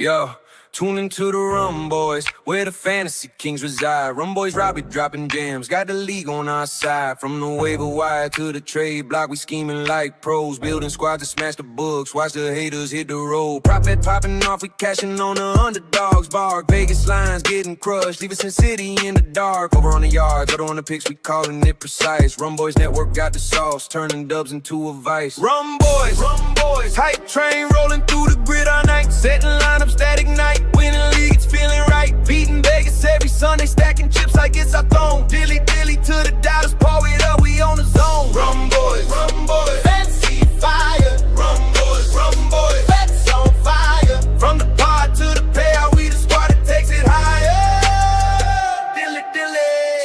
Yo, tune into the Rumboyz, where the fantasy kings reside. Rumboyz Robbie dropping jams, got the league on our side. From the waiver wire to the trade block, we scheming like pros. Building squads to smash the books, watch the haters hit the road. Profit popping off, we cashing on the underdogs. Bark, Vegas lines getting crushed, leave us in city in the dark. Over on the yards, out on the picks, we calling it precise. Rumboyz Network got the sauce, turning dubs into a vice. Rumboyz, hype train rolling through the grid all night. Setting lineups that ignite, winning league, it's feeling right. Beating Vegas every Sunday, stacking chips like it's our throne. Dilly to the dollars, pour it up, we on the zone. Rumboyz, fancy fire. Rumboyz, bets on fire. From the pod to the payout, we the squad that takes it higher. Dilly.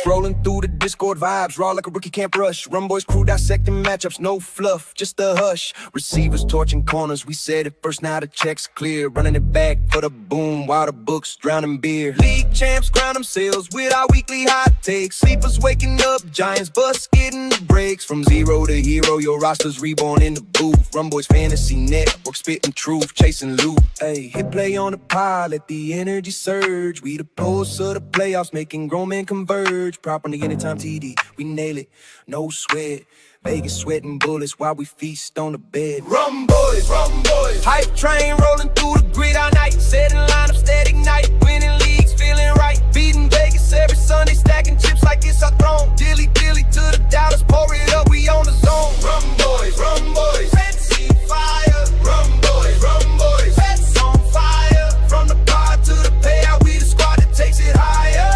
Scrolling through the Discord vibes, raw like a rookie can't rush. Rumboyz crew dissecting matchups, no fluff, just a hush. Receivers torching corners, we said it first, now the check's clear. Running it back for the boom, while the books drowning beer. League champs crown themselves with our weekly hot takes. Sleepers waking up, Giants bust getting the breaks. From zero to hero, your roster's reborn in the booth. Rumboyz Fantasy Network, spitting truth, chasing loot. Hey, hit play on the pod, let the energy surge. We the pulse of the playoffs, making grown men converge. Properly anytime TD, we nail it, no sweat. Vegas sweating bullets while we feast on the bed. Rumboyz, hype train rolling through the grid all night. Setting lineups that ignite, winning leagues, feeling right. Beating Vegas every Sunday, stacking chips like it's our throne. Dilly to the dollars, pour it up, we on the zone. Rumboyz, fancy fire. Rumboyz, bets on fire. From the pod to the payout, we the squad that takes it higher.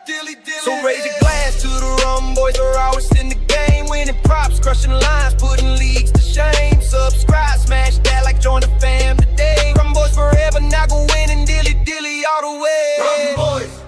Dilly. So raise your glass to the Rumboyz, are always in the game. Winning props, crushing lines, putting leagues to shame. Subscribe, smash that like join the fam today. Rumboyz forever, now go winning dilly all the way. Rumboyz.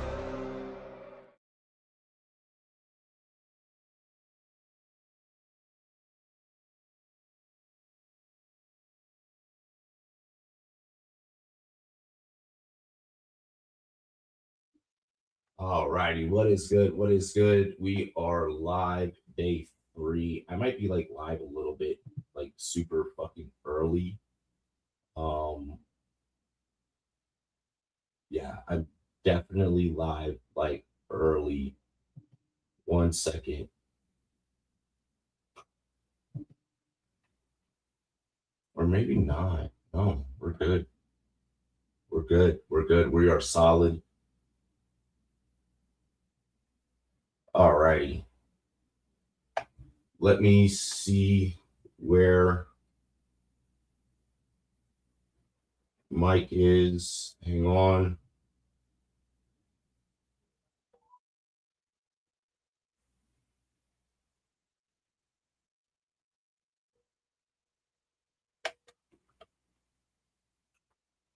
Alrighty, what is good? What is good? We are live day 3. I might be like live a little bit, like super fucking early. Yeah, I'm definitely live like early. 1 second. Or maybe not. No, we're good. We're good. We are solid. Alrighty. Let me see where Mike is. Hang on.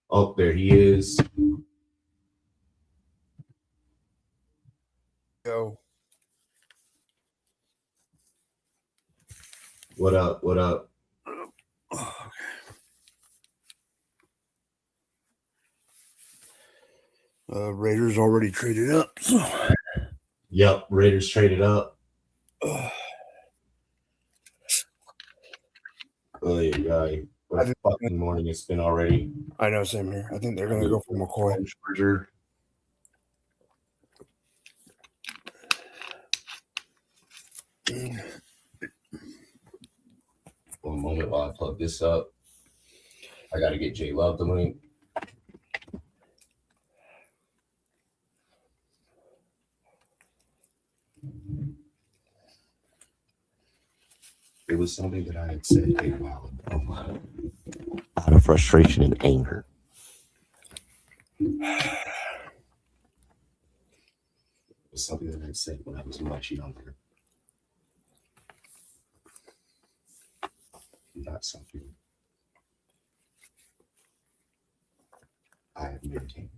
Oh, there he is. Yo. What up? Raiders already traded up. So. Yep, Raiders traded up. What a fucking morning it's been already. I know, same here. I think they're going to go for McCoy. One moment while I plug this up. I got to get J Love the link. It was something that I had said a while ago out of frustration and anger. It was something that I had said when I was much younger. Not something I have maintained.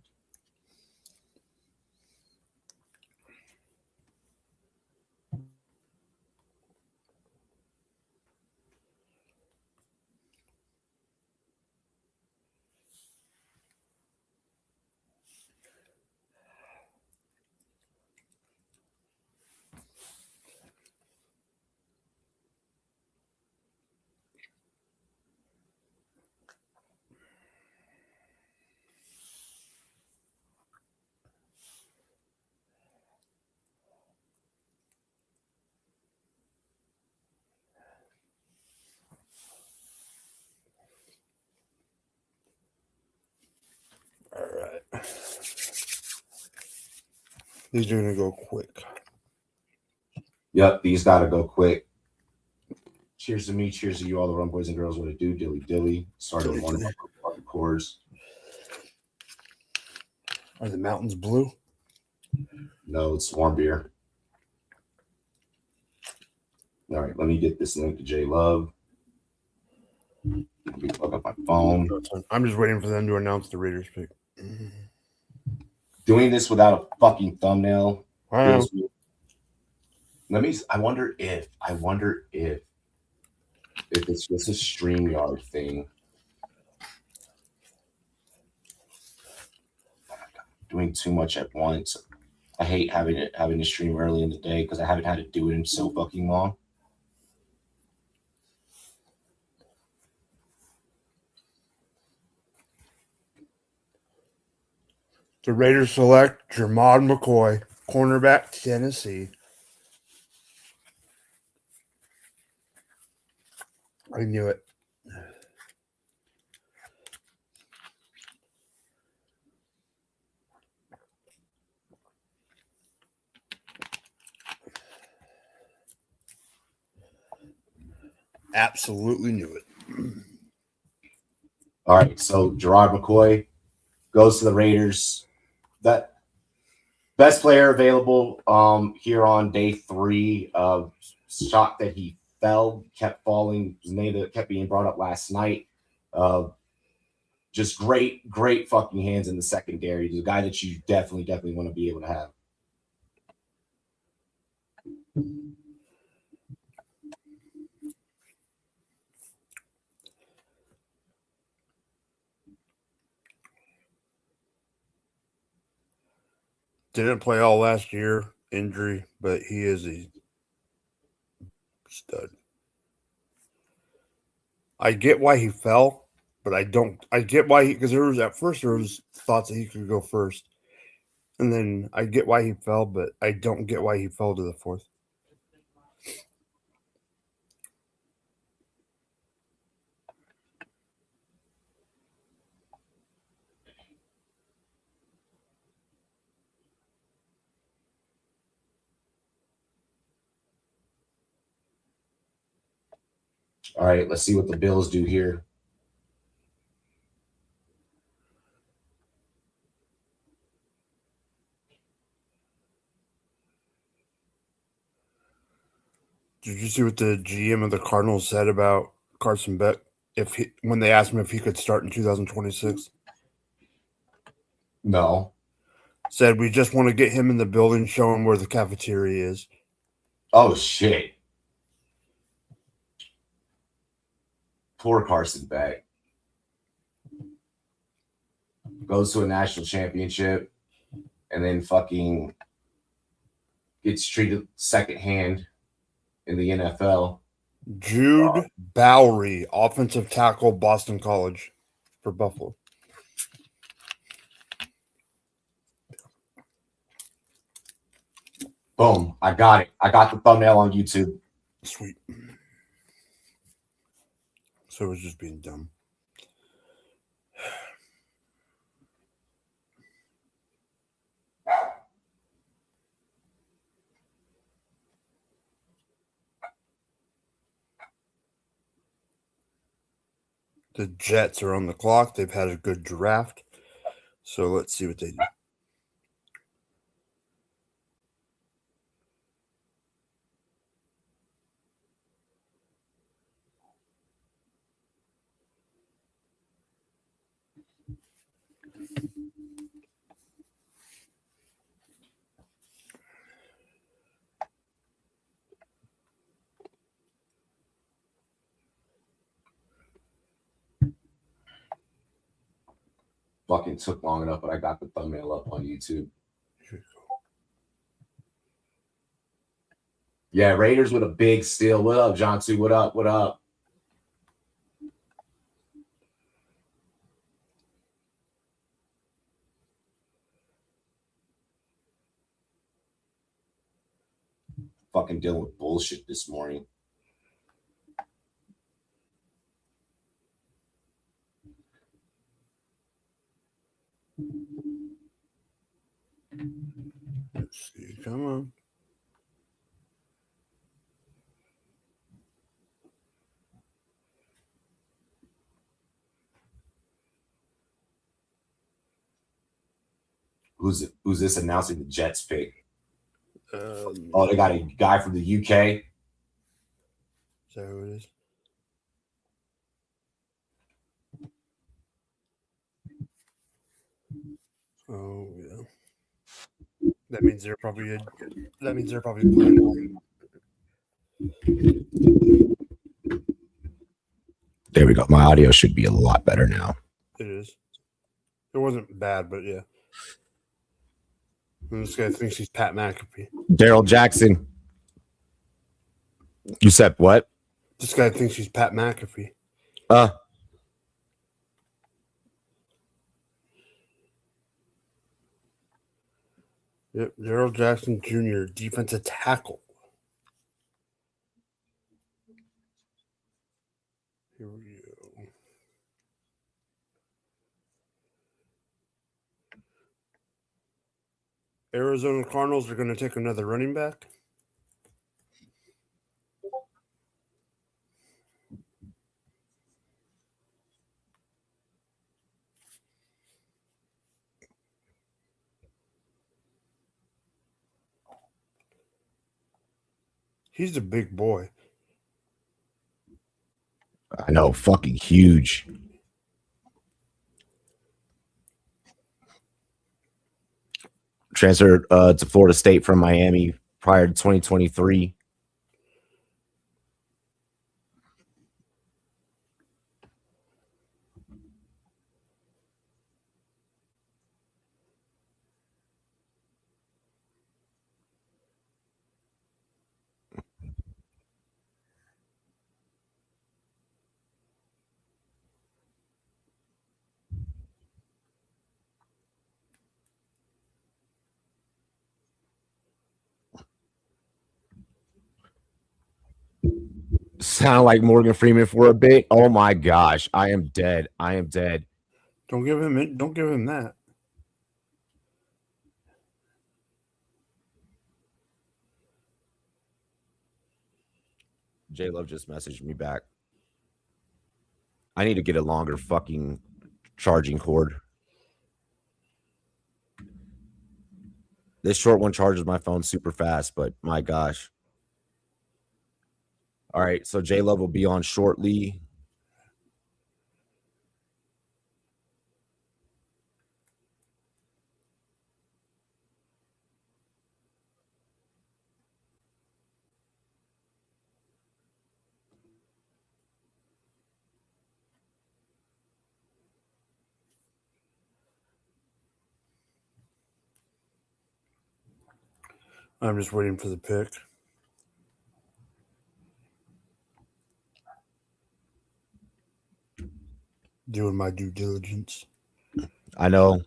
These are gonna go quick. Yep, these gotta go quick. Cheers to me, cheers to you, all the rum boys and girls. What it do, dilly dilly. Started with one of my fucking cores. Are the mountains blue? No, it's warm beer. All right, let me get this link to J Love. Let me plug up my phone. I'm just waiting for them to announce the Raiders pick. Doing this without a fucking thumbnail. Wow. I wonder if it's just a StreamYard thing. Doing too much at once. I hate having to stream early in the day because I haven't had to do it in so fucking long. The Raiders select Jermod McCoy, cornerback, Tennessee. I knew it. Absolutely knew it. All right, so Gerard McCoy goes to the Raiders. That best player available here on day 3. Shocked that he fell, kept falling. His name that kept being brought up last night. Just great fucking hands in the secondary. The guy that you definitely want to be able to have. Didn't play all last year, injury, but he is a stud. I get why he fell, but I don't. I get why because there was thoughts that he could go first, and then I get why he fell, but I don't get why he fell to the 4th. All right, let's see what the Bills do here. Did you see what the GM of the Cardinals said about Carson Beck? When they asked him if he could start in 2026, No. said we just want to get him in the building, show him where the cafeteria is. Oh shit. Poor Carson Beck. Goes to a national championship and then fucking gets treated secondhand in the NFL. Jude Bowery, offensive tackle, Boston College for Buffalo. Boom. I got it. I got the thumbnail on YouTube. Sweet. So it was just being dumb. The Jets are on the clock. They've had a good draft. So let's see what they do. Fucking took long enough, but I got the thumbnail up on YouTube. Yeah, Raiders with a big steal. What up, John 2? What up? What up? Fucking dealing with bullshit this morning. Let's come on. Who's this announcing the Jets pick? Um, Oh, they got a guy from the UK. Is that who it is? Oh yeah. That means they're probably playing well. There we go. My audio should be a lot better now. It is. It wasn't bad, but yeah. And this guy thinks he's Pat McAfee. Daryl Jackson. You said what? This guy thinks he's Pat McAfee. Yep, Daryl Jackson Jr., defensive tackle. Here we go. Arizona Cardinals are going to take another running back. He's a big boy. I know, fucking huge. Transferred to Florida State from Miami prior to 2023. Sound like Morgan Freeman for a bit. Oh my gosh, I am dead. I am dead. Don't give him that. J Love just messaged me back. I need to get a longer fucking charging cord. This short one charges my phone super fast, but my gosh. All right, so J Love will be on shortly. I'm just waiting for the pick. Doing my due diligence. I know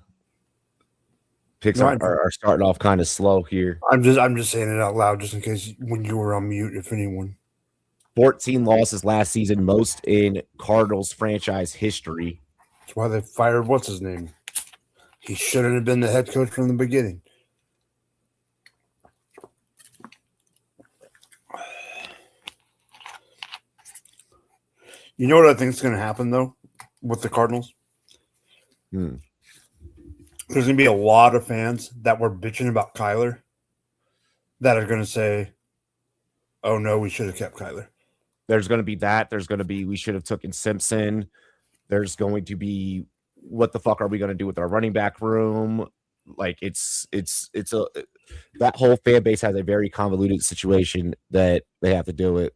picks No, are starting off kind of slow here. I'm just saying it out loud just in case when you were on mute, if anyone. 14 losses last season, most in Cardinals franchise history. That's why they fired what's his name. He shouldn't have been the head coach from the beginning. You know what I think is going to happen though with the Cardinals? There's going to be a lot of fans that were bitching about Kyler that are going to say, "Oh no, we should have kept Kyler." There's going to be that. There's going to be we should have taken Simpson. There's going to be what the fuck are we going to do with our running back room? Like it's a that whole fan base has a very convoluted situation that they have to deal with.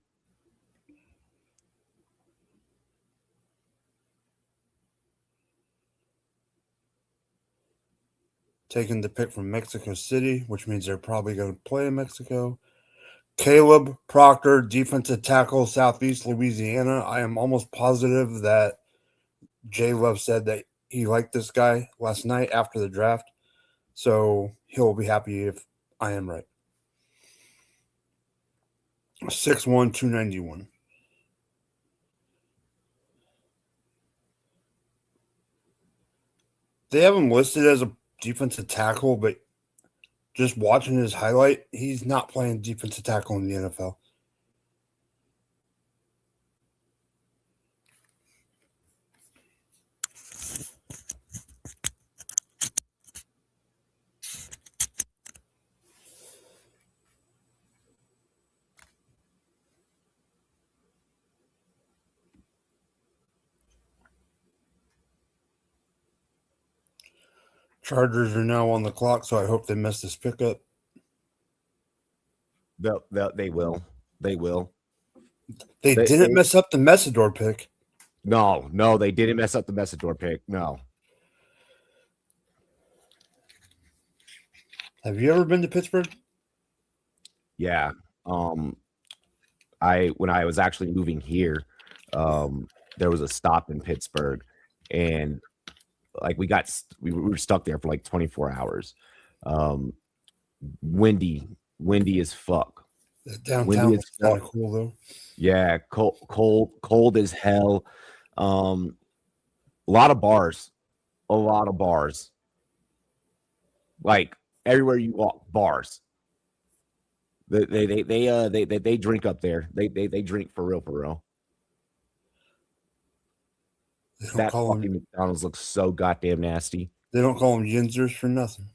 Taking the pick from Mexico City, which means they're probably going to play in Mexico. Caleb Proctor, defensive tackle, Southeast Louisiana. I am almost positive that J Love said that he liked this guy last night after the draft. So he'll be happy if I am right. 6'1", 291. They have him listed as a defensive tackle, but just watching his highlight, he's not playing defensive tackle in the NFL. Chargers are now on the clock, so I hope they miss this pickup. They will. They will. They didn't mess up the Messidor pick. No, they didn't mess up the Messidor pick. No. Have you ever been to Pittsburgh? Yeah. When I was actually moving here, there was a stop in Pittsburgh, and like we were stuck there for like 24 hours. Windy as fuck. The downtown was kind of cool though. Yeah, cold as hell. A lot of bars. Like everywhere you walk, bars. They drink up there. They drink for real. That fucking McDonald's looks so goddamn nasty. They don't call them Yinzers for nothing.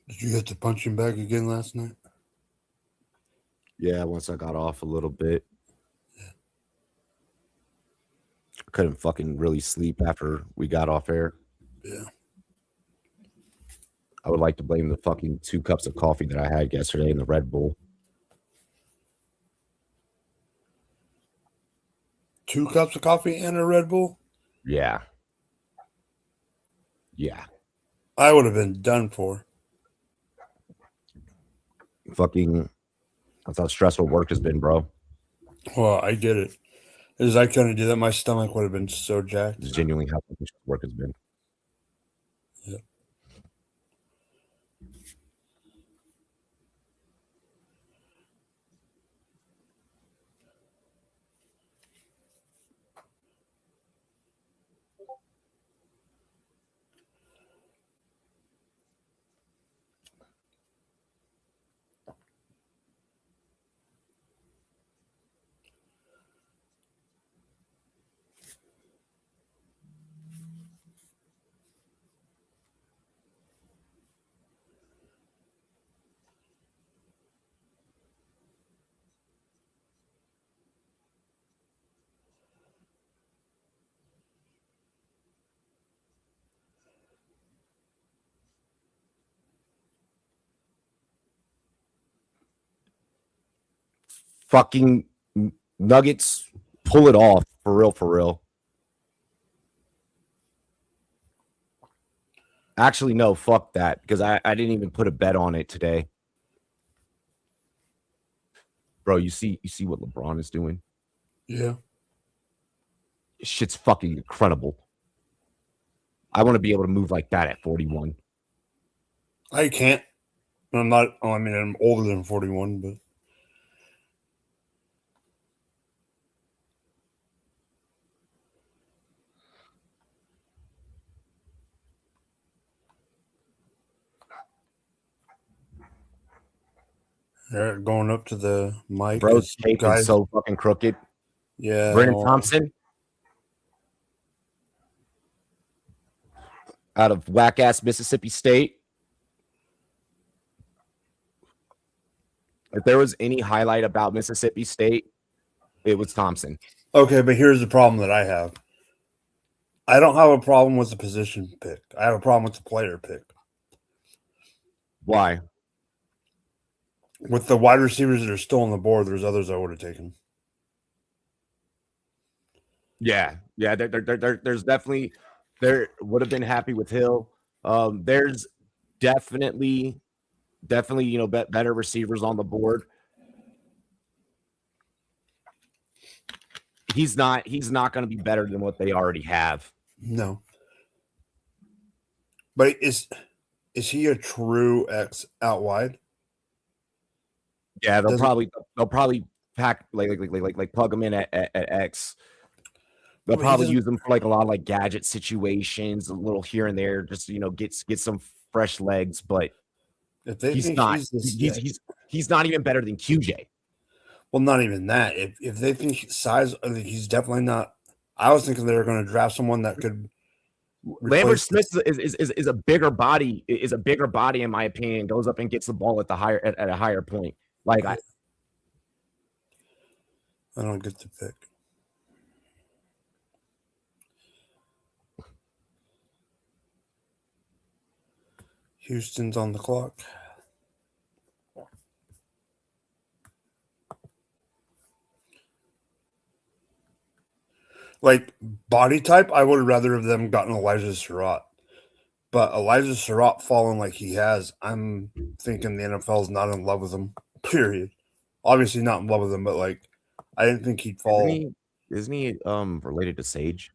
Did you hit the punching bag again last night? Yeah, once I got off a little bit. I couldn't fucking really sleep after we got off air. Yeah. I would like to blame the fucking 2 cups of coffee that I had yesterday in the Red Bull. 2 cups of coffee and a Red Bull? Yeah. I would have been done for. Fucking, that's how stressful work has been, bro. Well, I get it. Because I couldn't do that. My stomach would have been so jacked. It's genuinely how fucking work has been. Yeah. Fucking Nuggets pull it off for real. Actually, no, fuck that, because I didn't even put a bet on it today. Bro, you see what LeBron is doing? Yeah. Shit's fucking incredible. I want to be able to move like that at 41. I can't. I'm not. I mean, I'm older than 41, but. They're going up to the mic. Bro's tape is so fucking crooked. Yeah. Brandon Thompson out of whack-ass Mississippi State. If there was any highlight about Mississippi State, it was Thompson. Okay, but here's the problem that I have. I don't have a problem with the position pick. I have a problem with the player pick. Why? With the wide receivers that are still on the board, there's others I would have taken. Yeah, yeah. There's definitely there would have been happy with Hill. There's definitely better receivers on the board. He's not going to be better than what they already have. No. But is he a true X out wide? Yeah, they'll probably pack like plug him in at X. They'll probably use them for like a lot of like gadget situations, a little here and there, just get some fresh legs. But if they he's think not he's not even better than QJ. Well, not even that. If they think size, I think he's definitely not. I was thinking they were going to draft someone that could. Lambert Smith is a bigger body. Is a bigger body in my opinion. Goes up and gets the ball at a higher point. Like I don't get the pick. Houston's on the clock. Like body type, I would rather have them gotten Elijah Surratt. But Elijah Surratt falling like he has, I'm thinking the NFL is not in love with him. Period. Obviously not in love with him, but like I didn't think he'd fall. Isn't he related to Sage?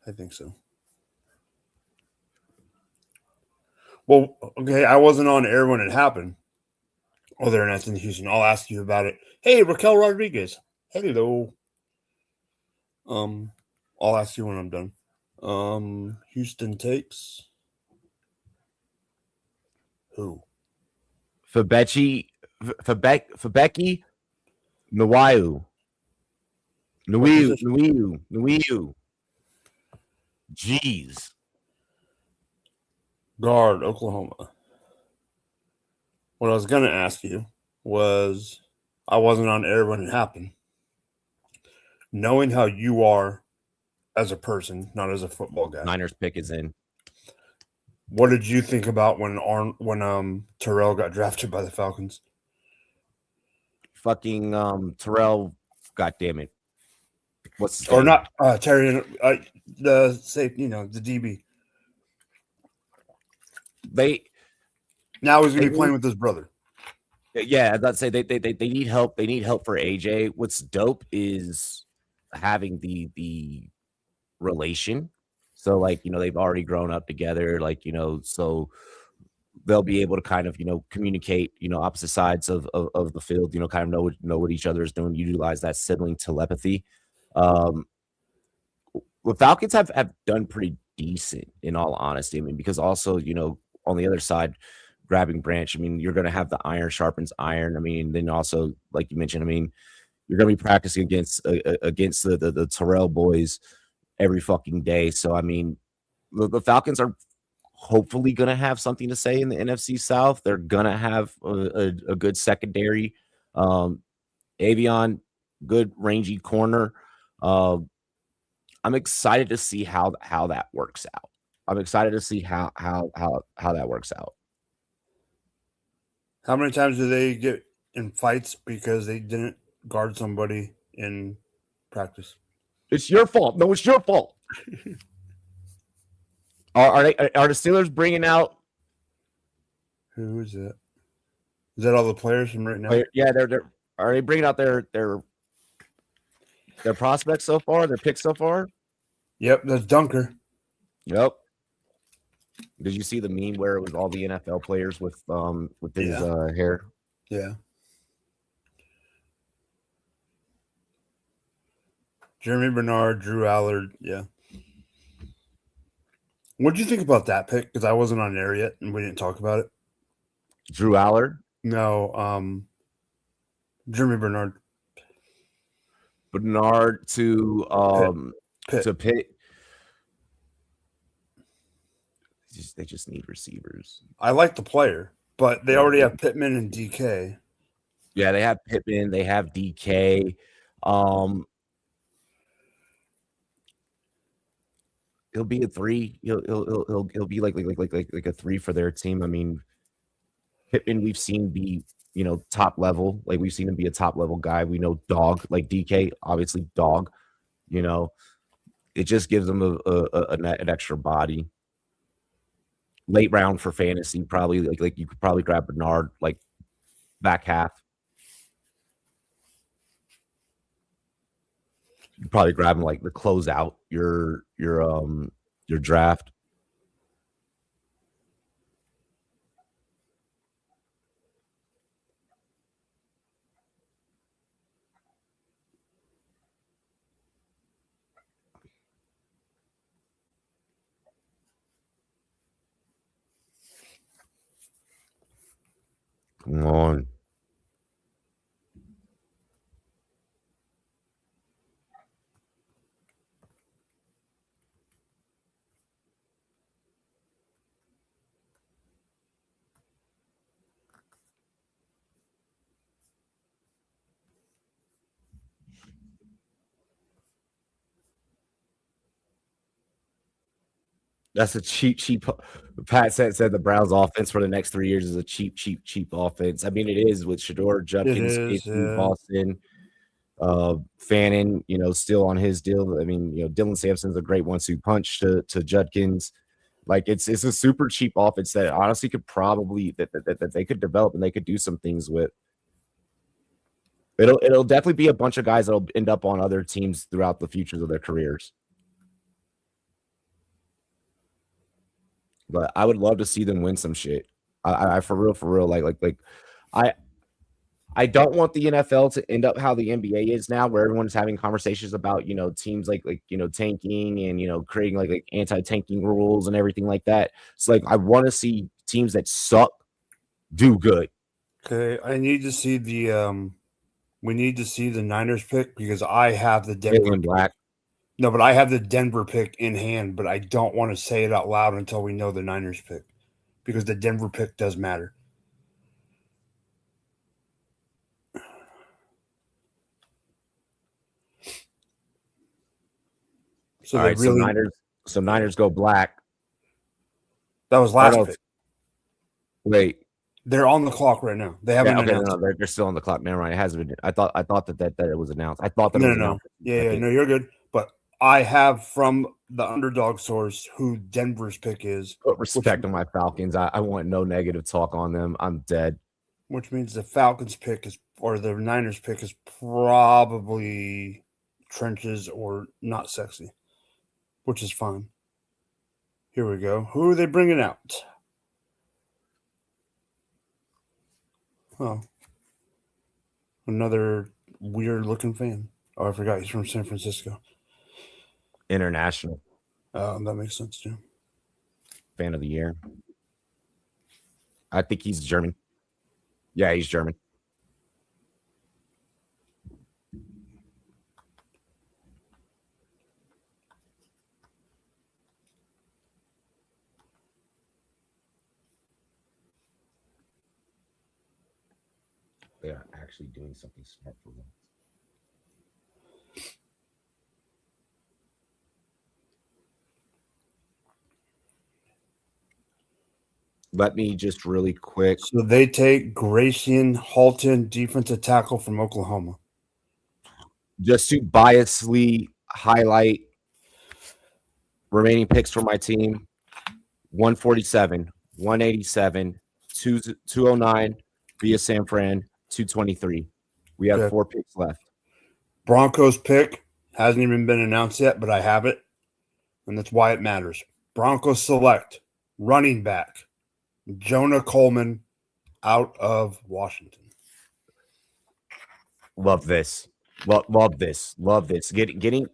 I think so. Well, okay, I wasn't on air when it happened. Oh, they're in Anthony Houston. I'll ask you about it. Hey, Raquel Rodriguez. Hello. I'll ask you when I'm done. Houston takes who? Fabeki Nuiu. Jeez. Guard, Oklahoma. What I was going to ask you was, I wasn't on air when it happened. Knowing how you are as a person, not as a football guy. Niners pick is in. What did you think about when Terrell got drafted by the Falcons? Fucking Terrell, God damn it. What's his or name? Not Terry, the safe, the DB. Now he's going to be playing with his brother. Yeah, I'd say they need help. They need help for AJ. What's dope is having the relation. So like, they've already grown up together, like, so they'll be able to kind of, communicate, opposite sides of the field, kind of know what each other is doing, utilize that sibling telepathy. The Falcons have done pretty decent, in all honesty. I mean, because also, on the other side, grabbing Branch, I mean, you're going to have the iron sharpens iron. I mean, then also, like you mentioned, I mean, you're going to be practicing against the Terrell boys every fucking day. So, I mean, the Falcons are hopefully going to have something to say in the NFC South. They're going to have a good secondary. Avion, good rangy corner. I'm excited to see how that works out. I'm excited to see how that works out. How many times do they get in fights because they didn't guard somebody in practice? It's your fault. No, it's your fault. Are the Steelers bringing out? Who is it? Is that all the players from right now? Yeah, are they bringing out their prospects so far? Their picks so far? Yep, that's Dunker. Yep. Did you see the meme where it was all the NFL players with his hair? Yeah. Jeremy Bernard, Drew Allard, yeah. What did you think about that pick? Because I wasn't on air yet, and we didn't talk about it. Drew Allard? No, Jeremy Bernard. Bernard to Pitt. to Pitt. They just need receivers. I like the player, but they already have Pittman and DK. Yeah, they have Pittman. They have DK. He'll be a 3. He'll be like a 3 for their team. I mean, Pittman we've seen be top level. Like we've seen him be a top level guy. We know dog like DK, obviously dog. It just gives them an extra body. Late round for fantasy, probably like you could probably grab Bernard like back half. You probably grab him like the close out your draft. Come on. That's a cheap. Pat said the Browns offense for the next 3 years is a cheap offense. I mean, it is with Shador, Judkins, Casey, Boston, Fannin, still on his deal. I mean, Dylan Sampson's a great 1-2 punch to Judkins. Like it's a super cheap offense that honestly could probably that they could develop and they could do some things with. It'll definitely be a bunch of guys that'll end up on other teams throughout the futures of their careers. But I would love to see them win some shit. I for real, like I don't want the NFL to end up how the NBA is now, where everyone's having conversations about teams like tanking and creating like anti-tanking rules and everything like that. It's like I want to see teams that suck do good. Okay, I need to see the we need to see the Niners pick because I have the Denver Black. No, but I have the Denver pick in hand, but I don't want to say it out loud until we know the Niners pick because the Denver pick does matter. So all right, so Niners go black. That was last pick. Wait. They're on the clock right now. They haven't announced. No, they're still on the clock. Never mind. It hasn't been. I thought that it was announced. I thought that it was announced. Yeah, no, you're good. But I have from the underdog source who Denver's pick is. Put respect on my Falcons. I want no negative talk on them. I'm dead. Which means the Falcons pick or the Niners pick is probably trenches or not sexy, which is fine. Here we go. Who are they bringing out? Oh, another weird looking fan. Oh, I forgot he's from San Francisco. International. That makes sense too. Fan of the year. I think he's German. Yeah, he's German. They are actually doing something smart for them. Let me just really quick. So they take Grayson Halton, defensive tackle from Oklahoma. Just to biasly highlight remaining picks for my team: 147, 187, 209 via San Fran, 223. We have 4 picks left. Broncos pick hasn't even been announced yet, but I have it, and that's why it matters. Broncos select running back Jonah Coleman out of Washington. Love this. Love this. Getting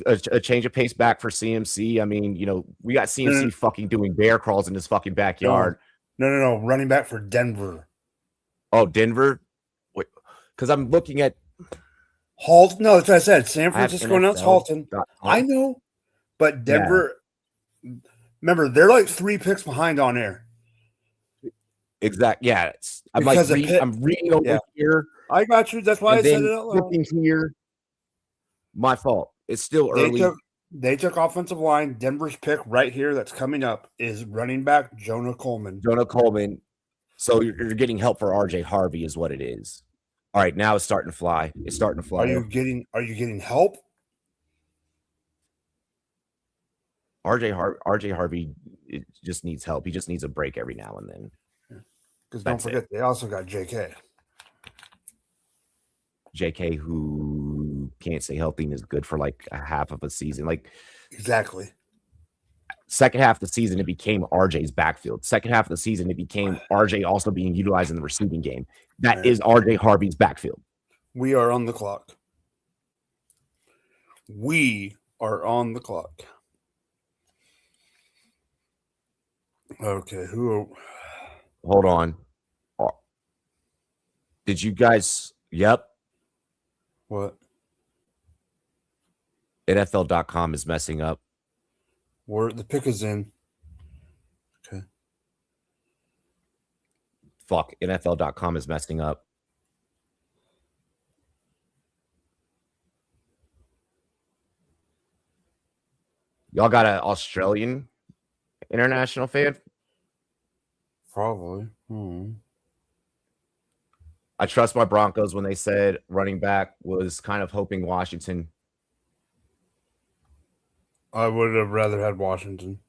a change of pace back for CMC. I mean, we got CMC fucking doing bear crawls in his fucking backyard. No. Running back for Denver. Oh, Denver? Wait, because I'm looking at Halton. No, that's what I said. San Francisco announced Halton. I know, but Denver. Yeah. Remember, they're like 3 picks behind on air. Exactly. Yeah. I'm reading over here. I got you. That's why I said it out loud. Here. My fault. It's still early. They took offensive line. Denver's pick right here that's coming up is running back Jonah Coleman. So you're getting help for RJ Harvey is what it is. All right, now it's starting to fly. Are you getting help? RJ Harvey just needs help. He just needs a break every now and then. Because don't That's forget, they also got JK. JK, who can't stay healthy and is good for like a half of a season. Like Exactly. second half of the season, it became RJ's backfield. Second half of the season, it became RJ also being utilized in the receiving game. That is RJ Harvey's backfield. We are on the clock. We are on the clock. Okay, who? Hold on. Did you guys? Yep. What? NFL.com is messing up. Where the pick is in. Okay. Fuck. NFL.com is messing up. Y'all got an Australian international fan? Probably. I trust my Broncos when they said running back was kind of hoping Washington. I would have rather had Washington.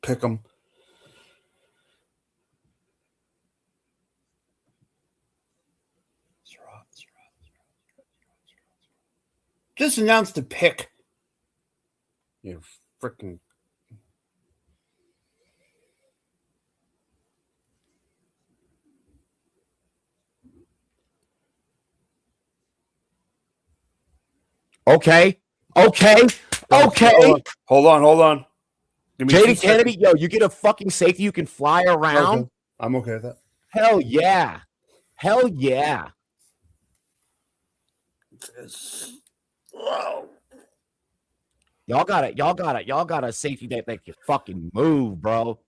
Pick them. Just announce the pick. You freaking. Okay. Hold on. Give me Jaden Kennedy, yo, you get a fucking safety, you can fly around. Okay. I'm okay with that. Hell yeah. Hell yeah. Wow. Y'all got a safety that can fucking move, bro.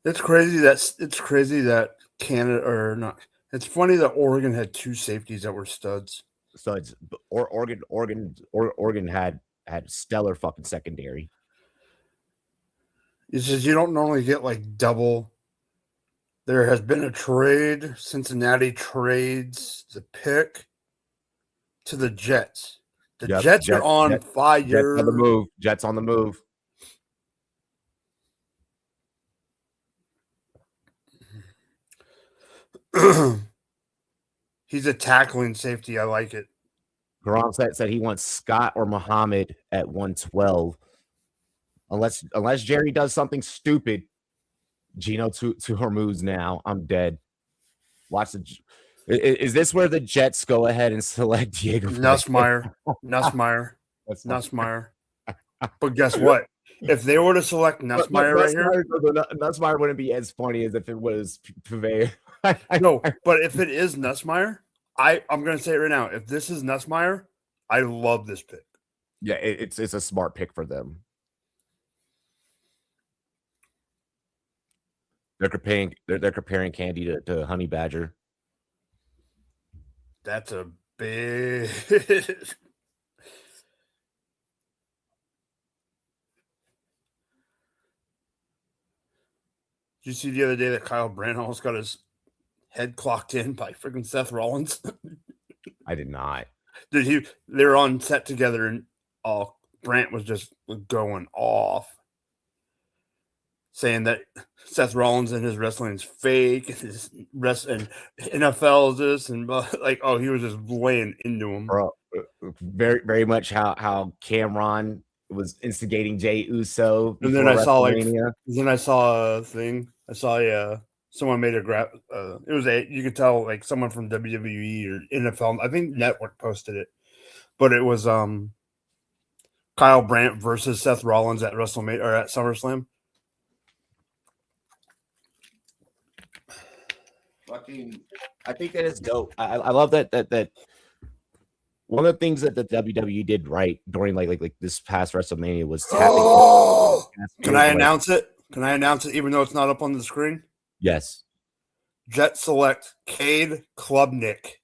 It's crazy that Canada or not. It's funny that Oregon had two safeties that were studs. So it's Oregon had stellar fucking secondary. It's just you don't normally get like double. There has been a trade. Cincinnati trades the pick to the Jets. The Jets are on fire. Jets on the move. Jets on the move. He's a tackling safety. I like it. Garam said he wants Scott or Muhammad at 112. Unless Jerry does something stupid, Gino to Hormuz now. I'm dead. Watch the. Is this where the Jets go ahead and select Diego Nussmeier? Nussmeier. But guess what? If they were to select Nussmeier right here, Nussmeier wouldn't be as funny as if it was Purveyor. No, but if it is Nussmeier, I'm going to say it right now. If this is Nussmeier, I love this pick. Yeah, it's a smart pick for them. They're comparing Candy to Honey Badger. That's a big. Did you see the other day that Kyle Brandt almost got his head clocked in by freaking Seth Rollins? I did not. They're on set together and Brandt was just going off, saying that Seth Rollins and his wrestling is fake, and his and NFL is this, and he was just laying into him. Bro, very, very much how Cameron was instigating Jey Uso. And then I saw a thing. I saw someone made a graph. It was you could tell like someone from WWE or NFL. I think Network posted it, but it was Kyle Brandt versus Seth Rollins at WrestleMania or at SummerSlam. I think that is dope. I love that one of the things that the WWE did right during like this past WrestleMania was tapping. Can I announce it? Can I announce it even though it's not up on the screen? Yes. Jet select Cade Klubnik.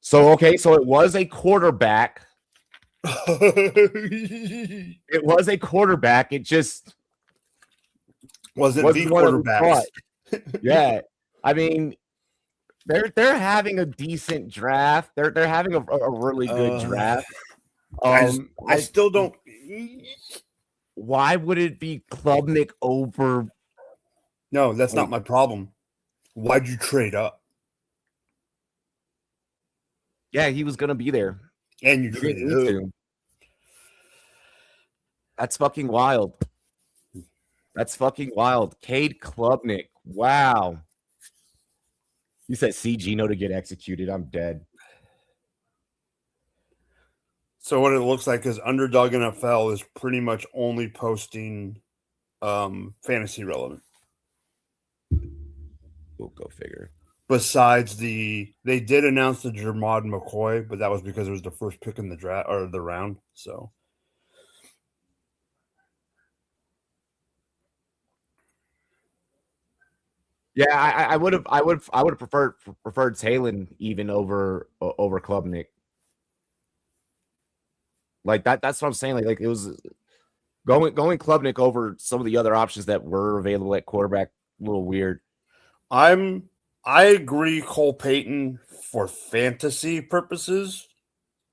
So it was a quarterback. It was a quarterback. It just wasn't the quarterback. Yeah. I mean, they're having a decent draft. They're having a really good draft. I still don't. why would it be Klubnik over? No, that's not my problem. Why'd you trade up? Yeah, he was gonna be there. And you You didn't traded need up. to. That's fucking wild. That's fucking wild. Cade Klubnik. Wow. You said C Gino to get executed. I'm dead. So what it looks like is Underdog NFL is pretty much only posting fantasy relevant. We'll go figure. Besides they did announce the Jermod McCoy, but that was because it was the first pick in the draft or the round. So Yeah, I would have preferred Talon even over Klubnik. Like that's what I'm saying. Like it was going Klubnik over some of the other options that were available at quarterback. A little weird. I agree Cole Payton for fantasy purposes.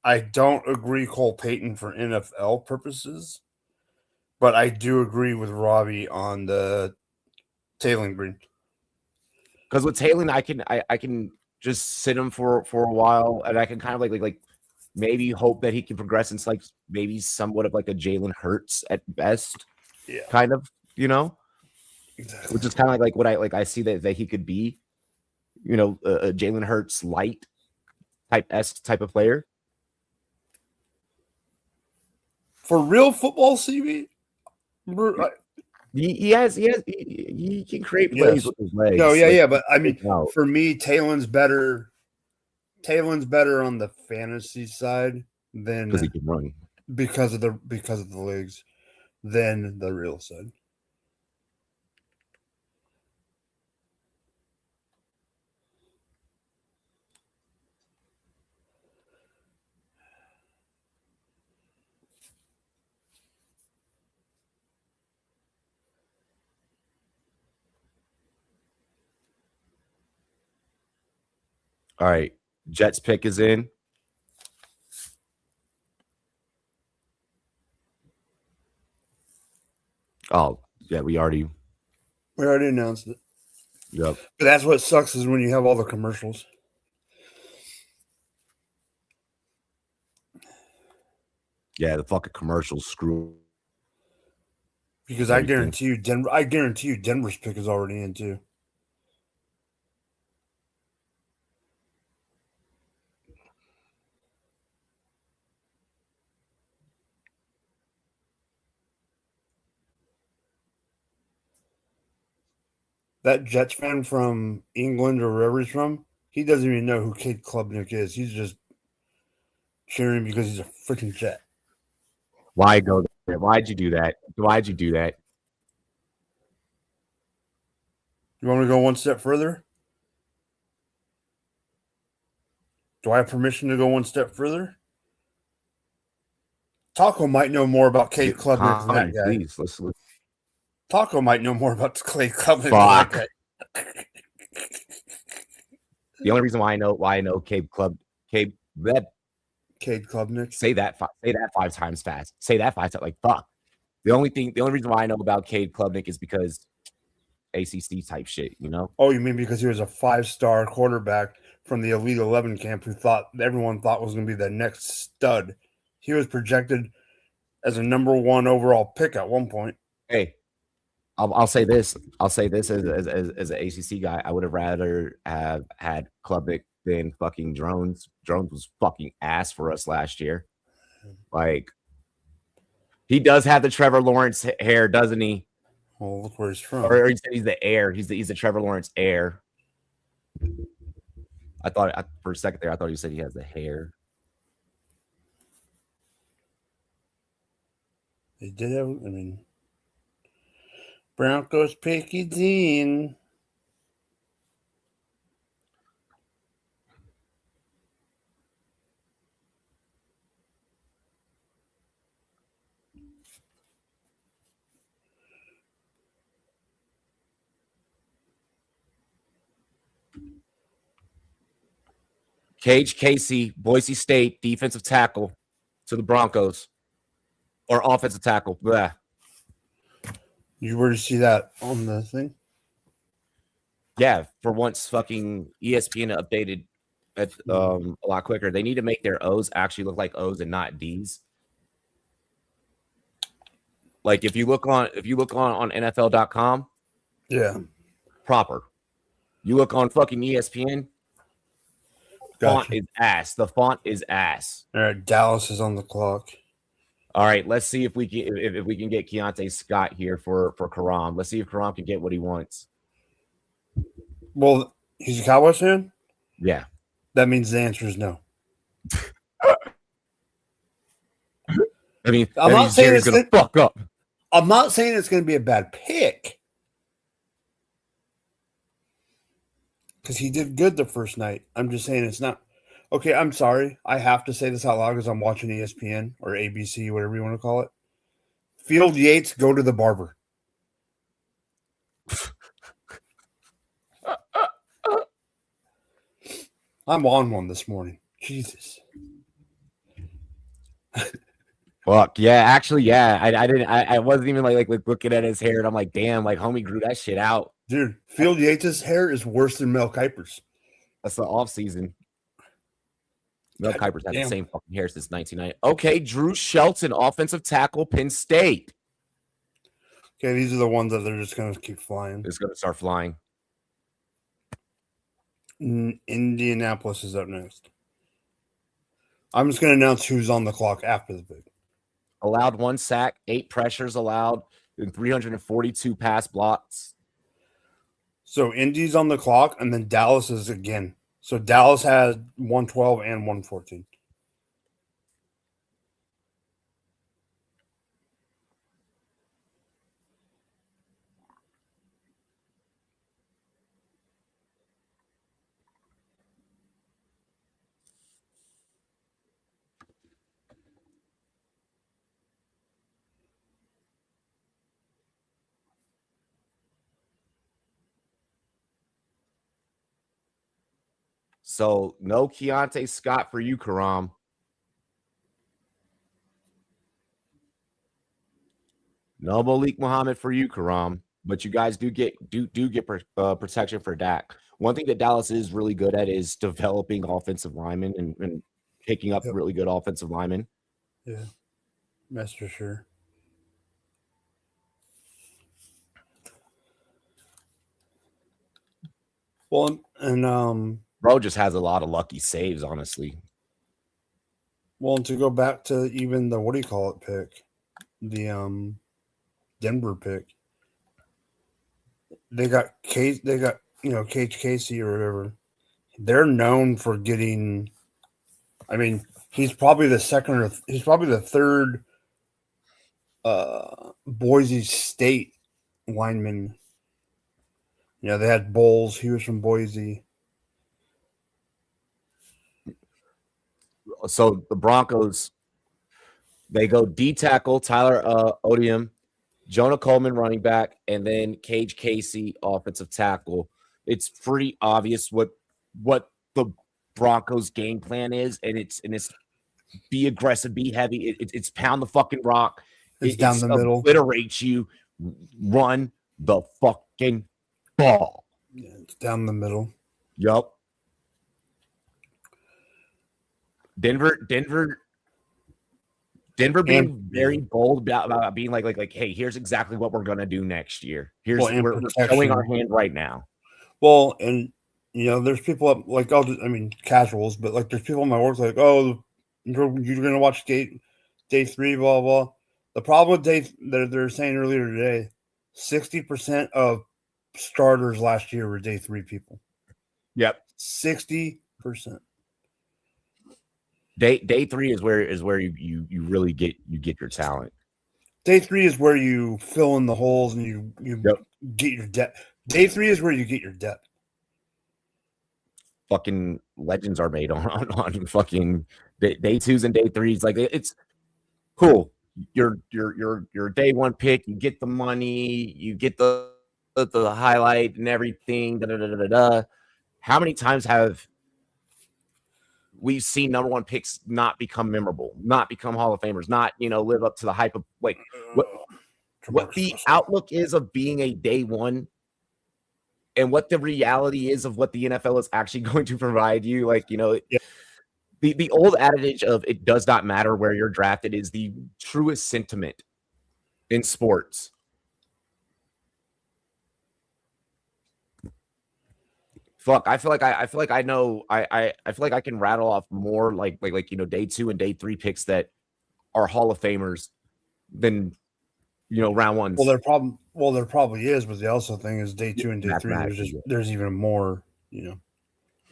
I don't agree Cole Payton for NFL purposes, but I do agree with Robbie on the Taylor Green. Because with Talon, I can just sit him for a while, and I can kind of like maybe hope that he can progress into like maybe somewhat of like a Jalen Hurts at best. Yeah. Kind of, Exactly. which is kind of like what I see that he could be, a Jalen Hurts light type of player. For real football, CB, He can create plays with his legs. No, yeah, but I mean, out. for me, Talon's better. Talon's better on the fantasy side than because he can run. because of the legs than the real side. All right, Jets pick is in. Oh yeah, we already announced it. Yep. But that's what sucks is when you have all the commercials. Yeah, the fucking commercials screw. Because I guarantee you, Denver's pick is already in too. That Jets fan from England or wherever he's from, he doesn't even know who Cade Klubnik is. He's just cheering because he's a freaking Jet. Why go there? Why'd you do that? Why'd you do that? You want me to go one step further? Do I have permission to go one step further? Taco might know more about Cade Klubnik than that guy. Please, listen. Taco might know more about Cade Klubnik than Fuck. that guy. The only reason why I know Cade Klubnik. Say that 5 times fast. Say that 5 times. Like fuck. The only reason why I know about Cade Klubnik is because ACC type shit. Oh, you mean because he was a 5-star quarterback from the Elite 11 camp who everyone thought was going to be the next stud. He was projected as a #1 overall pick at one point. Hey, I'll say this. I'll say this as an ACC guy. I would have rather have had Klubnik than fucking Drones. Drones was fucking ass for us last year. Like, he does have the Trevor Lawrence hair, doesn't he? Well, look where he's from. Or he said he's the heir. He's the Trevor Lawrence heir. I thought for a second there, I thought you said he has the hair. They did have, Broncos pick is in. Cage Casey, Boise State, defensive tackle to the Broncos. Or offensive tackle. Blah. You were to see that on the thing? Yeah, for once, fucking ESPN updated at a lot quicker. They need to make their O's actually look like O's and not D's. Like if you look on NFL.com, Yeah. proper. You look on fucking ESPN, font Gotcha. is ass. The font is ass. All right, Dallas is on the clock. All right, let's see if we can if we can get Keontae Scott here for Karam. Let's see if Karam can get what he wants. Well, he's a Cowboys fan? Yeah. That means the answer is no. I mean, I'm that not means saying Jerry's it's gonna fuck up. I'm not saying it's going to be a bad pick. Because he did good the first night. I'm just saying it's not. Okay, I'm sorry. I have to say this out loud because I'm watching ESPN or ABC, whatever you want to call it. Field Yates, go to the barber. I'm on one this morning. Jesus. Fuck yeah, actually, yeah. I wasn't even like looking at his hair, and I'm like, damn, like homie grew that shit out. Dude, Field Yates' hair is worse than Mel Kiper's. That's the off season. Mel Kiper's had damn. the same fucking hair since 1990. Okay, Drew Shelton, offensive tackle, Penn State. Okay, these are the ones that they're just going to keep flying. It's gonna start flying. Indianapolis is up next. I'm just going to announce who's on the clock after the pick. Allowed 1 sack, 8 pressures allowed, and 342 pass blocks. So Indy's on the clock, and then Dallas is again. So Dallas had 112 and 114. So no Keontae Scott for you, Karam. No Malik Muhammad for you, Karam. But you guys do get protection for Dak. One thing that Dallas is really good at is developing offensive linemen and picking up really good offensive linemen. Yeah, that's for sure. Well, and Bro just has a lot of lucky saves, honestly. well, and to go back to even the what do you call it pick, the Denver pick. They got Cage Casey or whatever. They're known for getting. I mean, he's probably the third Boise State lineman. Yeah, they had Bowles. He was from Boise. So the Broncos, they go D tackle, Tyler Odium, Jonah Coleman running back, and then Cage Casey offensive tackle. It's pretty obvious what the Broncos game plan is, and it's be aggressive, be heavy. It's pound the fucking rock. It's down the middle. Obliterate you. Run the fucking ball. Yeah, it's down the middle. Yup. Denver being very bold about being like, hey, here's exactly what we're gonna do next year. We're showing our hand right now. Well, and there's people like casuals, but like there's people in my work like, oh, you're gonna watch day 3, blah blah. The problem with they're saying earlier today, 60% of starters last year were day 3 people. Yep, 60%. Day 3 is where you really get your talent. Day 3 is where you fill in the holes and you get your depth. Day 3 is where you get your depth. Fucking legends are made on fucking day 2s and day 3s. Like it's cool. Your day 1 pick, you get the money, you get the highlight and everything. How many times have we've seen number 1 picks not become memorable, not become Hall of Famers, not live up to the hype of like what what the Russell. outlook is of being a day one and what the reality is of what the NFL is actually going to provide you. Like, Yeah. the old adage of it does not matter where you're drafted is the truest sentiment in sports. Fuck, I feel like I know I feel like I can rattle off more like day 2 and day 3 picks that are Hall of Famers than round ones. Well, there probably is, but the also thing is day 2 and day 3. There's even more,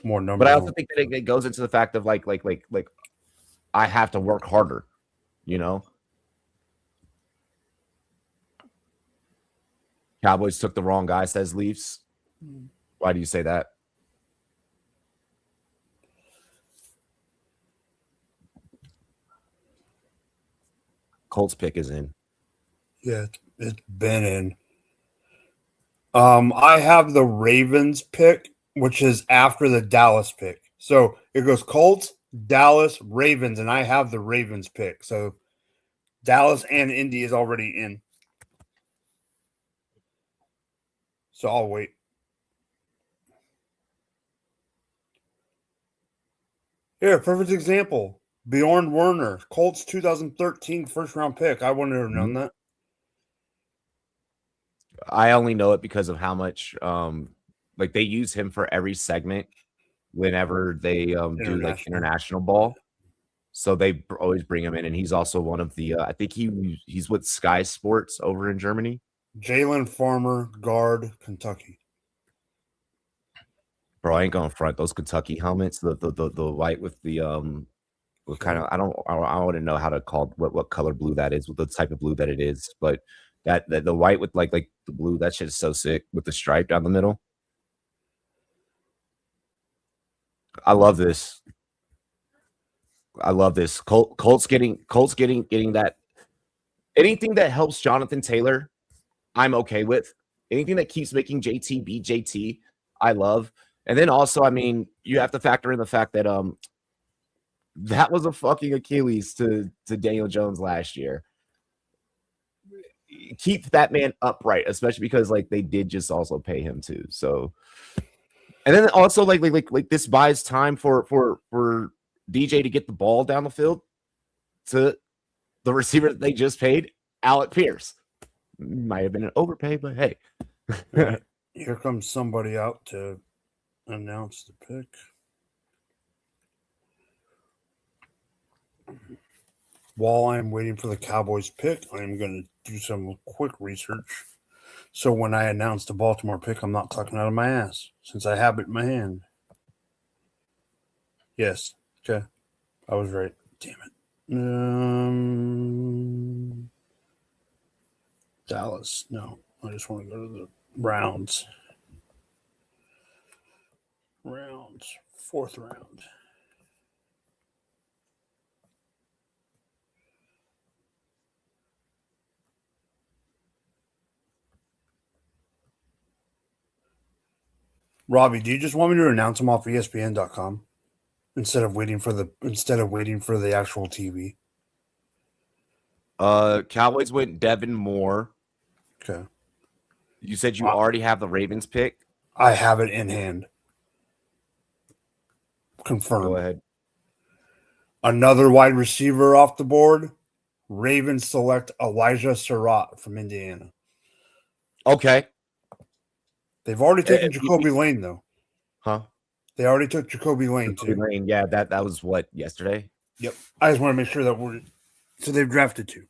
more numbers. But I also think that it goes into the fact of like I have to work harder, Cowboys took the wrong guy, says Leafs. Why do you say that? Colts pick is in. Yeah, it's been in. I have the Ravens pick, which is after the Dallas pick. So it goes Colts, Dallas, Ravens, and I have the Ravens pick. So Dallas and Indy is already in. So I'll wait. Here, perfect example. Bjorn Werner, Colts 2013 first round pick. I wouldn't have known that. I only know it because of how much they use him for every segment whenever they do like international ball. So they always bring him in, and he's also one of the I think he's with Sky Sports over in Germany. Jalen Farmer, guard, Kentucky. Bro, I ain't going front. Those Kentucky helmets, the white with the with kind of I want to know how to call what color blue that is, with the type of blue that it is, but that the white with like the blue, that shit is so sick with the stripe down the middle. I love this. Colts getting that. Anything that helps Jonathan Taylor, I'm okay with. Anything that keeps making JT be JT, I love. And then also, I mean, you have to factor in the fact that that was a fucking Achilles to Daniel Jones last year. Keep that man upright, especially because like they did just also pay him too. So, and then also like this buys time for DJ to get the ball down the field to the receiver that they just paid, Alec Pierce. Might have been an overpay, but hey. Right. Here comes somebody out to announce the pick. While I'm waiting for the Cowboys pick, I'm going to do some quick research. So when I announce the Baltimore pick, I'm not talking out of my ass, since I have it in my hand. Yes. Okay. I was right. Damn it. Dallas. No. I just want to go to the rounds. Fourth round. Robbie, do you just want me to announce them off ESPN.com instead of waiting for the actual TV? Cowboys went Devin Moore. Okay. You said you already have the Ravens pick? I have it in hand. Confirmed. Go ahead. Another wide receiver off the board. Ravens select Elijah Surratt from Indiana. Okay. They've already taken Jacoby Lane, though. Huh? They already took Jacoby Lane, too. Lane, yeah, that was what, yesterday? Yep. I just want to make sure that so they've drafted 2.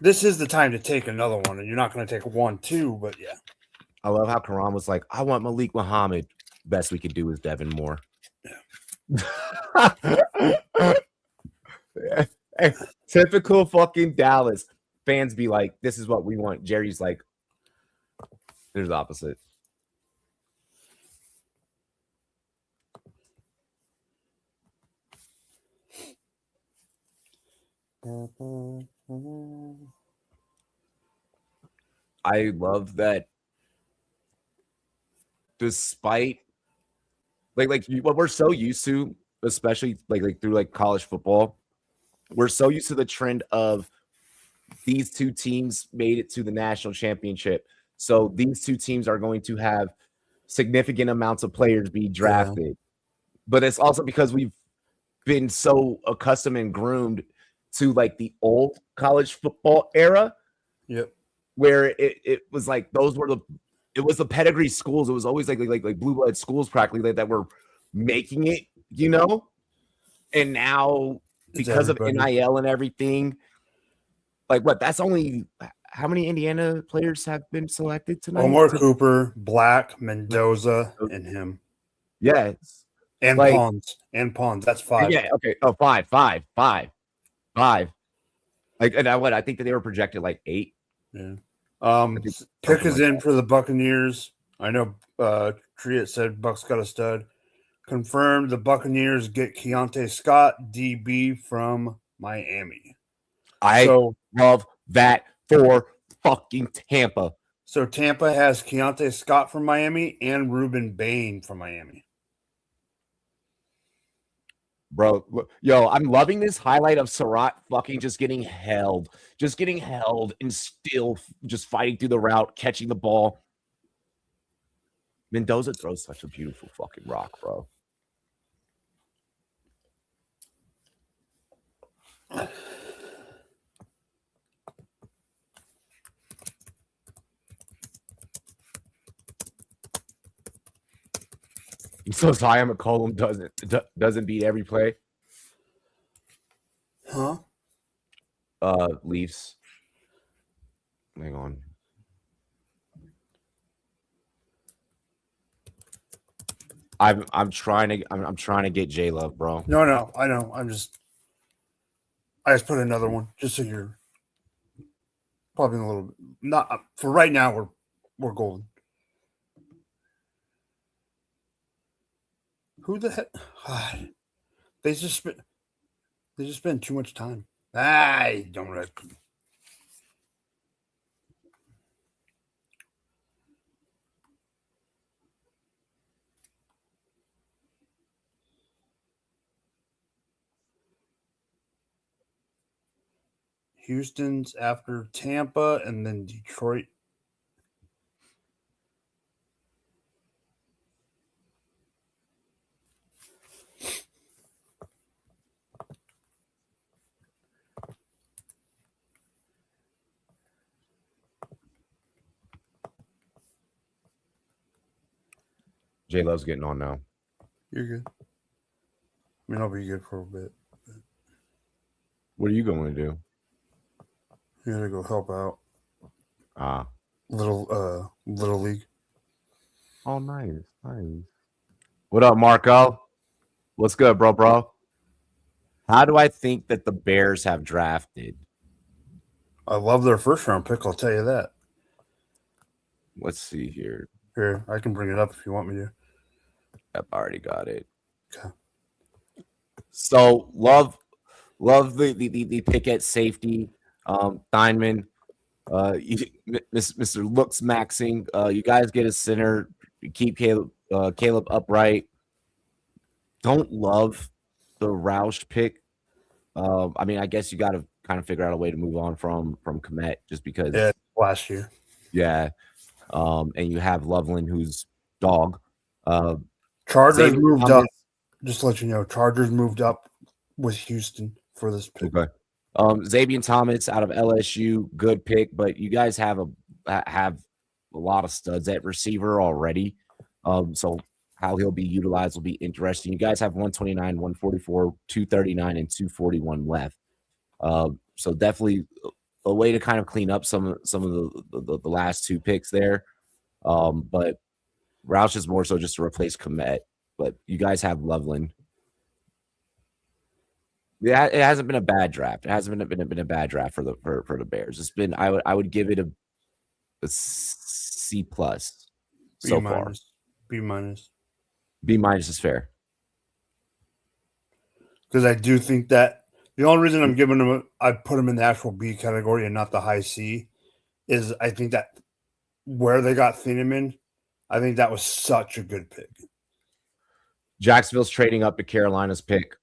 This is the time to take another one, and you're not going to take 1, 2, but yeah. I love how Karam was like, I want Malik Muhammad. Best we could do is Devin Moore. Yeah. Typical fucking Dallas. Fans be like, this is what we want. Jerry's like, there's the opposite. I love that despite like what we're so used to, especially like through like college football, we're so used to the trend of these two teams made it to the national championship. So these two teams are going to have significant amounts of players be drafted. Yeah. But it's also because we've been so accustomed and groomed to like the old college football era. Yep. Where it was like it was the pedigree schools. It was always like blue blood schools practically that were making it, you know. And now because of NIL and everything, like what? That's only how many Indiana players have been selected tonight? Omar Cooper, Black, Mendoza, and him. Yes. And like, Pons. That's 5. Yeah. Okay. Oh, five. Like, and I think that they were projected like 8. Yeah. Pick is in for the Buccaneers. I know Triet said Bucks got a stud. Confirmed the Buccaneers get Keontae Scott, DB from Miami. I love that for fucking Tampa. So Tampa has Keontae Scott from Miami and Ruben Bain from Miami. Bro, yo, I'm loving this highlight of Surratt fucking just getting held and still just fighting through the route, catching the ball. Mendoza throws such a beautiful fucking rock, bro. So Zion McCollum doesn't beat every play. Huh? Leafs. Hang on. I'm trying to get J Love, bro. No, I know. I just put another one just so you're probably a little not for right now. We're golden. Who the heck? They just spend too much time. I don't know. Houston's after Tampa and then Detroit. J Love's getting on now. You're good. I mean, I'll be good for a bit. What are you going to do? You gotta go help out. Little league. Oh, nice. What up, Marco? What's good, bro? How do I think that the Bears have drafted? I love their first round pick. I'll tell you that. Let's see here. Here, I can bring it up if you want me to. I've already got it. Okay. So love the pick at safety. Steinman, Mr. Looks Maxing. You guys get a center. Keep Caleb upright. Don't love the Roush pick. I mean, I guess you got to kind of figure out a way to move on from Komet just because. Yeah, last year. Yeah. And you have Loveland, who's dog. Chargers moved up. Just to let you know, Chargers moved up with Houston for this pick. Okay. Xavier Thomas out of LSU, good pick, but you guys have a lot of studs at receiver already. So how he'll be utilized will be interesting. You guys have 129, 144, 239, and 241 left. So definitely a way to kind of clean up some of the last two picks there. But Roush is more so just to replace Komet. But you guys have Loveland. Yeah, it hasn't been a bad draft. It hasn't been a bad draft for the Bears. It's been I would give it a C plus so far. B minus. B minus is fair. Because I do think that the only reason I'm giving them I put them in the actual B category and not the high C is I think that where they got Thieneman, I think that was such a good pick. Jacksonville's trading up to Carolina's pick.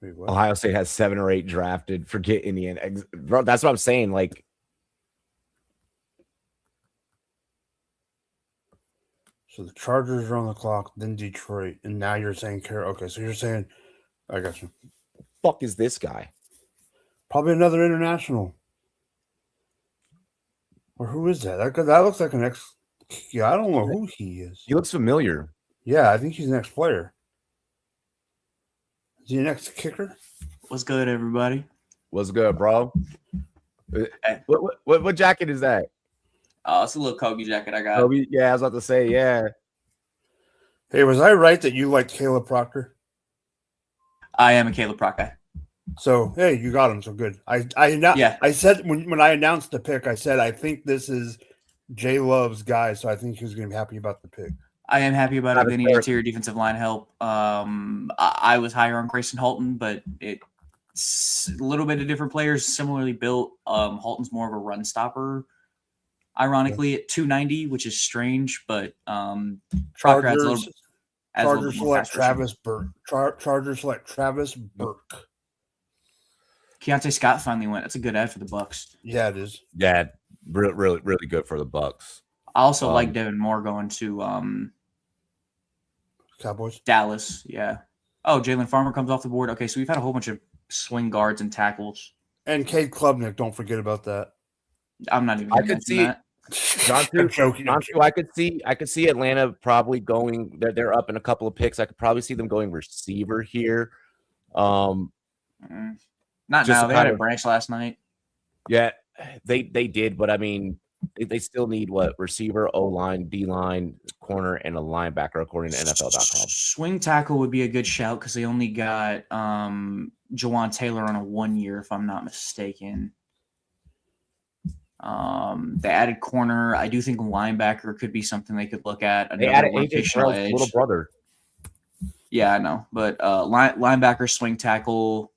Wait, what? Ohio State has 7 or 8 drafted. Forget Indiana. Bro, that's what I'm saying. Like, So the Chargers are on the clock, then Detroit, and now you're saying Okay, so you're saying, I got you. fuck is this guy? Probably another international. Or who is that? That looks like an ex. Yeah, I don't know who he is. He looks familiar. Yeah, I think he's the next player. Is he the next kicker? What's good, everybody? What's good, bro? What jacket is that? It's a little Kobe jacket I got. Kobe? Yeah, I was about to say, yeah. Hey, was I right that you liked Caleb Proctor? I am a Caleb Proc guy. So hey, you got him. So good. I said when I announced the pick, I said I think this is Jay Love's guy, so I think he's going to be happy about the pick. I am happy about Not it. They a need fair- interior defensive line help. I was higher on Grayson Halton, but it's a little bit of different players, similarly built. Halton's more of a run stopper. Ironically, at 290, which is strange, but Proctor adds a little Chargers bit more select pass rushing. Travis Burke. Chargers select Travis Burke. Keontae Scott finally went. That's a good ad for the Bucks. Yeah, it is. Yeah, really good for the Bucks. I also like Devin Moore going to Cowboys. Dallas. Yeah. Oh, Jalen Farmer comes off the board. Okay, so we've had a whole bunch of swing guards and tackles. And Cade Klubnik, don't forget about that. I'm not even. I gonna could mention see- that. I'm joking. I could see Atlanta probably going. They're up in a couple of picks. I could probably see them going receiver here. Not Just now. to They had kind a of- branch last night. Yeah, they did, but I mean, they still need what? Receiver, O line, D line, corner, and a linebacker, according to NFL.com. Swing tackle would be a good shout because they only got Jawan Taylor on a 1 year, if I'm not mistaken. They added corner. I do think linebacker could be something they could look at. They Another added AJ rotational Terrell's edge. little brother. Yeah, I know, but linebacker, swing tackle,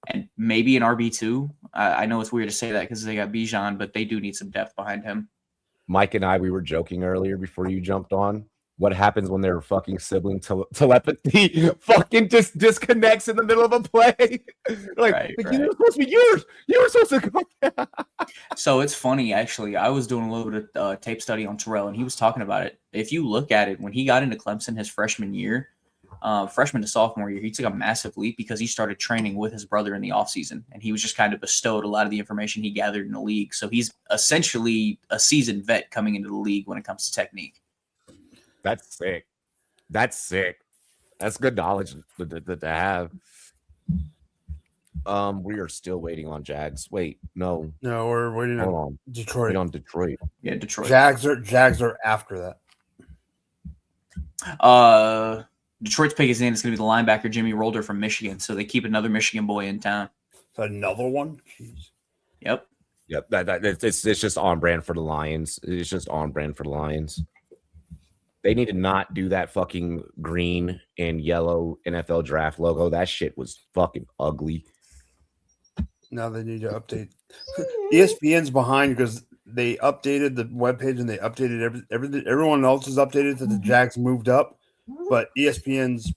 and maybe an RB2. I know it's weird to say that because they got Bijan, but they do need some depth behind him. Mike and I, we were joking earlier before you jumped on. What happens when their fucking sibling telepathy fucking just disconnects in the middle of a play? like, Right. you were supposed to be yours. You were supposed to go. So it's funny, actually. I was doing a little bit of tape study on Terrell, and he was talking about it. If you look at it, when he got into Clemson his freshman year, freshman to sophomore year, he took a massive leap because he started training with his brother in the offseason, and he was just kind of bestowed a lot of the information he gathered in the league. So he's essentially a seasoned vet coming into the league when it comes to technique. That's sick. That's good knowledge to have. We are still waiting on Jags. Wait, no. No, we're waiting Hold on on. Detroit. Wait on Detroit. Yeah, Detroit. Jags are after that. Detroit's pick is in. It's going to be the linebacker Jimmy Rolder from Michigan. So they keep another Michigan boy in town. Another one. Jeez. Yep. Yep. It's just on brand for the Lions. It's just on brand for the Lions. They need to not do that fucking green and yellow NFL draft logo. That shit was fucking ugly. Now they need to update. ESPN's behind because they updated the webpage and they updated everything. Everyone else is updated that the Jags moved up, but ESPN's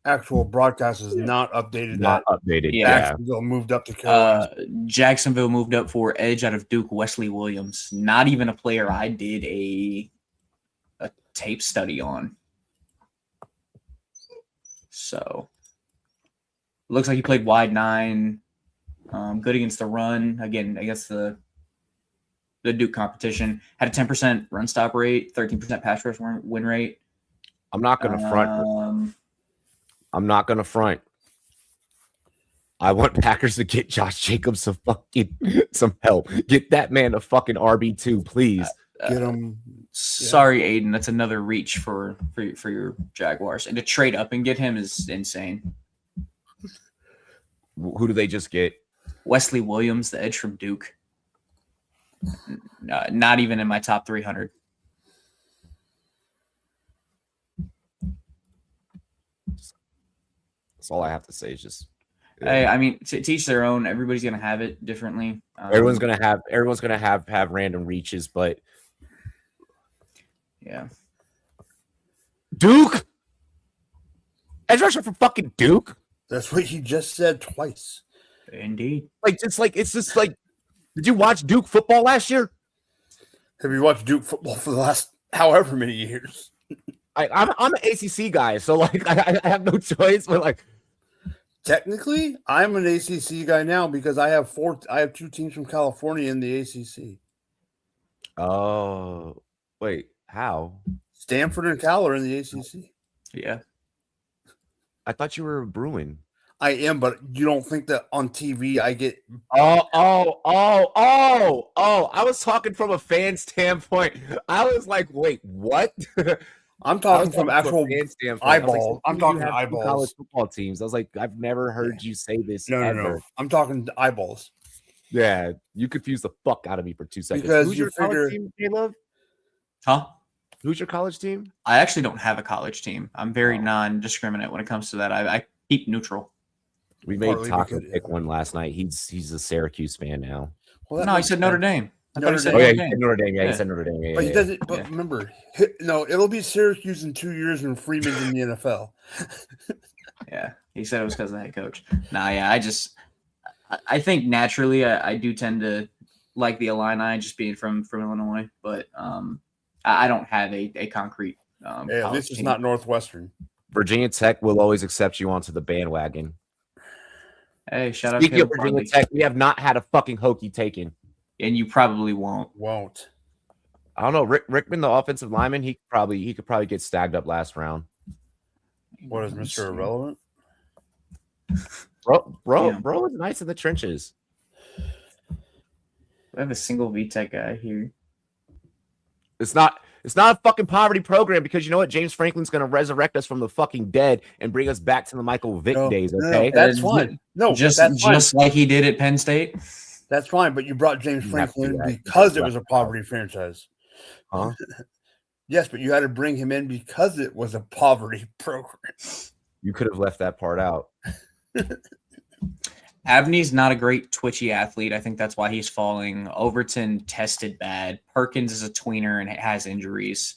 actual broadcast is not updated. Not that updated. Yeah. Jacksonville moved up to Carolina. Jacksonville moved up for edge out of Duke, Wesley Williams. Not even a player I did a tape study on. So looks like he played wide 9. Good against the run. Again, against the Duke competition. Had a 10% run stop rate, 13% pass rush win rate. I'm not going to front. I'm not going to front. I want Packers to get Josh Jacobs some help. Get that man a fucking RB2, please. Get them. Sorry, Aiden. That's another reach for your Jaguars. And to trade up and get him is insane. Who do they just get? Wesley Williams, the edge from Duke. Not even in my top 300. That's all I have to say. Is just. Hey, I mean, to teach their own. Everybody's gonna have it differently. Everyone's gonna have random reaches, but Yeah. Duke, edge rusher for fucking Duke. That's what you just said twice. Indeed. It's just like, did you watch Duke football last year? Have you watched Duke football for the last however many years? I'm an ACC guy, so like I have no choice. But like, Technically, I'm an ACC guy now because I have 2 teams from California in the ACC. oh wait, how? Stanford and Cal are in the ACC. Yeah. I thought you were a Bruin. I am, but you don't think that on TV I get Oh! I was talking from a fan standpoint. I was like, wait, what? I'm I talking was from a actual fan standpoint. eyeball. I I'm was like, talking you have two eyeballs. college football teams. I was like, I've never heard you say this ever. No. I'm talking eyeballs. Yeah, you confused the fuck out of me for 2 seconds. Because Who's you your college figure- team, Caleb? Huh? Who's your college team? I actually don't have a college team. I'm very non-discriminate when it comes to that. I keep neutral. We made Partly Taco because- pick one last night. He's a Syracuse fan now. Well, that No, he makes said Notre sense. Dame. I thought Notre he said Dame. Oh yeah, Notre he Dame. said Notre Dame. Yeah, Yeah. he said Notre Dame. Yeah, But he yeah, doesn't. But Yeah. remember, no, it'll be Syracuse in 2 years when Freeman's in the NFL. Yeah, he said it was because of the head coach. Nah, yeah, I think naturally I do tend to like the Illini just being from Illinois, but I don't have a concrete. Hey, at college least it's team. not Northwestern. Virginia Tech will always accept you onto the bandwagon. Hey, shout out Speaking of Caleb Virginia Farley. Tech, we have not had a fucking Hokie taken. And you probably won't. Won't. I don't know. Rickman, the offensive lineman, he could probably get stacked up last round. What is Mr. Irrelevant? Bro Yeah. is nice in the trenches. We have a single VTech guy here. It's not a fucking poverty program because you know what? James Franklin's gonna resurrect us from the fucking dead and bring us back to the Michael Vick days. Okay, that's Uh, fine. No, just that's fine. like he did at Penn State. That's fine. But you brought James You have to do Franklin that. because it was a poverty franchise. Huh? Yes, but you had to bring him in because it was a poverty program. You could have left that part out. Abney's not a great twitchy athlete. I think that's why he's falling. Overton tested bad. Perkins is a tweener and has injuries.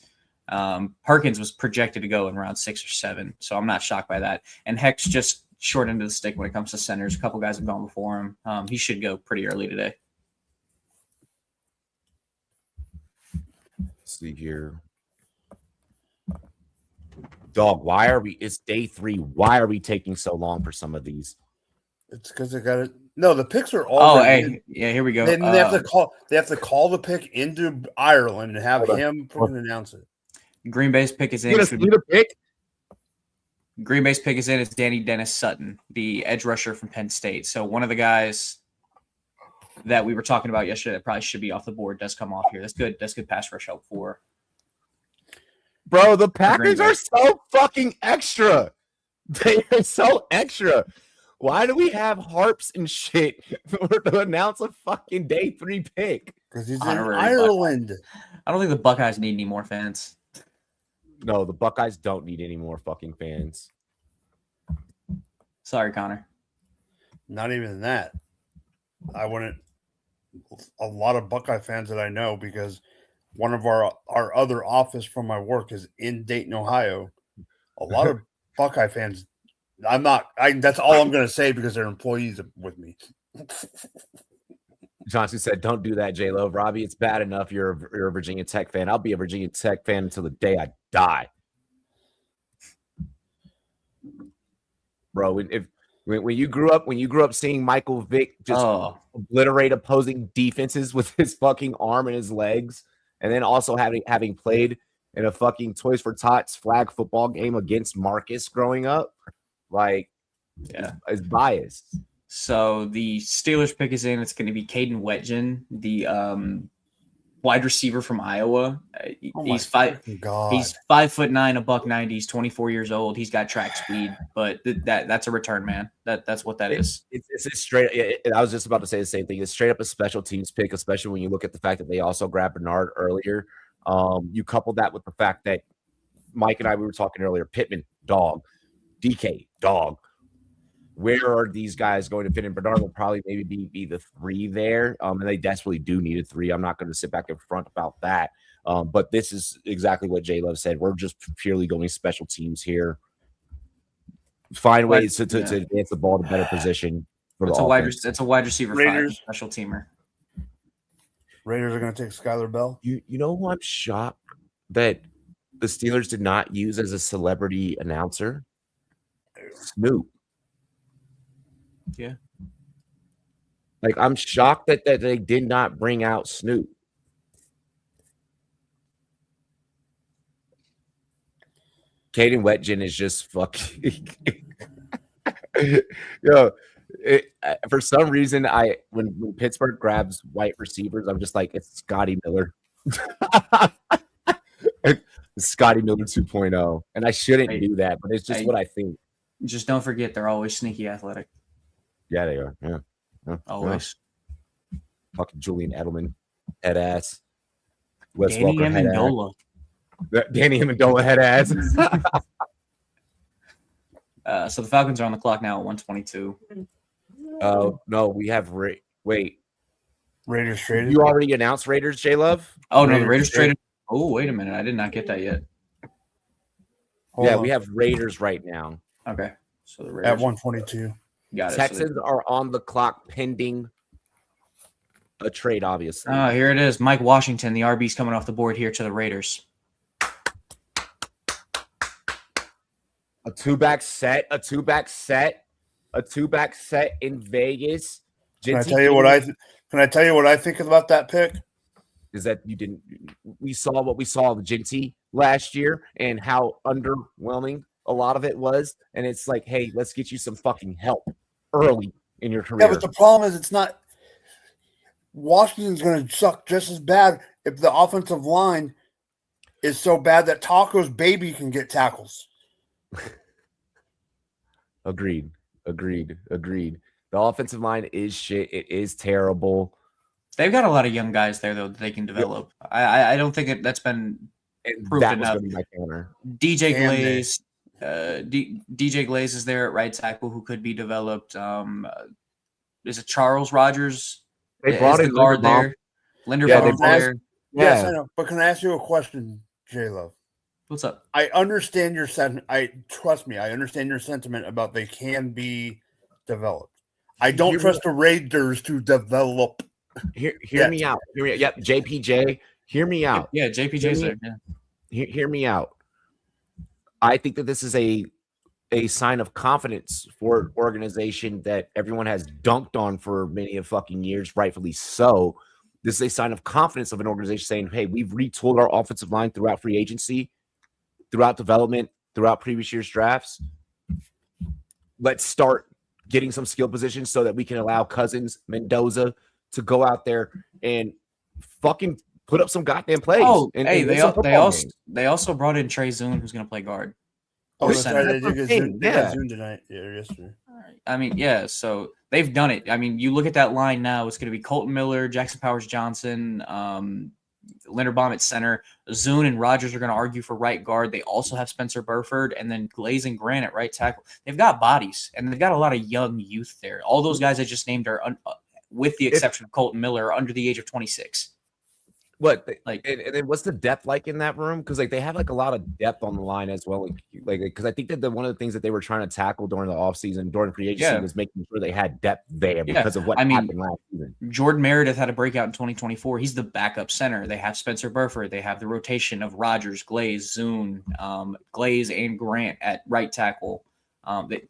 Perkins was projected to go in round 6 or 7, so I'm not shocked by that. And Heck's just short end of the stick when it comes to centers. A couple guys have gone before him. He should go pretty early today. Let's see here. Dog, it's day 3. Why are we taking so long for some of these? It's because they got it. No, the picks are all. Oh, hey, yeah, here we go. Then they have to call. They have to call the pick into Ireland and have Hold on. him freaking announce it. Green Bay's pick is in. You gonna see the pick? Green Bay's pick is in. It's Danny Dennis Sutton, the edge rusher from Penn State. So one of the guys that we were talking about yesterday that probably should be off the board does come off here. That's good. That's good pass rush help for. Bro, the Packers Bay. are so fucking extra. They are so extra. Why do we have harps and shit to announce a fucking day 3 pick? Because he's in Honorary Ireland. I don't think the Buckeyes need any more fans. No, the Buckeyes don't need any more fucking fans. Sorry, Connor. Not even that. I wouldn't. A lot of Buckeye fans that I know because one of our other office from my work is in Dayton, Ohio. A lot of Buckeye fans. That's all I'm going to say because they're employees with me. Johnson said, "Don't do that, J-Lo. Robbie, it's bad enough you're a Virginia Tech fan. I'll be a Virginia Tech fan until the day I die." Bro, when you grew up seeing Michael Vick just obliterate opposing defenses with his fucking arm and his legs, and then also having played in a fucking Toys for Tots flag football game against Marcus growing up, like, Yeah. it's biased. So the Steelers pick is in. It's going to be Caden Wetjen, the wide receiver from Iowa. He's 5'9", $190. He's 24 years old. He's got track speed, but that's a return man. That's what that is. It's straight. I was just about to say the same thing. It's straight up a special teams pick, especially when you look at the fact that they also grabbed Bernard earlier. You couple that with the fact that Mike and we were talking earlier. Pittman, dog. DK, dog. Where are these guys going to fit in? Bernard will probably maybe be the 3 there, and they desperately do need a 3. I'm not going to sit back in front about that. But this is exactly what J Love said. We're just purely going special teams here. find ways to advance the ball to better position for It's the a offense. it's a wide receiver Raiders. special teamer. Raiders are going to take Skylar Bell. You know who I'm shocked that the Steelers did not use as a celebrity announcer? Snoop. Yeah. Like, I'm shocked that they did not bring out Snoop. Caden Wetjen is just fucking yo. For some reason, when Pittsburgh grabs white receivers, I'm just like, it's Scotty Miller. It's Scotty Miller 2.0. And I shouldn't do that, but it's just what I think. Just don't forget, they're always sneaky athletic. Yeah, they are. Yeah. Always. Yeah. Fucking Julian Edelman, head ass. Wes Danny Welker, head Amendola. ass. Danny Amendola, head ass. So the Falcons are on the clock now at 122. Oh, no, we have wait. Raiders traded. You already announced Raiders, J Love? Oh, no, the Raiders traded. Oh, wait a minute. I did not get that yet. Hold Yeah, on. we have Raiders right now. Okay. So the Raiders. At 122. Got it. Texans are on the clock pending a trade, obviously. Oh, here it is. Mike Washington, the RB's coming off the board here to the Raiders. A two-back set in Vegas. Can I tell you what I think about that pick? Is that we saw what we saw of Jinty last year and how underwhelming a lot of it was. And it's like, hey, let's get you some fucking help early in your career. Yeah, but the problem is it's not. Washington's going to suck just as bad if the offensive line is so bad that Taco's baby can get tackles. Agreed. The offensive line is shit. It is terrible. They've got a lot of young guys there, though, that they can develop. I don't think that's been proved That was enough. going to be my counter. DJ Glaze. DJ Glaze is there at right tackle who could be developed. Is it Charles Rogers? They brought is in the guard Linderbaum. there. Yeah, they Linderbaum's brought- there. Yes, Yeah. I know. But can I ask you a question, J-Love? What's up? I understand your sentiment. Trust me, I understand your sentiment about they can be developed. I don't Hear me- trust the Raiders to develop. Hear me out. Yep, JPJ. Hear me out. Yeah, JPJ's Hear there. Yeah. Hear me out. I think that this is a sign of confidence for an organization that everyone has dunked on for many of fucking years, rightfully so. This is a sign of confidence of an organization saying, hey, we've retooled our offensive line throughout free agency, throughout development, throughout previous year's drafts. Let's start getting some skill positions so that we can allow Cousins, Mendoza to go out there and fucking put up some goddamn plays. Oh, and hey, win some football games. they also brought in Trey Zoon, who's going to play guard. Oh, that's Center. right. They That's did the get thing, Zoom- they got yeah. Zoom tonight. Yeah, yesterday. I mean, yeah, so they've done it. I mean, you look at that line now, it's going to be Colton Miller, Jackson Powers Johnson, Linderbaum at center. Zoon and Rogers are going to argue for right guard. They also have Spencer Burford and then Glaze and Grant at right tackle. They've got bodies, and they've got a lot of young youth there. All those guys I just named are, with the exception of Colton Miller, are under the age of 26. What Like- and then what's the depth like in that room? Because like they have like a lot of depth on the line as well. Like because I think that one of the things that they were trying to tackle during the offseason, during free agency, Yeah. was making sure they had depth there Yeah. because of what I mean, happened last season. Jordan Meredith had a breakout in 2024. He's the backup center. They have Spencer Burford. They have the rotation of Rogers, Glaze, Zoon, Glaze, and Grant at right tackle.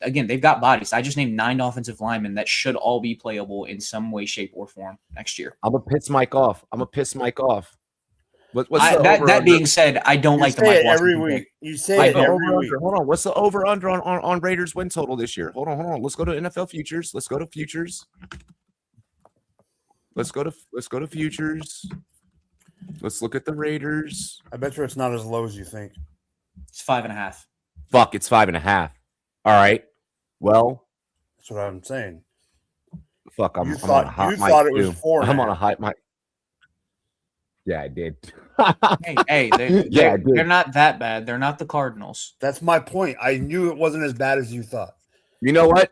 They've got bodies. I just named 9 offensive linemen that should all be playable in some way, shape, or form next year. I'm gonna piss Mike off. What's the That over-under? being said, I don't You like the say Mike it every Washington week. pick. You say What's it the every over-under? week. Hold on. What's the over under on Raiders win total this year? Hold on. Let's go to NFL futures. Let's go to futures. Let's go to futures. Let's look at the Raiders. I bet you it's not as low as you think. It's 5.5. Fuck, it's 5.5. All right. Well, That's what I'm saying. fuck. I'm You on a thought hot you mic, thought it was too. 4. I'm on a hot mic. Yeah, I did. Hey, Yeah, I did. they're not that bad. They're not the Cardinals. That's my point. I knew it wasn't as bad as you thought. You know what?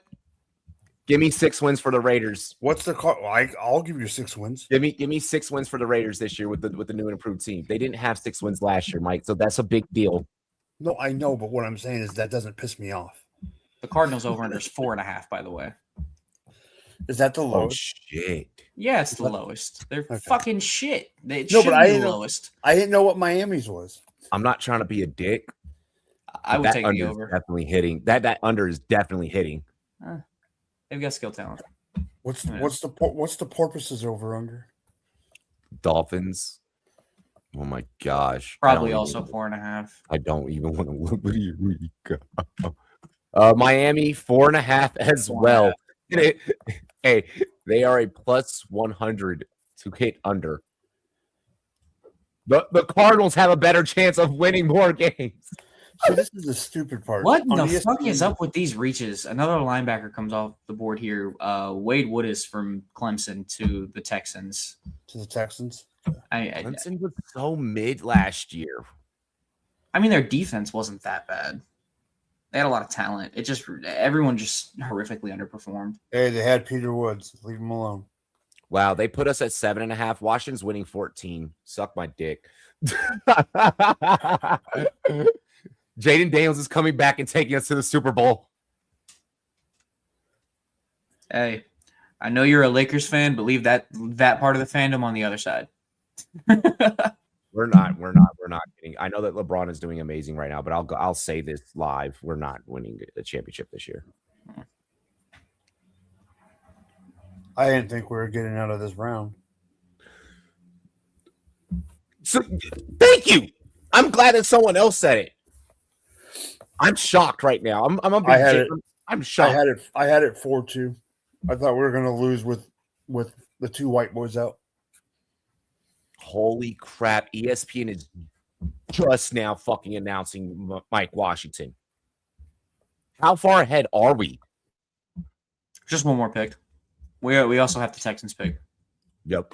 Give me 6 wins for the Raiders. What's the I'll give you 6 wins. Give me 6 wins for the Raiders this year with the new and improved team. They didn't have 6 wins last year, Mike. So that's a big deal. No, I know, but what I'm saying is that doesn't piss me off. The Cardinals over under is 4.5. By the way. Is that the Oh lowest? shit! Yeah, it's the lowest. They're Okay. fucking shit. It No, should but I be the didn't know- lowest. I didn't know what Miami's was. I'm not trying to be a dick. I would that take under the is over. definitely hitting. That under is definitely hitting. They've got skill talent. What's Yeah. what's the porpoises over under? Dolphins. Oh my gosh! Probably also 4.5. I don't even want to look. What do you got? Miami 4.5 as 4.5. well. Hey, they are a plus 100 to hit under. The Cardinals have a better chance of winning more games. So this is the stupid part. What On the fuck ESPN is up with these reaches? Another linebacker comes off the board here. Wade Woodis from Clemson to the Texans. to the Texans? Clemson was so mid last year. I mean, their defense wasn't that bad. They had a lot of talent. Everyone just horrifically underperformed. Hey, they had Peter Woods. Leave him alone. Wow, they put us at 7.5. Washington's winning 14. Suck my dick. Jaden Daniels is coming back and taking us to the Super Bowl. Hey, I know you're a Lakers fan, but leave that part of the fandom on the other side. We're not getting. I know that LeBron is doing amazing right now, but I'll say this live: we're not winning the championship this year. I didn't think we were getting out of this round. So, thank you. I'm glad that someone else said it. I'm shocked right now. I'm shocked. I had it 4-2. I thought we were going to lose with the two white boys out. Holy crap! ESPN is just now fucking announcing Mike Washington. How far ahead are we? Just one more pick. We also have the Texans pick. Yep.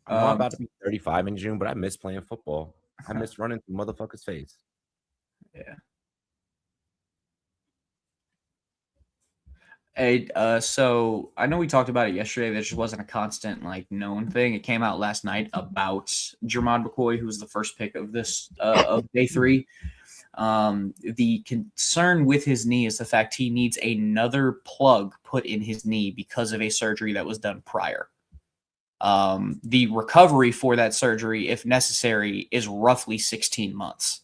I'm about to be 35 in June, but I miss playing football. I miss running through motherfuckers' face. Yeah. Hey, so I know we talked about it yesterday. There just wasn't a constant, known thing. It came out last night about Jermod McCoy, who was the first pick of this of day 3. The concern with his knee is the fact he needs another plug put in his knee because of a surgery that was done prior. The recovery for that surgery, if necessary, is roughly 16 months.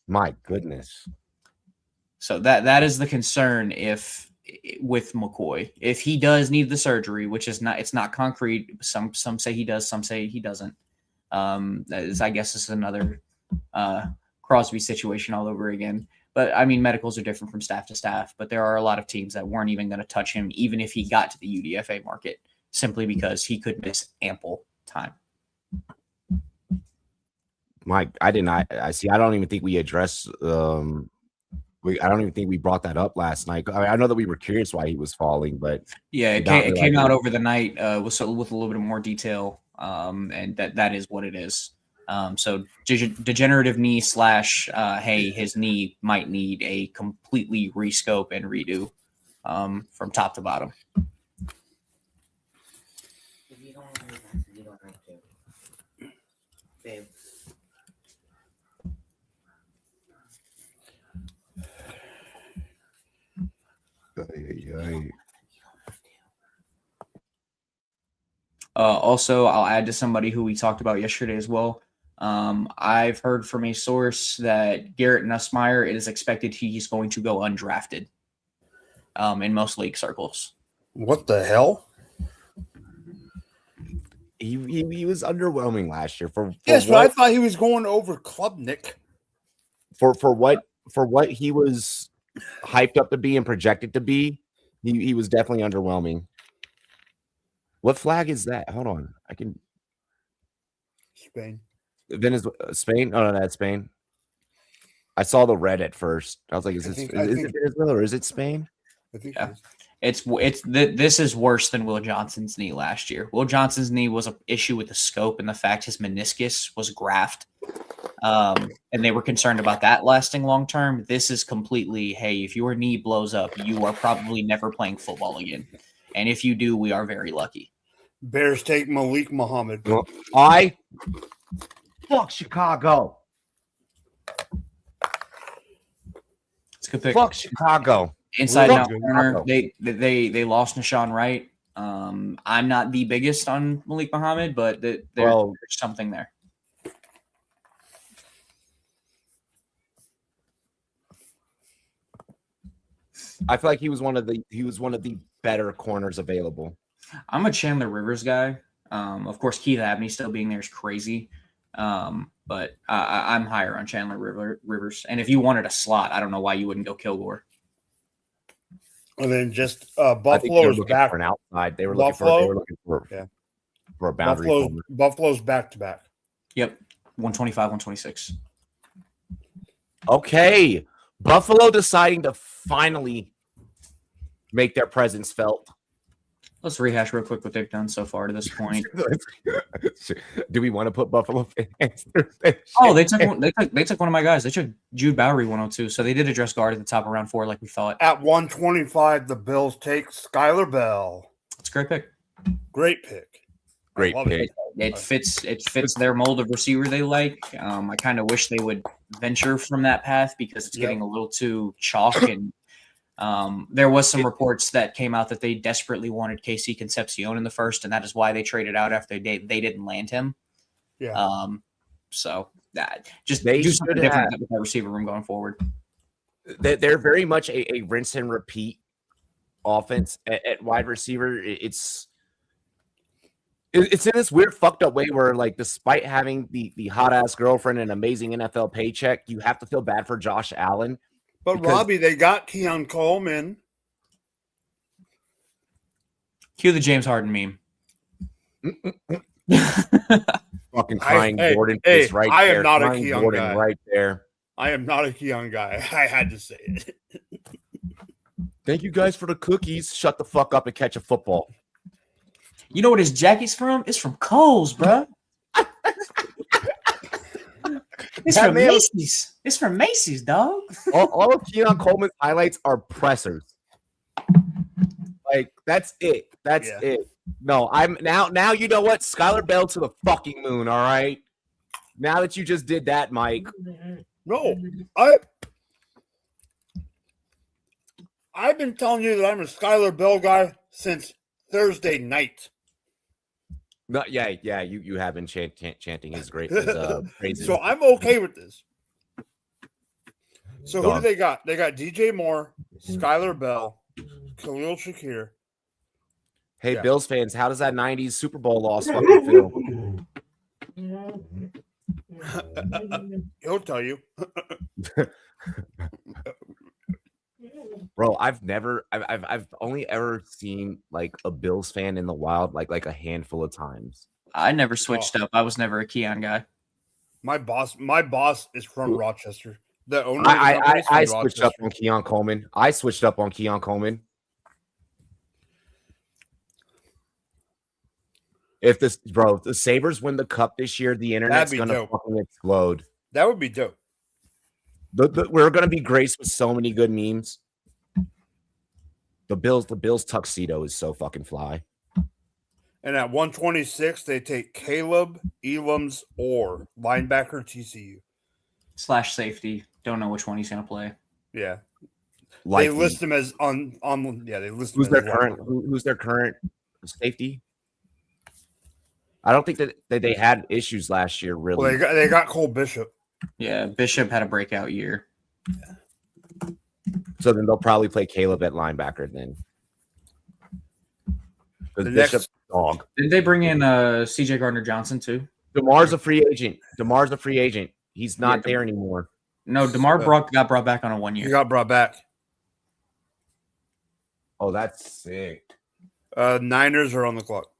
My goodness. So that is the concern with McCoy. If he does need the surgery, which is it's not concrete. Some say he does, some say he doesn't. I guess this is another Crosby situation all over again. But I mean, medicals are different from staff to staff. But there are a lot of teams that weren't even going to touch him, even if he got to the UDFA market, simply because he could miss ample time. Mike, I did not. I see. I don't even think we addressed. I don't even think we brought that up last night. I know that we were curious why he was falling, but yeah, it came out over the night with a little bit more detail, and that is what it is. So degenerative knee / hey, his knee might need a completely rescope and redo from top to bottom. If you don't have to. Babe. Also, I'll add to somebody who we talked about yesterday as well. I've heard from a source that Garrett Nussmeier, it is expected he's going to go undrafted in most league circles. What the hell? he was underwhelming last year. For Yes, but what, I thought he was going over Klubnik. for what he was hyped up to be and projected to be, he was definitely underwhelming. What flag is that? Hold on, I can. Spain. Venezuela, Spain? Oh no, that's Spain. I saw the red at first. I was like, is it Venezuela or is it Spain? I think Yeah. This is worse than Will Johnson's knee last year. Will Johnson's knee was an issue with the scope and the fact his meniscus was graft. And they were concerned about that lasting long term. This is completely, hey, if your knee blows up, you are probably never playing football again. And if you do, we are very lucky. Bears take Malik Muhammad. Fuck Chicago. It's a good pick. Fuck Chicago. Inside Really and out good. corner. They lost Nashawn Wright. I'm not the biggest on Malik Muhammad, but there's something there. I feel like he was one of the better corners available. I'm a Chandler Rivers guy. Of course, Keith Abney still being there is crazy. But I'm higher on Chandler Rivers. And if you wanted a slot, I don't know why you wouldn't go Kilgore. And then just I think they Buffalo were is looking back. for an outside. They were Buffalo? looking for a boundary. Buffalo's back to back. Yep. 125, 126. Okay. Buffalo deciding to finally make their presence felt. Let's rehash real quick what they've done so far to this point. Do we want to put Buffalo fans? Oh, they took one of my guys. They took Jude Bowery 102. So they did address guard at the top of round 4 like we thought. At 125, the Bills take Skylar Bell. It's a great pick. Great pick. Great Love pick. It fits their mold of receiver they like. I kind of wish they would venture from that path because it's getting a little too chalk. And there was some reports that came out that they desperately wanted KC Concepcion in the first, and that is why they traded out after they didn't land him. Yeah. So that just They do something should different have. with that receiver room going forward. They're very much a rinse and repeat offense at wide receiver. It's in this weird fucked up way where, like, despite having the hot ass girlfriend and amazing NFL paycheck, you have to feel bad for Josh Allen. But because- Robbie, they got Keon Coleman. Cue the James Harden meme. Fucking crying Gordon hey, is right I am there. not a Crying Keon Gordon guy. right there. I am not a Keon guy. I had to say it. Thank you guys for the cookies. Shut the fuck up and catch a football. You know what his jacket's from? It's from Kohl's, bro. It's That from man was- Macy's. It's from Macy's, dog. All of Keon Coleman's highlights are pressers. Like, that's it. That's Yeah. it. No, I'm now you know what? Skylar Bell to the fucking moon, all right? Now that you just did that, Mike. No, I've been telling you that I'm a Skylar Bell guy since Thursday night. No, yeah, you have been chanting his great praises. So I'm okay with this. So who Done. do they got? They got DJ Moore, Skylar Bell, Khalil Shakir. Hey, Yeah. Bills fans, how does that 90s Super Bowl loss fucking feel? He'll tell you. Bro, I've only ever seen like a Bills fan in the wild like a handful of times. I never switched up. I was never a Keon guy. My boss is from Rochester. The owner of the I company is from switched up Rochester. on Keon Coleman. I switched up on Keon Coleman. If the Sabres win the cup this year, the internet's be gonna dope. fucking explode. That would be dope. We're gonna be graced with so many good memes. The Bills tuxedo is so fucking fly. And at 126, they take Caleb Elam's or linebacker TCU. / safety. Don't know which one he's gonna play. Yeah. Likely. They list him as on they list him Who's as their linebacker. current? Who's their current safety? I don't think that they had issues last year. Really, Well, they got Cole Bishop. Yeah, Bishop had a breakout year. so then they'll probably play Caleb at linebacker then. The Because next- Bishop's a dog. Did they bring in CJ Gardner Johnson too? DeMar's a free agent. He's not Yeah, there anymore. No, DeMar got brought back on a 1 He year. got brought back. Oh, that's sick. Niners are on the clock.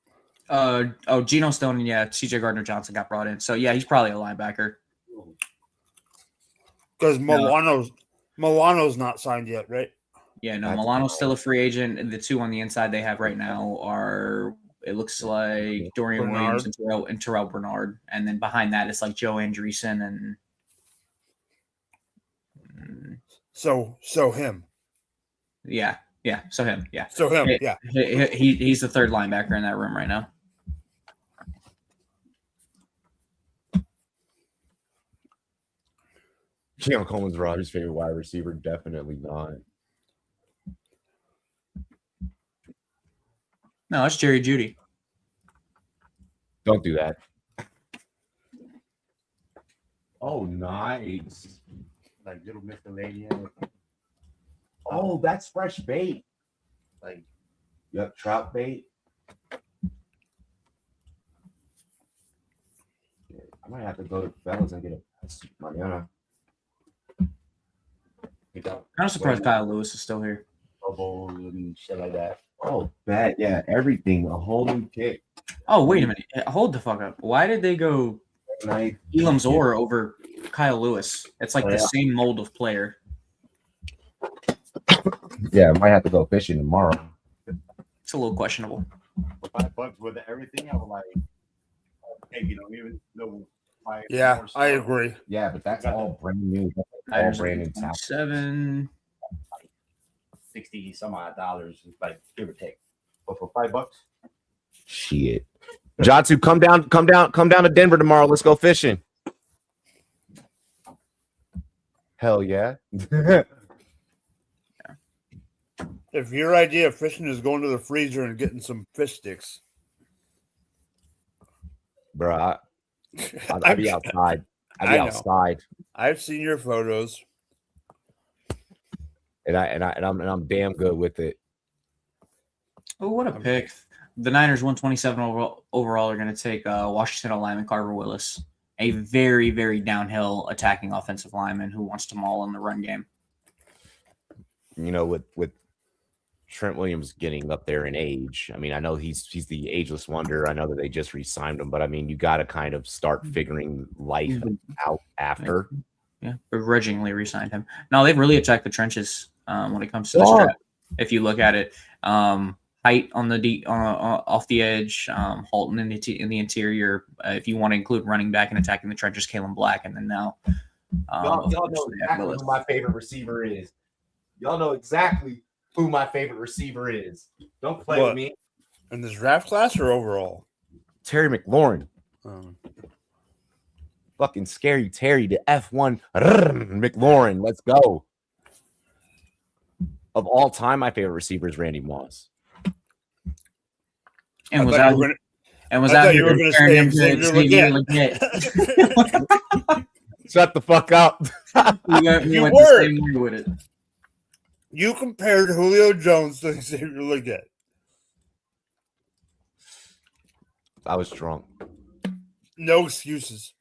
Geno Stone and CJ Gardner Johnson got brought in. So yeah, he's probably a linebacker. Because Milano's not signed yet, right? Yeah, no, That's Milano's wild. still a free agent. And the two on the inside they have right now are, it looks like Dorian Bernard. Williams and Terrell Bernard. And then behind that, it's like Joe Andreessen and So him. yeah. Yeah, so him. Yeah. So him, yeah. He's the third linebacker in that room right now. Keon Coleman's Roger's favorite wide receiver. Definitely not. No, that's Jerry Jeudy. Don't do that. Oh, nice. Like little miscellaneous. Oh, that's fresh bait. Like, yep, trout bait. Yeah, I might have to go to Fellas and get a Mariana. I'm surprised Kyle Lewis is still here. Bubbles and shit like that. Oh, bad. Yeah, everything. A whole new kick. Oh, wait a minute. Hold the fuck up. Why did they go Nice. Elam Zor over Kyle Lewis? It's like the same mold of player. Yeah, I might have to go fishing tomorrow. It's a little questionable. For $5 with everything, I was like, hey, you don't even know. Yeah, I agree. Yeah, but that's all brand new. That's all brand new talent. 7. 60 some odd dollars, like give or take. But for $5, Shit. Jatsu, come down to Denver tomorrow. Let's go fishing. Hell yeah. If your idea of fishing is going to the freezer and getting some fish sticks, Bro, I'd be outside. I'd be I know. outside. I've seen your photos. And I'm damn good with it. Oh, what a pick. The Niners 127 overall are going to take Washington lineman Carver Willis, a very, very downhill attacking offensive lineman who wants to maul in the run game. You know, with Trent Williams getting up there in age, I mean, I know he's the ageless wonder. I know that they just re-signed him, but I mean, you got to kind of start figuring life out after. Yeah, begrudgingly re-signed him. No, they've really attacked the trenches when it comes to this draft. If you look at it, height on the off the edge, Halton in the interior. If you want to include running back and attacking the trenches, Kalen Black, and then now y'all know exactly who my favorite receiver is. Y'all know exactly who my favorite receiver is. Don't play with me. In this draft class or overall? Terry McLaurin. Fucking scary Terry, the F1 McLaurin. Let's go. Of all time, my favorite receiver is Randy Moss. And was out here comparing him to Xavier Legette. Shut the fuck up. You went the same way with it. You compared Julio Jones to Xavier Legette. I was drunk. No excuses.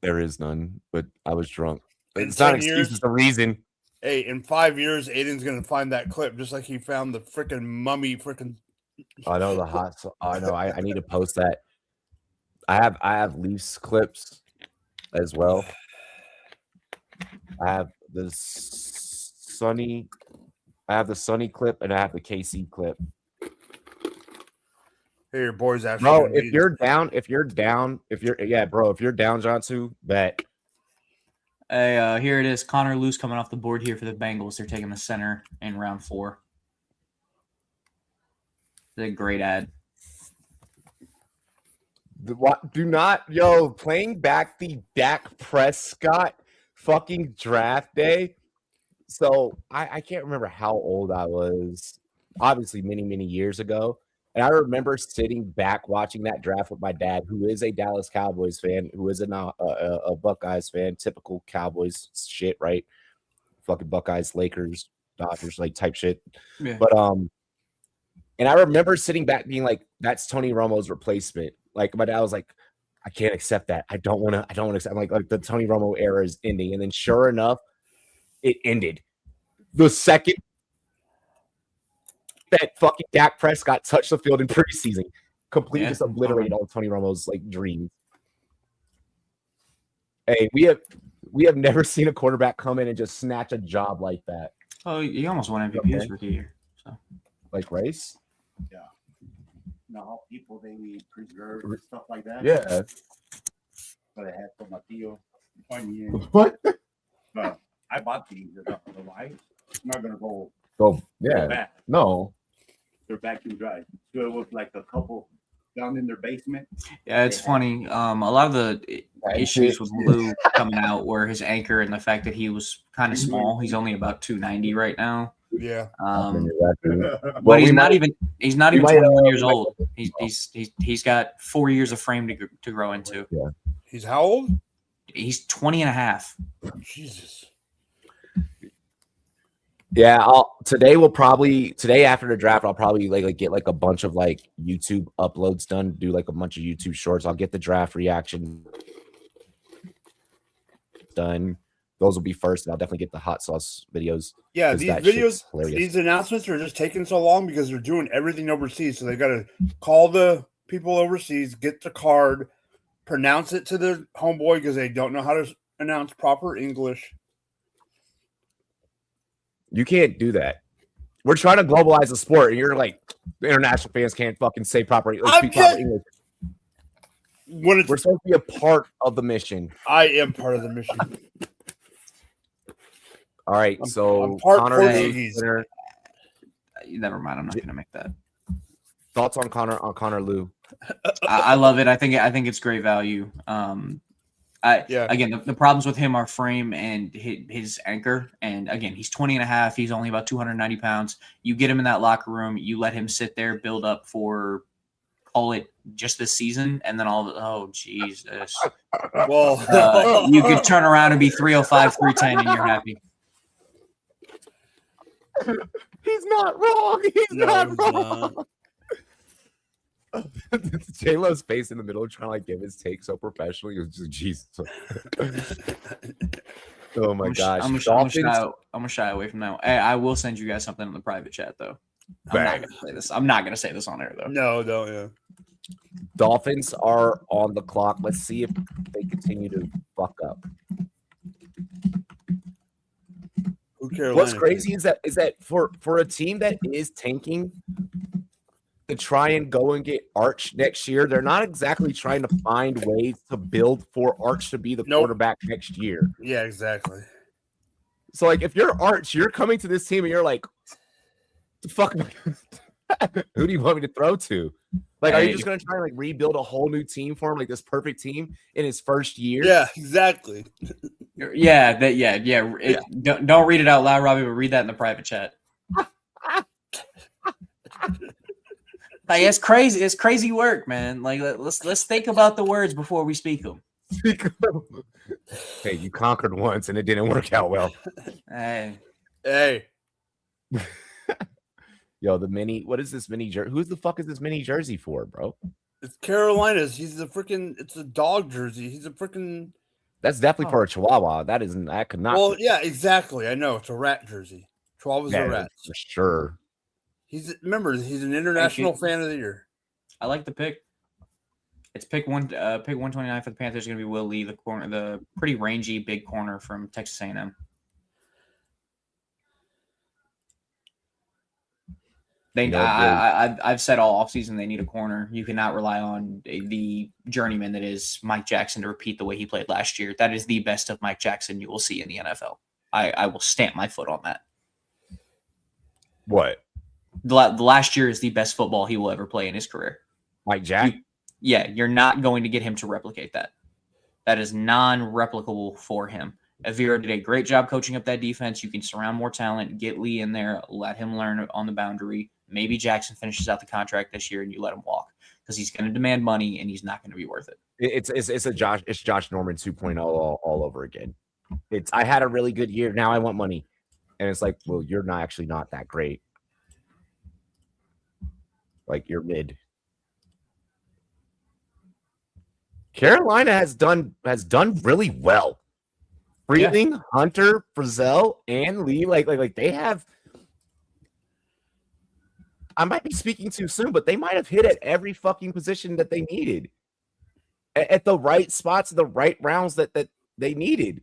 There is none, but I was drunk. In It's not 10 an excuse, years- it's a reason. Hey, in 5 years, Aiden's gonna find that clip just like he found the freaking mummy freaking. I know the hot. I know. I need to post that. I have Leafs clips as well. I have the Sunny clip and I have the KC clip. Hey, your boys actually. Bro, if you're down, Jansu, bet. Hey, here it is. Connor Luce coming off the board here for the Bengals. They're taking the center in round 4. It's a great ad. Do not, playing back the Dak Prescott fucking draft day. So I can't remember how old I was, obviously many, many years ago. And I remember sitting back watching that draft with my dad, who is a Dallas Cowboys fan, who is a Buckeyes fan, typical Cowboys shit, right? Fucking Buckeyes, Lakers, Dodgers, like type shit. Yeah. But and I remember sitting back being like, that's Tony Romo's replacement. Like my dad was like, I can't accept that. I don't want to accept. I'm like the Tony Romo era is ending. And then sure enough, it ended. The second that fucking Dak Prescott touched the field in preseason, completely just obliterated all Tony Romo's like dreams. Hey, we have never seen a quarterback come in and just snatch a job like that. Oh, he almost won MVP his rookie year. So, like Rice. Yeah. No, people they preserve stuff like that. Yeah. But I had for my deal 1 year. What? But I bought these. Why? It's not gonna go Go, They're yeah. back. No. They're vacuum dried. So it was like a couple down in their basement. Yeah, it's funny. A lot of the issues with Lou coming out were his anchor and the fact that he was kind of small. He's only about 290 right now. Yeah. But Well, he's we not might- even 21 years old. He's got 4 years of frame to grow into. Yeah. He's how old? He's 20 and a half. Jesus. Yeah, today after the draft, I'll probably like get like a bunch of like YouTube uploads done, do like a bunch of YouTube shorts. I'll get the draft reaction done. Those will be first, and I'll definitely get the hot sauce videos. Yeah, 'cause these that shit's videos, hilarious. these announcements are just taking so long because they're doing everything overseas. So they got to call the people overseas, get the card, pronounce it to the homeboy because they don't know how to announce proper English. You can't do that. We're trying to globalize the sport, and you're like, the international fans can't fucking say proper, speak proper English. When it's, We're supposed to be a part of the mission. I am part of the mission. All right, so I'm part Connor, Portuguese. Never mind. I'm not going to make that. thoughts on Connor Lou? I love it. I think it's great value. Again, the problems with him are frame and his anchor. And again, he's 20 and a half. He's only about 290 pounds. You get him in that locker room. You let him sit there, build up for, call it just this season. And then oh, Jesus. Well, You could turn around and be 305, 310, and you're happy. He's not wrong. He's not wrong. J-Lo's face in the middle trying to like give his take so professionally. It was just Jesus. Oh my gosh. I'm gonna shy away from that. Hey, I will send you guys something in the private chat though. I'm not gonna say this. I'm not gonna say this on air though. no, don't. Yeah. Dolphins are on the clock. Let's see if they continue to fuck up. What's crazy is that for a team that is tanking to try and go and get Arch next year, they're not exactly trying to find ways to build for Arch to be the quarterback next year. Yeah, exactly. So, like, if you're Arch, you're coming to this team and you're like, the fuck, who do you want me to throw to? Like, are you just going to try and like rebuild a whole new team for him, like this perfect team in his first year? Yeah, exactly. Don't read it out loud, Robbie, but read that in the private chat. Like, it's crazy. It's crazy work, man. Like, let's think about the words before we speak them. Hey, you conquered once and it didn't work out well. Hey. Yo, what is this mini jersey? Who the fuck is this mini jersey for, bro? It's Carolina's. It's a dog jersey. He's a freaking. That's definitely for a Chihuahua. That could not. Well, yeah, exactly. I know. It's a rat jersey. Chihuahuas are rats. For sure. He's an international fan of the year. I like the pick. It's pick 129 for the Panthers is going to be Will Lee, the pretty rangy big corner from Texas A&M. I've said all offseason they need a corner. You cannot rely on the journeyman that is Mike Jackson to repeat the way he played last year. That is the best of Mike Jackson you will see in the NFL. I will stamp my foot on that. What? The last year is the best football he will ever play in his career. Mike Jack? You're not going to get him to replicate that. That is non-replicable for him. Avira did a great job coaching up that defense. You can surround more talent, get Lee in there, let him learn on the boundary. Maybe Jackson finishes out the contract this year and you let him walk because he's going to demand money and he's not going to be worth it. It's Josh Norman 2.0 all over again. I had a really good year. Now I want money. And it's like, well, you're not that great. Like, you're mid. Carolina has done really well. Freeling, Hunter, Frizzell, and Lee, like they have. I might be speaking too soon, but they might have hit at every fucking position that they needed, at the right spots, the right rounds that they needed.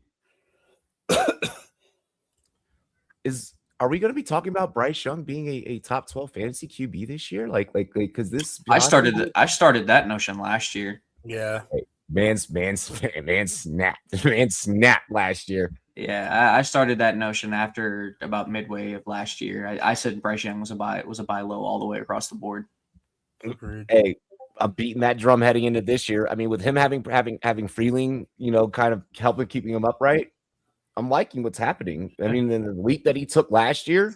Are we going to be talking about Bryce Young being a top 12 fantasy QB this year? Like, because this I started that notion last year. Yeah, man snapped last year. Yeah, I started that notion after about midway of last year. I said Bryce Young was a buy low all the way across the board. Agreed. Hey, I'm beating that drum heading into this year. I mean, with him having Freeling, kind of helping keeping him upright, I'm liking what's happening. I mean, in the leap that he took last year.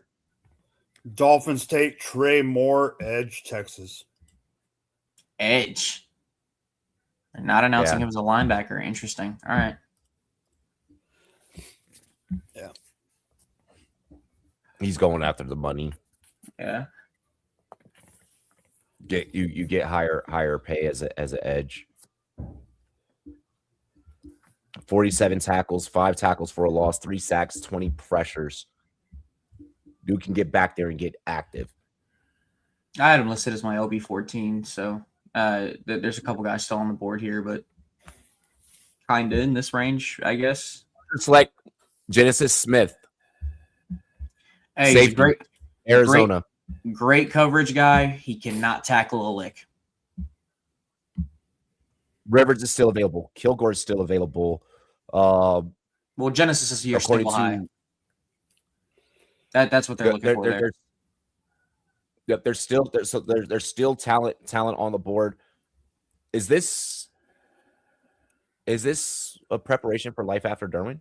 Dolphins take Trey Moore, edge, Texas. Edge. They're not announcing Yeah. him as a linebacker. Interesting. All right. Yeah. He's going after the money. Yeah. You get higher pay as an edge. 47 tackles, 5 tackles for a loss, 3 sacks, 20 pressures. Dude can get back there and get active. I had him listed as my LB14, so there's a couple guys still on the board here, but kind of in this range, I guess. It's like Genesis Smith. Hey, Safety, great Arizona. Great coverage guy. He cannot tackle a lick. Rivers is still available. Kilgore is still available. Well, Genesis is your stable high. That's what they're looking for there. Yep, there's still talent on the board. Is this a preparation for life after Derwin?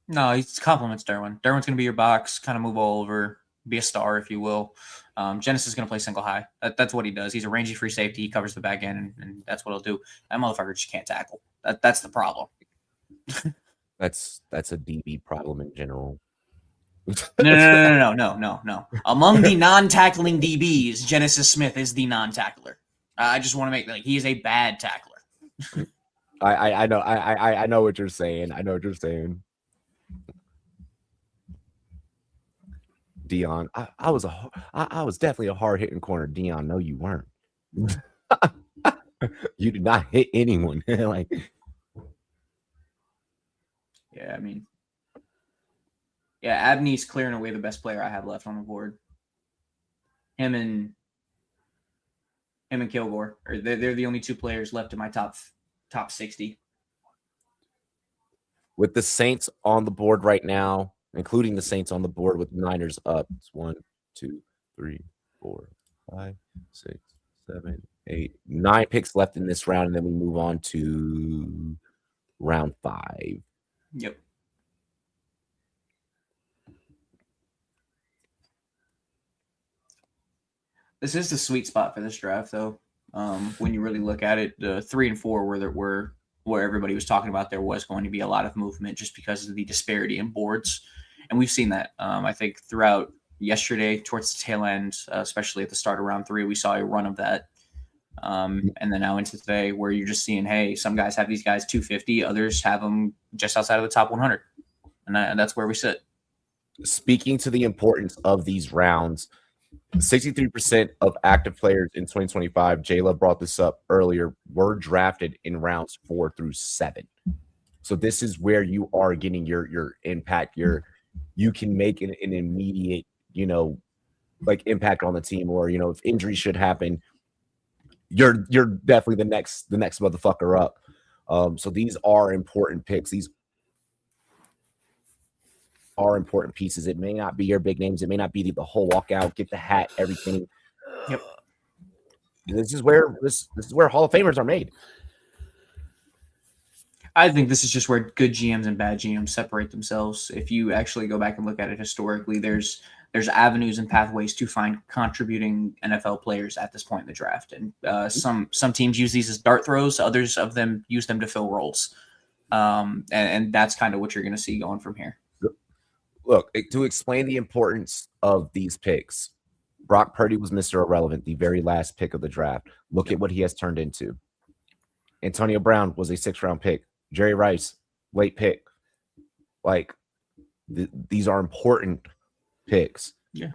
No, he compliments Derwin. Derwin's going to be your box, kind of move all over, be a star, if you will. Genesis is going to play single high. That's what he does. He's a rangy free safety. He covers the back end, and that's what he'll do. That motherfucker just can't tackle. That's the problem. That's a DB problem in general. No. Among the non-tackling DBs, Genesis Smith is the non-tackler. I just want to make he is a bad tackler. I know I know what you're saying. I know what you're saying. Dion, I was definitely a hard hitting corner. Dion, no, you weren't. You did not hit anyone. Yeah, I mean, Abney's clearing away the best player I have left on the board. Him and Kilgore, or they're the only 2 players left in my top 60. With the Saints on the board right now, including the Saints on the board with Niners up. It's 1, 2, 3, 4, 5, 6, 7, 8, 9 picks left in this round, and then we move on to round 5. Yep. This is the sweet spot for this draft, though. When you really look at it, the 3 and 4 where everybody was talking about there was going to be a lot of movement just because of the disparity in boards. And we've seen that. I think throughout yesterday, towards the tail end, especially at the start of round 3, we saw a run of that. And then now into today, where you're just seeing, hey, some guys have these guys 250, others have them just outside of the top 100. And that's where we sit. Speaking to the importance of these rounds, 63% of active players in 2025, Jayla brought this up earlier, were drafted in rounds 4 through 7. So this is where you are getting your impact. You can make an immediate, impact on the team, or if injuries should happen, you're definitely the next motherfucker up. So these are important picks. These are important pieces. It may not be your big names. It may not be the whole walkout, get the hat, everything. Yep. This is where Hall of Famers are made. I think this is just where good GMs and bad GMs separate themselves. If you actually go back and look at it historically, there's avenues and pathways to find contributing NFL players at this point in the draft. And some teams use these as dart throws. Others of them use them to fill roles. And that's kind of what you're going to see going from here. Look, to explain the importance of these picks, Brock Purdy was Mr. Irrelevant, the very last pick of the draft. Look at what he has turned into. Antonio Brown was a 6th-round pick. Jerry Rice, late pick. These are important picks. Yeah.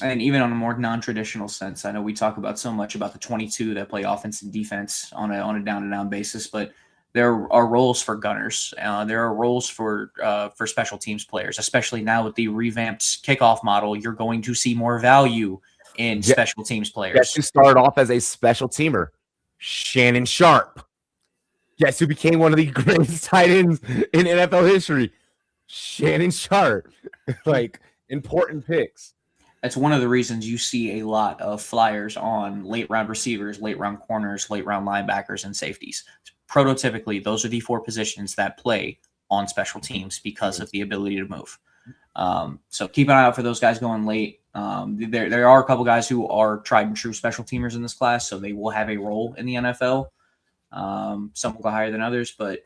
And even on a more non-traditional sense, I know we talk about so much about the 22 that play offense and defense on a down-to-down basis, but there are roles for gunners. There are roles for special teams players, especially now with the revamped kickoff model. You're going to see more value in special teams players. Yes, you started off as a special teamer, Shannon Sharp. Guess who became one of the greatest tight ends in NFL history? Shannon Sharp. Like, important picks. That's one of the reasons you see a lot of flyers on late round receivers, late round corners, late round linebackers, and safeties. Prototypically, those are the 4 positions that play on special teams because of the ability to move. So keep an eye out for those guys going late. There are a couple guys who are tried and true special teamers in this class, so they will have a role in the NFL. Some will go higher than others, but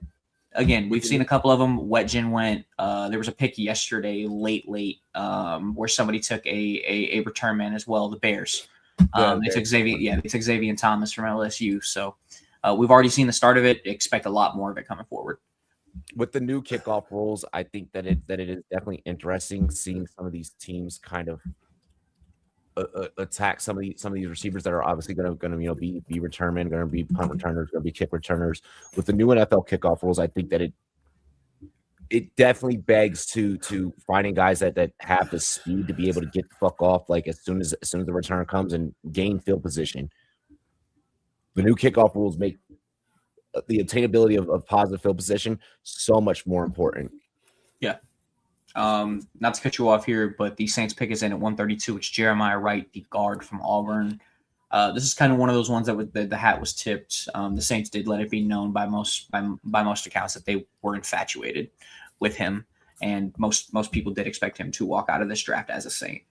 again, we've seen a couple of them. Wetjen went. There was a pick yesterday, late, where somebody took a return man as well. The Bears. They took Xavier. Yeah, they took Xavier Thomas from LSU. So we've already seen the start of it. Expect a lot more of it coming forward. With the new kickoff rules, I think that it is definitely interesting seeing some of these teams kind of attack some of these receivers that are obviously going to be return men, going to be punt returners, going to be kick returners. With the new NFL kickoff rules, I think that it definitely begs to finding guys that have the speed to be able to get the fuck off like as soon as the return comes and gain field position. The new kickoff rules make the attainability of positive field position so much more important. Yeah. Not to cut you off here, but the Saints pick is in at 132. It's Jeremiah Wright, the guard from Auburn. This is kind of one of those ones that the hat was tipped. The Saints did let it be known by most accounts that they were infatuated with him, and most people did expect him to walk out of this draft as a Saint.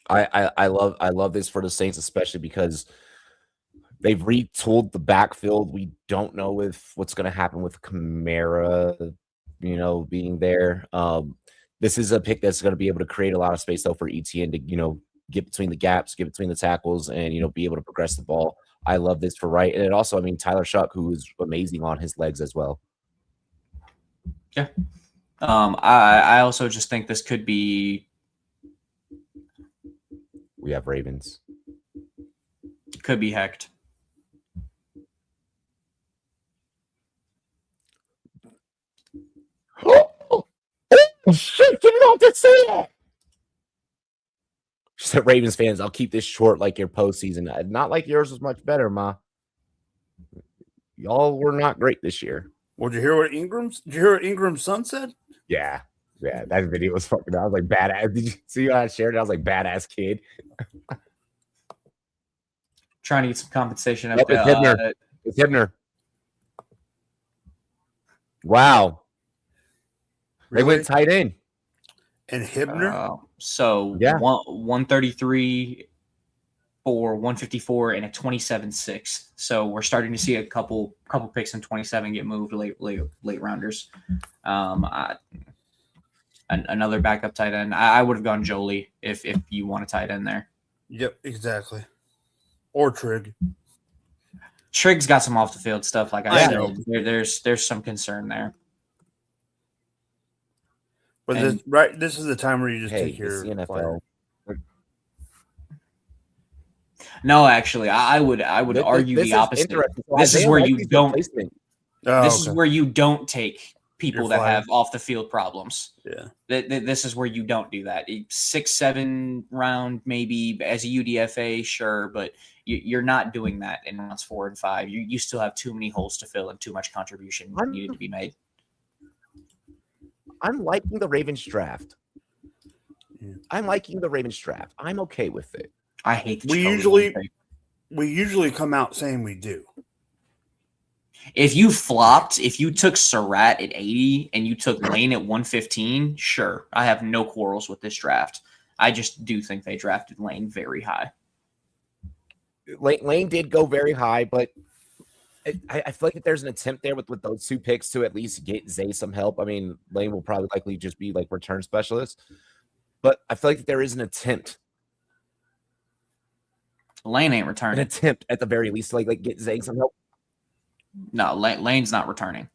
I love this for the Saints, especially because they've retooled the backfield. We don't know what's going to happen with Kamara, being there. This is a pick that's going to be able to create a lot of space though for ETN to, get between the gaps, get between the tackles, and, be able to progress the ball. I love this for Wright. And it also, Tyler Shuck, who is amazing on his legs as well. Yeah. I also just think this could be. We have Ravens. Could be Hecht. Oh, shit, get it off the set. She said, Ravens fans, I'll keep this short like your postseason. Not like yours was much better, Ma. Y'all were not great this year. Well, did you hear what Ingram's son said? Yeah, that video was fucking. I was like, badass. Did you see how I shared it? I was like, badass kid. Trying to get some compensation. Yep, it's Hibner. It's Hibner. Wow. They went tight end. And Hibner? So yeah. 133 for 154 and a 27-6. So we're starting to see a couple picks in 27 get moved late rounders. Another backup tight end. I would have gone Jolie if you want a tight end there. Yep, exactly. Or Trigg. Trigg's got some off the field stuff, like I said. There's some concern there. But this is the time where you just take your NFL. No, actually, I would argue the opposite. This is where you don't. This is where you don't take people that have off the field problems. Yeah. This is where you don't do that. 6-7 round maybe as a UDFA, sure, but you're not doing that in rounds 4 and 5. You still have too many holes to fill and too much contribution needed to be made. I'm liking the Ravens draft. Yeah. I'm okay with it. I hate that we usually come out saying we do. If you took Surratt at 80 and you took Lane at 115, sure. I have no quarrels with this draft. I just do think they drafted Lane very high. Lane did go very high, but I feel like if there's an attempt there with those 2 picks to at least get Zay some help. Lane will probably likely just be like return specialist, but I feel like there is an attempt. Lane ain't returning. An attempt at the very least to like get Zay some help. No, Lane's not returning.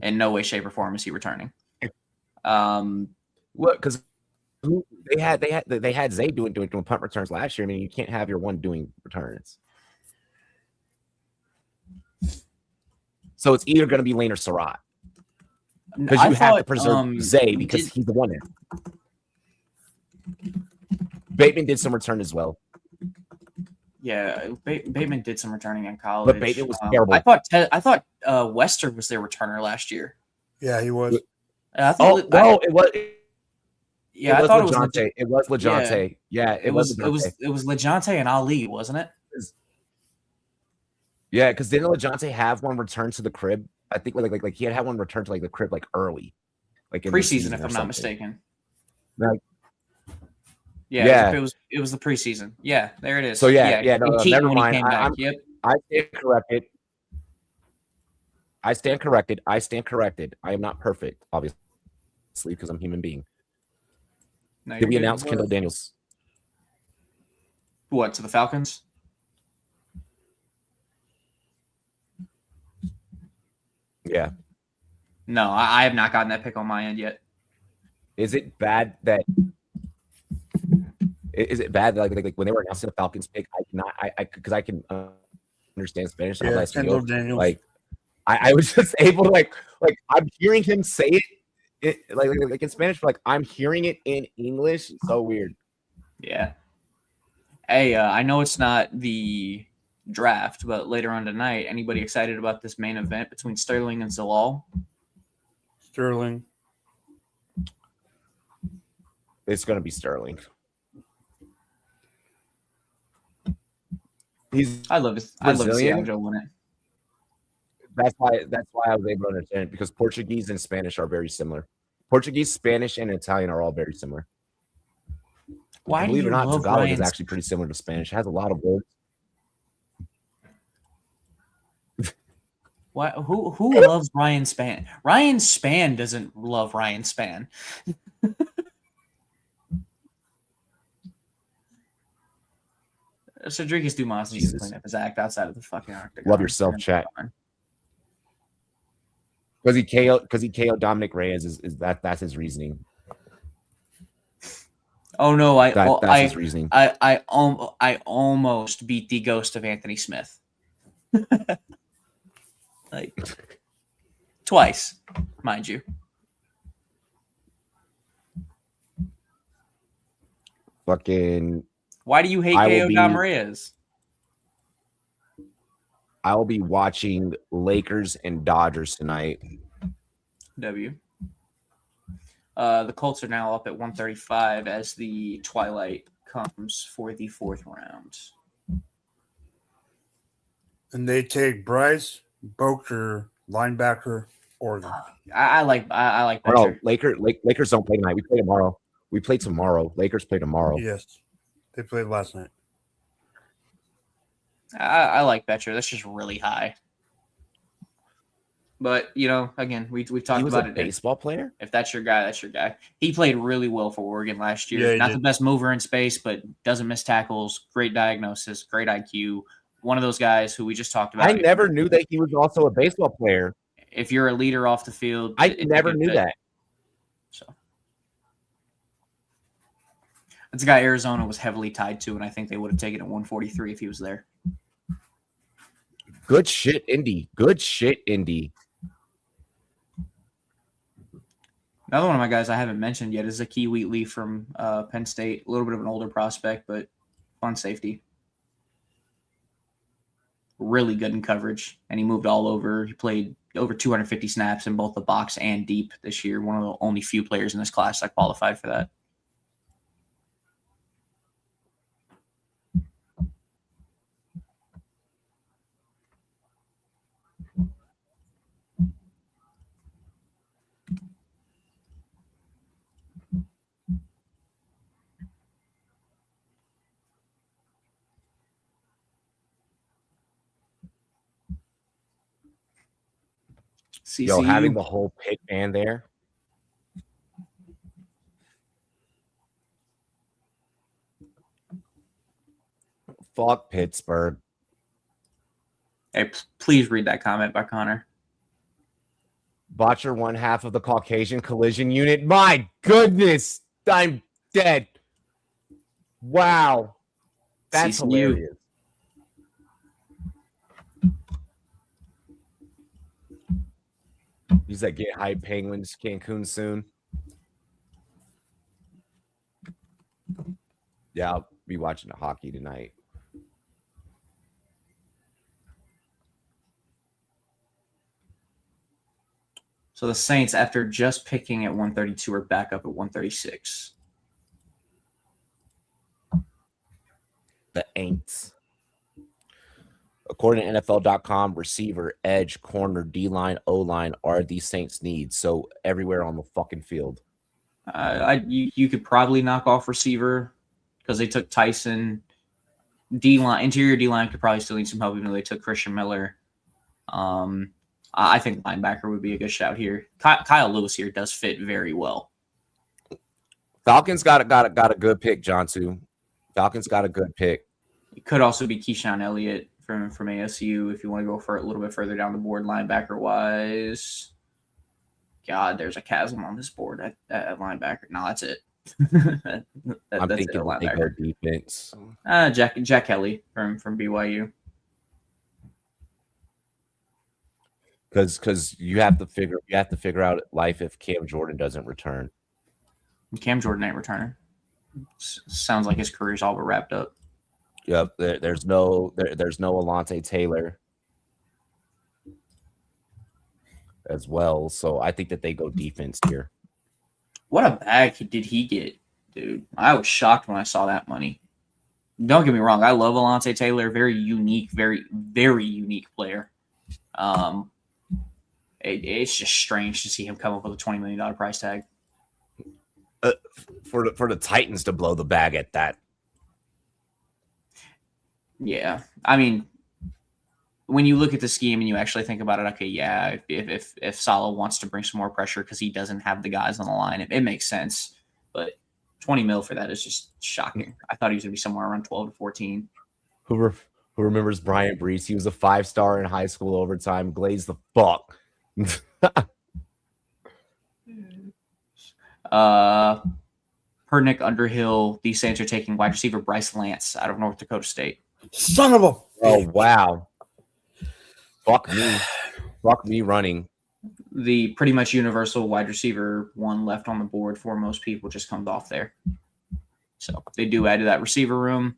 In no way, shape, or form is he returning. Look, because they had Zay doing punt returns last year. You can't have your one doing returns. So it's either going to be Lane or Surratt. Because you have to preserve Zay because he's the one there. Bateman did some return as well. Yeah, Bateman did some returning in college. But Bateman was terrible. I thought Wester was their returner last year. Yeah, he was. I thought it was. Yeah, I thought it was LeJohntay. It was LeJohntay. Yeah, it was LeJohntay and Ali, wasn't it? Yeah, because didn't LeJohntay have one return to the crib? I think like he had one return to like the crib like early, like in the preseason, season if or I'm not something. mistaken. Like, yeah, it was the preseason. Yeah, there it is. So no, never when he mind. came back. Yep. I stand corrected. I stand corrected. I am not perfect, obviously, because I'm a human being. No, Did we you're good. announce Kendall Daniels? What, to the Falcons? Yeah. No, I have not gotten that pick on my end yet. Is it bad that like when they were announcing the Falcons pick, I can understand Spanish. Yeah, Kendall Daniels. Like I was just able to like I'm hearing him say it like in Spanish, but like I'm hearing it in English. It's so weird. Yeah. Hey, I know it's not the draft, but later on tonight, anybody excited about this main event between Sterling and Zalal? Sterling. It's gonna be Sterling. I'd love to see Aljo win it. That's why I was able to understand it, because Portuguese and Spanish are very similar. Portuguese, Spanish, and Italian are all very similar. Why believe do it you or not, love Tagalog Ryan's... is actually pretty similar to Spanish. It has a lot of words. Why? Who loves Ryan Spann? Ryan Spann doesn't love Ryan Spann. Cedricus Dumas needs to clean up his act outside of the fucking octagon. Love yourself, chat. Because he KO'd Dominic Reyes is that's his reasoning. Oh no, that's his reasoning. I almost beat the ghost of Anthony Smith. Like twice, mind you. Fucking. Why do you hate KO Dom Reyes? I will be watching Lakers and Dodgers tonight. W. The Colts are now up at 135 as the twilight comes for the fourth round. And they take Bryce Boker, linebacker, Oregon. I like Becher. Oh, Lakers don't play tonight. We play tomorrow. We play tomorrow. Lakers play tomorrow. Yes. They played last night. I like Becher. That's just really high. But, you know, again, we've talked about it. Baseball player? If that's your guy, that's your guy. He played really well for Oregon last year. Yeah, Not the best mover in space, but doesn't miss tackles. Great diagnosis, great IQ. One of those guys who we just talked about. I never knew that he was also a baseball player. If you're a leader off the field, I never knew that. So that's a guy Arizona was heavily tied to, and I think they would have taken it 143 if he was there. Good shit, Indy. Good shit, Indy. Another one of my guys I haven't mentioned yet is Zakee Wheatley from Penn State. A little bit of an older prospect, but fun safety. Really good in coverage, and he moved all over. He played over 250 snaps in both the box and deep this year. One of the only few players in this class that qualified for that. CCU. Yo, having the whole pit man there. Fuck Pittsburgh. Hey, please read that comment by Connor. Botcher one half of the Caucasian collision unit. My goodness, I'm dead. Wow. That's CCU. hilarious. He's like, get hype Penguins, Cancun soon. Yeah, I'll be watching the hockey tonight. So the Saints, after just picking at 132, are back up at 136. The Aints. According to NFL.com, receiver, edge, corner, D-line, O-line are the Saints' needs. So everywhere on the fucking field. You could probably knock off receiver because they took Tyson. D-line, interior D-line could probably still need some help, even though they took Christian Miller. I think linebacker would be a good shout here. Kyle Lewis here does fit very well. Falcons got a good pick, Jonsu. Falcons got a good pick. It could also be Keyshawn Elliott from ASU if you want to go for a little bit further down the board, linebacker wise. God, there's a chasm on this board at linebacker. No, that's it. I'm thinking they go defense. Jack Kelly from BYU. Because you have to figure out life if Cam Jordan doesn't return. Cam Jordan ain't returning. Sounds like his career's all but wrapped up. Yep. There's no Alontae Taylor as well. So I think that they go defense here. What a bag did he get, dude? I was shocked when I saw that money. Don't get me wrong. I love Alontae Taylor. Very unique, very, very unique player. It's just strange to see him come up with a $20 million price tag. For the Titans to blow the bag at that. Yeah. I mean, when you look at the scheme and you actually think about it, okay, yeah, if Saleh wants to bring some more pressure because he doesn't have the guys on the line, it makes sense. But 20 mil for that is just shocking. I thought he was going to be somewhere around 12 to 14. Who remembers Brian Brees? He was a 5-star in high school overtime. Glazed the fuck. Per Nick Underhill, the Saints are taking wide receiver Bryce Lance out of North Dakota State. Son of a... Oh, wow. Fuck me running. The pretty much universal wide receiver one left on the board for most people just comes off there. So they do add to that receiver room.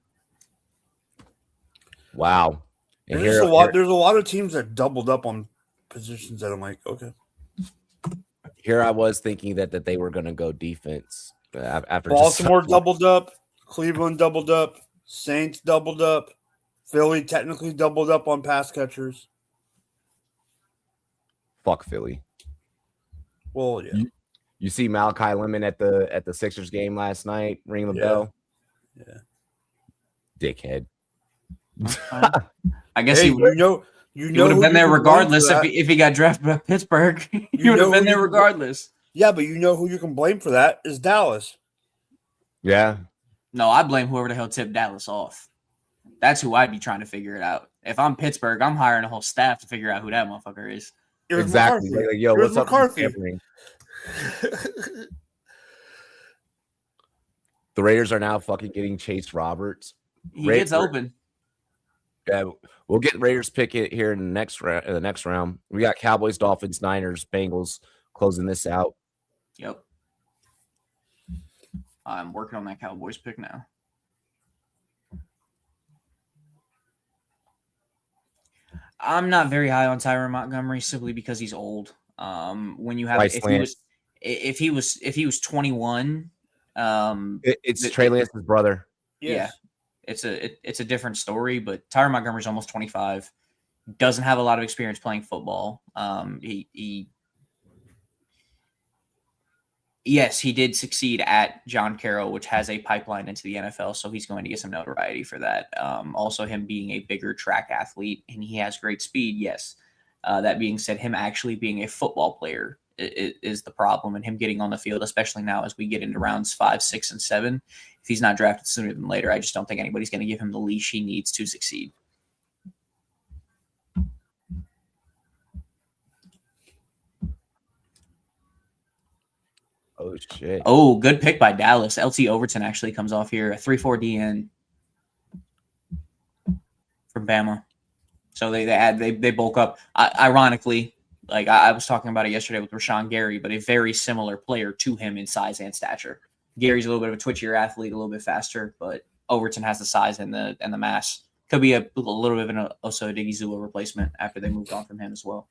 Wow. And there's a lot of teams that doubled up on positions that I'm like, okay. Here I was thinking that they were going to go defense. After Baltimore doubled up. Cleveland doubled up. Saints doubled up. Philly technically doubled up on pass catchers. Fuck Philly. Well, yeah. You see Malachi Lemon at the Sixers game last night, ring the bell. Yeah. Dickhead. I guess he would have been there regardless if he got drafted by Pittsburgh. He would have been there regardless. Yeah, but you know who you can blame for that is Dallas. Yeah. No, I blame whoever the hell tipped Dallas off. That's who I'd be trying to figure it out. If I'm Pittsburgh, I'm hiring a whole staff to figure out who that motherfucker is. Exactly. Like, yo, what's McCarthy. up? The Raiders are now fucking getting Chase Roberts. He gets open. Yeah, we'll get Raiders pick it here in the next round. We got Cowboys, Dolphins, Niners, Bengals closing this out. Yep. I'm working on that Cowboys pick now. I'm not very high on Tyron Montgomery simply because he's old. When you have if he was 21, it's Trey Lance's brother. Yeah. It's a different story, but Tyron Montgomery's almost 25. Doesn't have a lot of experience playing football. Yes, he did succeed at John Carroll, which has a pipeline into the NFL, so he's going to get some notoriety for that. Also, him being a bigger track athlete, and he has great speed, yes. That being said, him actually being a football player is the problem, and him getting on the field, especially now as we get into rounds 5, 6, and 7. If he's not drafted sooner than later, I just don't think anybody's going to give him the leash he needs to succeed. Oh, shit. Oh, good pick by Dallas. LT Overton actually comes off here. A 3-4 DN from Bama. So they bulk up. Ironically, like I was talking about it yesterday with Rashawn Gary, but a very similar player to him in size and stature. Gary's a little bit of a twitchier athlete, a little bit faster, but Overton has the size and the mass. Could be a little bit of an Osa Odigizua replacement after they moved on from him as well.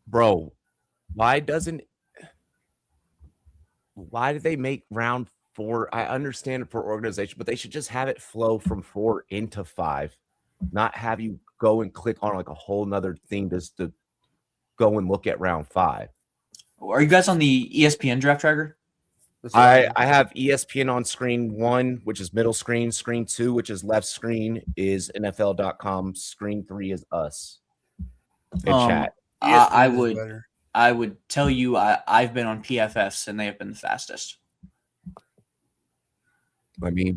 bro, why did they make round 4? I understand it for organization, but they should just have it flow from 4 into 5, not have you go and click on like a whole nother thing just to go and look at round 5. Are you guys on the ESPN draft tracker? I have ESPN on screen 1, which is middle screen. Screen 2, which is left screen, is NFL.com. Screen 3 is us. In chat. I would tell you I've been on PFFs and they have been the fastest. Let me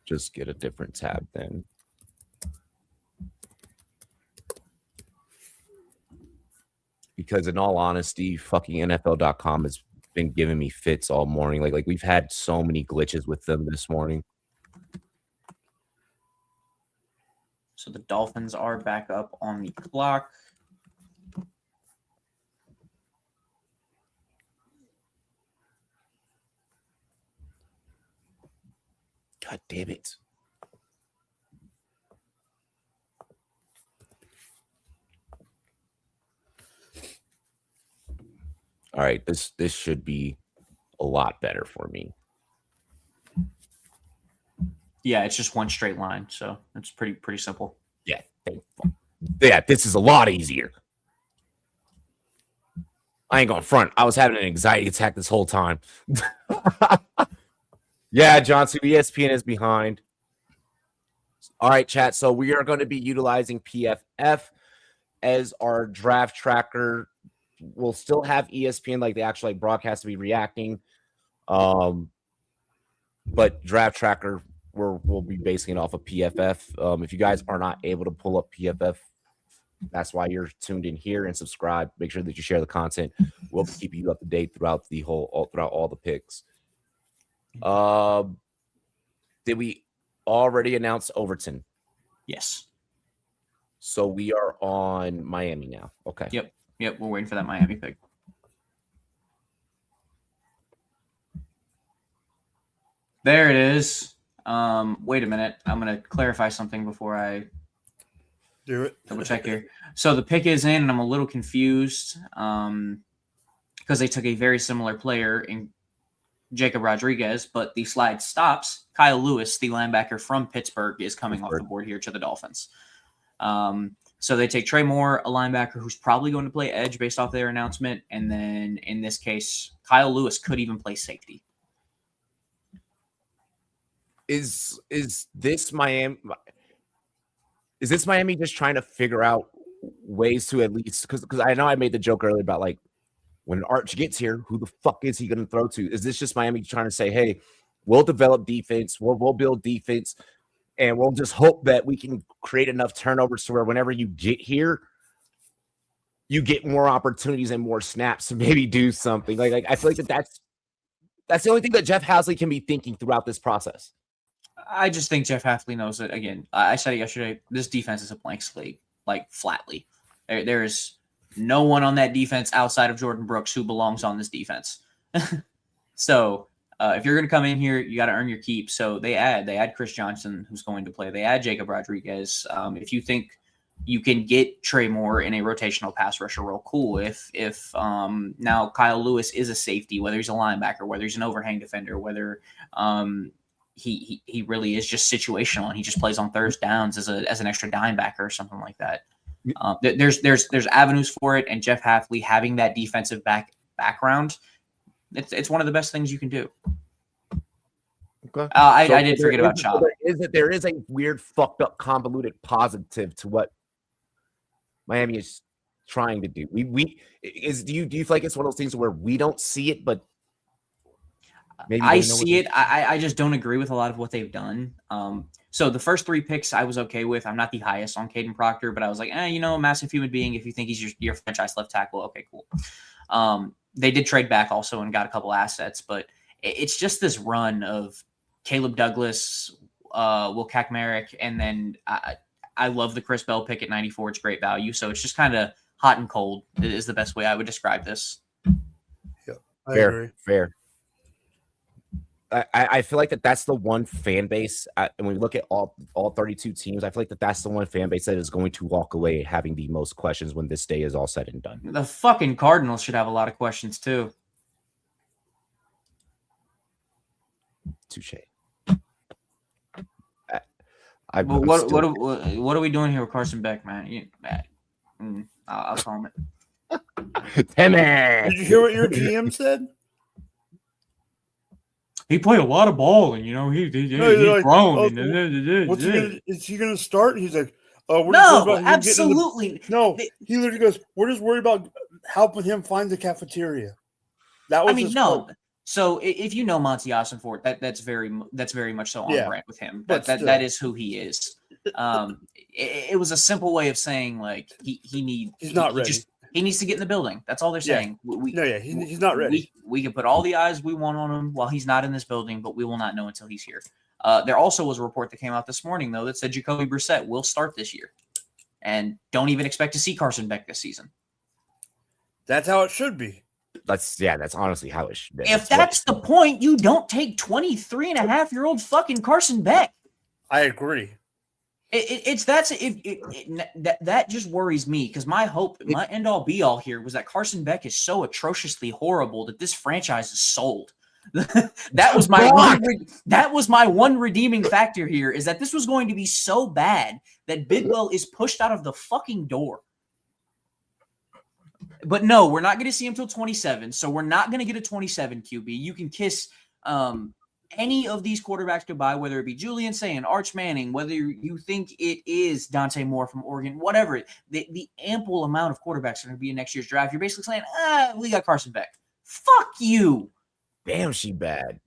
just get a different tab then. Because in all honesty, fucking NFL.com has been giving me fits all morning. Like we've had so many glitches with them this morning. So the Dolphins are back up on the clock. God damn it. All right, this should be a lot better for me. Yeah, it's just one straight line, so it's pretty simple. Yeah, this is a lot easier. I ain't going front. I was having an anxiety attack this whole time. Yeah, Johnson, ESPN is behind. All right, chat. So we are going to be utilizing PFF as our draft tracker. We'll still have ESPN, like the actual broadcast to be reacting. But draft tracker, we'll be basing it off of PFF. If you guys are not able to pull up PFF, that's why you're tuned in here and subscribe. Make sure that you share the content. We'll keep you up to date throughout all the picks. Did we already announce Overton? Yes. So we are on Miami now. Okay. Yep, we're waiting for that Miami pick. There it is. Wait a minute. I'm going to clarify something before I do it. Double check here. So the pick is in, and I'm a little confused because they took a very similar player in Jacob Rodriguez, but the slide stops. Kyle Lewis, the linebacker from Pittsburgh, is coming off the board here to the Dolphins. So they take Trey Moore, a linebacker who's probably going to play edge based off their announcement. And then in this case, Kyle Lewis could even play safety. Is this Miami? Is this Miami just trying to figure out ways to at least, because I know I made the joke earlier about like when Arch gets here, who the fuck is he going to throw to? Is this just Miami trying to say, hey, we'll develop defense, we'll build defense, and we'll just hope that we can create enough turnovers to where whenever you get here, you get more opportunities and more snaps to maybe do something. Like I feel like that's the only thing that Jeff Hasley can be thinking throughout this process. I just think Jeff Hasley knows it. Again, I said it yesterday. This defense is a blank slate, like flatly. There is no one on that defense outside of Jordan Brooks who belongs on this defense. So if you're going to come in here, you got to earn your keep. So they add Chris Johnson, who's going to play. They add Jacob Rodriguez. If you think you can get Trey Moore in a rotational pass rusher role, cool. If now Kyle Lewis is a safety, whether he's a linebacker, whether he's an overhang defender, whether he really is just situational and he just plays on third downs as an extra dime backer or something like that. There's avenues for it, and Jeff Hasley having that defensive background, it's one of the best things you can do. Okay. I did forget about Chop. There is a weird, fucked up, convoluted positive to what Miami is trying to do. Do you feel like it's one of those things where we don't see it, but maybe I see it. I just don't agree with a lot of what they've done. So the first 3 picks I was okay with. I'm not the highest on Caden Proctor, but I was like, massive human being. If you think he's your franchise left tackle, okay, cool. They did trade back also and got a couple assets, but it's just this run of Caleb Douglas, Will Kakmarek, and then I love the Chris Bell pick at 94. It's great value. So it's just kind of hot and cold is the best way I would describe this. Yeah, I agree. Fair. I feel like that's the one fan base, and when we look at all 32 teams, I feel like that's the one fan base that is going to walk away having the most questions when this day is all said and done. The fucking Cardinals should have a lot of questions too. Touche. Well, what are we doing here with Carson Beck, man? I'll call him it. Timmy. Did you hear what your GM said? He played a lot of ball, and he's like, grown. Is he gonna start? He's like, no, absolutely. No, he literally goes, we're just worried about helping him find the cafeteria. That was no. So if you know Monty Ossenfort, that's very much so on brand with him. That is who he is. It was a simple way of saying like he's not ready. He needs to get in the building. That's all they're saying. He's not ready. We can put all the eyes we want on him while he's not in this building, but we will not know until he's here. There also was a report that came out this morning, though, that said Jacoby Brissett will start this year. And don't even expect to see Carson Beck this season. That's how it should be. That's honestly how it should be. If that's the point, you don't take 23-and-a-half-year-old fucking Carson Beck. I agree. That just worries me because my end all be all here was that Carson Beck is so atrociously horrible that this franchise is sold. that was my one redeeming factor here is that this was going to be so bad that Bidwell is pushed out of the fucking door. But no, we're not going to see him till 27, so we're not going to get a 27 QB. You can kiss any of these quarterbacks goodbye, whether it be Julian Sayin, Arch Manning, whether you think it is Dante Moore from Oregon, whatever. The ample amount of quarterbacks are going to be in next year's draft. You're basically saying, we got Carson Beck. Fuck you. Damn, she bad.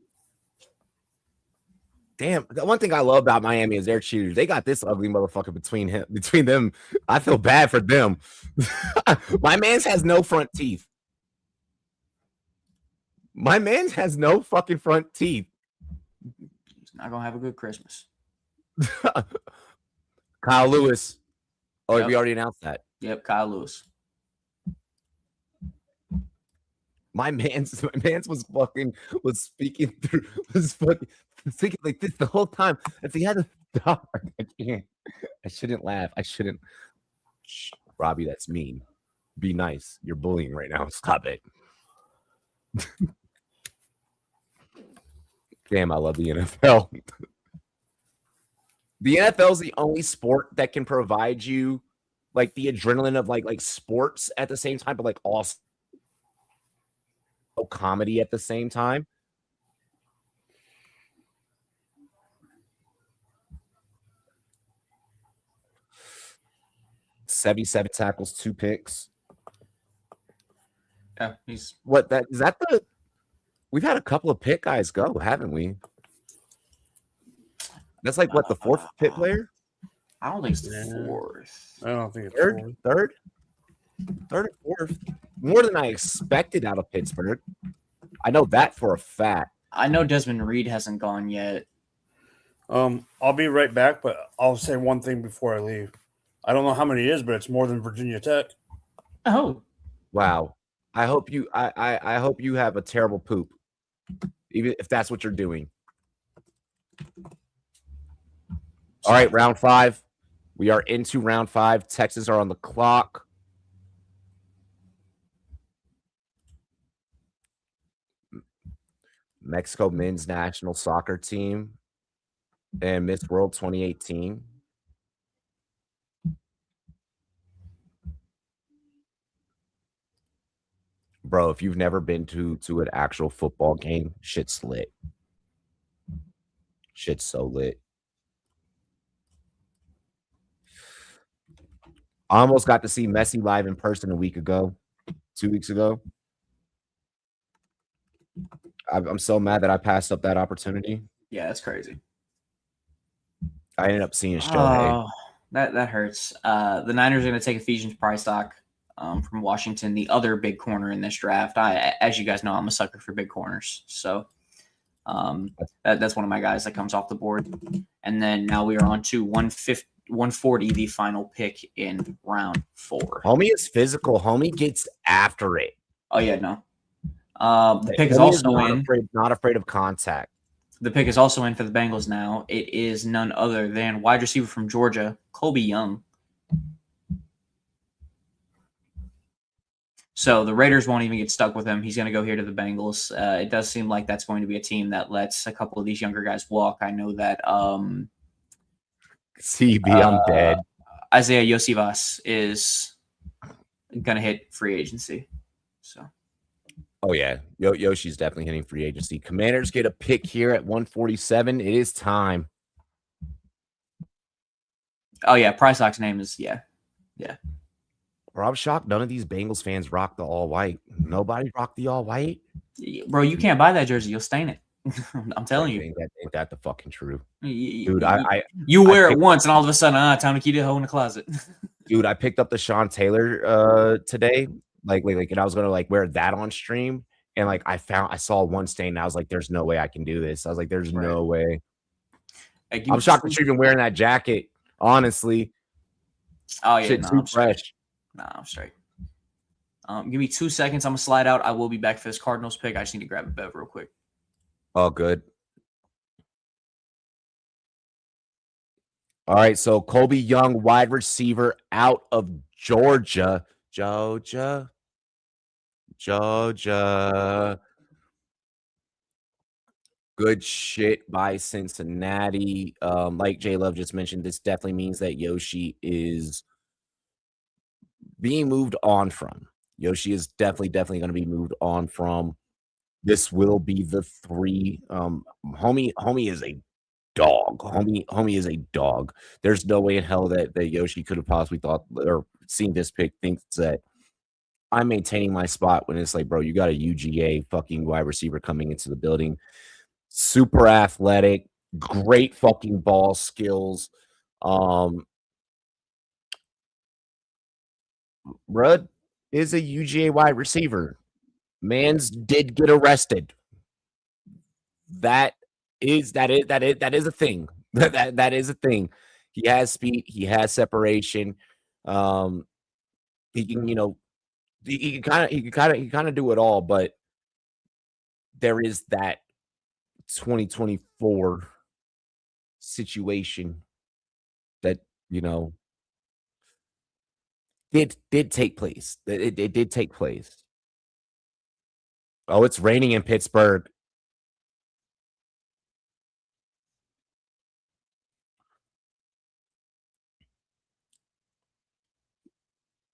Damn, the one thing I love about Miami is their cheaters. They got this ugly motherfucker between them. I feel bad for them. My man's has no front teeth. My man's has no fucking front teeth. He's not gonna have a good Christmas. Kyle Lewis. Oh, Yep. We already announced that. Yep, Kyle Lewis. My man's was speaking like this the whole time. If he had a dog, I can't. I shouldn't laugh. I shouldn't. Shh, Robbie, that's mean. Be nice. You're bullying right now. Stop it. Damn, I love the NFL. The NFL is the only sport that can provide you like the adrenaline of like sports at the same time, but like also comedy at the same time. $77 tackles, 2 picks. Yeah, he's What that is that the we've had a couple of pick guys go, haven't we? That's like what the 4th pick player? I don't think it's the 4th. I don't think it's Third or 4th. More than I expected out of Pittsburgh. I know that for a fact. I know Desmond Reed hasn't gone yet. I'll be right back, but I'll say one thing before I leave. I don't know how many it is, but it's more than Virginia Tech. Oh. Wow. I hope you have a terrible poop. Even if that's what you're doing. All right, round 5. We are into round 5. Texas are on the clock. Mexico men's national soccer team and Miss World 2018. Bro, if you've never been to an actual football game, shit's lit. Shit's so lit. I almost got to see Messi live in person 2 weeks ago. I'm so mad that I passed up that opportunity. Yeah, that's crazy. I ended up seeing Shohei. Oh, that hurts. The Niners are going to take Ephesians Prystock from Washington, the other big corner in this draft. As you guys know, I'm a sucker for big corners. So that's one of my guys that comes off the board. And then now we are on to 140, the final pick in round 4. Homie is physical. Homie gets after it. Oh, yeah, no. The pick is Homie also not in. not afraid of contact. The pick is also in for the Bengals now. It is none other than wide receiver from Georgia, Colby Young. So the Raiders won't even get stuck with him. He's going to go here to the Bengals. It does seem like that's going to be a team that lets a couple of these younger guys walk. I know that CB, I'm dead. Isaiah Yosivas is going to hit free agency. So, Oh yeah, Yoshi's definitely hitting free agency. Commanders get a pick here at 147. It is time. oh yeah, Price Lock's name is Bro, I'm shocked none of these Bengals fans rock the all white. Nobody rocked the all white. bro. You can't buy that jersey. You'll stain it. I'm telling you. Ain't that the fucking truth, Dude, dude? You wear it once, and all of a sudden, time to keep it hoe in the closet. Dude, I picked up the Sean Taylor today. Like, and I was gonna like wear that on stream, and like I saw one stain, and I was like, "There's no way I can do this." I was like, "There's no way." Hey, I'm shocked that you're even wearing that jacket. Honestly, oh yeah, shit, no, too I'm straight. fresh. Nah, I'm straight. Give me 2 seconds. I'm gonna slide out. I will be back for this Cardinals pick. I just need to grab a bev real quick. Oh, good. All right, so Colby Young, wide receiver out of Georgia. Georgia. Good shit by Cincinnati. Like J Love just mentioned, this definitely means that Yoshi is being moved on from. Yoshi is definitely going to be moved on from. This will be the 3. Homie is a dog. Homie is a dog. There's no way in hell that Yoshi could have possibly thought or seen this pick, thinks that I'm maintaining my spot when it's like, bro, you got a UGA fucking wide receiver coming into the building. Super athletic, great fucking ball skills. Rudd is a UGA wide receiver. Mans did get arrested. That is a thing. that is a thing. He has speed. He has separation. He can, he can kind of do it all. But there is that 2024 situation that did take place. It did take place. Oh, it's raining in Pittsburgh.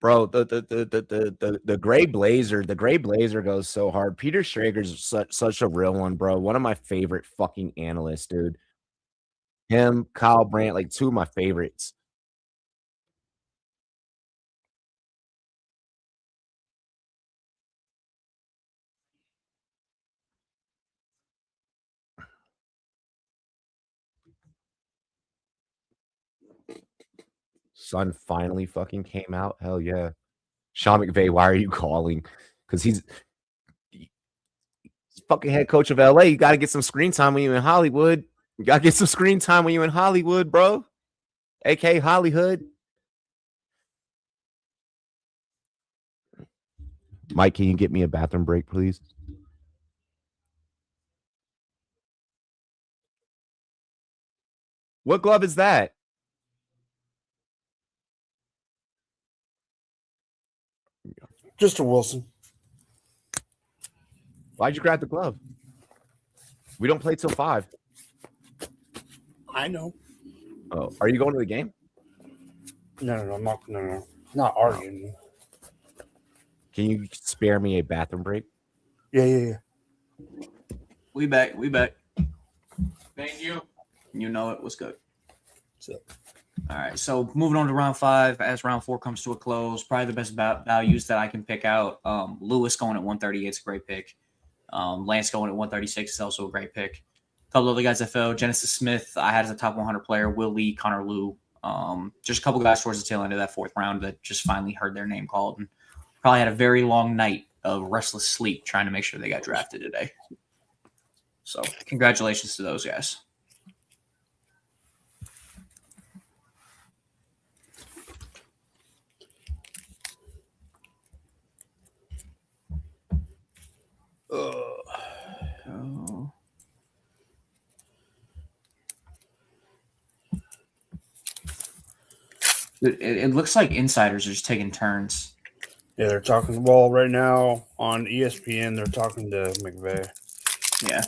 Bro, the gray blazer goes so hard. Peter Schrager's such a real one, bro. One of my favorite fucking analysts, dude. Him, Kyle Brandt, like 2 of my favorites. Sun finally fucking came out. Hell yeah. Sean McVay, why are you calling? Because he's fucking head coach of LA. You got to get some screen time when you're in Hollywood. You got to get some screen time when you're in Hollywood, bro. AK Hollywood. Mike, can you get me a bathroom break, please? What glove is that? Just a Wilson. Why'd you grab the glove? We don't play till 5. I know. Oh, are you going to the game? No, I'm not. No. Not arguing. Can you spare me a bathroom break? Yeah. We back. Thank you. You know it was good. So. All right, so moving on to round 5, as round 4 comes to a close, probably the best values that I can pick out. Lewis going at 138 is a great pick. Lance going at 136 is also a great pick. A couple other guys that fell. Genesis Smith, I had as a top 100 player. Will Lee, Connor Liu. Just a couple guys towards the tail end of that 4th round that just finally heard their name called and probably had a very long night of restless sleep trying to make sure they got drafted today. So congratulations to those guys. It looks like insiders are just taking turns. Yeah, they're talking. Well, right now on ESPN, they're talking to McVay. Yeah.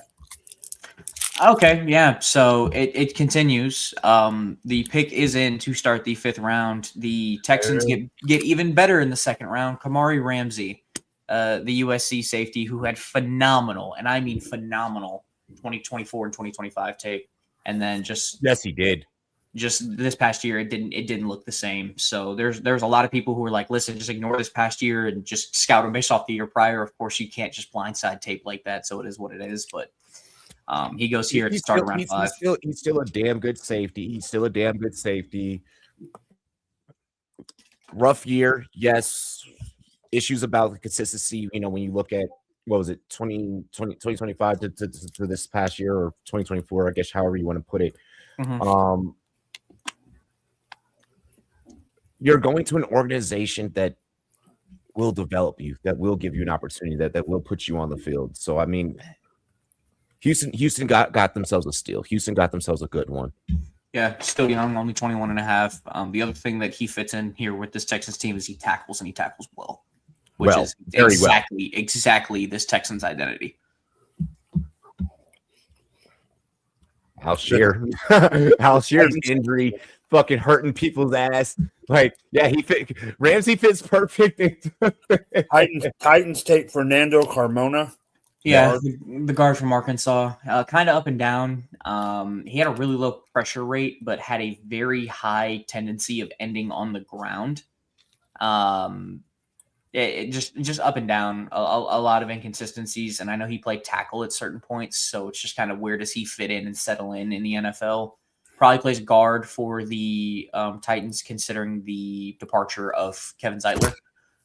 Okay, yeah. So it continues. The pick is in to start the 5th round. The Texans get even better in the 2nd round. Kamari Ramsey, the USC safety who had phenomenal, and I mean phenomenal, 2024 and 2025 tape, and then Yes, he did. just this past year it didn't look the same. So there's a lot of people who are like, listen, just ignore this past year and just scout him based off the year prior. Of course, you can't just blindside tape like that. So it is what it is. But he goes here to start around 5. He's still a damn good safety. Rough year, yes. Issues about the consistency. You know, when you look at what was it, 2025 to this past year, or 2024, I guess, however you want to put it. Mm-hmm. You're going to an organization that will develop you, that will give you an opportunity, that will put you on the field. So, I mean, Houston got themselves a steal. Houston got themselves a good one. Yeah, still young, only 21 and a half. The other thing that he fits in here with this Texans team is he tackles well, which is exactly this Texans identity. Alshier's injury fucking hurting people's ass. Like, yeah, Ramsey fits perfect. Titans take Fernando Carmona. Yeah, the guard from Arkansas, kind of up and down. He had a really low pressure rate, but had a very high tendency of ending on the ground. It just up and down, a lot of inconsistencies. And I know he played tackle at certain points, so it's just kind of where does he fit in and settle in the NFL? Probably plays guard for the Titans, considering the departure of Kevin Zeitler.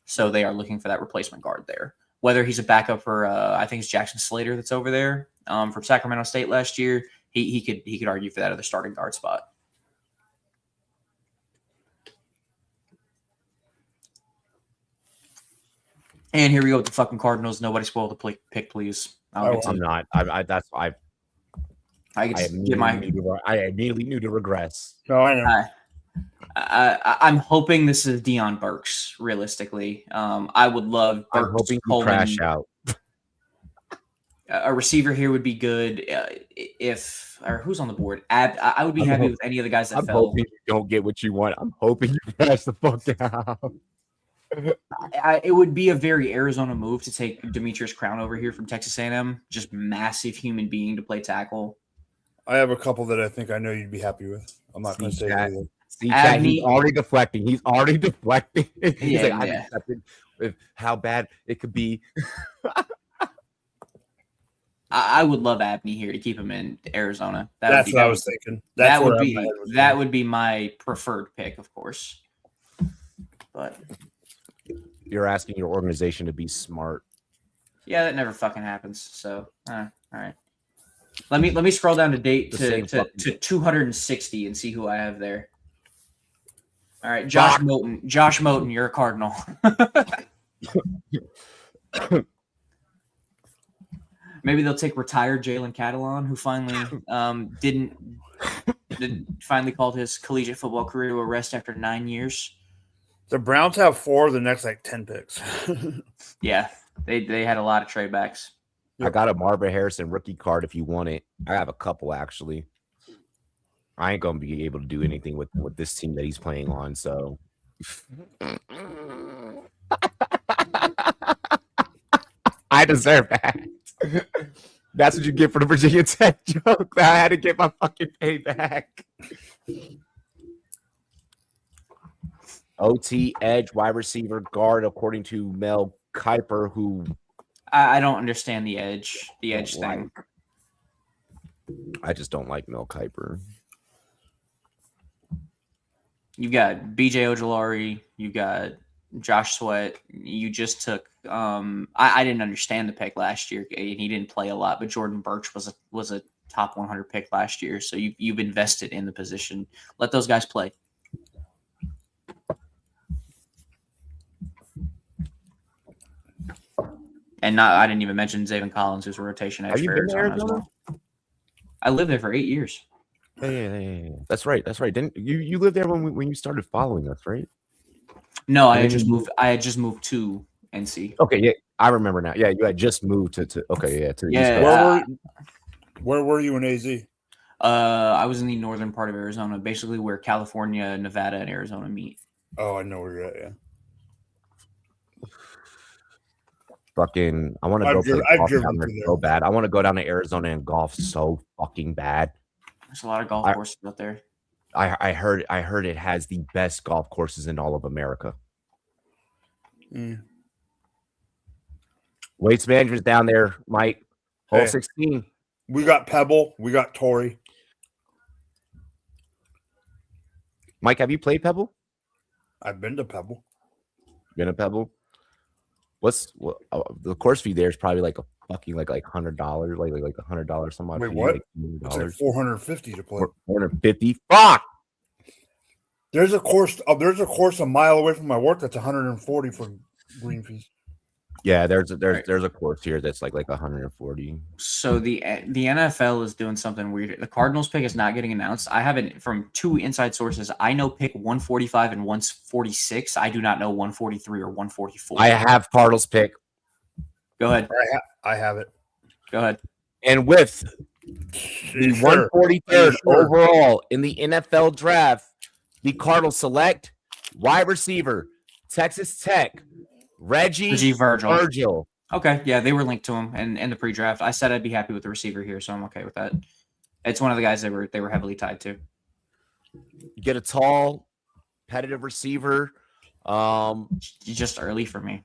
So they are looking for that replacement guard there. Whether he's a backup for, I think it's Jackson Slater that's over there from Sacramento State last year, he could argue for that other starting guard spot. And here we go with the fucking Cardinals. Nobody spoiled the pick, please. I'm not. I immediately knew to regress. No, I know. I'm hoping this is Deion Burks. Realistically, I would love Burks. I'm hoping you Coleman. crash out. A receiver here would be good. Or who's on the board? I would be happy with any of the guys that I'm fell. hoping you don't get what you want. I'm hoping you crash the fuck down. It would be a very Arizona move to take Demetrius Crown over here from Texas A&M. Just massive human being to play tackle. I have a couple that I think I know you'd be happy with. I'm not going to say anything. See, Chad, he's already deflecting. He's Yeah, like, I'm accepted with how bad it could be. I would love Abney here to keep him in Arizona. That's what I was thinking. That would be my preferred pick, of course. But you're asking your organization to be smart. Yeah, that never fucking happens. So, all right. Let me scroll down to 260 and see who I have there. All right, Josh Moten. Josh Moten, you're a Cardinal. Maybe they'll take retired Jalen Catalon, who finally finally called his collegiate football career to a rest after 9 years. The Browns have 4 of the next 10 picks. Yeah, they had a lot of trade backs. I got a Marvin Harrison rookie card if you want it. I have a couple, actually. I ain't gonna be able to do anything with this team that he's playing on, so I deserve that. That's what you get for the Virginia Tech joke. I had to get my fucking payback. OT, edge, wide receiver, guard, according to Mel Kiper, who I don't understand the edge thing. I just don't like Mel Kiper. You've got BJ Ojolari, you got Josh Sweat. You just took I didn't understand the pick last year, and he didn't play a lot, but Jordan Birch was a top 100 pick last year. So you've invested in the position. Let those guys play. And I didn't even mention Zaven Collins, who's a rotation edge for Arizona as well. I lived there for 8 years. Yeah. That's right. Didn't you lived there when you started following us, right? No, I And had then just you- moved. I had just moved to NC. Okay, yeah, I remember now. Yeah, you had just moved to okay, yeah, to the East Yeah, Coast. Where were you in AZ? I was in the northern part of Arizona, basically where California, Nevada, and Arizona meet. Oh, I know where you're at. Yeah. Fucking, I want to I've go play I've golf driven down there through so there. bad. I want to go down to Arizona and golf so fucking bad. There's a lot of golf I- courses out there. I heard it has the best golf courses in all of America. Mm. Waste Management's down there, Mike. Hole Hey. 16. We got Pebble. We got Torrey. Mike, have you played Pebble? I've been to Pebble. Been a Pebble? The course fee there is probably like a fucking like $100, like $100 some odd Wait, fee, what? like It's like $200. 450 to play. 450. Fuck. There's a course. There's a course a mile away from my work that's 140 for green fees. Yeah, there's a course here that's like 140. So the NFL is doing something weird. The Cardinals pick is not getting announced. I have it from 2 inside sources. I know pick 145 and 146. I do not know 143 or 144. I have Cardinals pick. Go ahead. I have it. Go ahead. And with the Sure. 143rd Sure. overall in the NFL draft, the Cardinals select wide receiver, Texas Tech, Reggie Virgil. Okay, yeah, they were linked to him in the pre-draft. I said I'd be happy with the receiver here, so I'm okay with that. It's one of the guys they were heavily tied to. You get a tall, competitive receiver. Just early for me.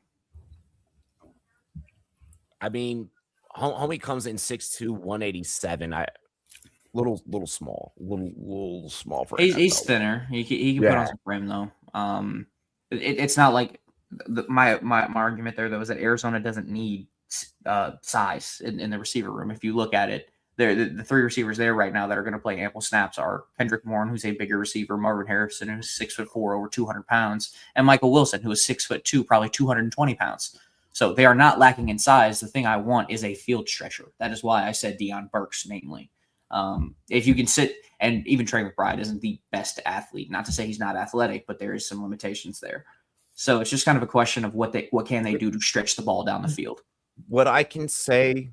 I mean, homie comes in 6'2", 187. Little small for He's NFL. thinner. He can put on some frame though. It's not like my argument there though is that Arizona doesn't need size in the receiver room. If you look at it, the 3 receivers there right now that are going to play ample snaps are Kendrick Bourne, who's a bigger receiver, Marvin Harrison, who's 6'4", over 200 pounds, and Michael Wilson, who is 6'2", probably 220 pounds. So they are not lacking in size. The thing I want is a field stretcher. That is why I said Deion Burks, namely. If you can sit, and even Trey McBride isn't the best athlete. Not to say he's not athletic, but there is some limitations there. So it's just kind of a question of what can they do to stretch the ball down the field. What I can say,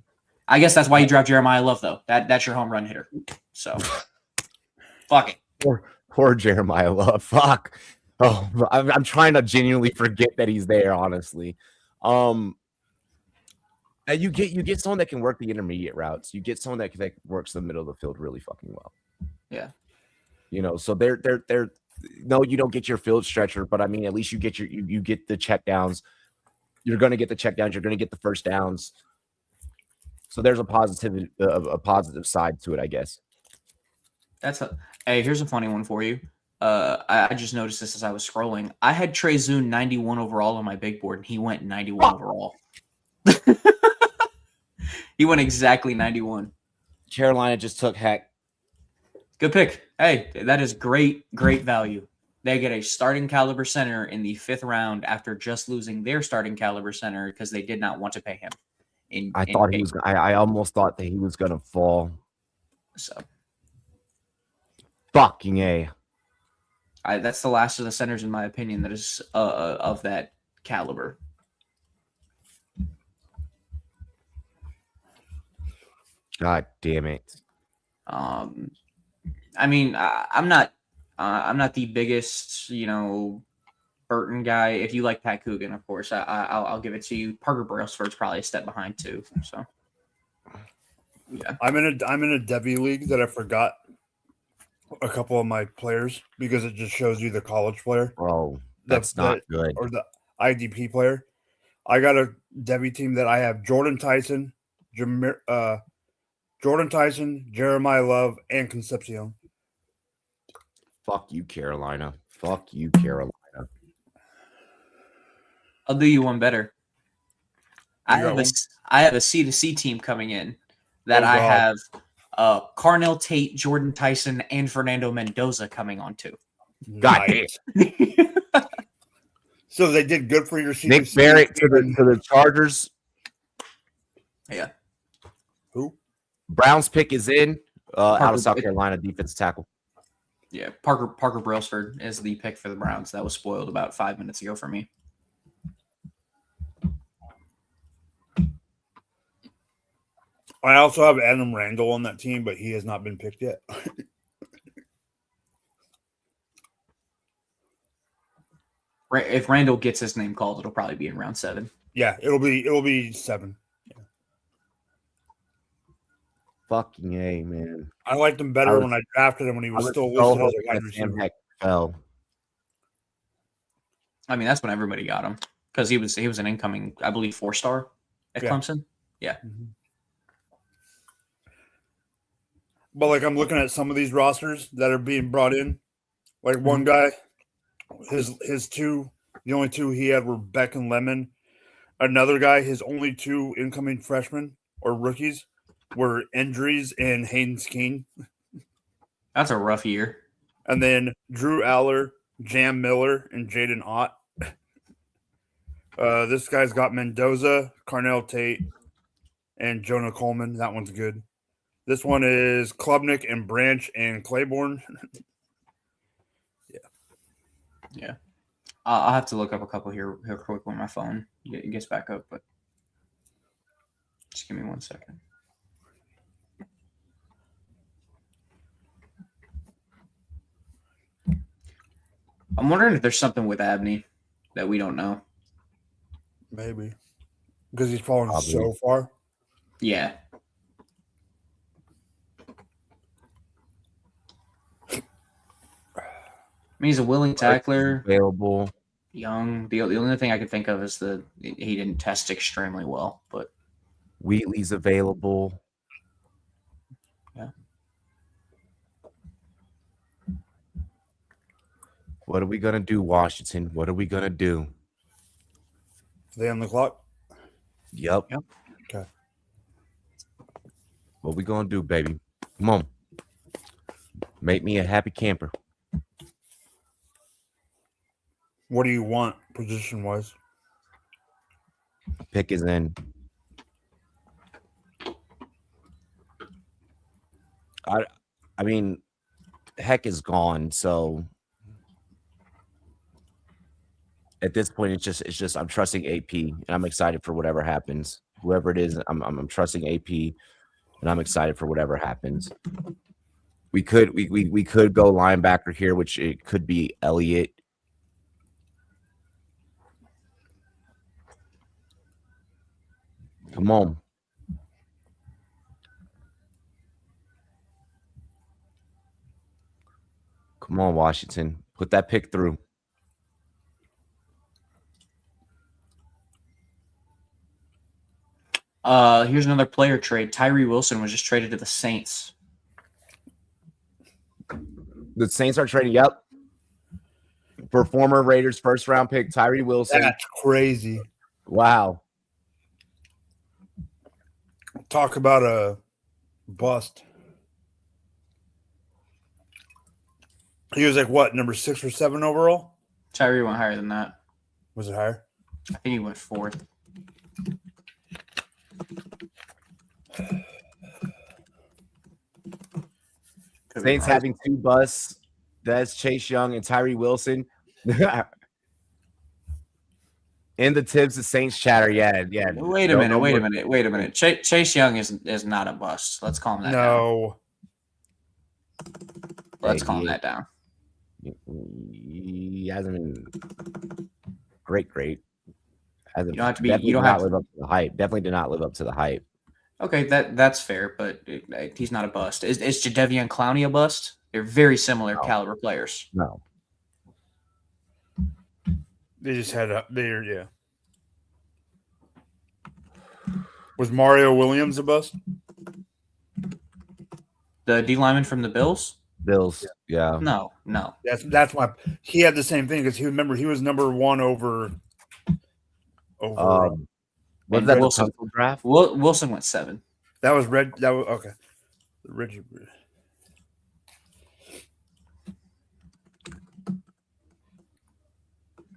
I guess that's why you draft Jeremiah Love, though. That's your home run hitter. So, fuck it. poor Jeremiah Love. Fuck. Oh, I'm trying to genuinely forget that he's there. Honestly, you get someone that can work the intermediate routes. You get someone that works the middle of the field really fucking well. Yeah. So they're no, you don't get your field stretcher, but I mean, at least you get you get the check downs. You're going to get the check downs. You're going to get the first downs. So there's a positive side to it, I guess. Hey, here's a funny one for you. I just noticed this as I was scrolling. I had Trey Zune 91 overall on my big board, and he went 91 overall. He went exactly 91. Carolina just took Heck. Good pick. Hey, that is great value. They get a starting caliber center in the 5th round after just losing their starting caliber center because they did not want to pay him. I almost thought that he was going to fall. So fucking A. That's the last of the centers, in my opinion, that is of that caliber. God damn it. I mean, I'm not the biggest, Burton guy. If you like Pat Coogan, of course, I'll give it to you. Parker Brailsford's probably a step behind too. So, yeah, I'm in a Debbie league that I forgot a couple of my players because it just shows you the college player. Bro, that's not good. Or the IDP player. I got a Debbie team that I have Jordan Tyson, Jeremiah Love, and Concepcion. Fuck you, Carolina. Fuck you, Carolina. I'll do you one better. I have a C2C team coming in that I have Carnell Tate, Jordan Tyson, and Fernando Mendoza coming on too. God damn. So they did good for your C2C. Nick Barrett to the Chargers. Yeah. Who? Browns pick is in. Out Parker- of South Carolina, defensive tackle. Yeah, Parker Brailsford is the pick for the Browns. That was spoiled about 5 minutes ago for me. I also have Adam Randall on that team, but he has not been picked yet. If Randall gets his name called, it'll probably be in round 7. Yeah, it'll be 7. Fucking A, man. I liked him better when I drafted him when he was still so listed as a hoping wide that Sam receiver. Heck fell. I mean, that's when everybody got him because he was an incoming, I believe, 4-star at Yeah. Clemson. Yeah. But like I'm looking at some of these rosters that are being brought in. Like one guy, his two, the only two he had were Beck and Lemon. Another guy, his only 2 incoming freshmen or rookies were injuries and Hayden Skeen. That's a rough year. And then Drew Aller, Jam Miller, and Jaden Ott. This guy's got Mendoza, Carnell Tate, and Jonah Coleman. That one's good. This one is Klubnik and Branch and Claiborne. Yeah. I'll have to look up a couple here real quick when my phone gets back up, but just give me 1 second. I'm wondering if there's something with Abney that we don't know. Maybe. Because he's fallen Probably. so far. Yeah. I mean, he's a willing tackler, Available. young. The only thing I could think of is he didn't test extremely well, but Wheatley's available. Yeah. What are we gonna do, Washington? What are we gonna do? They on the clock? Yep. Yep. Okay. What we gonna do, baby? Come on. Make me a happy camper. What do you want position wise? Pick is in. I mean, Heck is gone, so at this point it's just I'm trusting AP and I'm excited for whatever happens. Whoever it is, I'm trusting AP and I'm excited for whatever happens. We could go linebacker here, which it could be Elliott. Come on. Come on, Washington. Put that pick through. here's another player trade. Tyree Wilson was just traded to the Saints. The Saints are trading, yep, for former Raiders first round pick Tyree Wilson. That's crazy. Wow. Talk about a bust. He was like what, number 6 or 7 overall? Tyree went higher than that. Was it higher? I think he went 4th. Saints having 2 busts. That's Chase Young and Tyree Wilson. In the Tibbs, the Saints chatter. Yeah. Wait a minute. Chase Young is not a bust. Let's calm that down. No. Let's calm that down. He hasn't been great. Hasn't, You don't have to be. definitely You don't did not have. live up to the hype. Definitely did not live up to the hype. Okay, that's fair, but he's not a bust. Is Jadeveon Clowney a bust? They're very similar caliber players. No. They just had yeah. Was Mario Williams a bust? The D lineman from the Bills? Bills. Yeah. No. That's why he had the same thing because he was number 1 over. Was And that Wilson- the Tunsil draft? Wilson went 7. That was Red. That was okay. Reggie.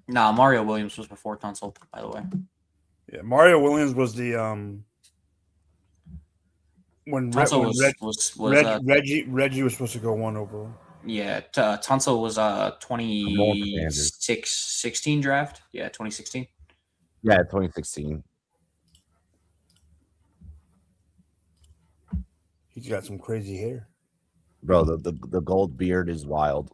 Nah, Mario Williams was before Tunsil, by the way. Yeah, Mario Williams was the Tunsil Reggie was supposed to go 1 overall. Yeah, Tunsil was I'm going for Sanders. 16 draft. Yeah, 2016. Yeah, 2016. He's got some crazy hair. Bro, the gold beard is wild.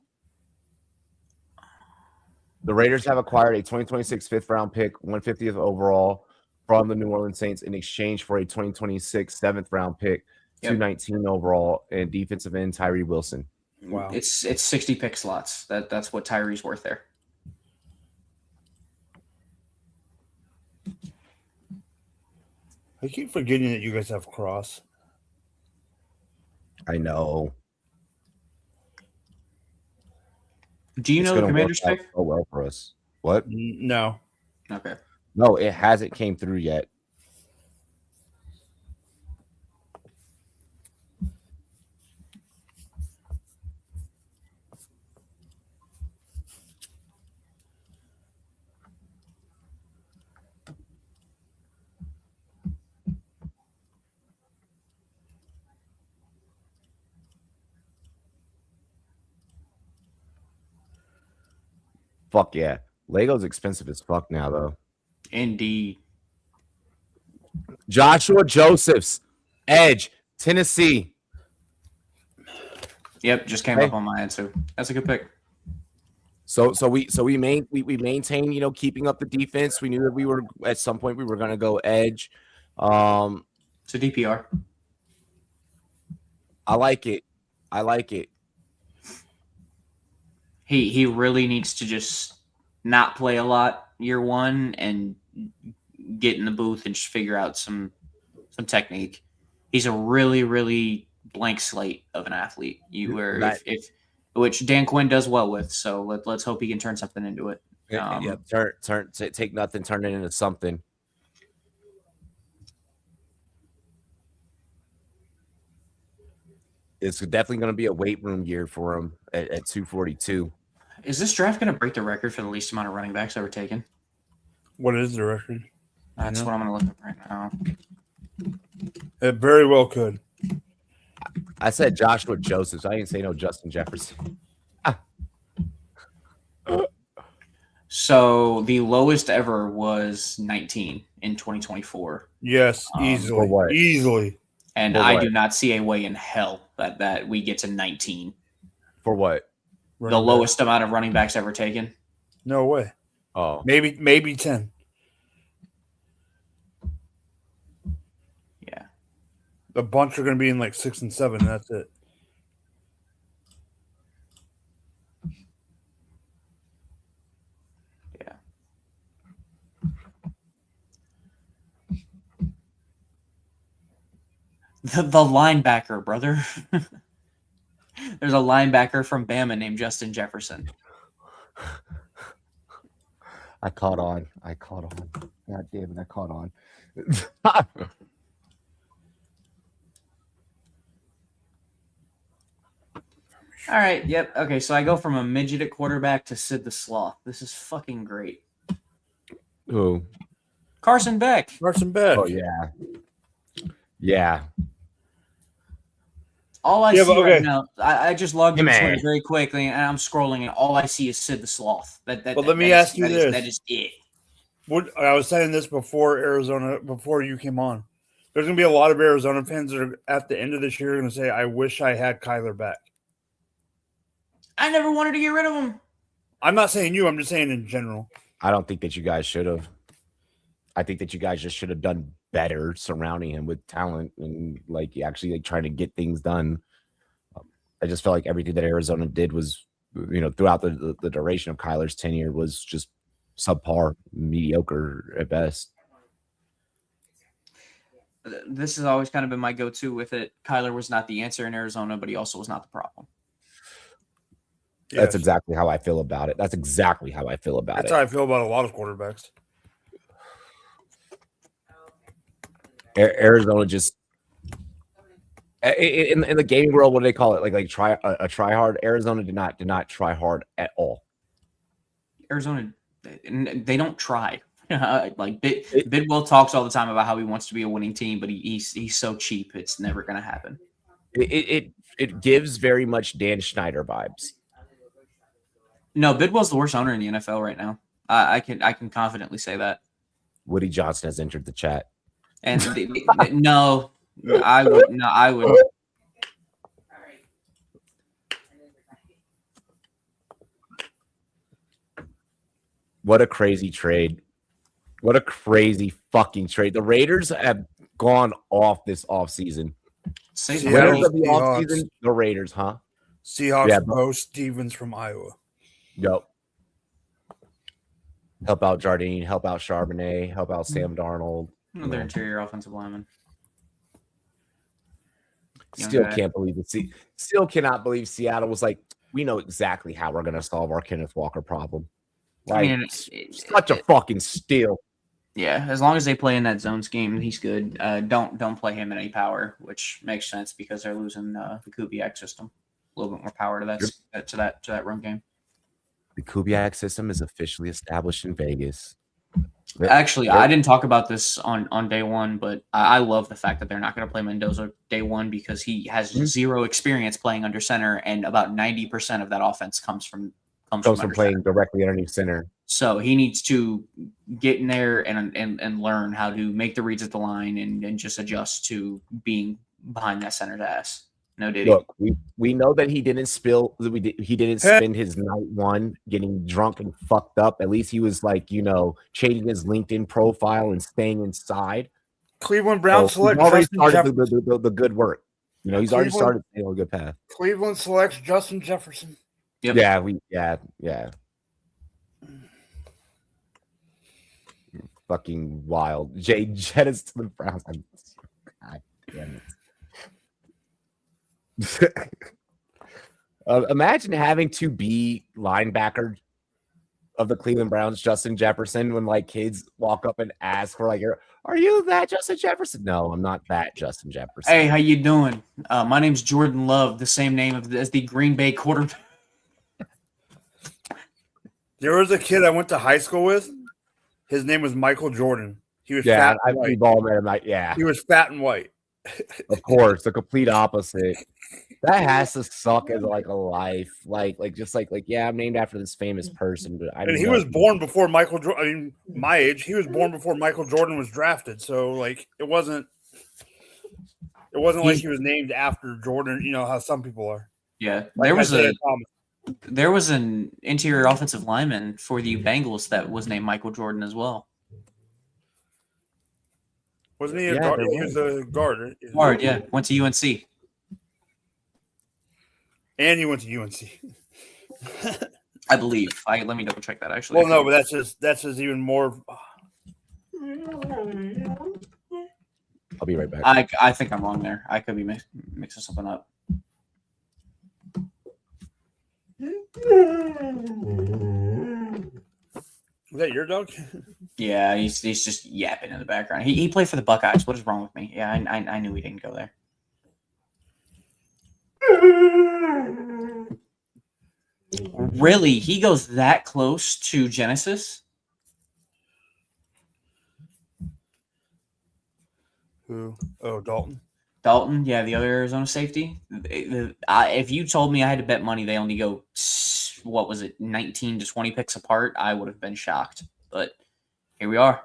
The Raiders have acquired a 2026 5th-round pick, 150th overall, from the New Orleans Saints in exchange for a 2026 7th-round pick, 219 overall, and defensive end Tyree Wilson. Wow. It's 60 pick slots. That's what Tyree's worth there. I keep forgetting that you guys have Cross. I know. Do you know the Commander's pick? Oh, well for us. What? No. Okay. No, it hasn't came through yet. Fuck yeah. Lego's expensive as fuck now, though. Indeed. Joshua Josephs, edge, Tennessee. Yep, just came up on my end too. That's a good pick. So we maintain, you know, keeping up the defense. We knew that we were at some point we were gonna go edge. It's a DPR. I like it. I like it. He really needs to just not play a lot year one and get in the booth and just figure out some technique. He's a really, really blank slate of an athlete. Which Dan Quinn does well with. So let's hope he can turn something into it. Take nothing, turn it into something. It's definitely going to be a weight room year for him at 242. Is this draft going to break the record for the least amount of running backs ever taken? What is the record? That's what I'm going to look up right now. It very well could. I said Joshua Josephs. I didn't say no Justin Jefferson. So the lowest ever was 19 in 2024. Yes, easily. And I do not see a way in hell that we get to 19. For what? The lowest amount of running backs ever taken. No way. Oh, maybe 10. Yeah. A bunch are going to be in like 6 and 7. That's it. Yeah. The linebacker, brother. There's a linebacker from Bama named Justin Jefferson. I caught on. God damn it, I caught on. All right. Yep. Okay. So I go from a midget at quarterback to Sid the Sloth. This is fucking great. Who? Carson Beck. Oh, yeah. Yeah. All I see right now, I just logged into man. Twitter very quickly, and I'm scrolling, and all I see is Sid the Sloth. Let me ask you this. That is it. I was saying this before you came on. There's going to be a lot of Arizona fans that are at the end of this year going to say, I wish I had Kyler back. I never wanted to get rid of him. I'm not saying you. I'm just saying in general. I don't think that you guys should have. I think that you guys just should have done better surrounding him with talent and actually trying to get things done. I just felt like everything that Arizona did was, throughout the duration of Kyler's tenure was just subpar, mediocre at best. This has always kind of been my go-to with it. Kyler was not the answer in Arizona, but he also was not the problem. Yes. That's exactly how I feel about it. That's how I feel about a lot of quarterbacks. Arizona just in the gaming world, what do they call it? Try hard. Arizona did not try hard at all. Arizona, they don't try. Bidwell talks all the time about how he wants to be a winning team, but he's so cheap, it's never going to happen. It gives very much Dan Schneider vibes. No, Bidwell's the worst owner in the NFL right now. I can confidently say that. Woody Johnson has entered the chat. And no, I would. What a crazy trade. What a crazy fucking trade. The Raiders have gone off this offseason. Winners of the offseason, the Raiders, huh? Seahawks, Bo Stevens from Iowa. Yep. Help out Jardine, help out Charbonnet, help out Sam Darnold. Their interior offensive lineman. Still can't believe it. Still cannot believe Seattle was like, we know exactly how we're going to solve our Kenneth Walker problem. Like, I mean, such a fucking steal. Yeah, as long as they play in that zone scheme, he's good. Don't play him in any power, which makes sense because they're losing the Kubiak system. A little bit more power to that run game. The Kubiak system is officially established in Vegas. Actually, I didn't talk about this on day one, but I love the fact that they're not going to play Mendoza day one because he has zero experience playing under center, and about 90% of that offense comes from playing directly underneath center. So he needs to get in there and learn how to make the reads at the line and just adjust to being behind that center's ass. No Diddy. Look, we know that he didn't he didn't spend his night one getting drunk and fucked up. At least he was like, changing his LinkedIn profile and staying inside. Cleveland Browns select already Justin started Jefferson. the good work. He's already started on a good path. Cleveland selects Justin Jefferson. Yep. Yeah. Fucking wild. Jay Jettis to the Browns. God damn it. Imagine having to be linebacker of the Cleveland Browns, Justin Jefferson, when like kids walk up and ask for like, "Are you that Justin Jefferson?" No, I'm not that Justin Jefferson. Hey, how you doing? My name's Jordan Love, the same name as the Green Bay quarterback. There was a kid I went to high school with. His name was Michael Jordan. He was fat and white. He was fat and white. Of course, the complete opposite. That has to suck as like a life, like I'm named after this famous person, but he was born before Michael Jordan. I mean, my age. He was born before Michael Jordan was drafted, so like it wasn't like he was named after Jordan. You know how some people are. Yeah, like there was an interior offensive lineman for the Bengals that was named Michael Jordan as well. Wasn't he a guard? He was a guard. Guard, yeah. Went to UNC. And you went to UNC. I believe. Let me double check that actually. Well, no, but that's just even more. I'll be right back. I think I'm wrong there. I could be mixing something up. Is that your dog? Yeah, he's just yapping in the background. He played for the Buckeyes. What is wrong with me? Yeah, I knew he didn't go there. Really? He goes that close to Genesis? Who? Oh, Dalton. Dalton, yeah, the other Arizona safety. If you told me I had to bet money they only go, what was it, 19 to 20 picks apart, I would have been shocked. But here we are.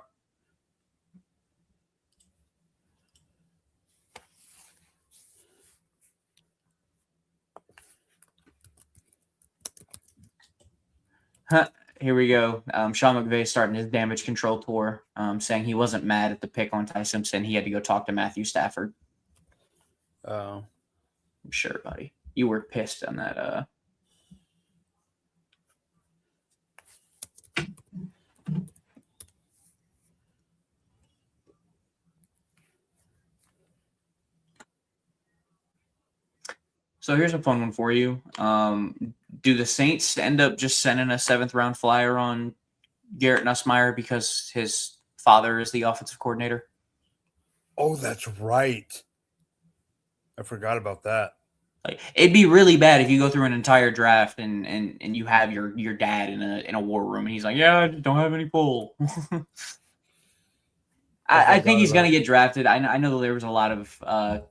Here we go. Sean McVay starting his damage control tour, saying he wasn't mad at the pick on Ty Simpson. He had to go talk to Matthew Stafford. Oh. I'm sure, buddy. You were pissed on that. So here's a fun one for you. Do the Saints end up just sending a 7th-round flyer on Garrett Nussmeier because his father is the offensive coordinator? Oh, that's right. I forgot about that. Like it'd be really bad if you go through an entire draft and you have your dad in a war room and he's like, yeah, I don't have any pull. I think he's gonna get drafted. I know there was a lot of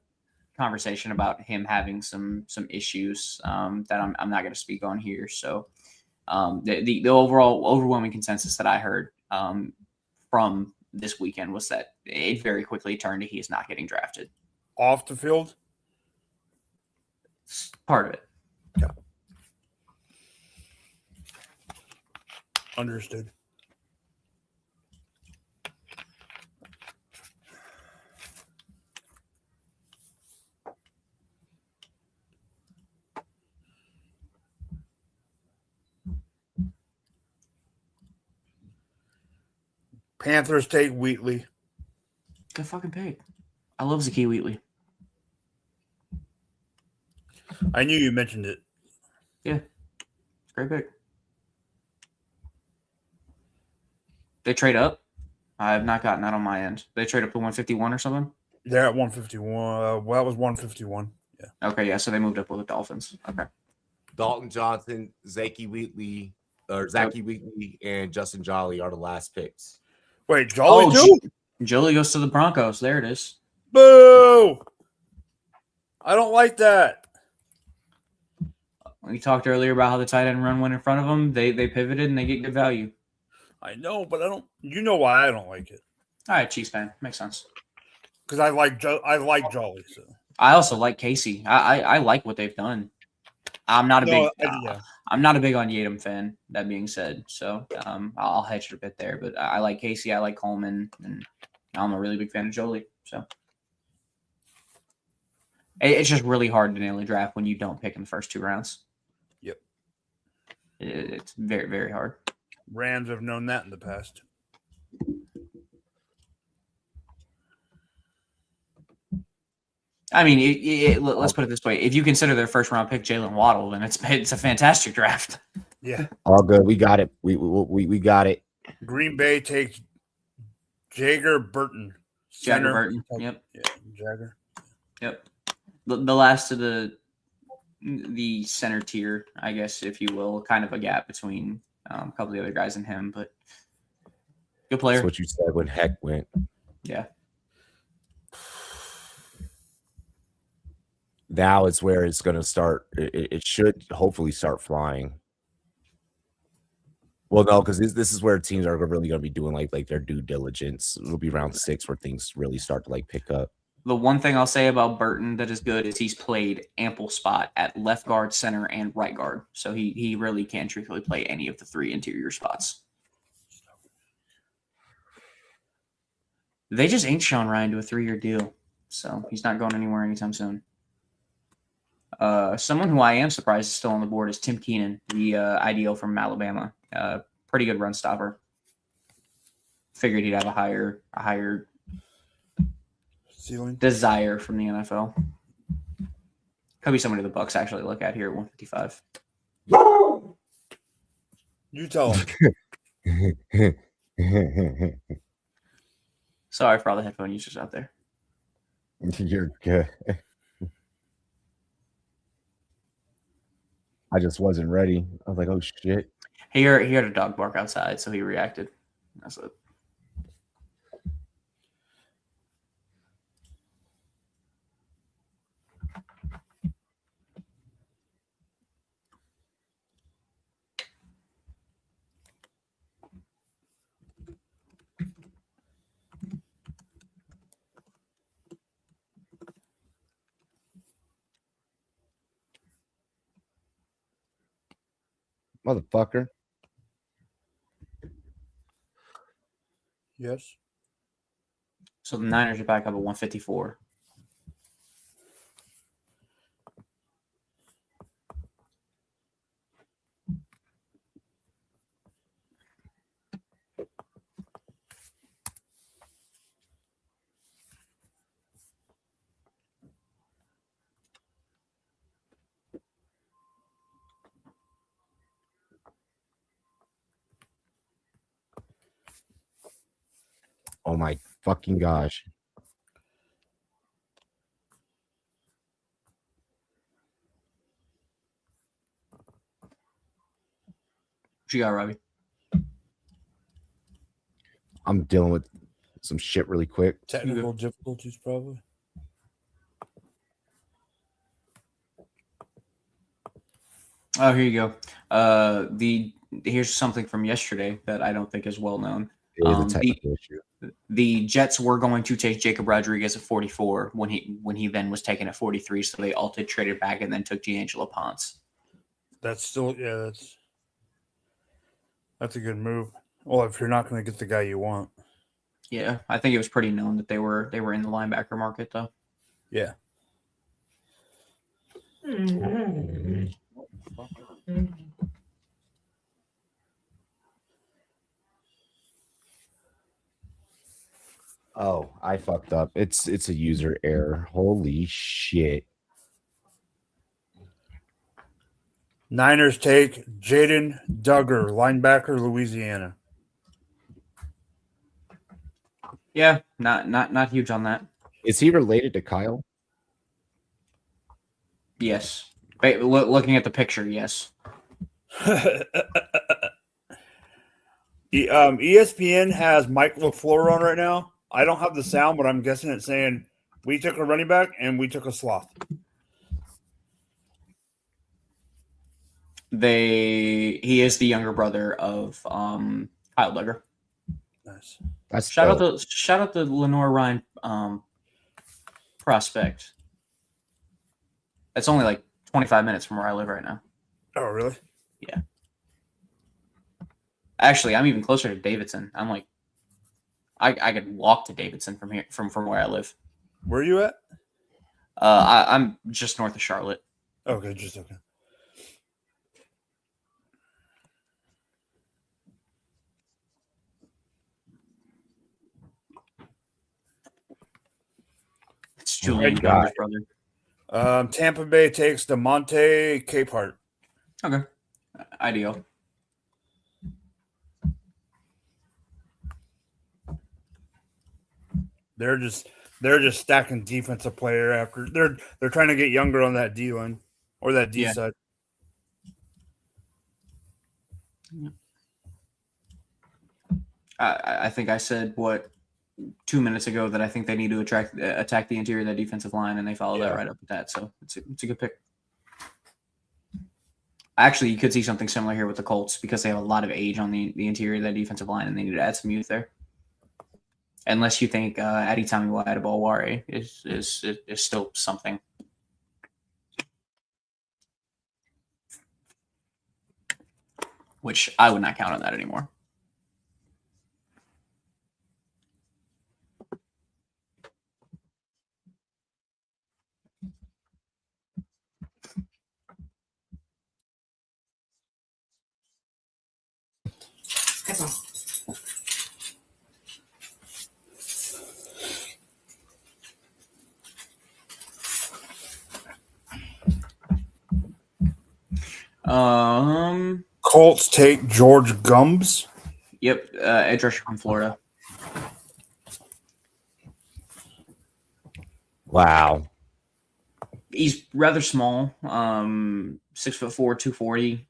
conversation about him having some issues that I'm not gonna speak on here. So the overall overwhelming consensus that I heard from this weekend was that it very quickly turned to he is not getting drafted. Off the field? It's part of it. Yeah. Understood. Panthers take Wheatley. Good fucking pick. I love Zakee Wheatley. I knew you mentioned it. Yeah. It's a great pick. They trade up? I have not gotten that on my end. They trade up to 151 or something? They're at 151. Well, that was 151. Yeah. Okay, yeah. So they moved up with the Dolphins. Okay. Dalton Johnson, Zachy Wheatley, and Justin Jolly are the last picks. Wait, Jolly too? Jolly goes to the Broncos. There it is. Boo! I don't like that. We talked earlier about how the tight end run went in front of them. They pivoted and they get good value. I know, but I don't. You know why I don't like it? All right, Chiefs fan. Makes sense. Because I like Jolly. So I also like Casey. I like what they've done. I'm not a big I'm not a big on Yadam fan. That being said, so I'll hedge it a bit there. But I like Casey. I like Coleman, and I'm a really big fan of Jolie. So it's just really hard to nail a draft when you don't pick in the first 2 rounds. Yep, it's very, very hard. Rams have known that in the past. I mean, let's put it this way: if you consider their first round pick Jalen Waddle, then it's a fantastic draft. Yeah, all good. We got it. We got it. Green Bay takes Jagger Burton. Jagger Burton. Yep. Yeah, Jagger. Yep. The last of the center tier, I guess, if you will, kind of a gap between a couple of the other guys and him, but good player. That's what you said when Heck went. Yeah. Now it's where it's going to start. It should hopefully start flying. Well, no, because this is where teams are really going to be doing like their due diligence. It'll be round 6 where things really start to pick up. The one thing I'll say about Burton that is good is he's played ample spot at left guard, center, and right guard. So he really can truthfully play any of the 3 interior spots. They just inked Sean Ryan to a 3-year deal, so he's not going anywhere anytime soon. Someone who I am surprised is still on the board is Tim Keenan, the IDO from Alabama. Pretty good run stopper. Figured he'd have a higher ceiling desire from the NFL. Could be somebody the Bucks actually look at here at 155. You tell him. Sorry for all the headphone users out there. You're good. I just wasn't ready. I was like, oh shit. He heard a dog bark outside, so he reacted. That's it. Motherfucker. Yes. So the Niners are back up at 154. Oh my fucking gosh. you got, Robbie? I'm dealing with some shit really quick. Technical difficulties, probably. Oh, here you go. Here's something from yesterday that I don't think is well known. It is a technical issue. The Jets were going to take Jacob Rodriguez at 44 when he then was taken at 43, so they all traded back and then took D'Angelo Ponce. That's still that's a good move. Well, if you're not going to get the guy you want. Yeah, I think it was pretty known that they were in the linebacker market though. Yeah. Oh, I fucked up. It's a user error. Holy shit. Niners take Jaden Duggar, linebacker, Louisiana. Yeah, not huge on that. Is he related to Kyle? Yes, looking at the picture, yes. ESPN has Mike LaFleur on right now. I don't have the sound, but I'm guessing it's saying we took a running back and we took a sloth. He is the younger brother of Kyle Duggar. Nice. That's Shout out to Lenore Ryan prospect. It's only like 25 minutes from where I live right now. Oh, really? Yeah. Actually, I'm even closer to Davidson. I'm like, I could walk to Davidson from here, from where I live. Where are you at? I'm just north of Charlotte. Okay, just okay. It's Julian God. Duggar's brother. Tampa Bay takes DeMonte Capehart. Okay, ideal. They're just stacking defensive player after they're trying to get younger on that D line or that D side. I think I said 2 minutes ago that I think they need to attack the interior of that defensive line, and they follow that right up with that. So it's a good pick. Actually, you could see something similar here with the Colts because they have a lot of age on the interior of that defensive line, and they need to add some youth there. Unless you think Aditami Ware is still something. Which I would not count on that anymore. Colts take George Gumbs. Yep, edge rusher from Florida. Wow. He's rather small, 6'4", 240.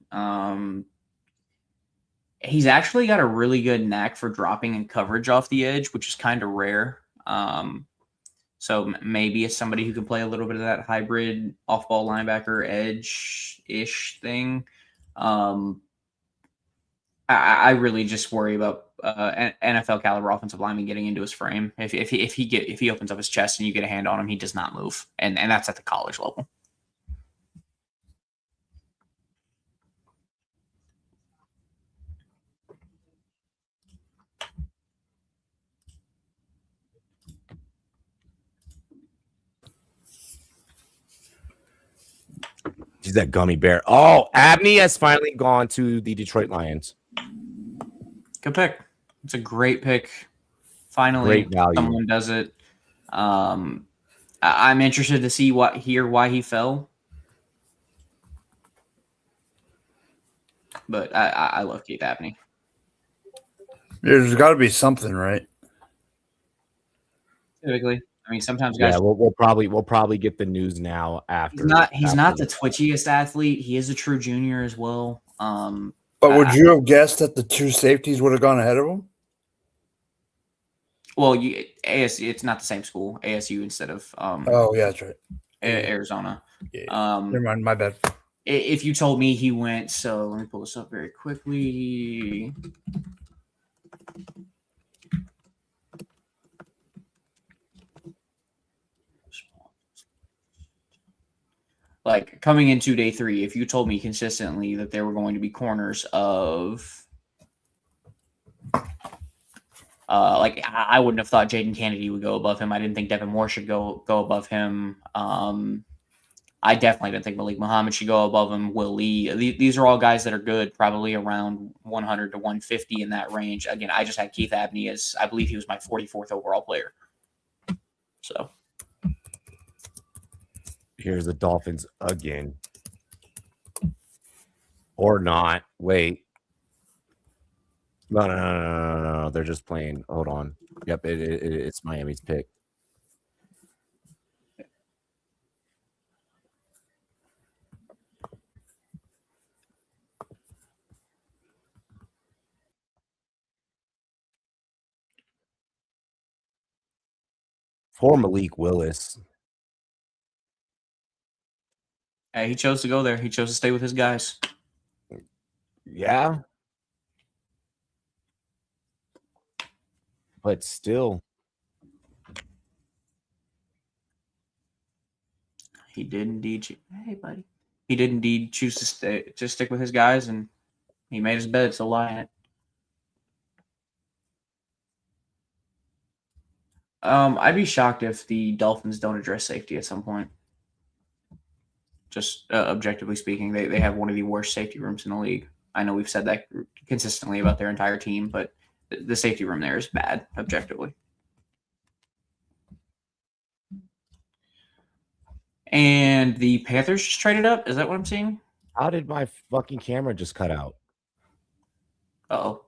He's actually got a really good knack for dropping in coverage off the edge, which is kind of rare. So maybe it's somebody who can play a little bit of that hybrid off-ball linebacker edge-ish thing. I really just worry about NFL caliber offensive lineman getting into his frame. If he opens up his chest and you get a hand on him, he does not move, and that's at the college level. He's that gummy bear. Oh, Abney has finally gone to the Detroit Lions. Good pick. It's a great pick. Finally, Great value. Someone does it. I'm interested to hear why he fell. But I love Keith Abney. There's got to be something, right? Typically, I mean, sometimes guys. Yeah, we'll probably get the news now after. He's not the twitchiest athlete. He is a true junior as well. But would you have guessed that the two safeties would have gone ahead of him? Well, ASU, it's not the same school. ASU instead of Oh, yeah, that's right. Arizona. Yeah. Never mind, my bad. If you told me he went, so let me pull this up very quickly. Like coming into day 3, if you told me consistently that there were going to be corners of like I wouldn't have thought Jaden Kennedy would go above him. I didn't think Devin Moore should go above him. I definitely didn't think Malik Muhammad should go above him. Will Lee. These are all guys that are good, probably around 100 to 150 in that range. Again, I just had Keith Abney as, I believe he was my 44th overall player. So Here's the Dolphins again. Or not. Wait. No. They're just playing. Hold on. Yep, it's Miami's pick. For Malik Willis. hey, he chose to go there. He chose to stay with his guys. Yeah. But still. He did indeed. Hey, buddy. He did indeed choose to stick with his guys, and he made his bed, so lie in it. I'd be shocked if the Dolphins don't address safety at some point. Just objectively speaking, they have one of the worst safety rooms in the league. I know we've said that consistently about their entire team, but the safety room there is bad, objectively. And the Panthers just traded up? Is that what I'm seeing? How did my fucking camera just cut out? Uh-oh.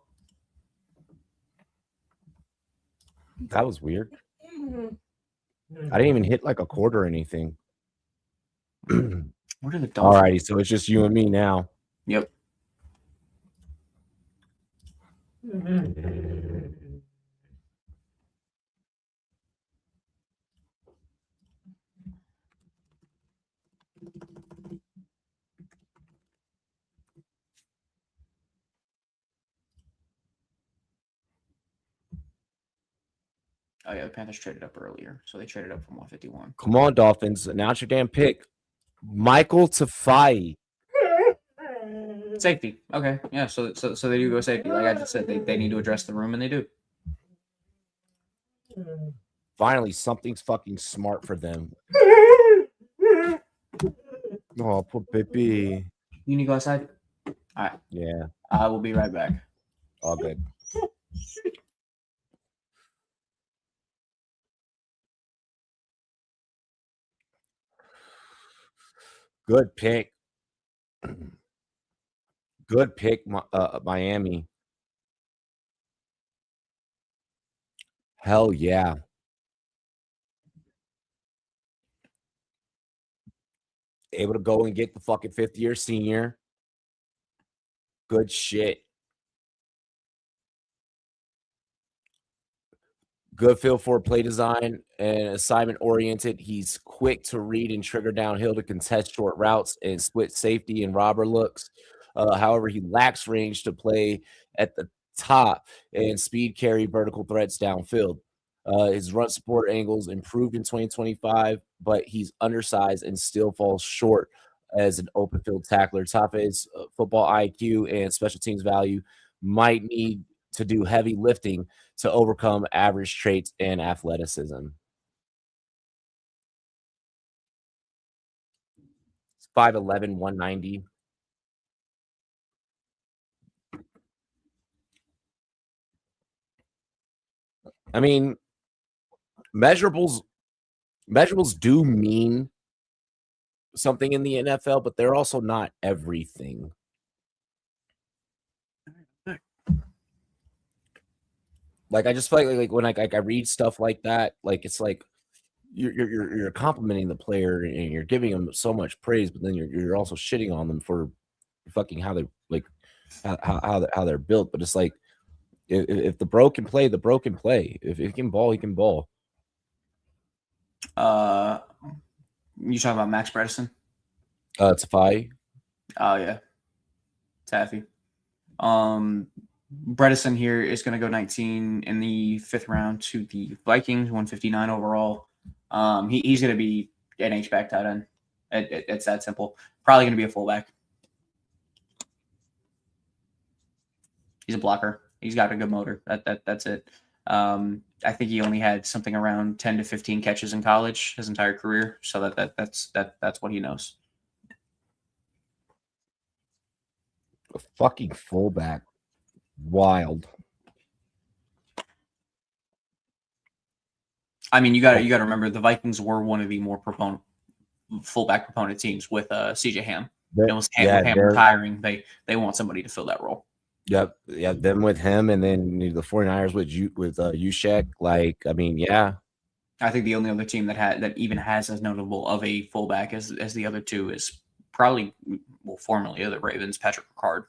That was weird. I didn't even hit like a quarter or anything. What are the Dolphins? Alrighty, so it's just you and me now. Yep. Oh, yeah, the Panthers traded up earlier, so they traded up from 151. Come on, Dolphins. Announce your damn pick. Michael Tafai. Safety. Okay. Yeah, so they do go safety. Like I just said, they need to address the room, and they do. Finally, something's fucking smart for them. Oh, poor baby. You need to go outside? All right. Yeah, I will be right back. all good. Good pick. Good pick, Miami. Hell yeah. Able to go and get the fucking 5th-year senior. Good shit. Good feel for play design and assignment oriented. He's quick to read and trigger downhill to contest short routes and split safety and robber looks. However, he lacks range to play at the top and speed carry vertical threats downfield. His run support angles improved in 2025, but he's undersized and still falls short as an open field tackler. Tafa's football IQ and special teams value might need to do heavy lifting to overcome average traits and athleticism. It's 5'11", 190. I mean, measurables do mean something in the NFL, but they're also not everything. Like I just feel like when I read stuff like that, like it's like you're complimenting the player and you're giving them so much praise, but then you're also shitting on them for fucking how they like how they're built. But it's like if the bro can play, the bro can play. If he can ball, he can ball. You talking about Max Bredesen? Tafai. Oh yeah, Taffy. Bredesen here is going to go 19 in the 5th round to the Vikings, 159 overall. He's going to be an H-back tight end. It's that simple. Probably going to be a fullback. He's a blocker. He's got a good motor. That's it. I think he only had something around 10 to 15 catches in college his entire career. So that's what he knows. A fucking fullback. Wild. I mean, you got to remember the Vikings were one of the more fullback proponent teams with C.J. Ham. And with Ham retiring, they want somebody to fill that role. Yep. Yeah. Them with him, and then the 49ers with Juszczyk. Like, I mean, yeah. I think the only other team that even has as notable of a fullback as the other two is probably, well, formerly the Ravens, Patrick Ricard.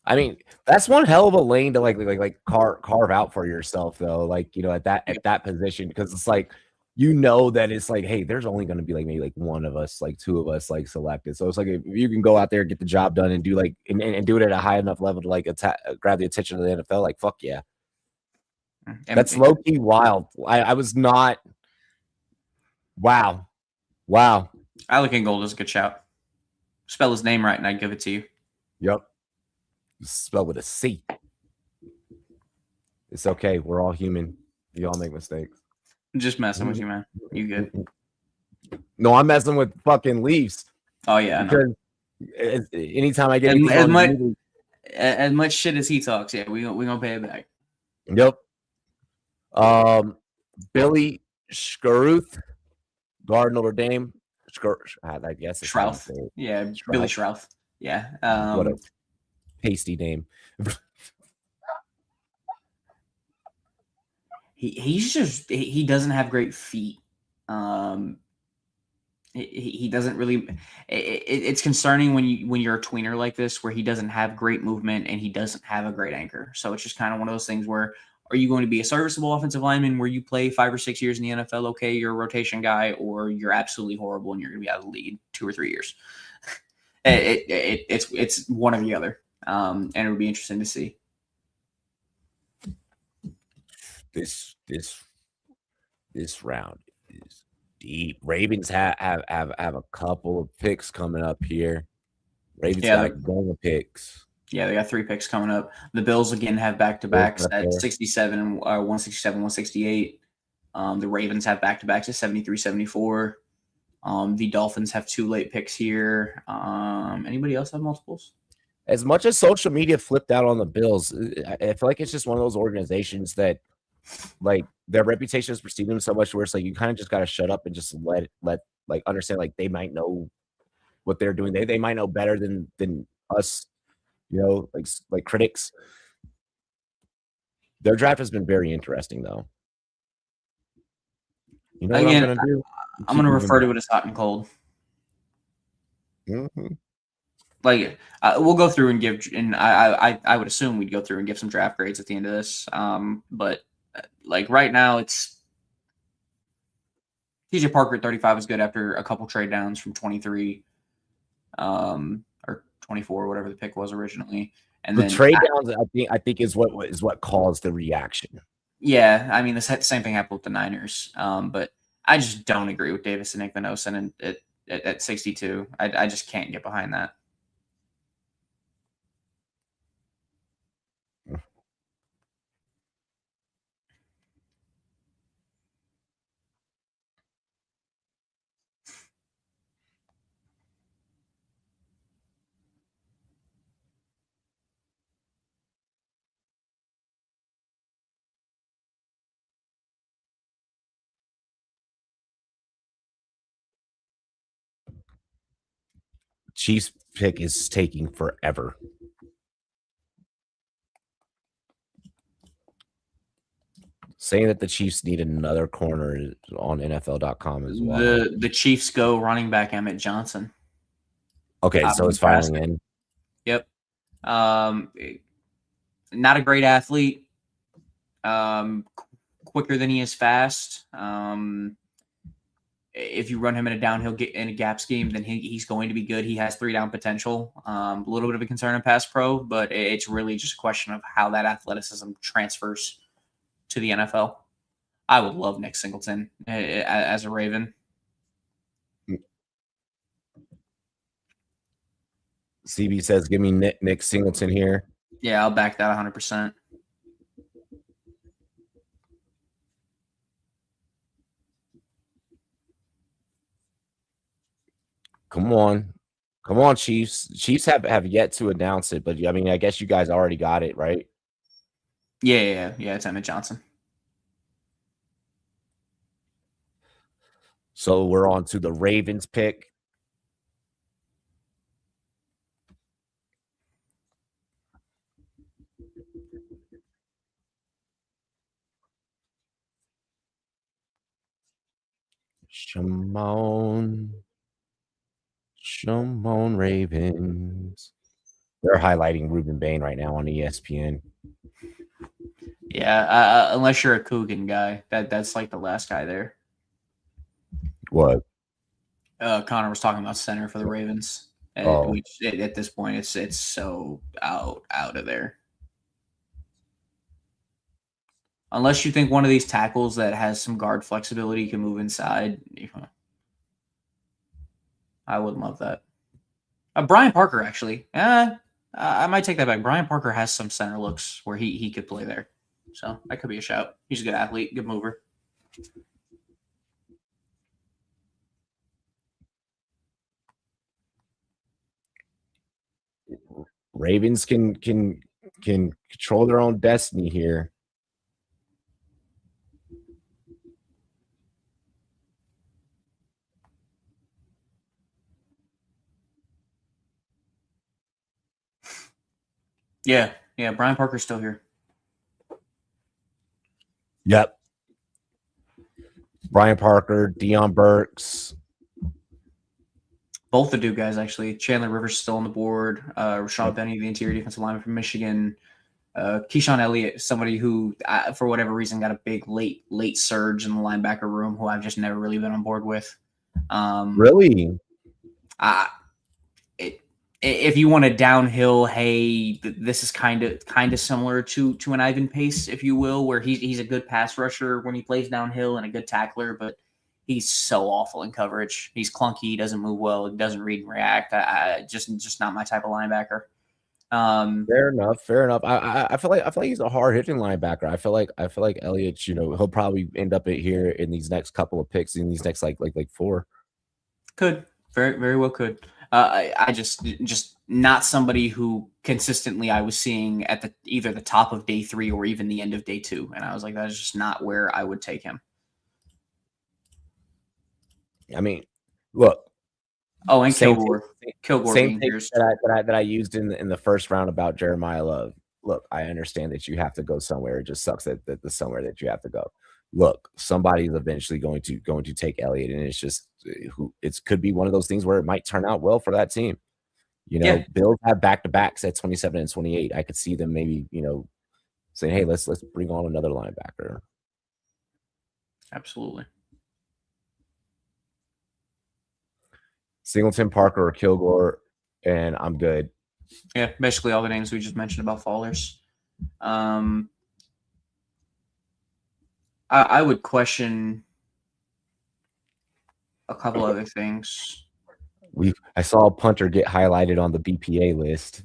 I mean, that's one hell of a lane to like carve out for yourself, though. Like, at that position, because it's like, that it's like, hey, there's only going to be like maybe like one of us, like two of us, like selected. So it's like if you can go out there, get the job done, and do and do it at a high enough level to like grab the attention of the NFL, like fuck yeah. That's low key wild. I was not. Wow. Alec Ingold is a good shout. Spell his name right, and I'd give it to you. Yep. Spelled with a C. It's okay. We're all human. We all make mistakes. Just messing with you, man. You good? No, I'm messing with fucking Leafs. Oh yeah. Because anytime I get as much shit as he talks, yeah, we gonna pay it back. Yep. Billy Scruth, guard Notre Dame. I guess Schrouth. Yeah, Schrouth. Billy Schrouth. Yeah. What a pasty name. He doesn't have great feet. He doesn't really. It's concerning when you're a tweener like this, where he doesn't have great movement and he doesn't have a great anchor. So it's just kind of one of those things where, are you going to be a serviceable offensive lineman where you play 5 or 6 years in the NFL? Okay, you're a rotation guy, or you're absolutely horrible and you're going to be out of the league 2 or 3 years. It's one or the other, and it'll be interesting to see. This round is deep. Ravens have a couple of picks coming up here. Ravens got a gang of picks. Yeah, they got 3 picks coming up. The Bills again have back-to-backs at 67 and 167, 168. The Ravens have back-to-backs at 73, 74. The Dolphins have 2 late picks here. Anybody else have multiples? As much as social media flipped out on the Bills, I feel like it's just one of those organizations that, like, their reputation has preceded them so much where it's like you kind of just got to shut up and just let like understand, like, they might know what they're doing. They might know better than us, like critics. Their draft has been very interesting, though. You know what I'm going to do? I'm going to refer to it as hot and cold. Mm-hmm. Like, we'll go through and give, and I would assume we'd go through and give some draft grades at the end of this. But like right now, it's TJ Parker at 35 is good after a couple trade downs from 23, or 24, whatever the pick was originally. And the then trade downs, I think is what caused the reaction. Yeah, I mean the same thing happened with the Niners. But I just don't agree with Davis and Igbinosun at 62. I just can't get behind that. Chiefs pick is taking forever. Saying that the Chiefs need another corner on NFL.com as well. The Chiefs go running back Emmett Johnson. Okay, so it's filing in. Yep. Not a great athlete. Quicker than he is fast. If you run him in a downhill in a gap scheme, then he's going to be good. He has 3-down potential. A little bit of a concern in pass pro, but it's really just a question of how that athleticism transfers to the NFL. I would love Nick Singleton as a Raven. CB says, "Give me Nick Singleton here." Yeah, I'll back that 100%. Come on, Chiefs. Chiefs have yet to announce it, but I mean, I guess you guys already got it, right? Yeah. It's Emmett Johnson. So we're on to the Ravens pick. Shimon Ravens. They're highlighting Ruben Bain right now on ESPN. Yeah, unless you're a Coogan guy, that's like the last guy there. What? Connor was talking about center for the Ravens. Which at this point it's so out of there. Unless you think one of these tackles that has some guard flexibility can move inside, I would love that. Brian Parker, actually. I might take that back. Brian Parker has some center looks where he could play there. So that could be a shout. He's a good athlete, good mover. Ravens can control their own destiny here. Yeah. Brian Parker's still here. Yep. Brian Parker, Deion Burks. Both the Duke guys, actually. Chandler Rivers still on the board. Rashad Benny, the interior defensive lineman from Michigan. Keyshawn Elliott, somebody who, for whatever reason, got a big late surge in the linebacker room, who I've just never really been on board with. Really? If you want a downhill, hey, this is kind of similar to an Ivan Pace, if you will, where he's a good pass rusher when he plays downhill and a good tackler, but he's so awful in coverage. He's clunky. He doesn't move well. He doesn't read and react. Just not my type of linebacker. Fair enough. I feel like he's a hard hitting linebacker. I feel like Elliott, he'll probably end up here in these next couple of picks in these next like 4. Could very, very well could. I just not somebody who consistently I was seeing at either the top of day 3 or even the end of day 2, and I was like, that is just not where I would take him. I mean, look. Oh, and Kilgore. Same thing that I used in the first round about Jeremiah Love. Look, I understand that you have to go somewhere. It just sucks that the somewhere that you have to go. Look, somebody's eventually going to take Elliott, and it's just it could be one of those things where it might turn out well for that team. Bills have back-to-backs at 27 and 28. I could see them maybe saying, "Hey, let's bring on another linebacker." Absolutely. Singleton, Parker, or Kilgore, and I'm good. Yeah, basically all the names we just mentioned about fallers. I would question a couple other things. I saw a punter get highlighted on the BPA list.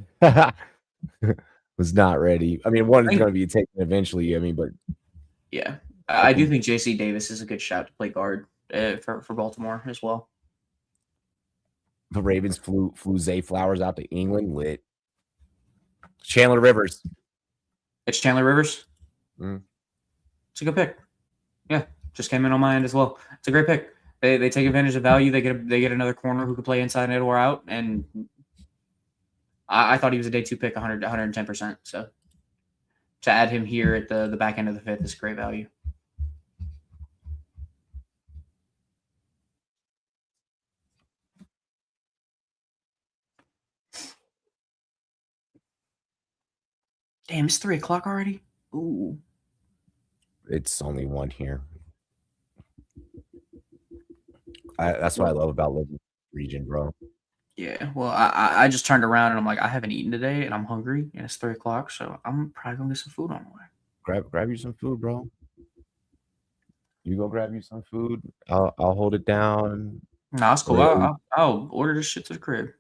Was not ready. I mean, one is going to be taken eventually. I mean, but yeah, I do think J.C. Davis is a good shot to play guard for Baltimore as well. The Ravens flew Zay Flowers out to England. Lit. Chandler Rivers. It's Chandler Rivers. Mm. It's a good pick. Yeah, just came in on my end as well. It's a great pick. They take advantage of value. They get another corner who can play inside and or out. And I thought he was a day 2 pick, 110%. So to add him here at the back end of the 5th is great value. Damn, it's 3:00 already. Ooh. It's only one here. That's what I love about living in the region, bro. Yeah. Well, I just turned around and I'm like, I haven't eaten today and I'm hungry and it's 3:00, so I'm probably gonna get some food on the way. Grab you some food, bro. You go grab you some food. I'll hold it down. Nah, it's cool. I'll order this shit to the crib.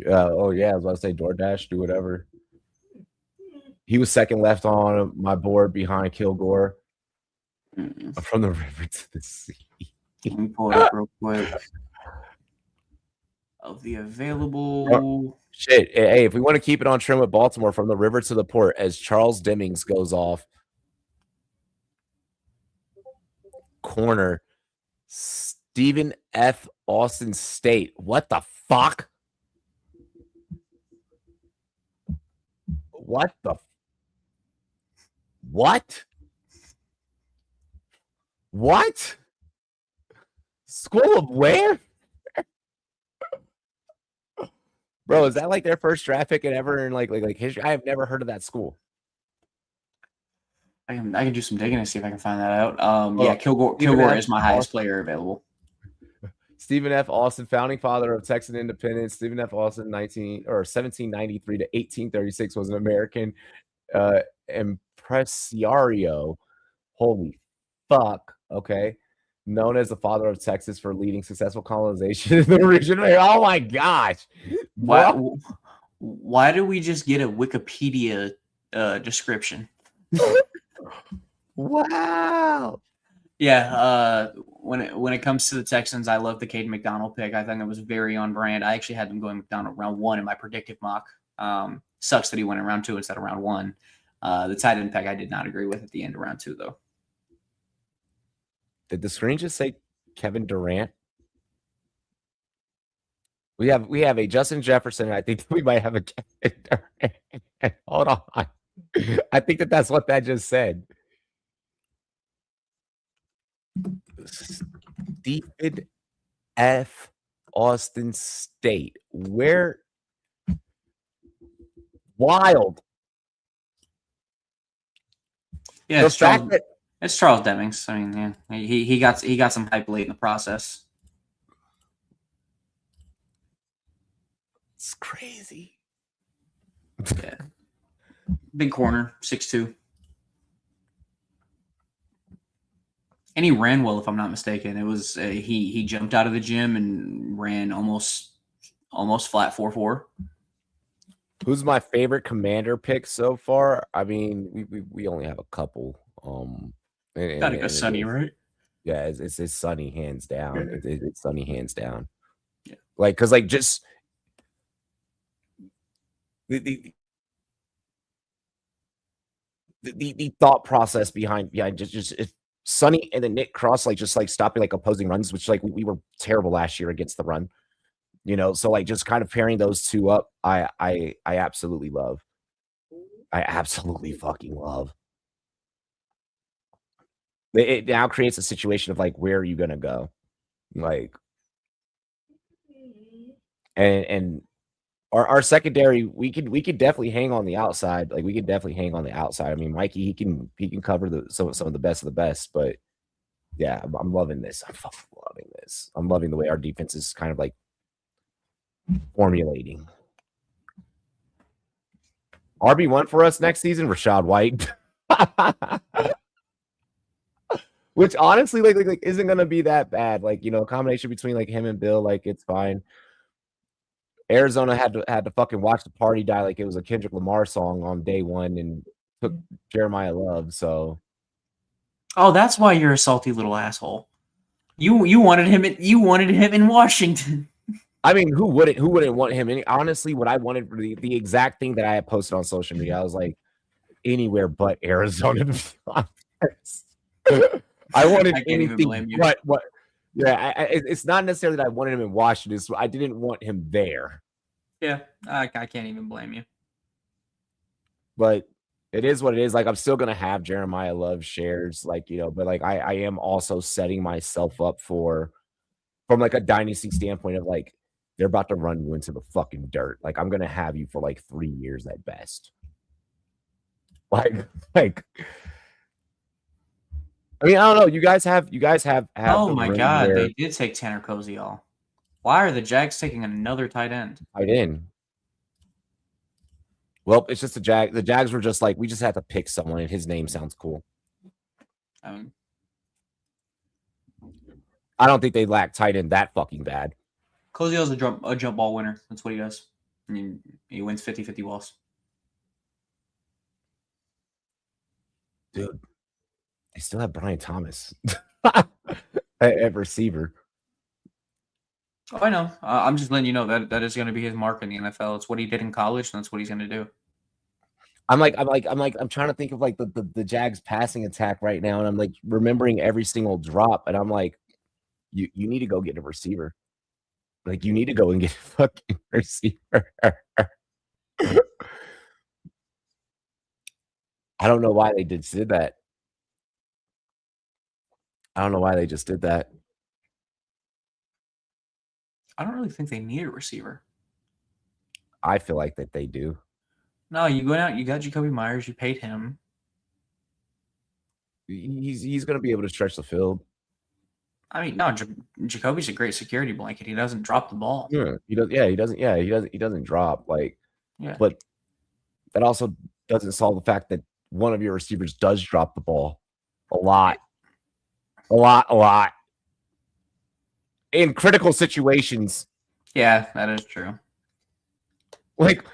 Oh yeah, I was about to say DoorDash, do whatever. He was second left on my board behind Kilgore. From the river to the sea. Let me pull it up real quick. Of the available shit. Hey, if we want to keep it on trim with Baltimore, from the river to the port, as Charles Demings goes off. Corner, Stephen F. Austin State. What the fuck? What the? What? What? School of where? Bro, is that like their first draft pick ever in like history? I have never heard of that school. I can do some digging and see if I can find that out. Yeah, Kilgore is my highest player available. Stephen F. Austin, founding father of Texas independence. Stephen F. Austin, 1793 to 1836, was an American impresario. Holy fuck. Okay. Known as the father of Texas for leading successful colonization in the region. Oh my gosh. Why do we just get a Wikipedia description? Wow. Yeah, when it comes to the Texans, I love the Caden McDonald pick. I think it was very on brand. I actually had them going McDonald round 1 in my predictive mock. Sucks that he went in round 2 instead of round 1. The tight end pick I did not agree with at the end of round 2, though. Did the screen just say Kevin Durant? We have a Justin Jefferson, and I think we might have a Kevin Durant. Hold on. I think that's what that just said. Stephen F. Austin State. Where? Wild. Yeah, it's Charles Demings. I mean, yeah, he got some hype late in the process. It's crazy. Yeah. Big corner, 6'2". And he ran well, if I'm not mistaken. It was he jumped out of the gym and ran almost flat 4.4. Who's my favorite commander pick so far? I mean, we only have a couple. Gotta go Sonny, right? Yeah, it's Sonny hands down. It's Sonny hands down. Yeah, like because like just the thought process behind just if Sonny and then Nick Cross just stopping opposing runs, which we were terrible last year against the run. So just kind of pairing those two up, I absolutely love. I absolutely fucking love. It now creates a situation of where are you gonna go? And our secondary, we could definitely hang on the outside. We could definitely hang on the outside. I mean, Mikey, he can cover some of the best, but yeah, I'm loving this. I'm fucking loving this. I'm loving the way our defense is kind of formulating. RB1 for us next season, Rashad White. Which honestly isn't gonna be that bad. A combination between him and Bill, it's fine. Arizona had to fucking watch the party die like it was a Kendrick Lamar song on day 1 and took Jeremiah Love. So, oh, that's why you're a salty little asshole. You wanted him in Washington. I mean, who wouldn't want him? Honestly, what I wanted for the exact thing that I had posted on social media, I was like, anywhere but Arizona. I wanted anything but what. Yeah, it's not necessarily that I wanted him in Washington. So I didn't want him there. Yeah, I can't even blame you. But it is what it is. I'm still gonna have Jeremiah Love shares, but I am also setting myself up from a dynasty standpoint of they're about to run you into the fucking dirt. I'm gonna have you for 3 years at best. Like. I mean, I don't know. You guys have Oh the my room God, where they did take Tanner Koziol. Why are the Jags taking another tight end? tight end. Well, it's just the Jag. The Jags were just like, we just had to pick someone, and his name sounds cool. I mean, I don't think they lack tight end that fucking bad. Koziol's a jump ball winner. That's what he does. I mean, he wins 50-50 balls. Dude, they still have Brian Thomas at receiver. Oh, I know. I'm just letting you know that is going to be his mark in the NFL. It's what he did in college, and that's what he's going to do. I'm trying to think of like the Jags passing attack right now, and I'm like remembering every single drop, and I'm like, you need to go get a receiver. Like, you need to go and get a fucking receiver. I don't know why they did that. I don't know why they just did that. I don't really think they need a receiver. I feel like that they do. No, you went out, you got Jacoby Myers, you paid him. He's going to be able to stretch the field. I mean, no, Jacoby's a great security blanket. He doesn't drop the ball. Yeah, he does. Yeah, he doesn't. Yeah, he doesn't drop like. Yeah, but that also doesn't solve the fact that one of your receivers does drop the ball a lot in critical situations. Yeah, that is true. Like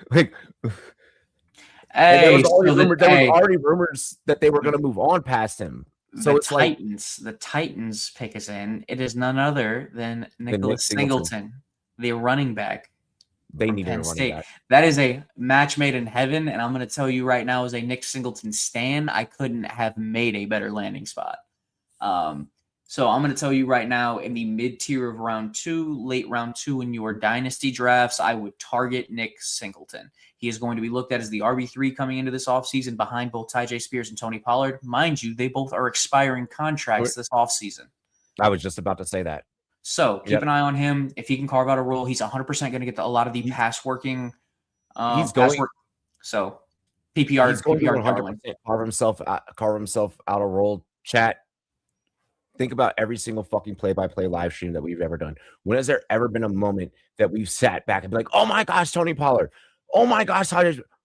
Hey, there was already hey, rumors that they were going to move on past him. So the it's like the Titans pick us in. It is none other than Nick Nicholas Singleton. Singleton, the running back they from needed a Penn running State. back. That is a match made in heaven, and I'm going to tell you right now, as a Nick Singleton stan, I couldn't have made a better landing spot. So I'm going to tell you right now, in the mid-tier of round 2, late round 2 in your dynasty drafts, I would target Nick Singleton. He is going to be looked at as the RB3 coming into this offseason behind both Tyjae Spears and Tony Pollard. Mind you, they both are expiring contracts this offseason. I was just about to say that. So keep an eye on him. If he can carve out a role, he's 100% going to get a lot of the pass working. So PPR, he's going PPR to 100% carve himself out a role. Chat. Think about every single fucking play-by-play live stream that we've ever done. When has there ever been a moment that we've sat back and be like, oh my gosh, Tony Pollard. Oh my gosh,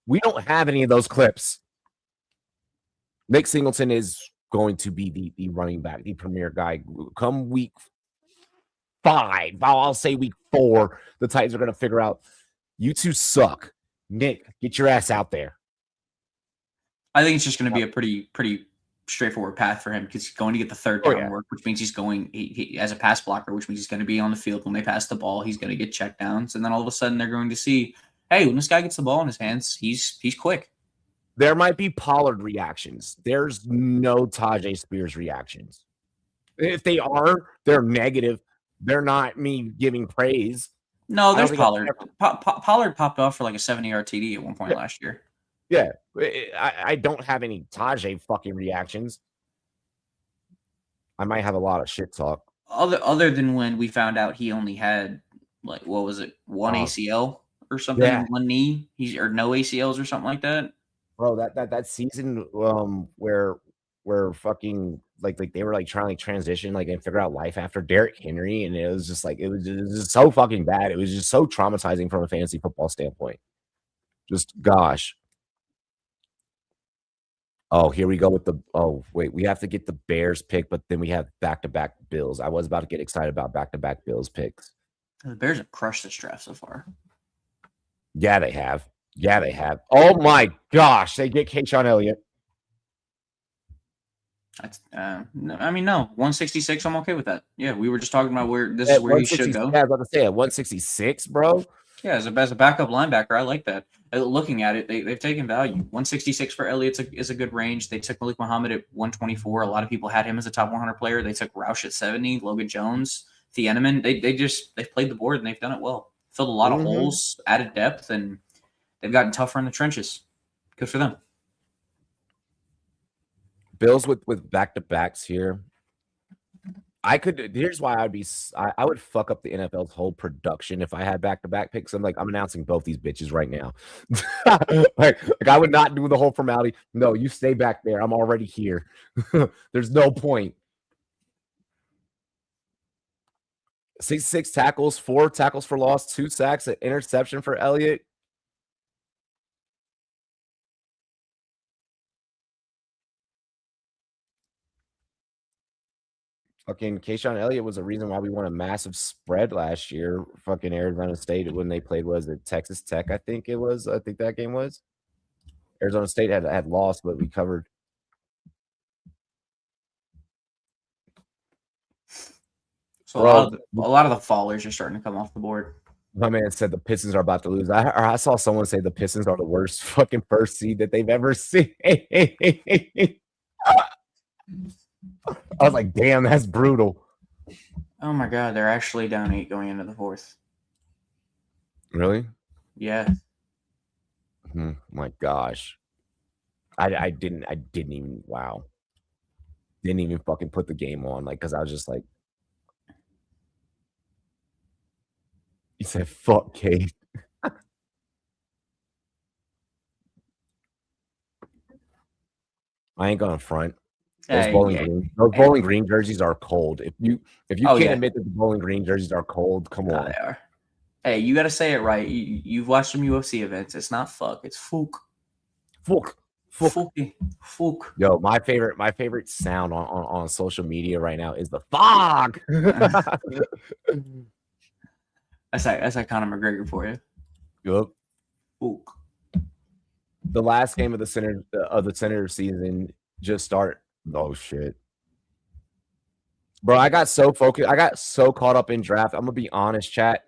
we don't have any of those clips. Nick Singleton is going to be the running back, the premier guy. Come week 5, I'll say week 4, the Titans are going to figure out, you two suck. Nick, get your ass out there. I think it's just going to be a pretty straightforward path for him because he's going to get the third down work, which means he's going he as a pass blocker, which means he's going to be on the field when they pass the ball. He's going to get check downs, and then all of a sudden they're going to see, hey, when this guy gets the ball in his hands, he's quick. There might be Pollard reactions. There's no Tyjae Spears reactions. If they are, they're negative. They're not me giving praise. No, there's Pollard. Pollard popped off for like a 70-yard TD at one point last year. Yeah, I don't have any Tyjae fucking reactions. I might have a lot of shit talk. Other than when we found out he only had, like, what was it, one ACL or something, one knee, or no ACLs or something like that. Bro, that season where fucking like they were like trying to transition and figure out life after Derrick Henry, and it was just so fucking bad. It was just so traumatizing from a fantasy football standpoint. Just gosh. Oh, here we go with we have to get the Bears pick, but then we have back-to-back Bills. I was about to get excited about back-to-back Bills picks. The Bears have crushed this draft so far. Yeah, they have. Oh my gosh, they get Keyshawn Elliott. That's I mean, no, 166. I'm okay with that. Yeah, we were just talking about where this is where he should go. Yeah, I was about to say at 166, bro. Yeah, as a backup linebacker, I like that. Looking at it, they've taken value. 166 for Elliott is a good range. They took Malik Muhammad at 124. A lot of people had him as a top 100 player. They took Roush at 70. Logan Jones, Thieneman. They've played the board and they've done it well. Filled a lot of holes, added depth, and they've gotten tougher in the trenches. Good for them. Bills with back-to-backs here. Here's why I would fuck up the NFL's whole production if I had back-to-back picks. I'm announcing both these bitches right now. like I would not do the whole formality. No, you stay back there. I'm already here. There's no point. 6 tackles, 4 tackles for loss, 2 sacks, an interception for Elliott. Fucking Kayshawn Elliott was the reason why we won a massive spread last year. Fucking Arizona State when they played, was it Texas Tech? I think it was. I think that game was. Arizona State had lost, but we covered. So a lot of the fallers are starting to come off the board. My man said the Pistons are about to lose. I saw someone say the Pistons are the worst fucking first seed that they've ever seen. I was like, damn, that's brutal. Oh my god, they're actually down 8 going into the 4th. Really? Yeah. My gosh. I didn't even wow. Didn't even fucking put the game on, like, because I was just like, he said, fuck Kate. I ain't gonna front. Those Bowling Green jerseys are cold. If you can't admit that the Bowling Green jerseys are cold, come on. They are. Hey, you got to say it right. You've watched some UFC events. It's not fuck. It's fuck. Fuck. Fuck. Yo, my favorite sound on social media right now is the fog. That's like Conor McGregor for you. Yep. Fuck. The last game of the center season just start. Oh shit. Bro, I got so focused. I got so caught up in draft. I'm gonna be honest, chat.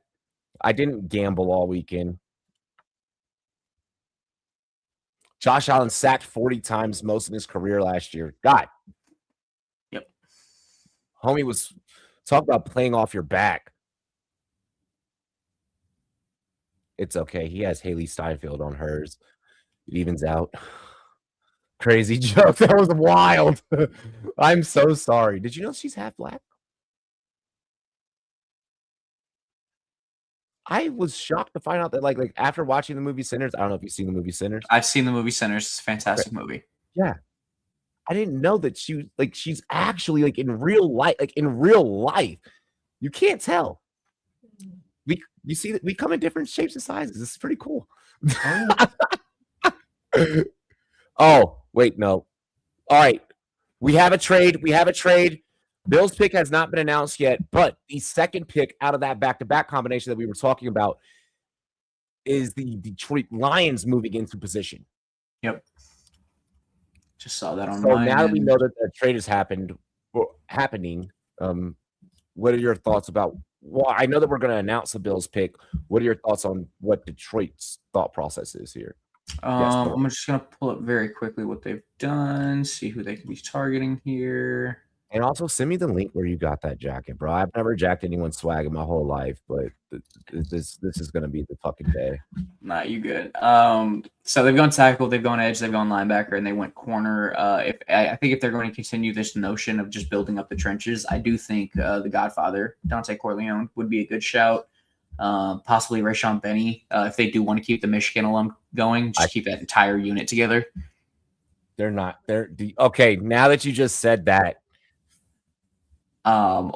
I didn't gamble all weekend. Josh Allen sacked 40 times, most in his career last year. God. Yep. Homie was talk about playing off your back. It's okay. He has Haley Steinfeld on hers. It evens out. Crazy joke. That was wild. I'm so sorry. Did you know she's half black? I was shocked to find out that like after watching the movie Sinners, I don't know if you've seen the movie Sinners. I've seen the movie Sinners. It's a fantastic movie. Yeah. I didn't know that she's actually like in real life. You can't tell. You see that we come in different shapes and sizes. This is pretty cool. Oh, wait, no. All right. We have a trade. Bill's pick has not been announced yet, but the second pick out of that back-to-back combination that we were talking about is the Detroit Lions moving into position. Yep. Just saw that on. So now that we know that the trade is happening, what are your thoughts about? Well, I know that we're going to announce the Bills pick. What are your thoughts on what Detroit's thought process is here? I'm just going to pull up very quickly what they've done, see who they could be targeting here. And also send me the link where you got that jacket, bro. I've never jacked anyone's swag in my whole life, but this is going to be the fucking day. Nah, you good. So they've gone tackle, they've gone edge, they've gone linebacker, and they went corner. I think if they're going to continue this notion of just building up the trenches, I do think the Godfather, Dante Corleone, would be a good shout. Possibly Rayshon Benny, if they do want to keep the Michigan alum going, just keep that entire unit together. Okay, now that you just said that. My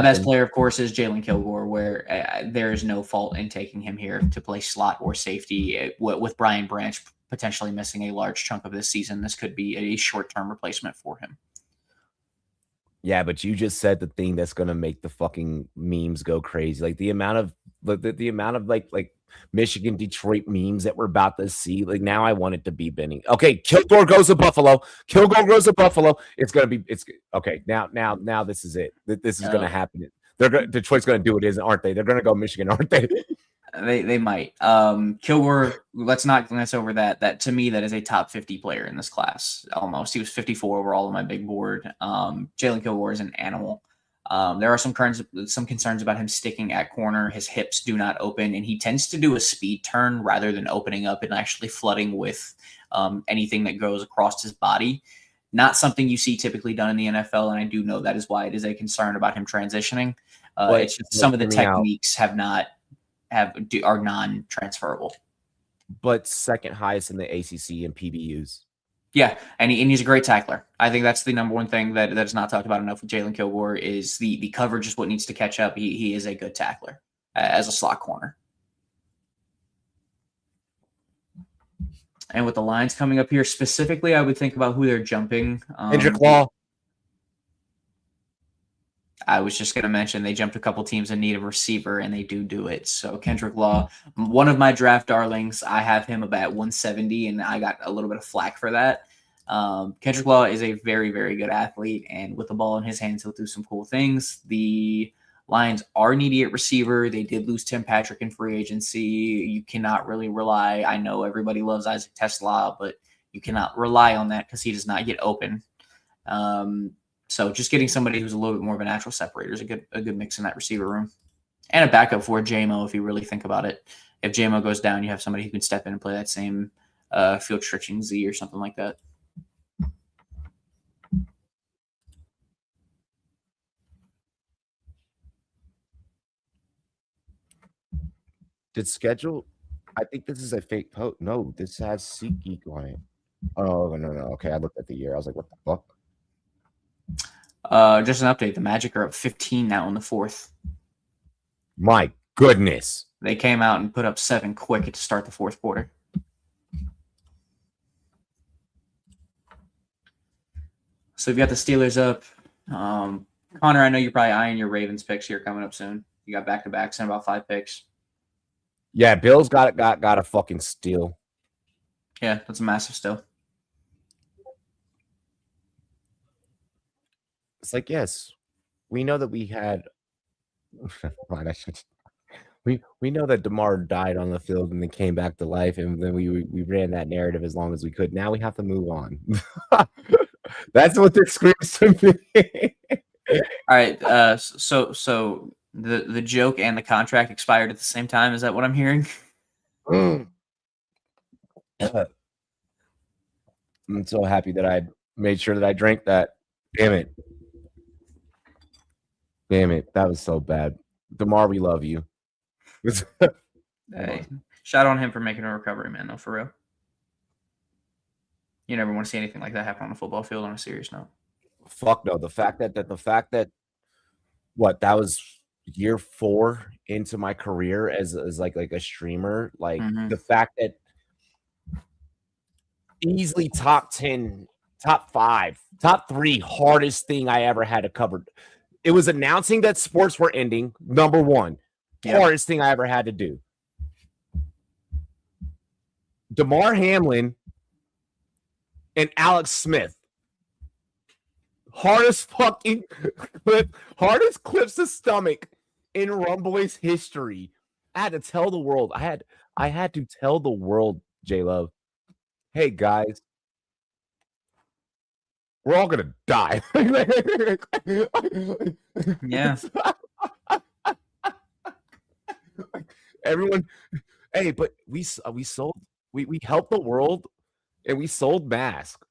best player, of course, is Jalen Kilgore, where there is no fault in taking him here to play slot or safety. With Brian Branch potentially missing a large chunk of this season, this could be a short-term replacement for him. Yeah, but you just said the thing that's gonna make the fucking memes go crazy. Like the amount of like Michigan Detroit memes that we're about to see. Like now I want it to be Benny. Okay, Kilgore goes to Buffalo. It's okay. Now this is it. This is gonna happen. Detroit's gonna do it, aren't they? They're gonna go Michigan, aren't they? They might. Kilgore, let's not glance over that. That to me, that is a top 50 player in this class. Almost. He was 54 overall on my big board. Jalen Kilgore is an animal. There are some concerns about him sticking at corner. His hips do not open, and he tends to do a speed turn rather than opening up and actually flooding with anything that goes across his body. Not something you see typically done in the NFL, and I do know that is why it is a concern about him transitioning. But It's just some of the hear me out. techniques are non-transferable. But second highest in the ACC in PBUs. Yeah, and he's a great tackler. I think that's the number one thing that is not talked about enough with Jalen Kilgore is the coverage is what needs to catch up. He is a good tackler as a slot corner. And with the lines coming up here specifically, I would think about who they're jumping. Kendrick Law. I was just going to mention they jumped a couple teams in need of receiver, and they do it. So Kendrick Law, one of my draft darlings, I have him about 170, and I got a little bit of flack for that. Kendrick Law is a very, very good athlete, and with the ball in his hands, he'll do some cool things. The Lions are needy at receiver. They did lose Tim Patrick in free agency. You cannot really rely. I know everybody loves Isaac Tesla, but you cannot rely on that because he does not get open. So just getting somebody who's a little bit more of a natural separator is a good mix in that receiver room. And a backup for JMO if you really think about it. If JMO goes down, you have somebody who can step in and play that same field stretching Z or something like that. Did schedule? I think this is a fake post. No, this has SeatGeek on it. Oh no. Okay, I looked at the year. I was like, what the fuck? Just an update. The Magic are up 15 now in the fourth. My goodness. They came out and put up 7 quick to start the fourth quarter. So we've got the Steelers up. Connor, I know you're probably eyeing your Ravens picks here coming up soon. You got back-to-backs and about 5 picks. Yeah, Bills got a fucking steal. Yeah, that's a massive steal. It's like, yes, we know that we had we know that DeMar died on the field and then came back to life, and then we ran that narrative as long as we could. Now we have to move on. That's what this screams to me. All right, so the joke and the contract expired at the same time. Is that what I'm hearing? I'm so happy that I made sure that I drank that. Damn it. That was so bad. DeMar, we love you. Hey, shout out on him for making a recovery, man. No, for real. You never want to see anything like that happen on a football field on a serious note. Fuck no. The fact that that was year 4 into my career as like a streamer, like the fact that easily top 10, top 5, top 3 hardest thing I ever had to cover. It was announcing that sports were ending. Number 1, hardest thing I ever had to do. DeMar Hamlin and Alex Smith. Hardest clips of stomach in Rumboyz history. I had to tell the world. I had to tell the world, J Love, hey guys, we're all gonna die. Yeah. Everyone, hey, but we helped the world and we sold masks.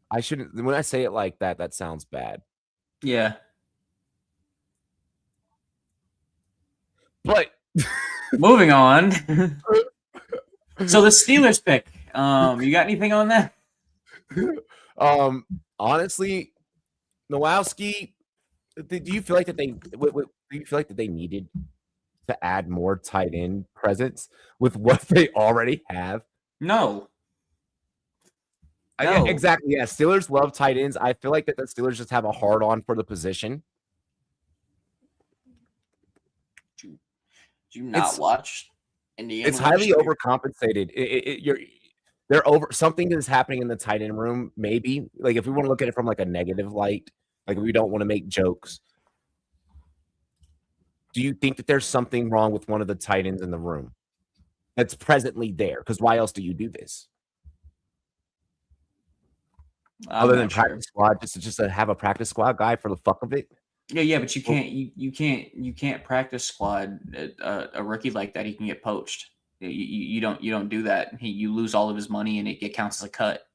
I shouldn't. When I say it like that, that sounds bad. Yeah. But moving on. So the Steelers pick. You got anything on that? Honestly, Nowowski, do you feel like that do you feel like that they needed to add more tight end presence with what they already have? No. Exactly. Yeah, Steelers love tight ends. I feel like that the Steelers just have a hard on for the position. Do you not watch Indiana? It's highly overcompensated. They're over. Something is happening in the tight end room. Maybe like if we want to look at it from like a negative light, like we don't want to make jokes. Do you think that there's something wrong with one of the tight ends in the room that's presently there? Because why else do you do this? Other than practice squad, just to have a practice squad guy for the fuck of it. Yeah, but you can't practice squad a rookie like that. He can get poached. You don't do that. You lose all of his money and it counts as a cut.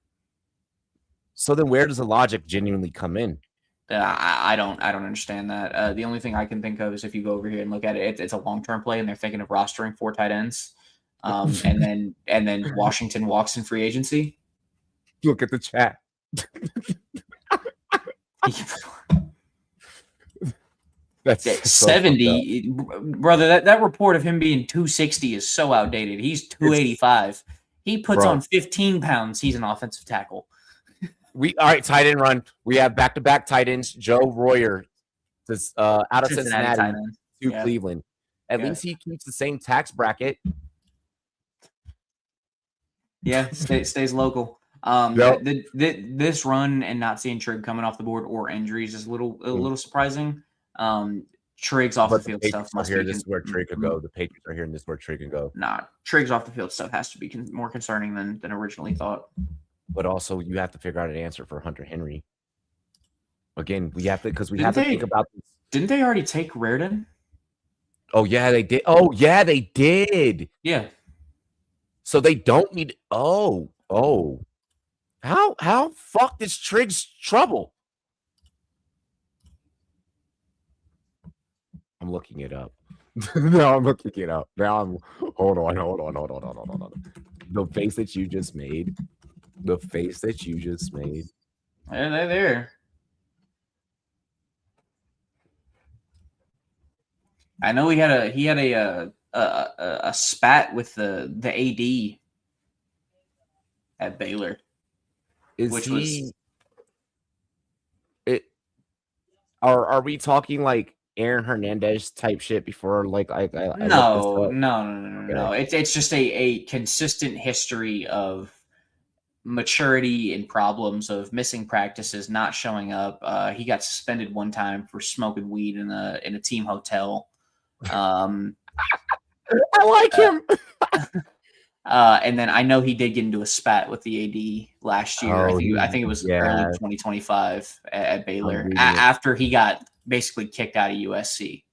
So then where does the logic genuinely come in? I don't understand that. The only thing I can think of is if you go over here and look at it, it's a long-term play, and they're thinking of rostering 4 tight ends, and then Washington walks in free agency. Look at the chat. That's so 70, brother. That report of him being 260 is so outdated. He's 285. He puts on 15 pounds. He's an offensive tackle. All right, tight end run. We have back-to-back tight ends. Joe Royer, this out of Cincinnati to Cleveland. At least he keeps the same tax bracket. Yeah, stays local. This run and not seeing Trigg coming off the board or injuries is a little surprising. Triggs off the field stuff must be. This is where Trigg could go. The Patriots are here, and this is where Trigg can go. Nah, Triggs off the field stuff has to be more concerning than originally thought. But also, you have to figure out an answer for Hunter Henry. Again, we have to think about this. Didn't they already take Reardon? Oh yeah, they did. Oh yeah, they did. Yeah. So they don't need. Oh. How fucked is Trigg's trouble? I'm looking it up. No, I'm looking it up. Now hold on. The face that you just made. The face that you just made. They're there. I know he had a spat with the AD at Baylor. Are we talking like Aaron Hernandez type shit before? Like no. It's just a consistent history of maturity and problems of missing practices, not showing up. He got suspended one time for smoking weed in a team hotel. I like him. And then I know he did get into a spat with the AD last year. I think it was early 2025 at Baylor after he got basically kicked out of USC.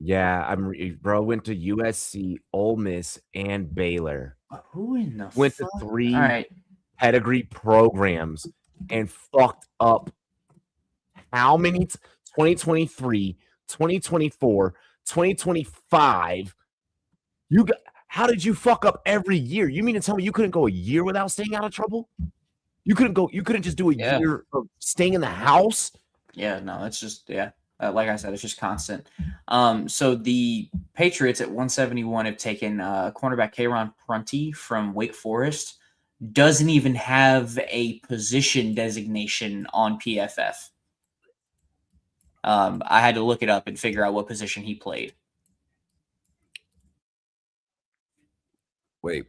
Yeah, bro went to USC, Ole Miss, and Baylor. Who in the went fuck? to 3 right. pedigree programs and fucked up how many 2023, 2024, 2025. How did you fuck up every year? You mean to tell me you couldn't go a year without staying out of trouble? You couldn't just do a year of staying in the house? Yeah, no, it's just like I said, it's just constant. So the Patriots at 171 have taken cornerback Kayron Prunty from Wake Forest. Doesn't even have a position designation on PFF. I had to look it up and figure out what position he played. Wait,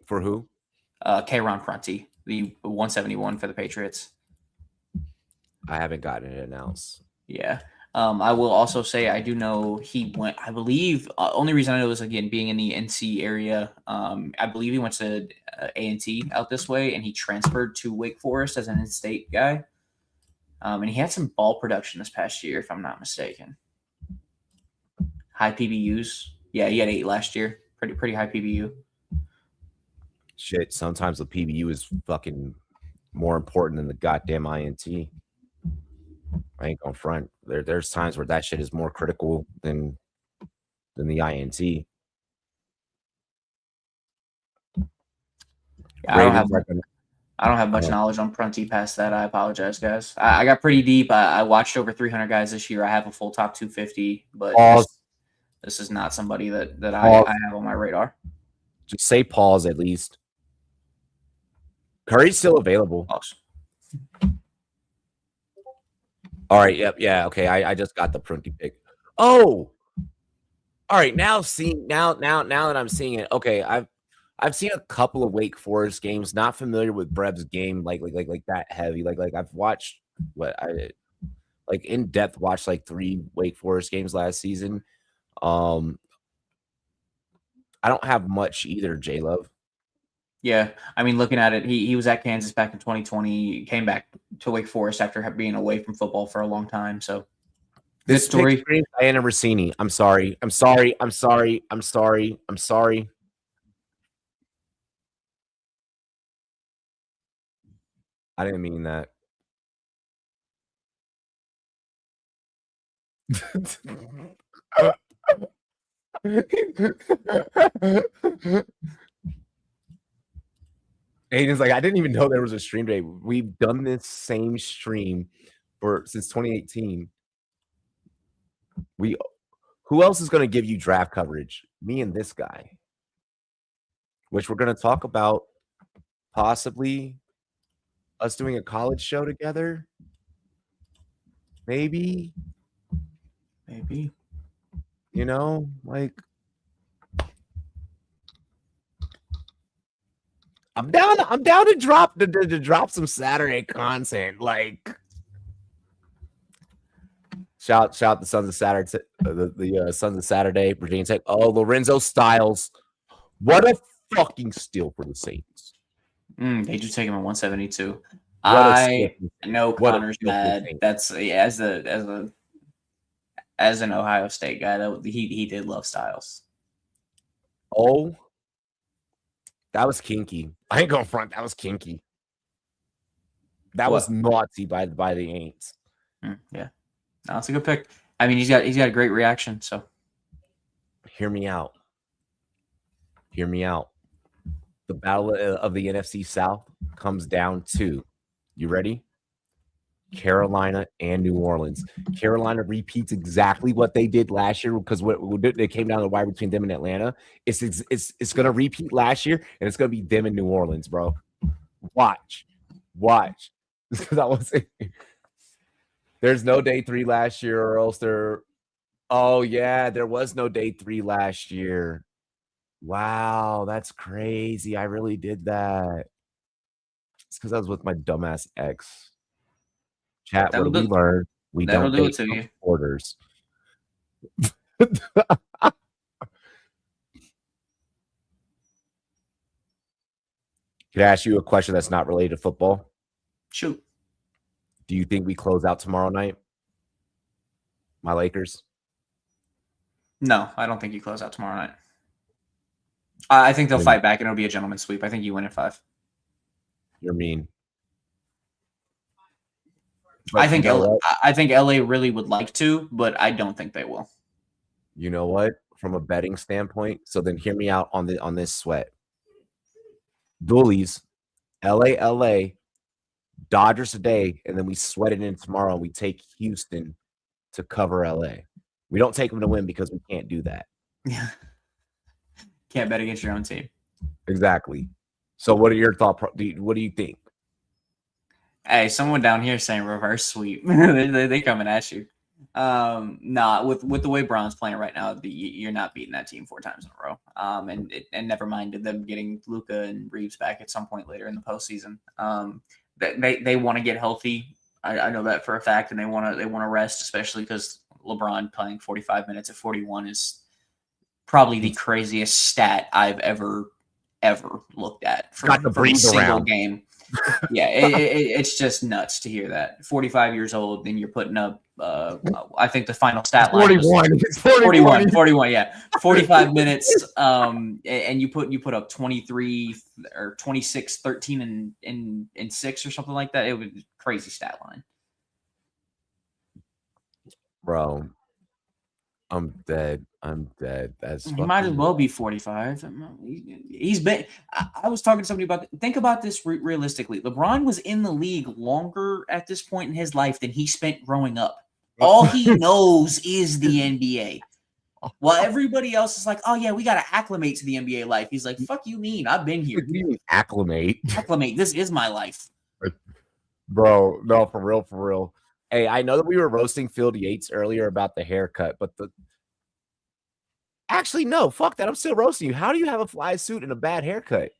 for who? Kayron Prunty, the 171 for the Patriots. I haven't gotten it announced. Yeah. I will also say I do know he went, I believe, only reason I know is, again, being in the NC area, I believe he went to A&T out this way, and he transferred to Wake Forest as an in-state guy. And he had some ball production this past year, if I'm not mistaken. High PBUs. Yeah, he had 8 last year. Pretty high PBU. Shit, sometimes the PBU is fucking more important than the goddamn INT. I ain't gonna front. There's times where that shit is more critical than the INT. Yeah, I don't have much knowledge on Prunty past that. I apologize, guys. I got pretty deep. I watched over 300 guys this year. I have a full top 250, but this is not somebody that I have on my radar. Just say pause at least. Curry's still available. Pause. All right. Yep. Yeah. Okay. I just got the Prunty pick. Oh. All right. Now that I'm seeing it. Okay. I've seen a couple of Wake Forest games. Not familiar with Brev's game like that heavy. Like I've watched in depth watched like 3 Wake Forest games last season. I don't have much either, J Love. Yeah, I mean, looking at it, he was at Kansas back in 2020. Came back to Wake Forest after being away from football for a long time. So, this story. Diana Rossini. I'm sorry. I didn't mean that. Aiden's like, I didn't even know there was a stream day. We've done this same stream since 2018. Who else is going to give you draft coverage? Me and this guy, which we're going to talk about possibly us doing a college show together. Maybe, you know, like I'm down to drop some Saturday content. Like shout the Sons of Saturday, the Sons of Saturday, Virginia Tech. Oh, Lorenzo Styles, what a fucking steal for the Saints. They just take him at 172. What a I steal. know What a Connor's steal for the mad. Saints. That's as an Ohio State guy, he did love Styles. Oh, that was kinky. I ain't going front. That was kinky. That was naughty by the Aints. Yeah, no, it's a good pick. I mean, he's got a great reaction. So, hear me out. Hear me out. The battle of the NFC South comes down to, you ready? Carolina and New Orleans. Carolina repeats exactly what they did last year because they came down the wire between them and Atlanta. It's going to repeat last year, and it's going to be them and New Orleans, bro. Watch. There's no day 3 last year, or else there. Oh yeah, there was no day 3 last year. Wow, that's crazy. I really did that. It's because I was with my dumbass ex. Chat, what did we learn? We don't do it date to you. orders. Could I ask you a question that's not related to football? Shoot. Do you think we close out tomorrow night? My Lakers? No, I don't think you close out tomorrow night. I think they'll fight back and it'll be a gentleman's sweep. I think you win at 5. You're mean. I think LA really would like to, but I don't think they will. You know what? From a betting standpoint, so then hear me out on this sweat. Doolies, LA, Dodgers today, and then we sweat it in tomorrow. And we take Houston to cover LA. We don't take them to win because we can't do that. Yeah. Can't bet against your own team. Exactly. So what are your thoughts? What do you think? Hey, someone down here saying reverse sweep. they coming at you. Nah, with the way Braun's playing right now, you're not beating that team 4 times in a row. And never mind them getting Luka and Reeves back at some point later in the postseason. They want to get healthy. I know that for a fact, and they want to rest, especially because LeBron playing 45 minutes at 41 is probably the craziest stat I've ever looked at for a single game. Yeah, it's just nuts to hear that. 45 years old, and you're putting up, I think the final stat line 41. was 41, yeah. 45 minutes, and you put up 23 or 26, 13 and 6 or something like that. It was a crazy stat line. Bro, I'm dead. That's He might as well be 45. He's been. I was talking to somebody about. Think about this realistically. LeBron was in the league longer at this point in his life than he spent growing up. All he knows is the NBA. While everybody else is like, "Oh yeah, we got to acclimate to the NBA life." He's like, "Fuck you, mean? I've been here." What do you mean acclimate? Acclimate. This is my life. Bro, no, for real. Hey, I know that we were roasting Phil Yates earlier about the haircut, but actually, no, fuck that. I'm still roasting you. How do you have a fly suit and a bad haircut?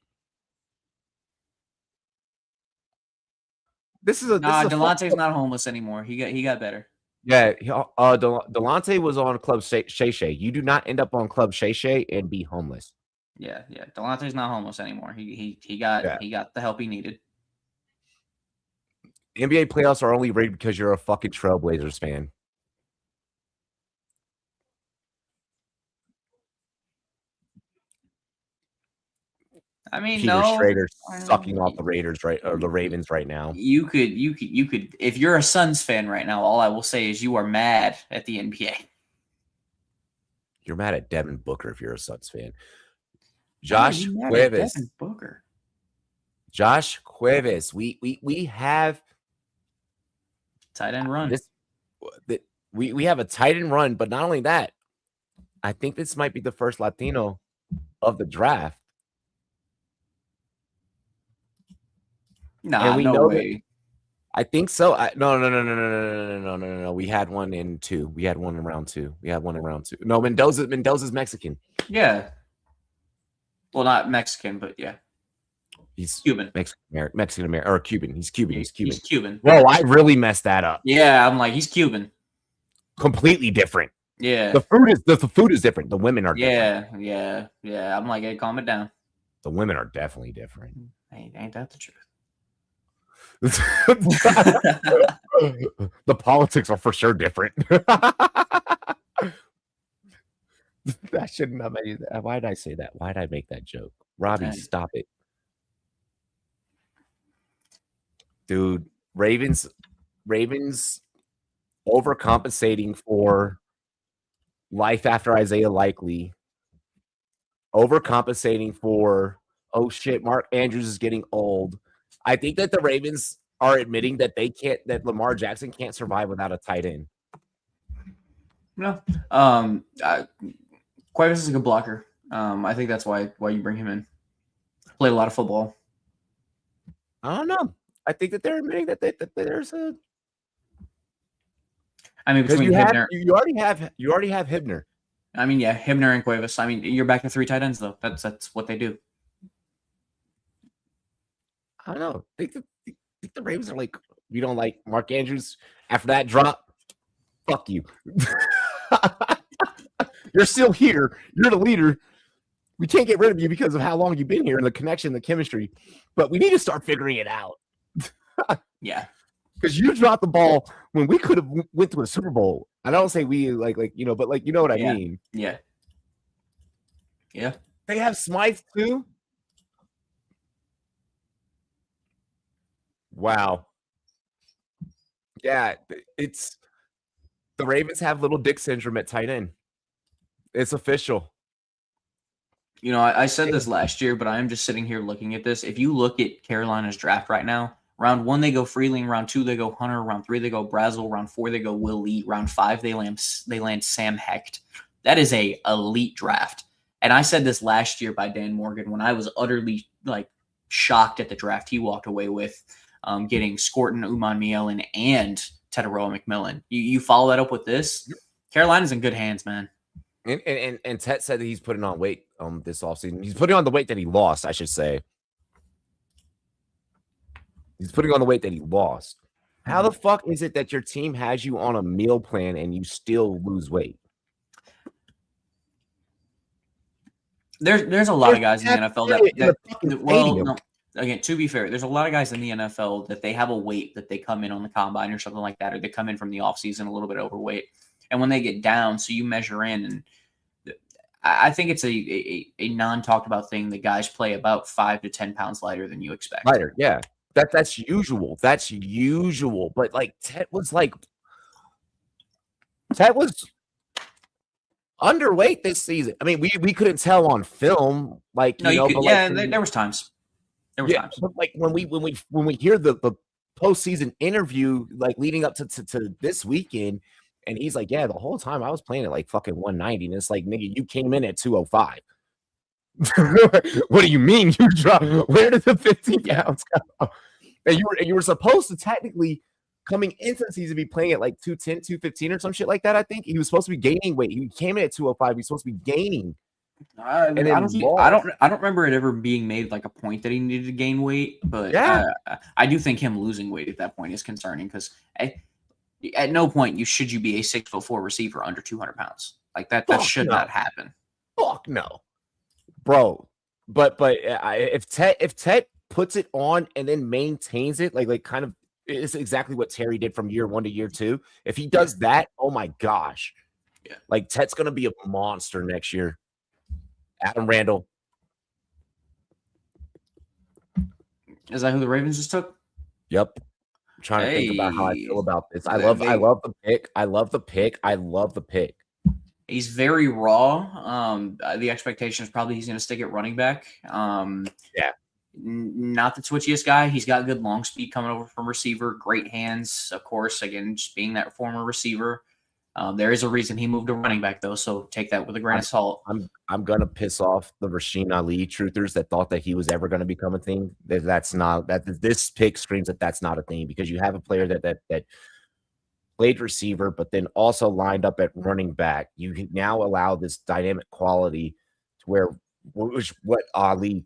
Delonte's not homeless anymore. He got better. Yeah, Delonte was on Club Shay Shay. You do not end up on Club Shay Shay and be homeless. Yeah. Delonte's not homeless anymore. He got the help he needed. NBA playoffs are only rigged because you're a fucking Trailblazers fan. I mean, Peter no. Schrader sucking off the Raiders or the Ravens right now. You could. If you're a Suns fan right now, all I will say is you are mad at the NBA. You're mad at Devin Booker if you're a Suns fan. Why are Josh you mad at Cuevas. Devin Booker. Josh Cuevas. We have Tight end run. We have a tight end run, but not only that, I think this might be the first Latino of the draft. Nah, and we no know way. I think so. No. We had one in 2. We had one in round 2. No, Mendoza's Mexican. Yeah. Well, not Mexican, but yeah. He's Cuban. Mexican American or Cuban. He's Cuban. He's Cuban. Whoa, I really messed that up. Yeah, I'm like, he's Cuban. Completely different. Yeah. The food is different. The women are different. Yeah. I'm like, hey, calm it down. The women are definitely different. Hey, ain't that the truth? The politics are for sure different. I shouldn't have made that. Why did I say that? Why did I make that joke? Robbie, stop it. Dude, Ravens overcompensating for life after Isaiah Likely. Overcompensating for, oh shit, Mark Andrews is getting old. I think that the Ravens are admitting that that Lamar Jackson can't survive without a tight end. No. Cuevas is a good blocker. I think that's why you bring him in. Played a lot of football. I don't know. I think that they're admitting that there's a. I mean, between Hibner, you already have Hibner. I mean, yeah, Hibner and Cuevas. I mean, you're back to 3 tight ends though. That's what they do. I don't know. I think the Ravens are like, we don't like Mark Andrews. After that drop, fuck you. You're still here. You're the leader. We can't get rid of you because of how long you've been here and the connection, the chemistry. But we need to start figuring it out. Yeah. Because you dropped the ball when we could have went to a Super Bowl. I don't say we but you know what I mean. Yeah. Yeah. They have Smythe too. Wow. Yeah, it's the Ravens have little dick syndrome at tight end. It's official. You know, I said this last year, but I am just sitting here looking at this. If you look at Carolina's draft right now, round 1 they go Freeling, round 2 they go Hunter, round 3 they go Brazel, round 4 they go Will Lee, round 5 they land Sam Hecht. That is a elite draft. And I said this last year by Dan Morgan when I was utterly shocked at the draft he walked away with, getting Scorton, Uman Mielen, and Teteroa McMillan. You follow that up with this? Carolina's in good hands, man. And Tet said that he's putting on weight this offseason. He's putting on the weight that he lost, I should say. He's putting on the weight that he lost. How the fuck is it that your team has you on a meal plan and you still lose weight? There's a lot of guys in the NFL again, to be fair, there's a lot of guys in the NFL that they have a weight that they come in on the combine or something like that, or they come in from the offseason a little bit overweight. And when they get down, so you measure in, and I think it's a non-talked about thing that guys play about 5 to 10 pounds lighter than you expect. Lighter, yeah. That's usual. That's usual. But Tet was underweight this season. I mean, we couldn't tell on film. There was times. Times. But when we hear the postseason interview leading up to this weekend, and he's like, yeah, the whole time I was playing at fucking 190, and it's like, nigga, you came in at 205. What do you mean you dropped? Where did the 15 pounds go? And you were supposed to technically coming into the season be playing at 210, 215 or some shit like that. I think he was supposed to be gaining weight. He came in at 205. He's supposed to be gaining. I don't remember it ever being made a point that he needed to gain weight, but yeah. I do think him losing weight at that point is concerning because at no point should you be a 6'4" receiver under 200 pounds. That should not happen. Fuck no, bro. But if Tet puts it on and then maintains it, kind of, it's exactly what Terry did from year 1 to year 2. If he does that, oh my gosh, yeah, Tet's gonna be a monster next year. Adam Randall, Is that who the Ravens just took? Yep. I'm trying to think about how I Hey, feel about this. I they- love they- the pick. I love the pick. I love the pick. He's very raw. The expectation is probably he's going to stick at running back. Yeah. Not the twitchiest guy. He's got good long speed coming over from receiver, great hands, of course. Again, just being that former receiver. There is a reason he moved to running back, though, so take that with a grain of salt. I'm gonna piss off the Rasheen Ali truthers that thought that he was ever going to become a thing. That's not that. This pick screams that that's not a thing because you have a player that played receiver, but then also lined up at running back. You can now allow this dynamic quality to where what Ali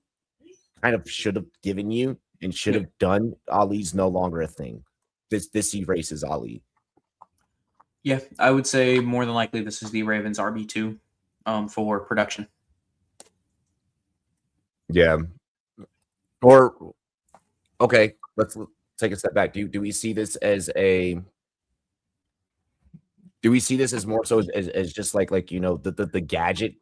kind of should have given you and should have done. Ali's no longer a thing. This erases Ali. Yeah, I would say more than likely this is the Ravens RB2 for production. Yeah. Or okay, let's take a step back. Do we see this as a do we see this as more so as just like you know the gadget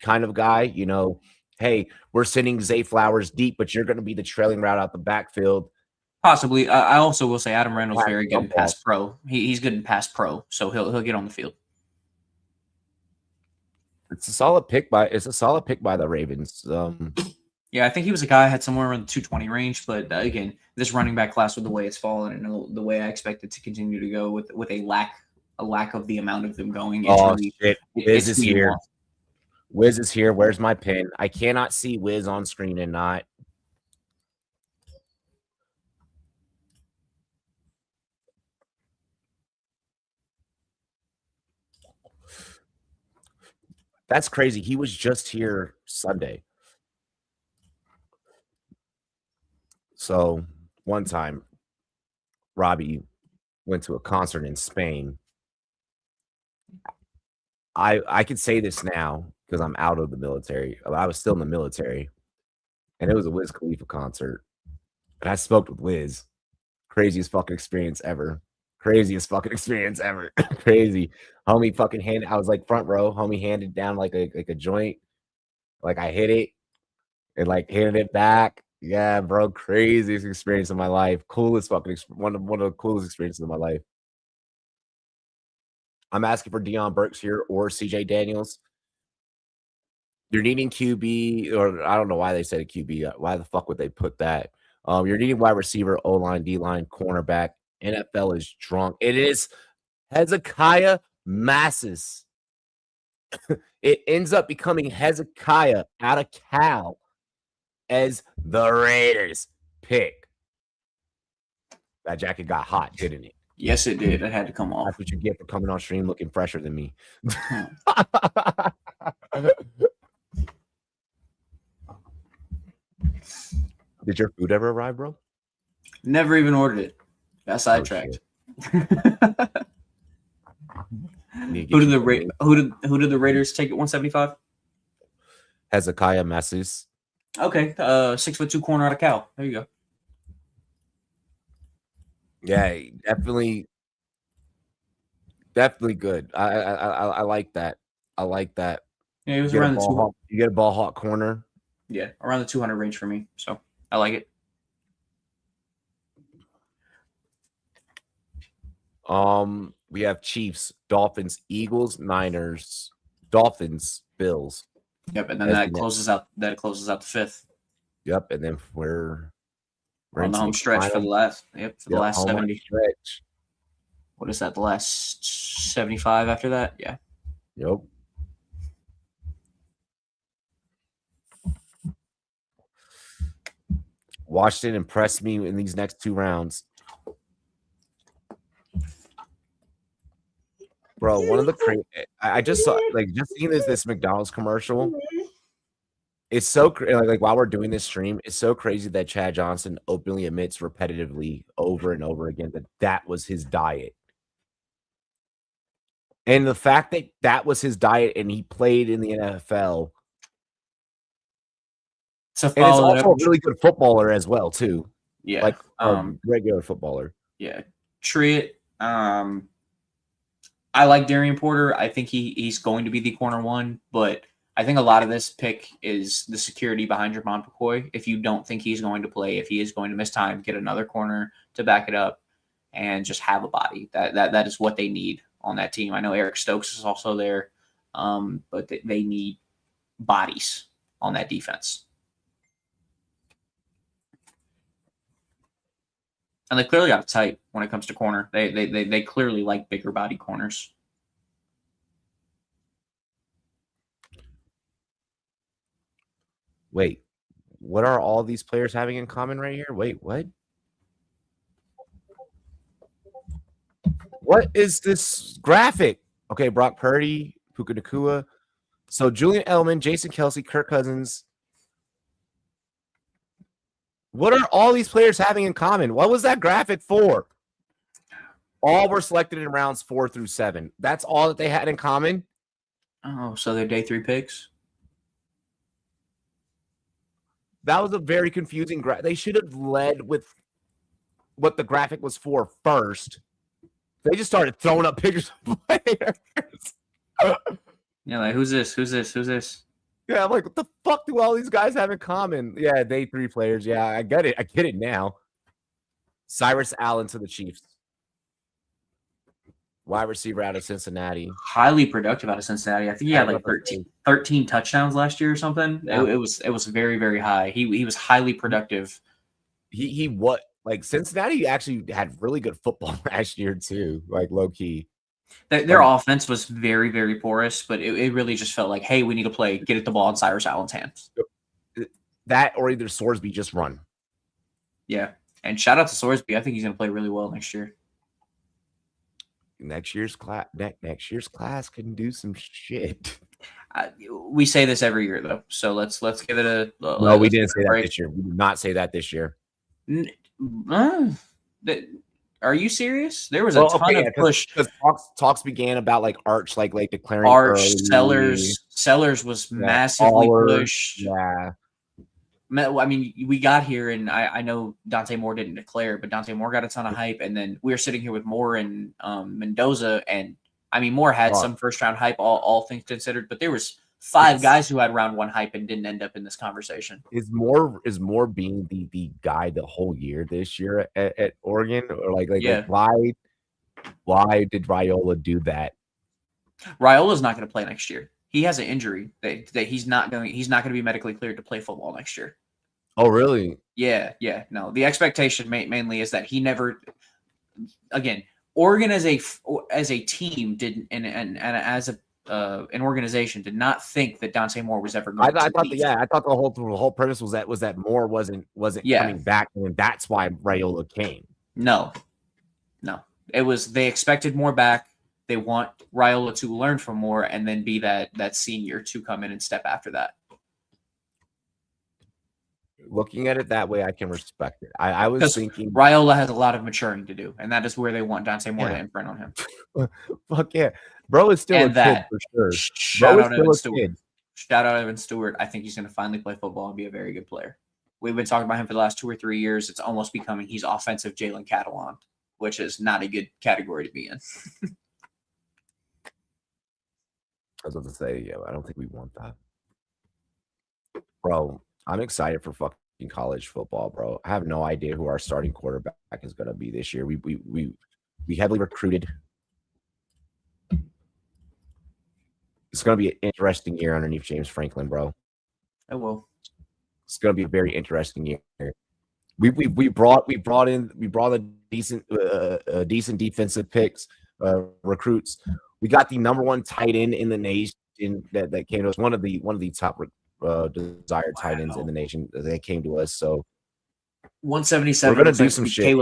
kind of guy? You know, hey, we're sending Zay Flowers deep, but you're going to be the trailing route out the backfield. Possibly. I also will say Adam Randall's Pass very good in jump pass off. pro. He's good in pass pro, so he'll get on the field. It's a solid pick by the Ravens. Yeah, I think he was a guy I had somewhere around the 220 range, but again, this running back class with the way it's fallen and the way I expect it to continue to go with a lack of the amount of them going. It's Oh really, shit! it's Wiz is who you here. want. Wiz is here. Where's my pin? I cannot see Wiz on screen and not. That's crazy. He was just here Sunday. So one time, Robbie went to a concert in Spain. I could say this now because I'm out of the military. I was still in the military, and it was a Wiz Khalifa concert. And I spoke with Wiz. Craziest fucking experience ever. Craziest fucking experience ever. Crazy. Homie fucking handed. I was like front row. Homie handed down like a joint. Like I hit it and like handed it back. Yeah, bro. Craziest experience of my life. Coolest fucking one of the coolest experiences of my life. I'm asking for Deion Burks here or CJ Daniels. You're needing QB, or I don't know why they said a QB. Why the fuck would they put that? You're needing wide receiver, O line, D line, cornerback. NFL is drunk. It is Hezekiah Massis. It ends up becoming Hezekiah out of Cal as the Raiders pick. That jacket got hot, didn't it? Yes, it did. It had to come off. That's what you get for coming on stream looking fresher than me. Did your food ever arrive, bro? Never even ordered it. Got sidetracked. Who Who did the Raiders take at 175? Hezekiah Massis. Okay, 6'2" corner out of Cal. There you go. Yeah, definitely good. I like that. I like that. Yeah, he was You get, around a the ball hawk, you get a ball hawk corner. around the 200 range for me. So I like it. We have Chiefs, Dolphins, Eagles, Niners, Dolphins, Bills. Yep, and then As that the closes out the fifth. Yep, and then we're on the into home stretch for the last home 70. stretch. What is that? The last 75 after that? Yeah. Yep. Washington impressed me in these next two rounds. Bro, one of the I just saw just seeing this McDonald's commercial. It's so like while we're doing this stream, it's so crazy that Chad Johnson openly admits repetitively over and over again that was his diet. And the fact that was his diet and he played in the NFL. So And it's also a really good footballer as well, too. Yeah. Like a regular footballer. Yeah. Triet. I like Darian Porter. I think he's going to be the corner one, but I think a lot of this pick is the security behind Jermon McCoy. If you don't think he's going to play, if he is going to miss time, get another corner to back it up and just have a body. That is what they need on that team. I know Eric Stokes is also there, but they need bodies on that defense. And they clearly got a type when it comes to corner. They clearly like bigger body corners. Wait, what are all these players having in common right here? Wait, what? What is this graphic? Okay, Brock Purdy, Puka Nacua. So Julian Edelman, Jason Kelsey, Kirk Cousins. What are all these players having in common? What was that graphic for? All were selected in rounds 4 through 7. That's all that they had in common? Oh, so they're day 3 picks? That was a very confusing graphic. They should have led with what the graphic was for first. They just started throwing up pictures of players. Yeah, like who's this? Who's this? Who's this? Yeah, I'm like, what the fuck do all these guys have in common? Yeah, day 3 players. Yeah, I get it. I get it now. Cyrus Allen to the Chiefs. Wide receiver out of Cincinnati. Highly productive out of Cincinnati. I think he had like 13 touchdowns last year or something. Yeah. It was very, very high. He was highly productive. He what? Like Cincinnati actually had really good football last year too, like low key. Their offense was very, very porous, but it really just felt like, hey, we need to get it the ball in Cyrus Allen's hands. That or either Sorsby just run. Yeah, and shout out to Sorsby. I think he's going to play really well next year. Next year's class can do some shit. We say this every year though, so let's give it a. No, we didn't say that this year. We did not say that this year. Are you serious? There was a ton of push. Because talks began about like Arch, like declaring Arch, early. Sellers was massively pushed. Yeah. I mean, we got here, and I know Dante Moore didn't declare, but Dante Moore got a ton of hype, and then we were sitting here with Moore and Mendoza, and I mean, Moore had some first-round hype, all things considered, but there was 5 guys who had round 1 hype and didn't end up in this conversation. Is Moore being the guy the whole year this year at Oregon, or like why did Raiola do that? Raiola's not going to play next year. He has an injury that he's not going to be medically cleared to play football next year. Oh, really? Yeah. No, the expectation mainly is that he never. Again, Oregon as a team didn't, and as an organization did not think that Dante Moore was ever going. I thought the whole premise was that Moore wasn't coming back, and that's why Raiola came. No, it was they expected Moore back. They want Raiola to learn from Moore and then be that senior to come in and step after that. Looking at it that way, I can respect it. I was thinking Raiola has a lot of maturing to do, and that is where they want Dante Moore to imprint on him. Fuck yeah. Bro is still a kid for sure. Shout out Evan Stewart. Shout out Evan Stewart. I think he's going to finally play football and be a very good player. We've been talking about him for the last 2 or 3 years. It's almost becoming he's offensive Jalen Catalon, which is not a good category to be in. I was about to say, yeah, I don't think we want that. Bro, I'm excited for fucking college football, bro. I have no idea who our starting quarterback is going to be this year. We heavily recruited. It's going to be an interesting year underneath James Franklin, bro. It will. It's going to be a very interesting year. We brought a decent defensive picks, recruits. We got the number 1 tight end in the nation that came to us. One of the top desired tight ends in the nation. They came to us. So 177. We're gonna do some shit.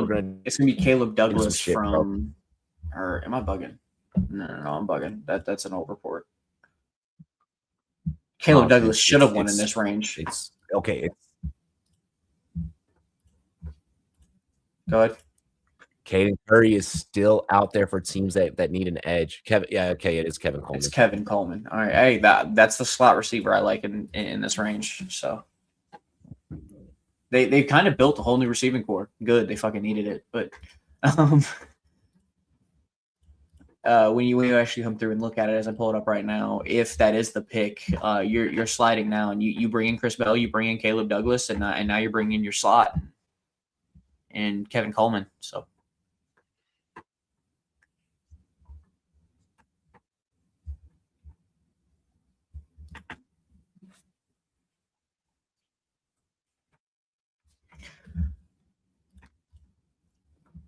It's gonna be Caleb Douglas shit, from. Or am I bugging? No, I'm bugging. That's an old report. Caleb Douglas should have won in this range. It's okay. Go ahead. Caden Curry is still out there for teams that need an edge. It is Kevin Coleman. It's Kevin Coleman. All right, hey, that's the slot receiver I like in this range. So they've kind of built a whole new receiving core. Good, they fucking needed it, but when you actually come through and look at it, as I pull it up right now, if that is the pick, you're sliding now, and you bring in Chris Bell, you bring in Caleb Douglas, and now you're bringing in your slot and Kevin Coleman. So.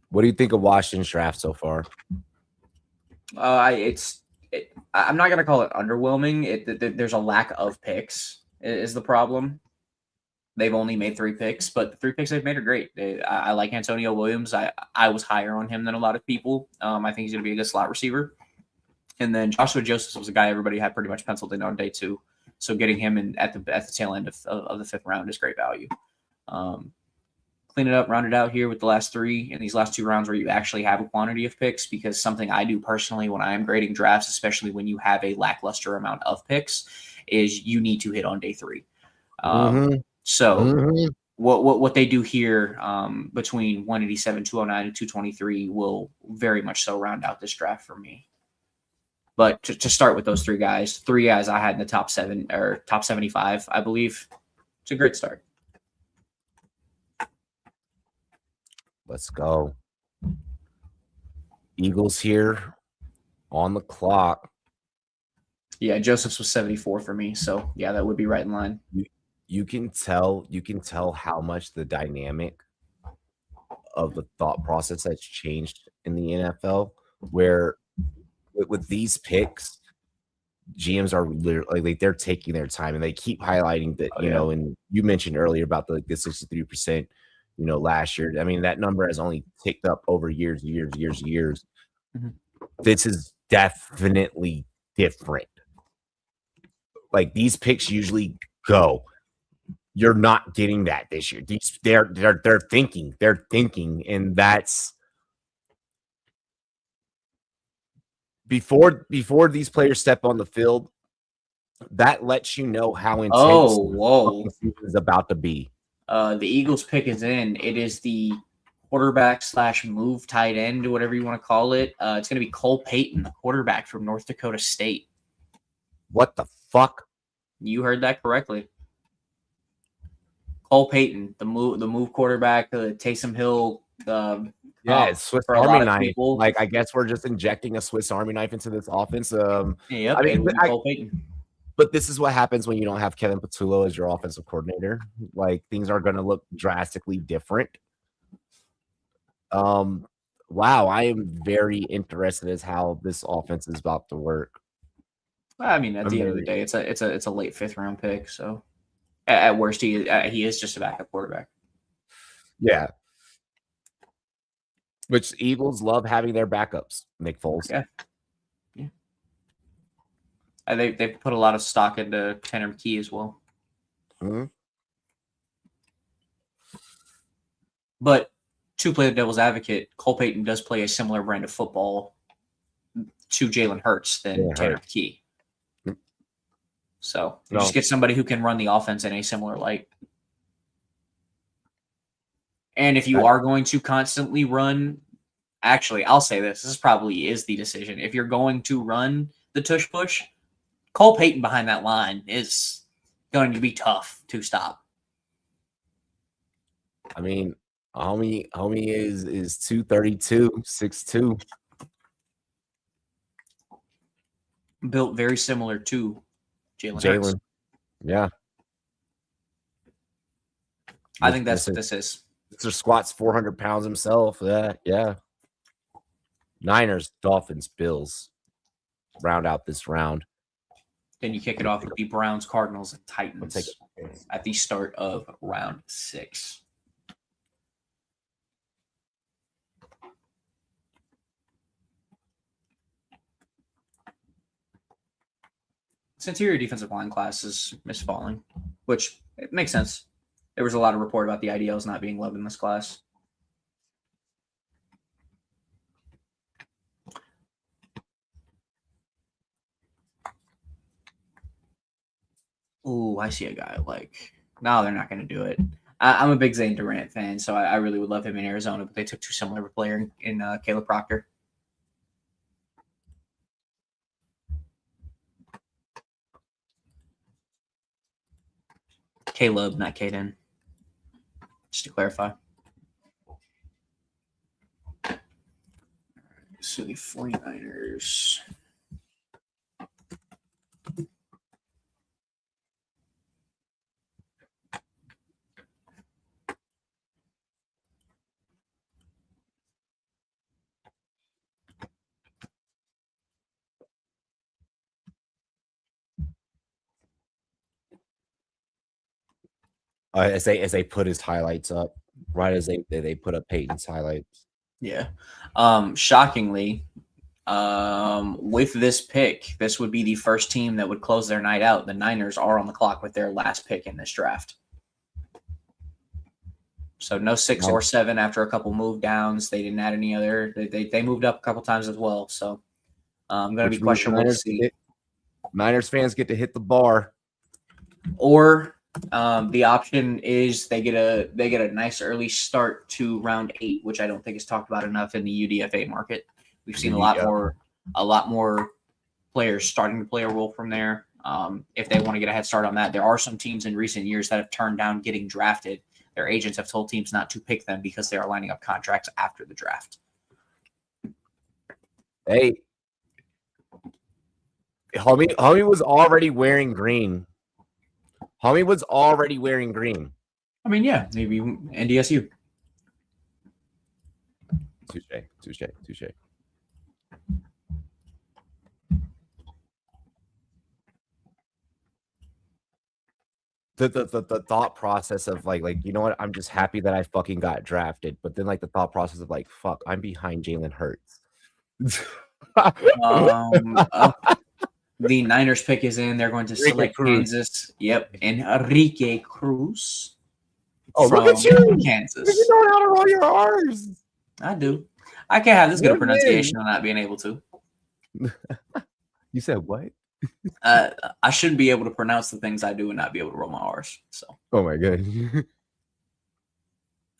What do you think of Washington's draft so far? I'm not gonna call it underwhelming. There's a lack of picks is the problem. They've only made 3 picks, but the 3 picks they've made are great. I like Antonio Williams. I was higher on him than a lot of people. I think he's gonna be a good slot receiver. And then Joshua Joseph was a guy everybody had pretty much penciled in on day 2. So getting him in at the tail end of the 5th round is great value. Clean it up, round it out here with the last 3 in these last 2 rounds where you actually have a quantity of picks, because something I do personally when I am grading drafts, especially when you have a lackluster amount of picks, is you need to hit on day 3. So what they do here between 187, 209, and 223 will very much so round out this draft for me. But to start with those 3 guys I had in the top 7 or top 75, I believe, it's a great start. Let's go. Eagles here on the clock. Yeah, Joseph's was 74 for me, so yeah, that would be right in line. You can tell how much the dynamic of the thought process has changed in the NFL, where with these picks, GMs are literally like they're taking their time, and they keep highlighting that, you know, and you mentioned earlier about the 63%, you know, last year. I mean, that number has only ticked up over years. Mm-hmm. This is definitely different. Like, these picks usually go. You're not getting that this year. They're thinking, and that's before these players step on the field. That lets you know how intense the season is about to be. The Eagles pick is in. It is the quarterback / move tight end, or whatever you want to call it. It's going to be Cole Payton, the quarterback from North Dakota State. What the fuck? You heard that correctly. Cole Payton, the move quarterback, the Taysom Hill. It's Swiss Army knife. People. Like, I guess we're just injecting a Swiss Army knife into this offense. Yep, I mean, Cole Payton. But this is what happens when you don't have Kevin Patullo as your offensive coordinator. Like, things are going to look drastically different. Wow, I am very interested as how this offense is about to work. I mean, at the end of the day, it's a late 5th round pick. So at worst, he is just a backup quarterback. Yeah. Which Eagles love having their backups, Nick Foles. Yeah. They've put a lot of stock into Tanner McKee as well. Mm-hmm. But to play the devil's advocate, Cole Payton does play a similar brand of football to Jalen Hurts than Tanner McKee. So you just get somebody who can run the offense in a similar light. And if you are going to constantly run, actually, I'll say this probably is the decision. If you're going to run the tush push, Cole Payton behind that line is going to be tough to stop. I mean, homie is 232, 6'2". Built very similar to Jalen. Yeah. I think that's what this is. Mr. Squats 400 pounds himself. Yeah. Niners, Dolphins, Bills round out this round. Then you kick it off with the Browns, Cardinals, and Titans at the start of round 6. This interior defensive line class is misfalling, which it makes sense. There was a lot of report about the IDLs not being loved in this class. Ooh, I see a guy like. No, they're not going to do it. I'm a big Zane Durant fan, so I really would love him in Arizona, but they took too similar of a player in Caleb Proctor. Caleb, not Caden. Just to clarify. So the 49ers. As they put his highlights up, right as they put up Peyton's highlights. Yeah. Shockingly, with this pick, this would be the first team that would close their night out. The Niners are on the clock with their last pick in this draft. So no 6 or 7 after a couple move downs. They didn't add any other. They moved up a couple times as well. So I'm going to be questionable to see. Niners fans get to hit the bar. Or the option is they get a nice early start to round 8, which I don't think is talked about enough in the UDFA market. We've seen a lot more players starting to play a role from there. If they want to get a head start on that, there are some teams in recent years that have turned down getting drafted. Their agents have told teams not to pick them because they are lining up contracts after the draft. Hey, homie was already wearing green. Homie was already wearing green. I mean, yeah, maybe NDSU. Touche. The thought process of like you know what, I'm just happy that I fucking got drafted, but then like the thought process of like fuck, I'm behind Jalen Hurts. The Niners pick is in. They're going to select Kansas. Yep, Enrique Cruz. Oh, look at you, Kansas. You know how to roll your R's. I do. I can't have this good a pronunciation on not being able to. You said what? I shouldn't be able to pronounce the things I do and not be able to roll my R's. So. Oh my god.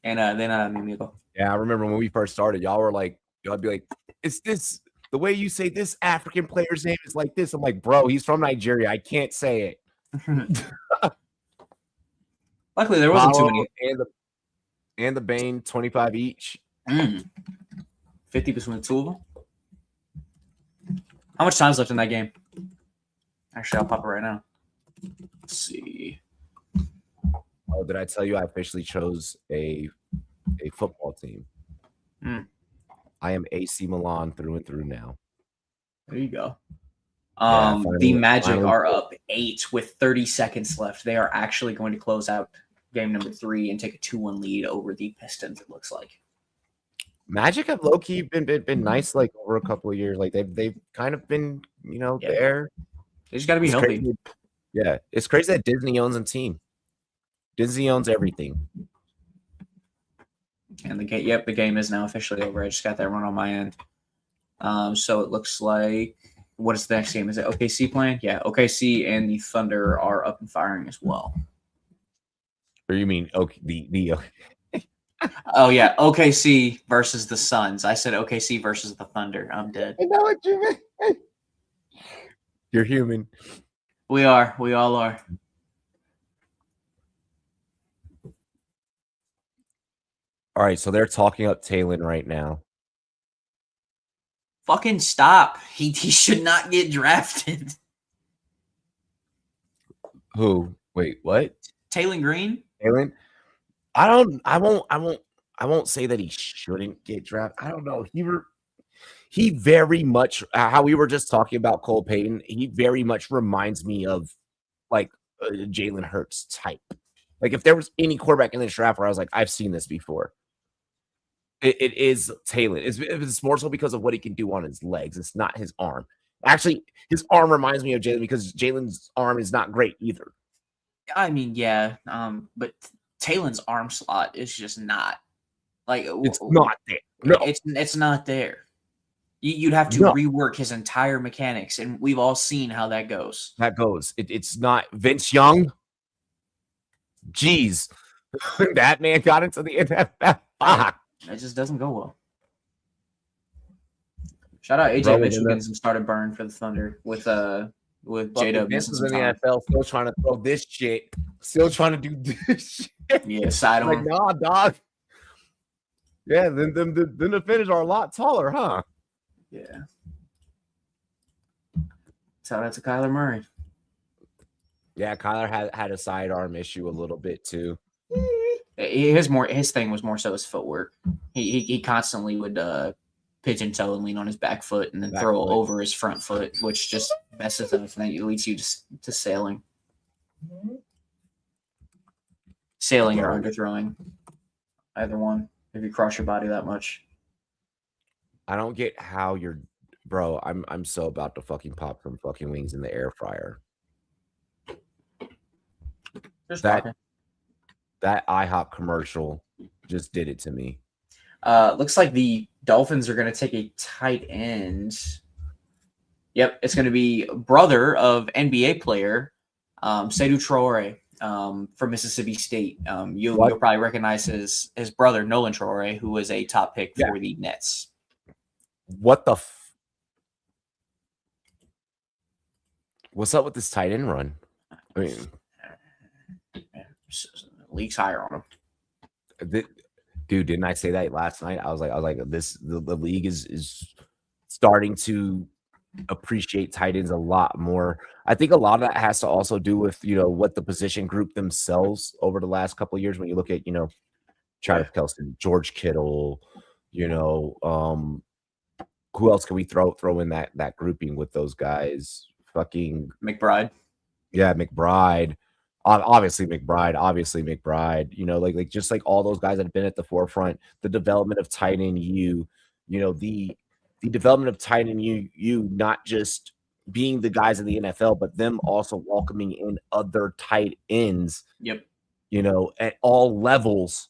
And then amigo. Yeah, I remember when we first started, y'all be like, "It's this the way you say this African player's name is like this." I'm like, "Bro, he's from Nigeria. I can't say it." Luckily, there wasn't too many. And the Bane, 25 each. 50 between the two of them. How much time's left in that game? Actually, I'll pop it right now. Let's see. Oh, did I tell you I officially chose a football team? I am AC Milan through and through now. There you go. The Magic are up 8 with 30 seconds left. They are actually going to close out game number 3 and take a 2-1 lead over the Pistons, it looks like. Magic have low-key been nice like over a couple of years. Like they've kind of been, there. They just got to be healthy. Crazy. Yeah, it's crazy that Disney owns a team. Disney owns everything. And the game is now officially over. I just got that run on my end. So it looks like, what is the next game? Is it OKC playing? Yeah, OKC and the Thunder are up and firing as well. Or you mean the Oh yeah, OKC versus the Suns. I said OKC versus the Thunder. I'm dead. I know what you mean. You're human. We are. We all are. All right, so they're talking up Talon right now. Fucking stop. He should not get drafted. Who? Wait, what? Talon Green? Talon? I won't say that he shouldn't get drafted. I don't know. He very much, how we were just talking about Cole Payton, he very much reminds me of like a Jalen Hurts type. Like if there was any quarterback in this draft where I was like, I've seen this before, it is Talon. It's more so because of what he can do on his legs. It's not his arm. Actually, his arm reminds me of Jalen because Jalen's arm is not great either. I mean, yeah, but Talon's arm slot is just not like it's not there. No, it's not there. You'd have to rework his entire mechanics, and we've all seen how that goes. It's not Vince Young. Jeez, that man got into the NFL. Fuck. It just doesn't go well. Shout out AJ Mitchell getting some started burn for the Thunder with J-Dub. This is in the NFL still trying to throw this shit Still trying to do this shit. Yeah, side Like, on. nah, dog. Yeah, then the defenders are a lot taller, huh? Yeah. Shout out to Kyler Murray. Yeah, Kyler had a sidearm issue a little bit too. His thing was more so his footwork. He constantly would pigeon toe and lean on his back foot and then Back throw foot. over his front foot, which just messes up and then it leads you to sailing. Sailing or underthrowing. Either one. If you cross your body that much. I don't get how you're, bro. I'm so about to fucking pop some fucking wings in the air fryer. Just That talking. that IHOP commercial just did it to me. Looks like the Dolphins are going to take a tight end. Yep, it's going to be brother of NBA player Seydou Traore from Mississippi State. You'll probably recognize his brother Nolan Traore, who was a top pick for the Nets. What the? What's up with this tight end run? I mean, league's higher on him. Dude, didn't I say that last night? I was like, the league is starting to appreciate tight ends a lot more. I think a lot of that has to also do with, what the position group themselves over the last couple of years. When you look at, Travis Kelce, George Kittle, who else can we throw in that grouping with those guys? Fucking McBride. Yeah, McBride. Obviously McBride. Like just like all those guys that have been at the forefront, the development of tight end the development of tight end you not just being the guys in the NFL, but them also welcoming in other tight ends. Yep. At all levels.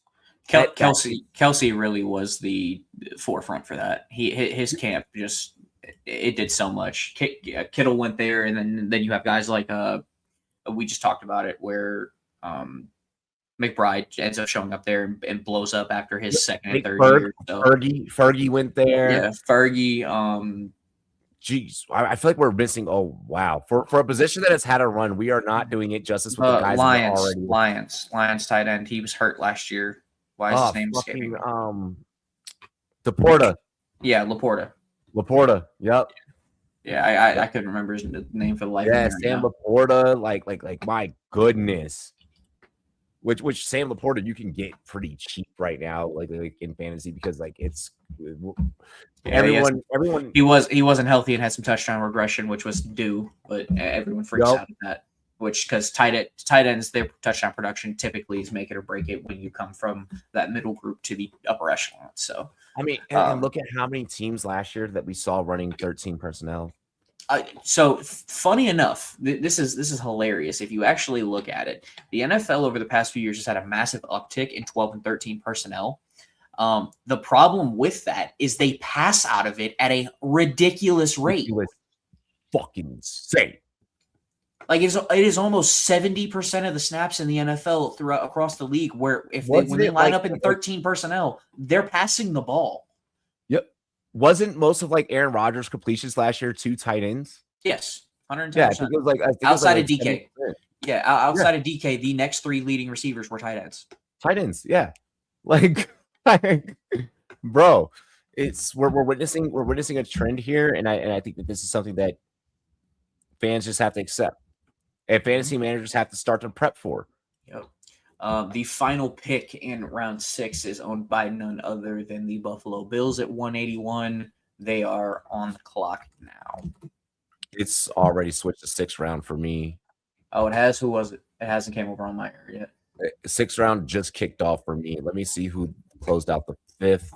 Kelce really was the forefront for that. His camp just it did so much. Kittle went there, and then you have guys like we just talked about it, where McBride ends up showing up there and blows up after his second and third year. So. Fergie went there. Yeah, Fergie. Jeez, I feel like we're missing. Oh wow, for a position that has had a run, we are not doing it justice with the guys Lions tight end. He was hurt last year. Why is his name escaping? Laporta. Yeah, Laporta. Yep. Yeah, I couldn't remember his name for the life of me. Yeah, Sam Laporta. Like my goodness. Which Sam Laporta you can get pretty cheap right now, like in fantasy, because it's everyone. He wasn't healthy and had some touchdown regression, which was due, but everyone freaks out at that. Which because tight ends, their touchdown production typically is make it or break it when you come from that middle group to the upper echelon. So I mean, and look at how many teams last year that we saw running 13 personnel. So funny enough, this is hilarious. If you actually look at it, the NFL over the past few years has had a massive uptick in 12 and 13 personnel. The problem with that is they pass out of it at a ridiculous rate. Fucking insane. Like it is almost 70% of the snaps in the NFL across the league, where when they line up in 13 personnel, they're passing the ball. Yep. Wasn't most of Aaron Rodgers' completions last year 2 tight ends? Yes, 110%. Yeah, I think it was outside of DK. 70%. Yeah, outside of DK, the next 3 leading receivers were tight ends. Tight ends, yeah. Bro, we're witnessing a trend here, and I think that this is something that fans just have to accept. And fantasy managers have to start to prep for. Yep. The final pick in round 6 is owned by none other than the Buffalo Bills at 181. They are on the clock now. It's already switched to 6th round for me. Oh, it has? Who was it? It hasn't came over on my area yet. 6th round just kicked off for me. Let me see who closed out the 5th.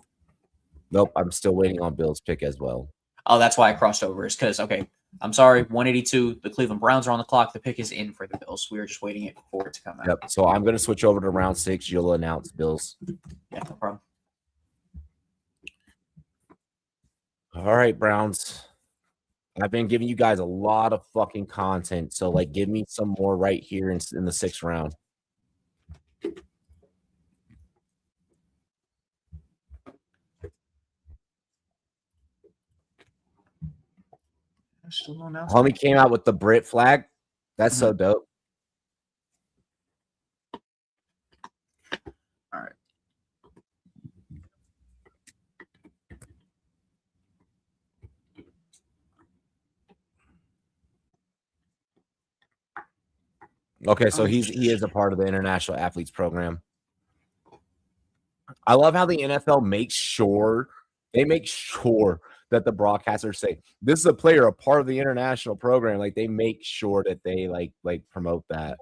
Nope, I'm still waiting on Bill's pick as well. Oh, that's why I crossed over. Is because, okay, I'm sorry, 182. The Cleveland Browns are on the clock. The pick is in for the Bills. We were just waiting for it to come out. Yep. So I'm going to switch over to round 6. You'll announce Bills. Yeah, no problem. All right, Browns. I've been giving you guys a lot of fucking content. So, give me some more right here in the 6th round. Homie came out with the Brit flag. That's so dope. Okay, so he is a part of the international athletes program. I love how the NFL makes sure that the broadcasters say this is a player, a part of the international program. Like they make sure that they like promote that.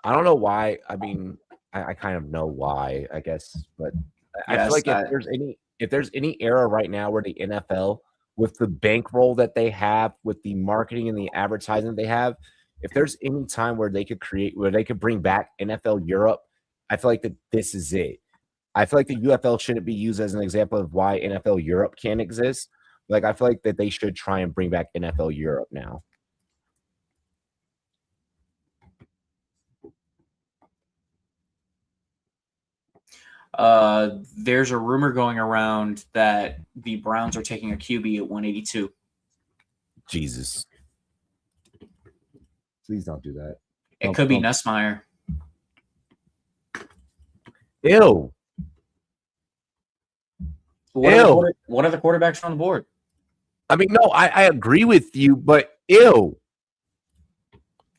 I don't know why. I mean, I kind of know why, I guess, but I feel like if there's any era right now where the NFL, with the bankroll that they have, with the marketing and the advertising they have, if there's any time where they could bring back NFL Europe, I feel like that this is it. I feel like the UFL shouldn't be used as an example of why NFL Europe can't exist. Like I feel like that they should try and bring back NFL Europe now. There's a rumor going around that the Browns are taking a QB at 182. Jesus. Please don't do that. It could be Nussmeier. Ew. What are the quarterbacks on the board? I mean, no, I agree with you, but ew.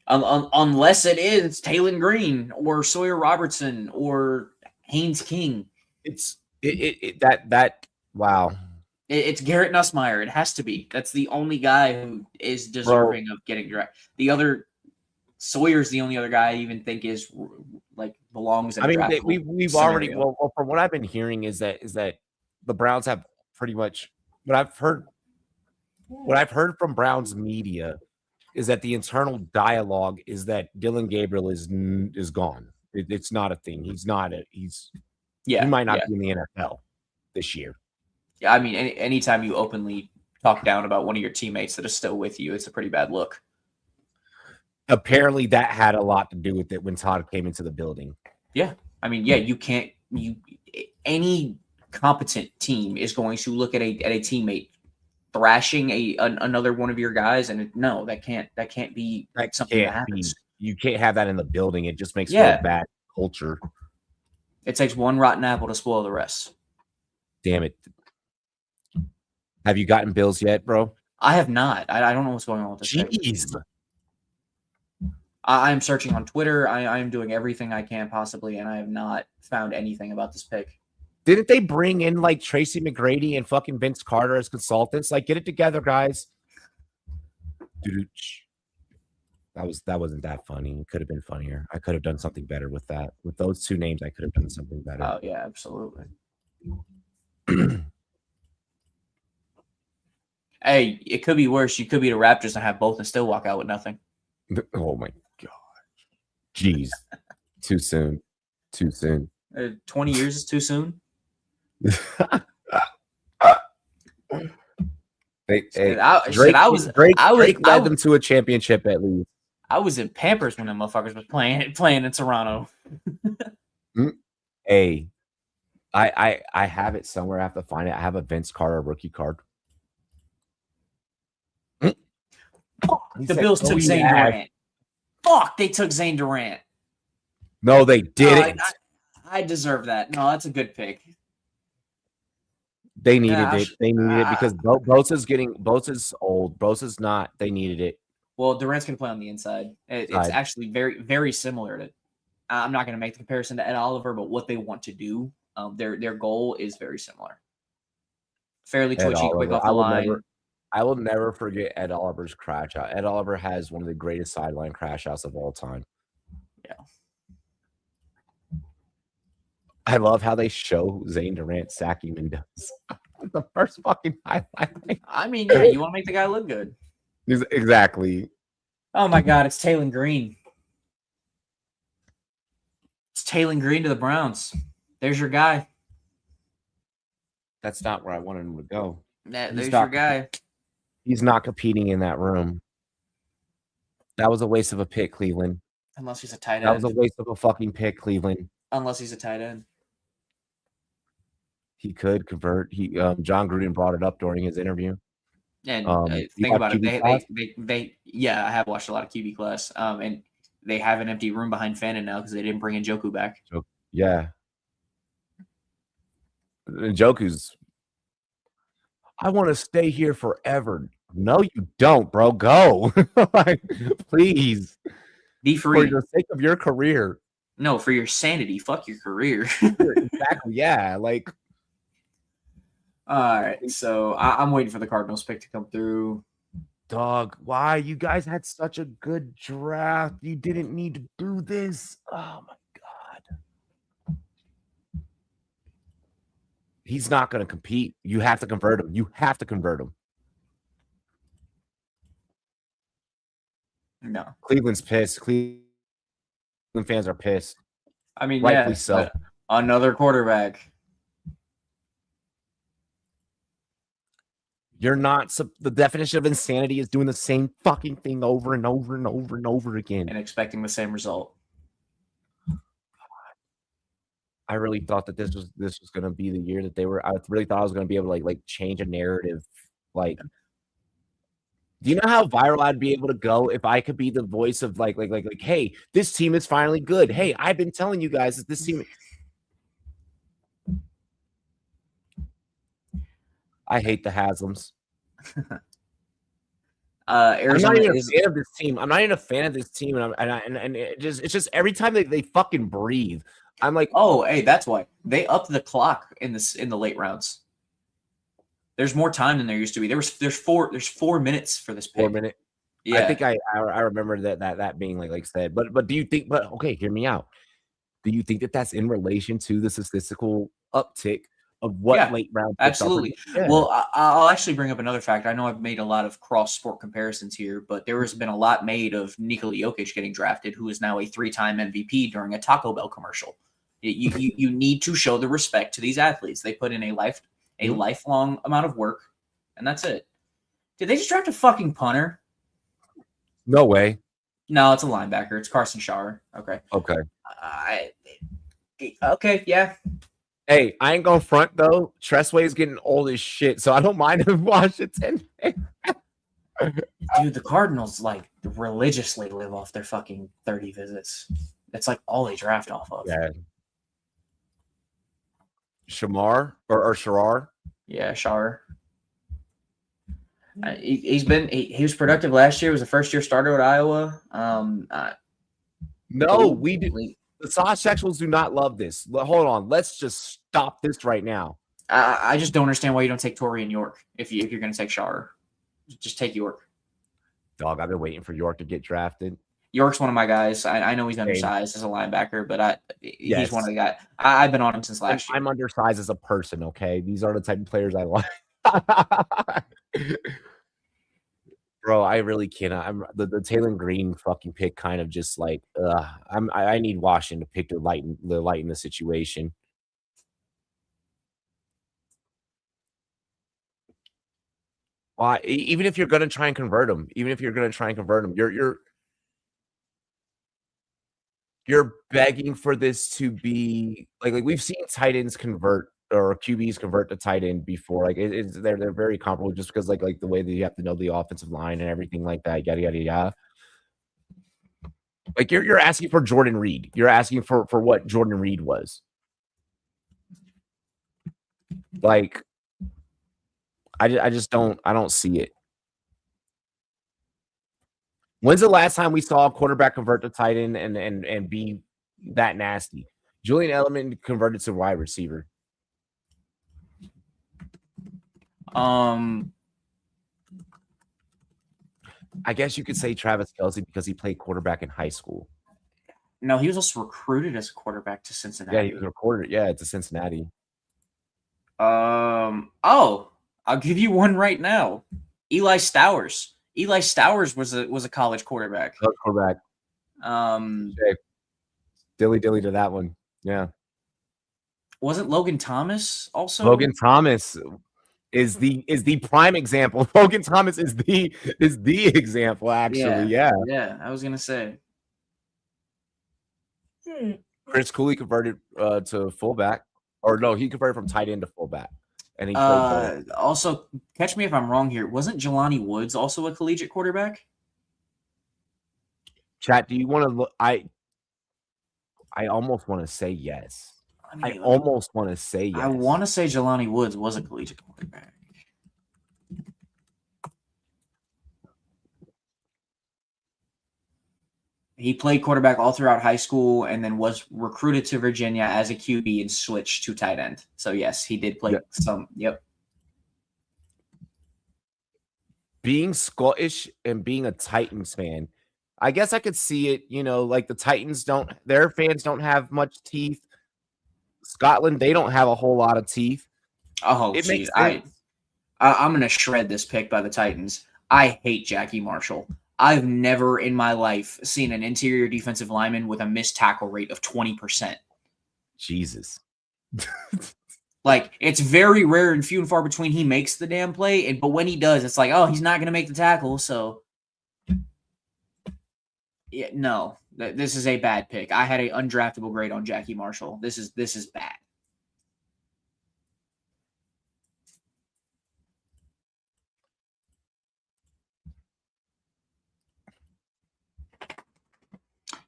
Unless it is Taylon Green or Sawyer Robertson or Haynes King. Wow. It's Garrett Nussmeier. It has to be. That's the only guy who is deserving of getting drafted. The other Sawyer's the only other guy I even think is like belongs in. I mean, we've already well, from what I've been hearing is that the Browns have pretty much what I've heard from Browns media is that the internal dialogue is that Dylan Gabriel is gone. It's not a thing. He might not be in the NFL this year. Yeah, I mean, anytime you openly talk down about one of your teammates that is still with you, it's a pretty bad look. Apparently, that had a lot to do with it when Todd came into the building. Yeah, I mean, you can't. Any competent team is going to look at a teammate thrashing another one of your guys, and that can't be something that happens. You can't have that in the building. It just makes for a bad culture. It takes one rotten apple to spoil the rest. Damn it. Have you gotten bills yet, bro? I have not. I don't know what's going on with this. Jeez. I'm searching on Twitter. I am doing everything I can possibly, and I have not found anything about this pick. Didn't they bring in like Tracy McGrady and fucking Vince Carter as consultants? Like, get it together, guys. That wasn't that funny. It could have been funnier. I could have done something better with that. With those two names, I could have done something better. Oh yeah, absolutely. Hey, it could be worse. You could be the Raptors and have both and still walk out with nothing. Oh my god. Jeez. Too soon. 20 years is too soon. Drake led them to a championship at least. I was in Pampers when them motherfuckers was playing in Toronto. Hey, I have it somewhere. I have to find it. I have a Vince Carter rookie card. The Bills took Zane Durant. Fuck, they took Zane Durant. No, they didn't. I deserve that. No, that's a good pick. They needed it. They needed it because Bosa's old. Bosa's not. They needed it. Well, Durant's going to play on the inside. It's actually very, very similar to. I'm not going to make the comparison to Ed Oliver, but what they want to do, their goal is very similar. Fairly twitchy, quick off the line. I will never forget Ed Oliver's crash out. Ed Oliver has one of the greatest sideline crash outs of all time. Yeah. I love how they show Zane Durant sacking Mendoza. The first fucking highlight. I mean, yeah, you want to make the guy look good. Exactly. Oh my God, it's Taylon Green. It's Taylon Green to the Browns. There's your guy. That's not where I wanted him to go. There's your guy. He's not competing in that room. That was a waste of a pick, Cleveland. Unless he's a tight end. That was a waste of a fucking pick, Cleveland. Unless he's a tight end. He could convert. John Gruden brought it up during his interview. And think about it. Yeah, I have watched a lot of QB class. And they have an empty room behind Fannin now because they didn't bring Njoku back. Yeah. Njoku's. I want to stay here forever. No, you don't, bro. Go. Like, please. Be For free. the sake of your career. No, for your sanity. Fuck your career. Exactly. Yeah. Like, All right, so I'm waiting for the Cardinals pick to come through. dog, why? You guys had such a good draft. You didn't need to do this. Oh my God. He's not going to compete. You have to convert him. You have to convert him. No, Cleveland's pissed. Cleveland fans are pissed. I mean, Rightfully yeah, so. but another quarterback. You're not. The definition of insanity is doing the same fucking thing over and over and over and over again. And expecting the same result. I really thought that this was going to be the year that they were. I really thought I was going to be able to like change a narrative. Like, do you know how viral I'd be able to go if I could be the voice of like, hey, this team is finally good. Hey, I've been telling you guys that this team. I hate the Haslams. Arizona I'm not even is a fan of this team. I'm not even a fan of this team, and it's just every time they fucking breathe, I'm like, oh, hey, that's why they upped the clock in the late rounds. There's more time than there used to be. There's 4 minutes for this pick. 4 minute. Yeah, I think I remember that being like said. But do you think? But okay, hear me out. Do you think that that's in relation to the statistical uptick of what Yeah, late round? absolutely. Yeah. Well, I'll actually bring up another fact. I know I've made a lot of cross-sport comparisons here, but there has been a lot made of Nikola Jokic getting drafted, who is now a 3-time MVP during a Taco Bell commercial. You need to show the respect to these athletes. They put in a lifelong amount of work, and that's it. Did they just draft a fucking punter? No way. No, it's a linebacker. It's Carson Schauer. Okay. Okay, yeah. Hey, I ain't gonna front though. Tressway's getting old as shit, so I don't mind if Washington. Dude, the Cardinals like religiously live off their fucking 30 visits. That's like all they draft off of. Yeah. Shamar or Sharar. Yeah, Schauer. He was productive last year. He was a first-year starter at Iowa. No, we did. The Sauce sexuals do not love this. Hold on. Let's just stop this right now. I just don't understand why you don't take Torian York if you're going to take Schauer. Just take York. Dog, I've been waiting for York to get drafted. York's one of my guys. I know he's undersized as a linebacker, but he's one of the guys. I've been on him since last year. I'm undersized as a person, okay? These are the type of players I like. Bro, I really cannot. The Taylor Green fucking pick kind of just like I need Washington to pick to lighten the situation. Why? Even if you're gonna try and convert them, you're begging for this to be like we've seen tight ends convert or QBs convert to tight end before. Like they're very comparable just because like the way that you have to know the offensive line and everything like that. Yada yada yada. Like you're asking for Jordan Reed. You're asking for what Jordan Reed was. Like I just don't see it. When's the last time we saw a quarterback convert to tight end and be that nasty? Julian Edelman converted to wide receiver. I guess you could say Travis Kelce because he played quarterback in high school. No, he was also recruited as a quarterback to Cincinnati. Yeah, he was recruited. Yeah, to Cincinnati. Oh, I'll give you one right now. Eli Stowers. Eli Stowers was a college quarterback. Quarterback. Okay. Dilly to that one. Yeah. Wasn't Logan Thomas also? Logan Thomas is the prime example. Logan Thomas is the example, actually. Yeah. Yeah, I was gonna say. Chris Cooley converted to fullback. Or no, he converted from tight end to fullback. And he played also, catch me if I'm wrong here. Wasn't Jelani Woods also a collegiate quarterback? Chat, do you want to look? I almost want to say yes. I almost want to say yes. I want to say Jelani Woods was a collegiate quarterback. He played quarterback all throughout high school and then was recruited to Virginia as a QB and switched to tight end. So, yes, he did play some. Yep. Being Scottish and being a Titans fan, I guess I could see it. Like the Titans their fans don't have much teeth. Scotland, they don't have a whole lot of teeth. Oh, It makes geez. sense. I'm going to shred this pick by the Titans. I hate Jackie Marshall. I've never in my life seen an interior defensive lineman with a missed tackle rate of 20%. Jesus. Like, it's very rare and few and far between he makes the damn play, but when he does, it's like, oh, he's not going to make the tackle, so yeah, no. This is a bad pick. I had an undraftable grade on Jackie Marshall. This is bad.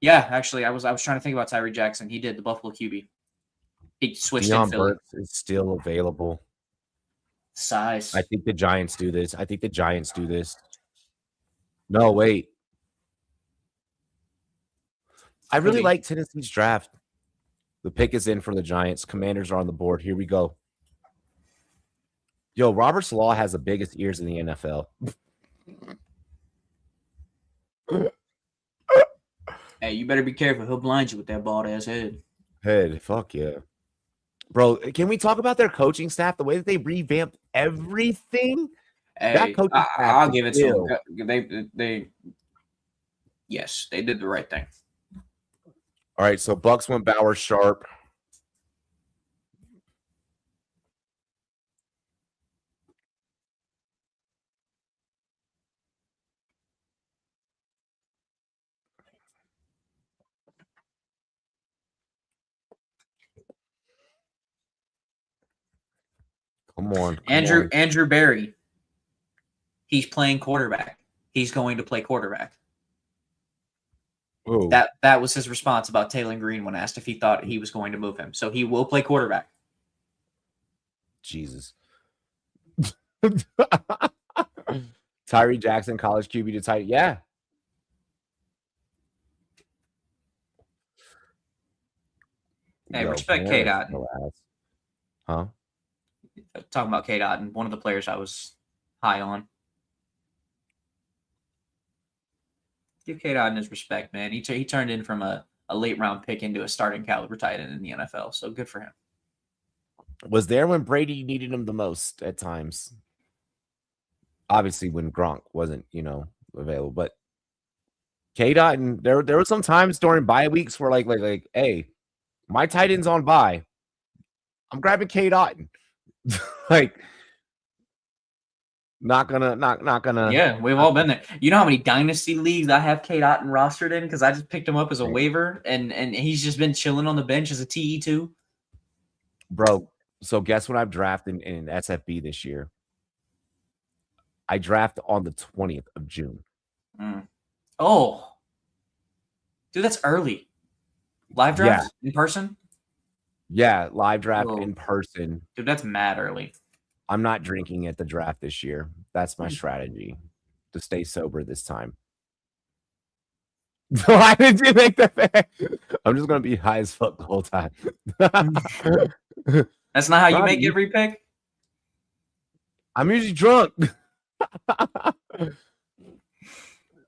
Yeah, actually, I was trying to think about Tyree Jackson. He did, the Buffalo QB. He switched in Deion Philly. Burks is still available. Size. I think the Giants do this. No, wait. I really like Tennessee's draft. The pick is in for the Giants. Commanders are on the board. Here we go. Yo, Robert Salah has the biggest ears in the NFL. Hey, you better be careful. He'll blind you with that bald ass head. Fuck yeah. Bro, can we talk about their coaching staff? The way that they revamped everything? Hey, That coaching staff I'll is give it ill. to them. Yes, they did the right thing. All right, so Bucks went Bauer Sharp. Come on. Andrew Berry. He's playing quarterback. He's going to play quarterback. Ooh. That was his response about Taylor Green when asked if he thought he was going to move him. So he will play quarterback. Jesus. Tyree Jackson, college QB to tight. Yeah. Hey, Yo, respect man, K-Dot. no ass. Huh? Talking about K-Dot and one of the players I was high on. Give K-Dot his respect, man. He turned in from a late round pick into a starting caliber tight end in the NFL. So good for him. Was there when Brady needed him the most at times. Obviously, when Gronk wasn't, available. But K-Dot, and there were some times during bye weeks where like, hey, my tight end's on bye. I'm grabbing K-Dot. Like, not gonna. Yeah, we've all been there. You know how many dynasty leagues I have K-Dot rostered in because I just picked him up as a waiver, and he's just been chilling on the bench as a TE2. Bro, so guess what I'm drafting in SFB this year? I draft on the 20th of June. Oh, dude, that's early. Live draft in person? Yeah, live draft Whoa. in person. Dude, that's mad early. I'm not drinking at the draft this year. That's my strategy to stay sober this time. Why did you make that face? I'm just going to be high as fuck the whole time. That's not how you make every pick? I'm usually drunk.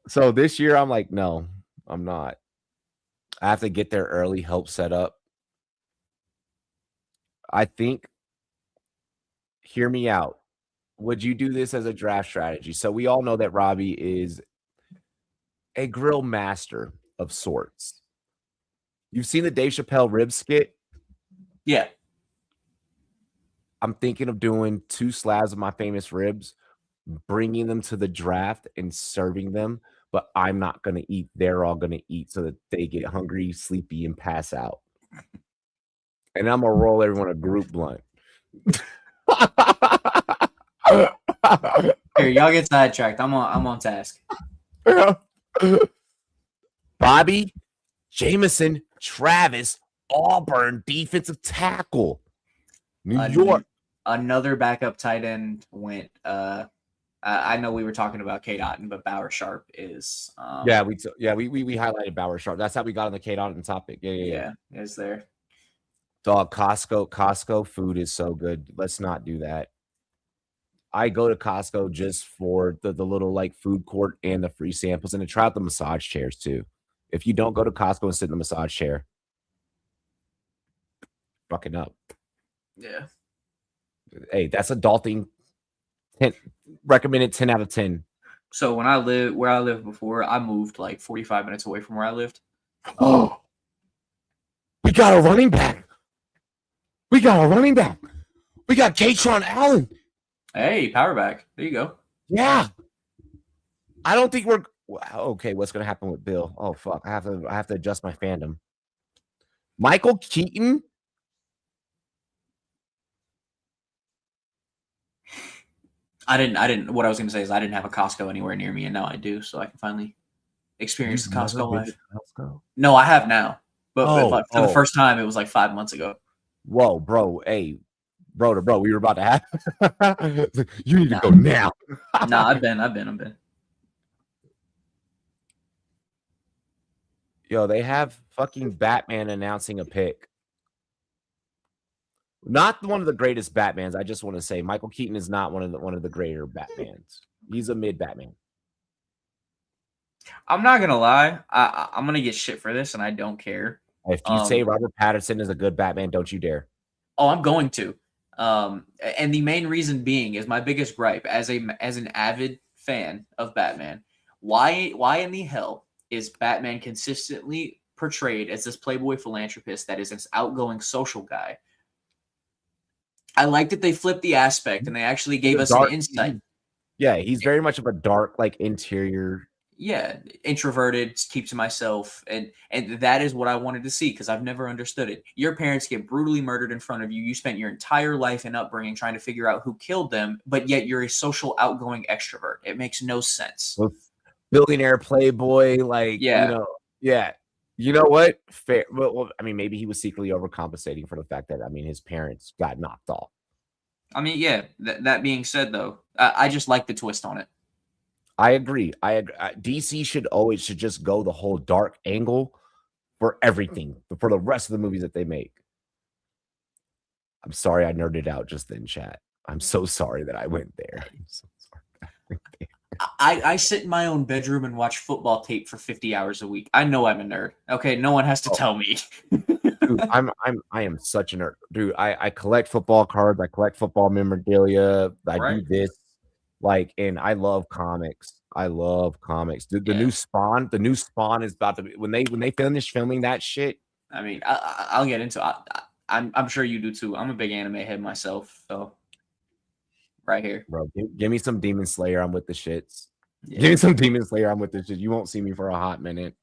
So this year, I'm like, no, I'm not. I have to get there early, help set up. I think, hear me out. Would you do this as a draft strategy? So we all know that Robbie is a grill master of sorts. You've seen the Dave Chappelle rib skit? Yeah. I'm thinking of doing 2 slabs of my famous ribs, bringing them to the draft and serving them, but I'm not going to eat. They're all going to eat so that they get hungry, sleepy, and pass out. And I'm going to roll everyone a group blunt. Here, y'all get sidetracked. I'm on task. Bobby, Jameson, Travis, Auburn, defensive tackle. New York. Another backup tight end went I know we were talking about K. Dotton, but Bauer Sharp is. Yeah, we highlighted Bauer Sharp. That's how we got on the K Dotton topic. Yeah. Is there? Dog, Costco food is so good. Let's not do that. I go to Costco just for the little like food court and the free samples and to try out the massage chairs too. If you don't go to Costco and sit in the massage chair, fucking up. Yeah. Hey, that's adulting. 10, recommended 10 out of 10. So where I lived before, I moved like 45 minutes away from where I lived. Oh, we got a running back. We got Katron Allen. Hey, power back. There you go. Yeah. I don't think we're okay. What's gonna happen with Bill? Oh fuck. I have to adjust my fandom. Michael Keaton. I didn't. What I was going to say is I didn't have a Costco anywhere near me, and now I do, so I can finally experience the Costco life. No, I have now, but for the first time, it was like 5 months ago. Whoa, bro! Hey, bro to bro, we were about to have. You need to go now. Nah, I've been. Yo, they have fucking Batman announcing a pick. Not one of the greatest Batmans. I just want to say Michael Keaton is not one of the greater Batmans. He's a mid Batman. I'm not gonna lie. I'm gonna get shit for this, and I don't care. If you say Robert Pattinson is a good Batman, don't you dare. Oh, I'm going to. And the main reason being is my biggest gripe as an avid fan of Batman. Why in the hell is Batman consistently portrayed as this playboy philanthropist that is this outgoing social guy? I like that they flipped the aspect and they actually gave us an insight. Yeah, he's very much of a dark, like interior. Yeah, introverted, keep to myself, and that is what I wanted to see because I've never understood it. Your parents get brutally murdered in front of you. You spent your entire life and upbringing trying to figure out who killed them, but yet you're a social, outgoing extrovert. It makes no sense. Billionaire playboy, like yeah. You know what? Fair. Well, I mean, maybe he was secretly overcompensating for the fact that his parents got knocked off. I mean, yeah. That being said, though, I just like the twist on it. I agree. DC should just go the whole dark angle for everything for the rest of the movies that they make. I'm sorry I nerded out just then, chat. I'm so sorry that I went there. I'm so sorry. I sit in my own bedroom and watch football tape for 50 hours a week. I know I'm a nerd. Okay, no one has to tell me. Dude, I am such a nerd. Dude, I collect football cards, I collect football memorabilia, I do this, and I love comics. I love comics. Dude, the new Spawn is about to be when they finish filming that shit. I mean, I'll get into it. I'm sure you do too. I'm a big anime head myself, so right here. Bro, give me some Demon Slayer. I'm with the shits. Yeah. Give me some Demon Slayer. I'm with the shit. You won't see me for a hot minute.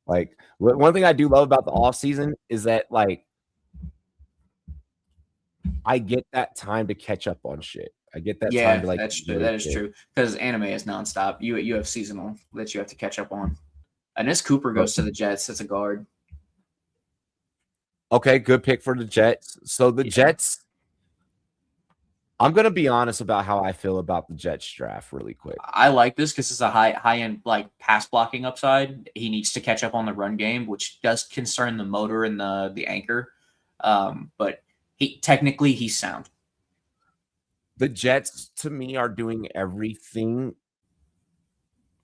Like, one thing I do love about the off season is that, I get that time to catch up on shit. I get that time to, that's true. That is true. Because anime is nonstop. You have seasonal that you have to catch up on. And this Cooper goes to the Jets. That's a guard. Okay, good pick for the Jets. So the Jets, I'm gonna be honest about how I feel about the Jets draft really quick. I like this because it's a high end pass blocking upside. He needs to catch up on the run game, which does concern the motor and the anchor. But he's sound. The Jets, to me, are doing everything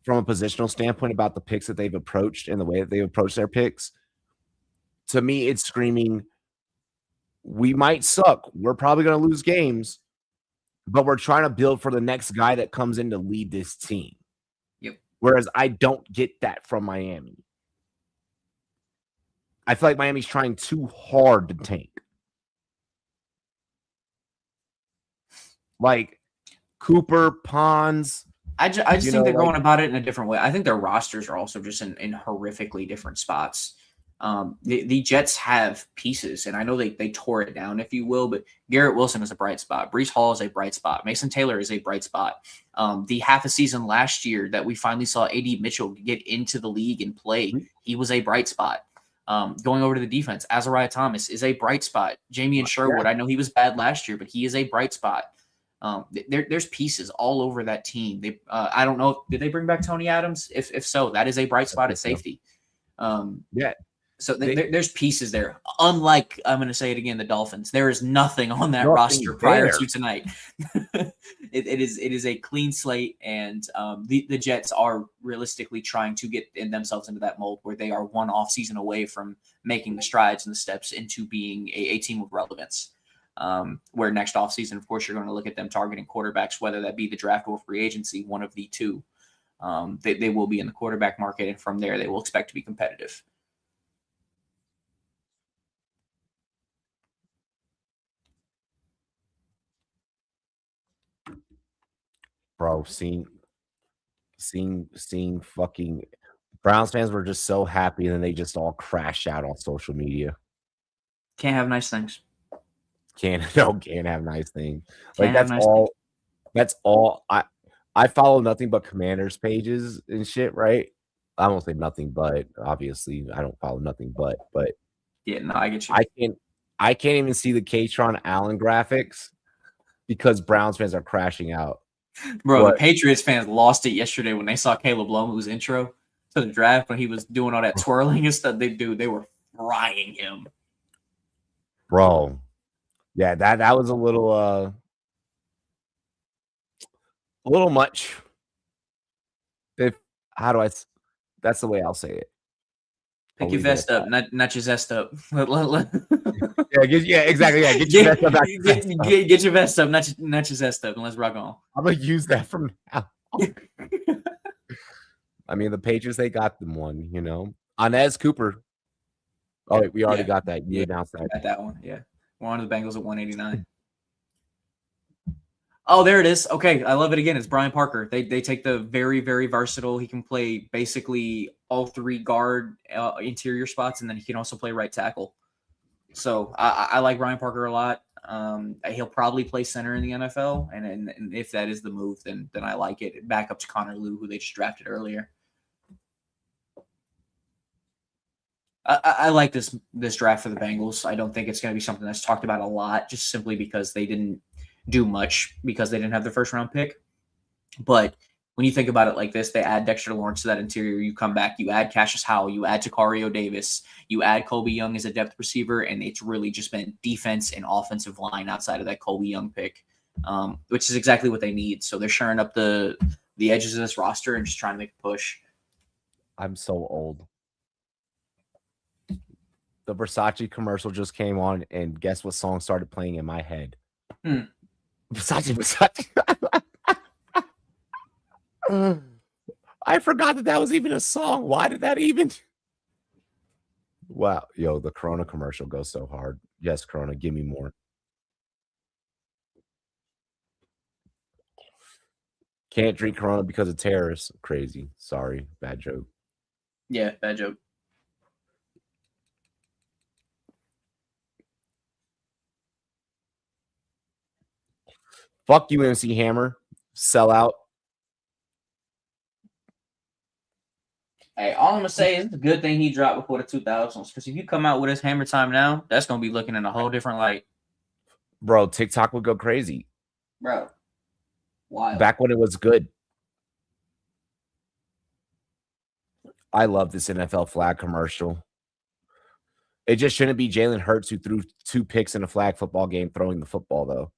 from a positional standpoint about the picks that they've approached and the way that they've approached their picks. To me, it's screaming, we might suck. We're probably going to lose games, but we're trying to build for the next guy that comes in to lead this team. Yep. Whereas I don't get that from Miami. I feel like Miami's trying too hard to tank. Like Cooper, Pons. I just think they're going about it in a different way. I think their rosters are also just in horrifically different spots. The Jets have pieces, and I know they tore it down, if you will, but Garrett Wilson is a bright spot. Breece Hall is a bright spot. Mason Taylor is a bright spot. The half a season last year that we finally saw A.D. Mitchell get into the league and play, he was a bright spot. Going over to the defense, Azariah Thomas is a bright spot. Jamie and Sherwood, I know he was bad last year, but he is a bright spot. There's pieces all over that team. I don't know. Did they bring back Tony Adams? If so, that is a bright spot at safety. Yeah. So there's pieces there. Unlike, I'm going to say it again, the Dolphins. There is nothing on that Nothing roster prior there. to tonight. It is a clean slate, and the Jets are realistically trying to get themselves into that mold where they are one off season away from making the strides and the steps into being a team of relevance. Where next offseason, of course, you're going to look at them targeting quarterbacks, whether that be the draft or free agency, one of the two. They will be in the quarterback market, and from there, they will expect to be competitive. Bro, seeing fucking Browns fans were just so happy, and then they just all crash out on social media. Can't have nice things. Can't have nice things. Like Can't have nice things. That's all. I follow nothing but Commanders pages and shit, right? I won't say nothing, but obviously I don't follow nothing but Yeah, no, I get you. I can't even see the Katron Allen graphics because Browns fans are crashing out. Bro, What? the Patriots fans lost it yesterday when they saw Caleb Lomu's intro to the draft when he was doing all that twirling and stuff. They were frying him. Bro. Yeah, that was a little much. That's the way I'll say it. Pick your vest up, not your zest up. Yeah, exactly. Yeah, get your vest up. Get your vest up, not your zest up, and let's rock on. I'm gonna use that from now. I mean, the Patriots, they got them one, you know. Inez Cooper. Oh, wait, we already got that. You announced that. Got that one, yeah. We're on to the Bengals at 189. Oh, there it is. Okay, I love it again. It's Brian Parker. They take the very, very versatile. He can play basically all three guard interior spots, and then he can also play right tackle. So I like Brian Parker a lot. He'll probably play center in the NFL, and if that is the move, then I like it. Back up to Connor Lew, who they just drafted earlier. I like this draft for the Bengals. I don't think it's going to be something that's talked about a lot, just simply because they didn't do much because they didn't have the first round pick. But when you think about it like this, they add Dexter Lawrence to that interior. You come back, you add Cassius Howell, you add Takario Davis, you add Colby Young as a depth receiver, and it's really just been defense and offensive line outside of that Colby Young pick, which is exactly what they need. So they're shoring up the edges of this roster and just trying to make a push. I'm so old. The Versace commercial just came on, and guess what song started playing in my head? Versace. I forgot that was even a song. Why did that even? Wow. Yo, the Corona commercial goes so hard. Yes, Corona, give me more. Can't drink Corona because of terrorists. Crazy. Sorry. Bad joke. Yeah, bad joke. Fuck you, MC Hammer. Sell out. Hey, all I'm going to say is it's a good thing he dropped before the 2000s, because if you come out with his Hammer Time now, that's going to be looking in a whole different light. Bro, TikTok would go crazy. Bro. Wild. Back when it was good. I love this NFL flag commercial. It just shouldn't be Jalen Hurts who threw 2 picks in a flag football game throwing the football, though.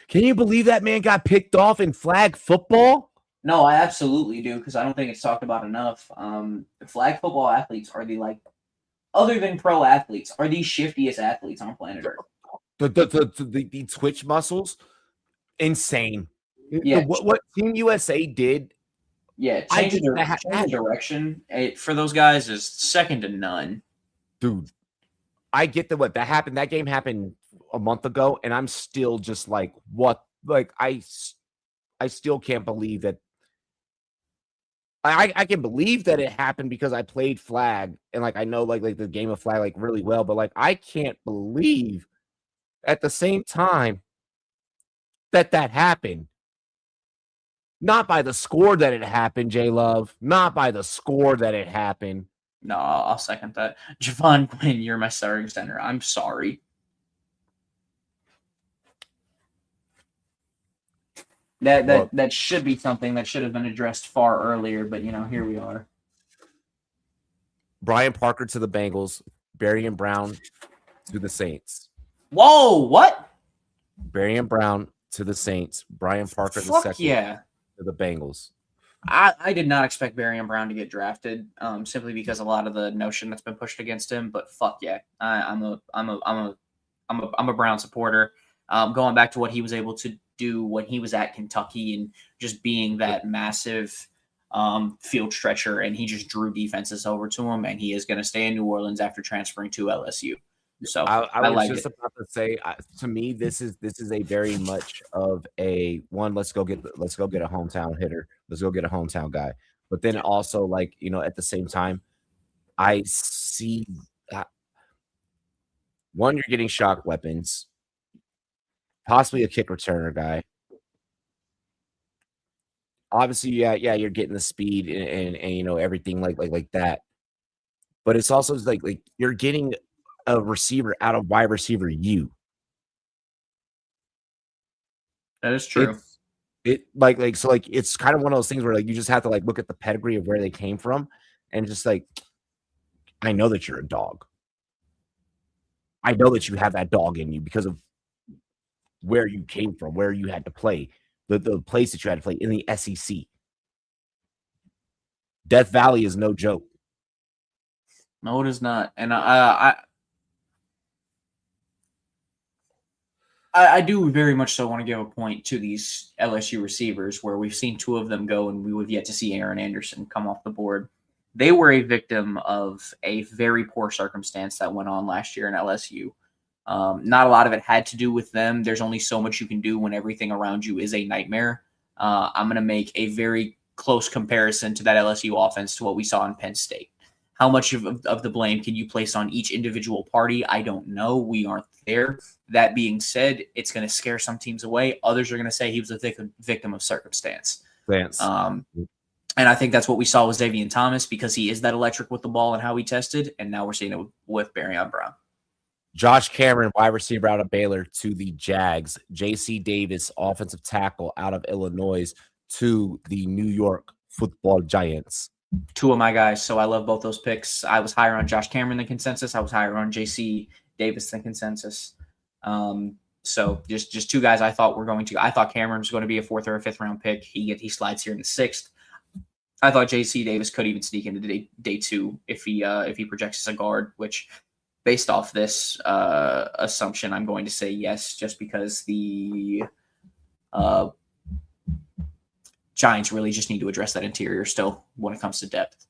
Can you believe that man got picked off in flag football? No, I absolutely do, because I don't think it's talked about enough. Flag football athletes are other than pro athletes, are the shiftiest athletes on planet Earth. The twitch muscles, insane. Yeah. What Team USA did. Yeah, change the direction for those guys is second to none. Dude, I get what that happened. That game happened a month ago, and I'm still just like, what? Like, I still can't believe that. I can believe that it happened because I played flag and like I know like the game of flag like really well, but like I can't believe at the same time that happened. Not by the score that it happened, J Love. Not by the score that it happened. No, I'll second that. Javon Quinn, you're my starting center. I'm sorry. That should be something that should have been addressed far earlier, but here we are. Brian Parker to the Bengals, Barry Brown to the Saints. Whoa, what? Barry Brown to the Saints, Brian Parker the Fuck second yeah. to the Bengals. I did not expect Barry Brown to get drafted, simply because a lot of the notion that's been pushed against him. But fuck yeah, I'm a Brown supporter. Going back to what he was able to do when he was at Kentucky and just being that massive field stretcher, and he just drew defenses over to him, and he is going to stay in New Orleans after transferring to LSU. So I was like just it. about to say, to me, this is a very much of a one. Let's go get a hometown hitter. Let's go get a hometown guy. But then also, like, at the same time, I see one, you're getting shock weapons, possibly a kick returner guy. Obviously, yeah, you're getting the speed and everything like that. But it's also like you're getting a receiver out of wide receiver U. That is true. It's kind of one of those things where you just have to look at the pedigree of where they came from, and just I know that you're a dog. I know that you have that dog in you because of where you came from, where you had to play, the place that you had to play in the SEC. Death Valley is no joke. No, it is not. And I do very much so want to give a point to these LSU receivers where we've seen two of them go, and we would yet to see Aaron Anderson come off the board. They were a victim of a very poor circumstance that went on last year in LSU. Not a lot of it had to do with them. There's only so much you can do when everything around you is a nightmare. I'm going to make a very close comparison to that LSU offense to what we saw in Penn State. How much of the blame can you place on each individual party? I don't know. We aren't there. That being said, it's going to scare some teams away. Others are going to say he was a victim of circumstance. And I think that's what we saw with Xavier Thomas, because he is that electric with the ball and how he tested. And now we're seeing it with Barry Brown. Josh Cameron, wide receiver out of Baylor to the Jags. J.C. Davis, offensive tackle out of Illinois to the New York Football Giants. Two of my guys, so I love both those picks. I was higher on Josh Cameron than consensus. I was higher on J.C. Davis than consensus. So just two guys I thought were going to. I thought Cameron was going to be a 4th or a 5th round pick. He slides here in the 6th. I thought J.C. Davis could even sneak into day 2 if he projects as a guard, which, based off this assumption, I'm going to say yes, just because the Giants really just need to address that interior still when it comes to depth.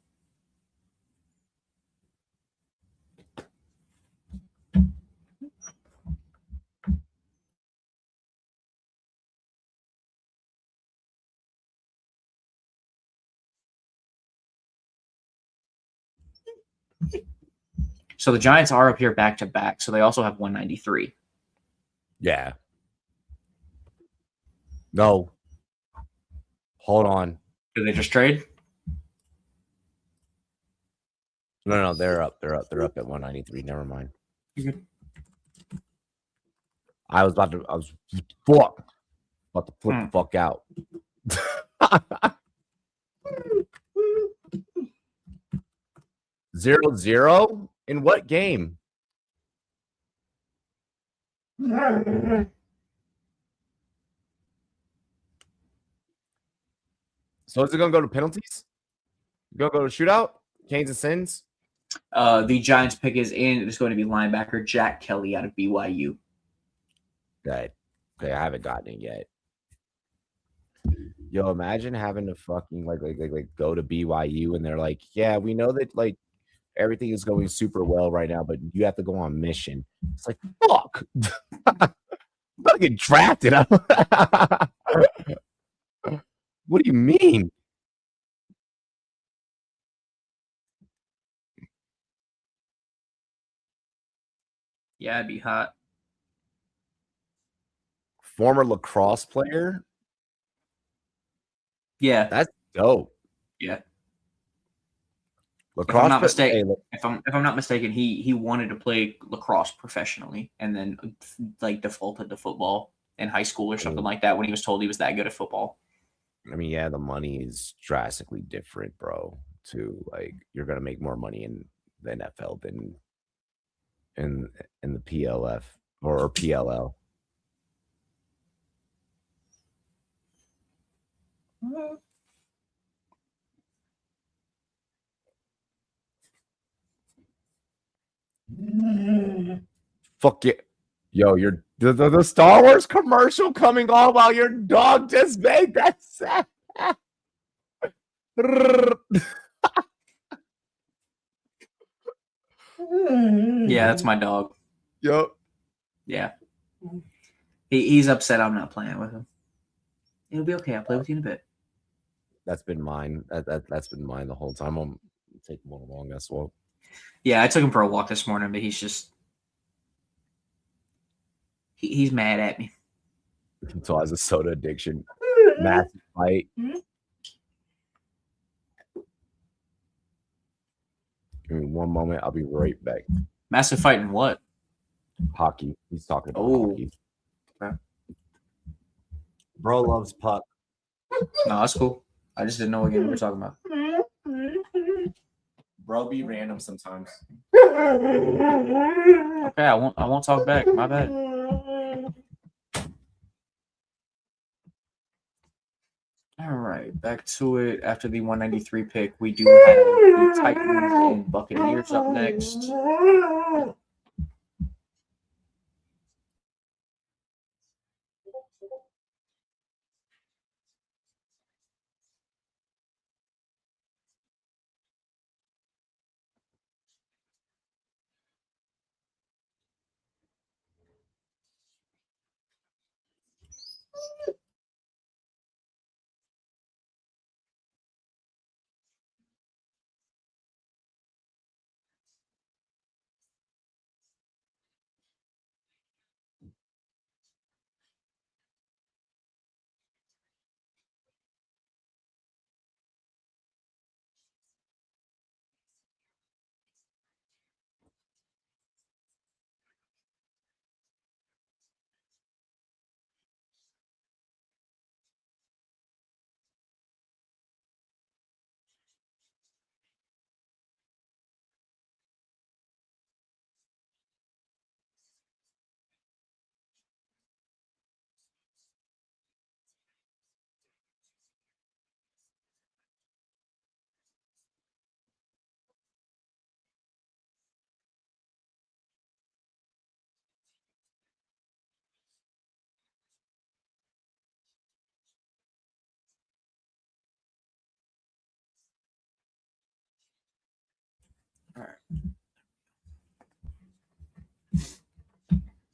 So the Giants are up here back to back, so they also have 193. Yeah. No. Hold on. Did they just trade? No, they're up. They're up at 193. Never mind. You're good. I was about to flip the fuck out. 0-0 in what game? So is it gonna go to penalties? Gonna go to shootout? Canes and sins? The Giants pick is in. It's going to be linebacker Jack Kelly out of BYU. Good. Okay, I haven't gotten it yet. Yo, imagine having to fucking like go to BYU and they're like, yeah, we know that everything is going super well right now, but you have to go on mission. It's like, fuck. I'm gonna get drafted. What do you mean? Yeah, it'd be hot. Former lacrosse player? Yeah. That's dope. Yeah. Lacrosse. If I'm not mistaken, he wanted to play lacrosse professionally and then defaulted to football in high school or something like that when he was told he was that good at football. I mean, yeah, the money is drastically different, bro. Too like you're gonna make more money in the NFL than in the PLF or PLL. Fuck it. Yo, you're the Star Wars commercial coming on while your dog just made that sound. Yeah, that's my dog. Yo. Yeah. He's upset I'm not playing with him. It'll be okay. I'll play with you in a bit. That's been mine. That's been mine the whole time. I'm taking one along as well. Yeah, I took him for a walk this morning, but he's just he's mad at me. So has a soda addiction. Massive fight. Give me one moment. I'll be right back. Massive fight in what? Hockey. He's talking about hockey. Okay. Bro loves puck. No, that's cool. I just didn't know what game we were talking about. Bro be random sometimes. Okay, I won't talk back. My bad. All right, back to it. After the 193 pick, we do have the Titans and Buccaneers up next.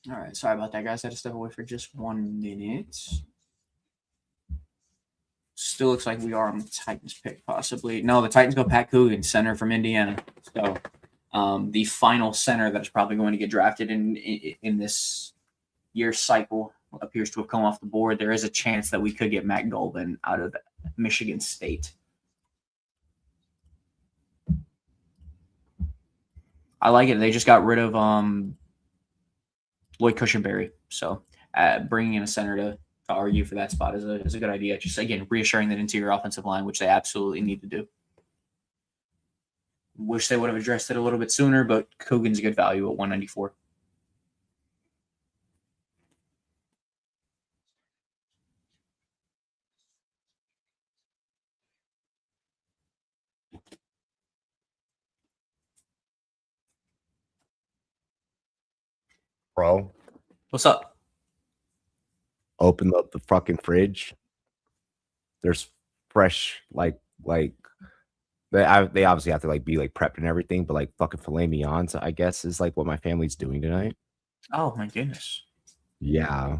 All right, sorry about that, guys. I had to step away for just 1 minute. Still looks like we are on the Titans pick, possibly. No, the Titans go Pat Coogan, center from Indiana. So the final center that is probably going to get drafted in this year's cycle appears to have come off the board. There is a chance that we could get Matt Golden out of Michigan State. I like it. They just got rid of Lloyd Cushenberry. So bringing in a center to argue for that spot is a good idea. Just, again, reassuring that interior offensive line, which they absolutely need to do. Wish they would have addressed it a little bit sooner, but Coogan's a good value at 194. Bro, What's up? open up the fucking fridge. There's fresh they obviously have to like be like prepped and everything, but like fucking filet mignons, I guess, is like what my family's doing tonight. Oh my goodness. Yeah.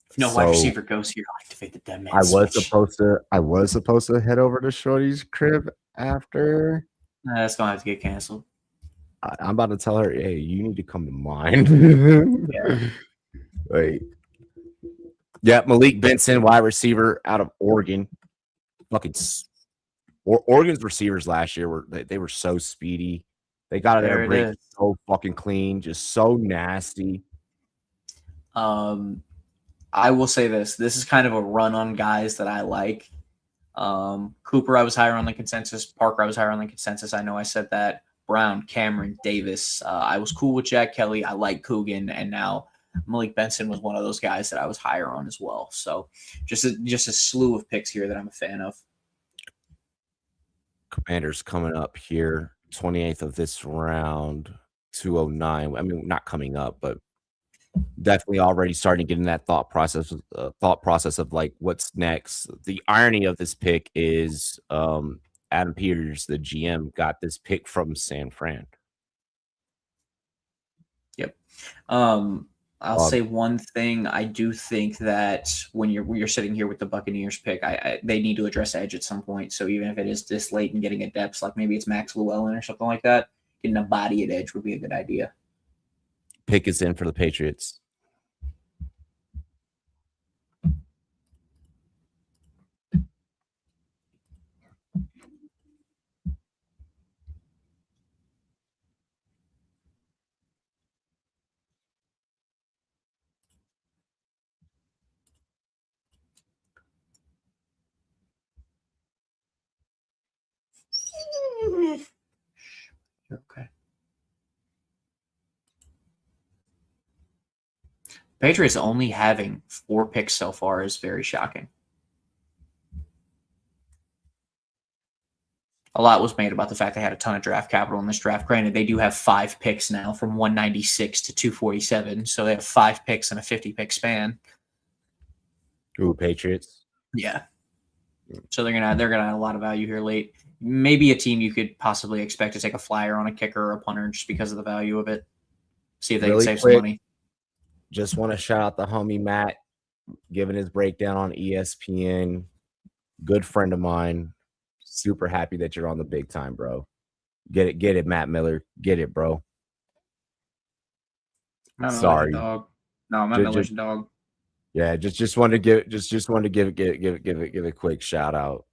If no wide receiver goes here, I'll activate the dead man. I was supposed to head over to Shorty's crib after. That's gonna have to get canceled. I'm about to tell her, hey, you need to come to mine. Yeah. Wait. Yeah, Malik Benson, wide receiver out of Oregon. Fucking Oregon's receivers last year were so speedy. They got it there break so fucking clean, just so nasty. I will say this. This is kind of a run on guys that I like. Cooper, I was higher on the consensus. Parker, I was higher on the consensus. I know I said that. Brown, Cameron, Davis. I was cool with Jack Kelly. I like Coogan, and now Malik Benson was one of those guys that I was higher on as well. So just a slew of picks here that I'm a fan of. Commanders coming up here, 28th of this round, 209. I mean, not coming up, but definitely already starting to get in that thought process of like what's next. The irony of this pick is Adam Peters, the GM, got this pick from San Fran. Yep. I'll say one thing. I do think that when you're sitting here with the Buccaneers pick, they need to address edge at some point. So even if it is this late and getting a depth, like maybe it's Max Llewellyn or something like that, getting a body at edge would be a good idea. Pick is in for the Patriots. Okay. Patriots only having 4 picks so far is very shocking. A lot was made about the fact they had a ton of draft capital in this draft. Granted, they do have 5 picks now from 196 to 247, so they have 5 picks in a 50-pick span. Ooh, Patriots. Yeah. So they're gonna add a lot of value here late. Maybe a team you could possibly expect to take a flyer on a kicker or a punter just because of the value of it. See if they Really can save quick, some money. Just want to shout out the homie Matt, giving his breakdown on ESPN. Good friend of mine. Super happy that you're on the big time, bro. Get it, Matt Miller. Get it, bro. Sorry, dog. No, Matt Miller's dog. Yeah, just wanted to give a quick shout out.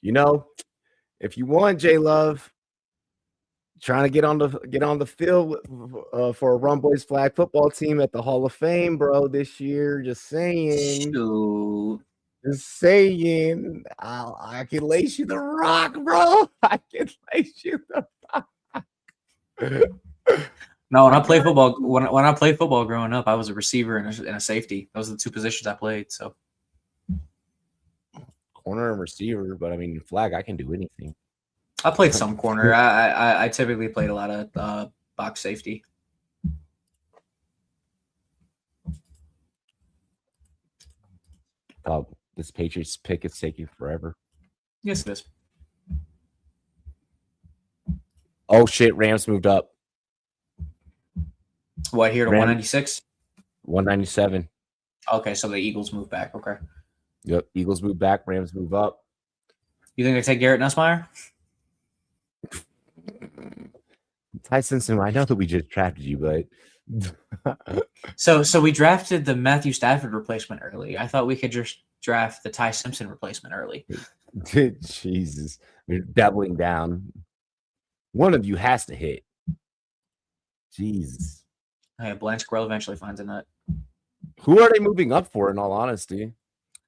You know, if you want J Love trying to get on the field for a Rumboyz flag football team at the Hall of Fame, bro, this year, just saying. Shoot. Just saying, I can lace you the rock, bro. I can lace you the rock. No, when I played football growing up, I was a receiver and a safety. Those are the 2 positions I played. So Corner and receiver, but I mean, flag, I can do anything. I played some corner. I typically played a lot of box safety. This Patriots pick is taking forever. Yes, it is. Oh shit! Rams moved up. What, here to 196? 197. Okay, so the Eagles move back. Okay. Yep. Eagles move back. Rams move up. You think they take Garrett Nussmeier? Ty Simpson, I know that we just drafted you, but So we drafted the Matthew Stafford replacement early. I thought we could just draft the Ty Simpson replacement early. Jesus, we're doubling down. One of you has to hit. Jesus. Hey, Blanche Squirrel eventually finds a nut. Who are they moving up for, in all honesty?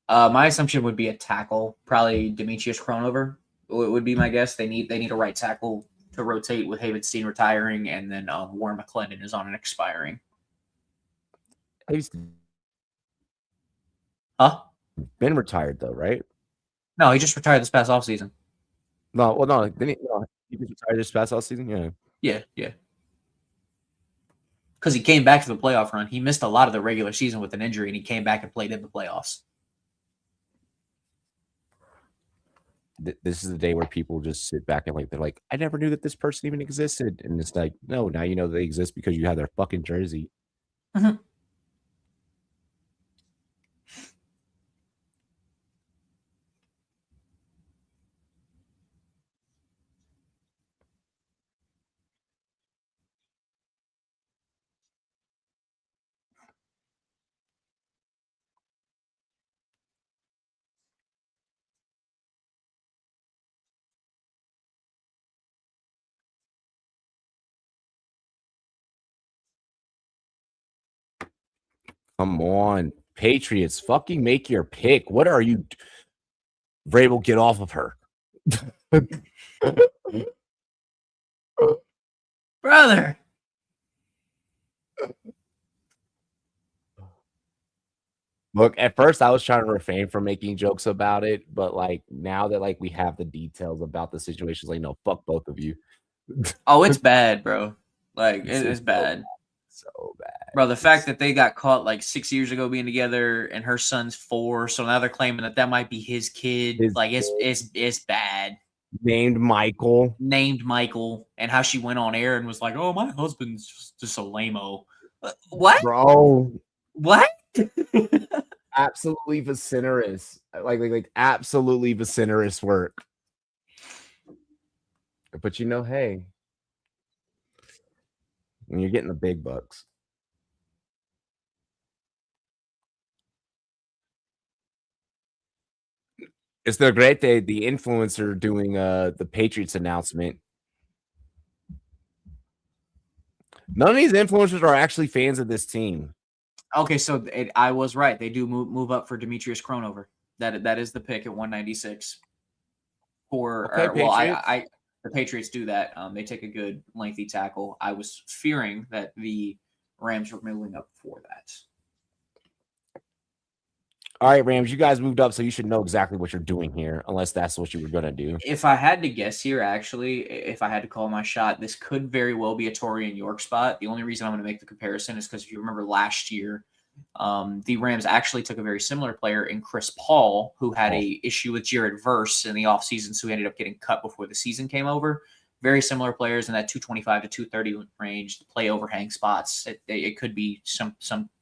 My assumption would be a tackle. Probably Demetrius Cronover would be my guess. They need a right tackle to rotate with Havenstein retiring, and then Warren McClendon is on an expiring. Huh? Been retired though, right? No, he just retired this past offseason. No, he just retired this past offseason. Yeah. Because he came back to the playoff run. He missed a lot of the regular season with an injury, and he came back and played in the playoffs. This is the day where people just sit back and they're like, I never knew that this person even existed, and it's like, no, now you know they exist because you have their fucking jersey. Mm-hmm. Come on, Patriots, fucking make your pick. What are you, Vrabel? Get off of her, Brother. Look, at first I was trying to refrain from making jokes about it, but like now that like we have the details about the situation, like no, fuck both of you. Oh, it's bad, bro. Like It's it's bad. So bad. Bro, the fact that they got caught like 6 years ago being together, and her son's 4, so now they're claiming that might be his kid. His Like kid. it's bad. Named Michael. Named Michael, and how she went on air and was like, "Oh, my husband's just a lame-o." What? Bro, What? absolutely vociferous. Like absolutely vociferous work. But you know, hey, when you're getting the big bucks. It's the great day, the influencer doing the Patriots announcement. None of these influencers are actually fans of this team. Okay, so I was right. They do move up for Demetrius Kronover. That is the pick at 196. Okay, Well, Patriots. the Patriots do that. They take a good lengthy tackle. I was fearing that the Rams were moving up for that. All right, Rams, you guys moved up, so you should know exactly what you're doing here, unless that's what you were going to do. If I had to guess here, actually, if I had to call my shot, this could very well be a Torian York spot. The only reason I'm going to make the comparison is because if you remember last year, the Rams actually took a very similar player in Chris Paul, who had a issue with Jared Verse in the offseason, so he ended up getting cut before the season came over. Very similar players in that 225 to 230 range, play overhang spots. It could be some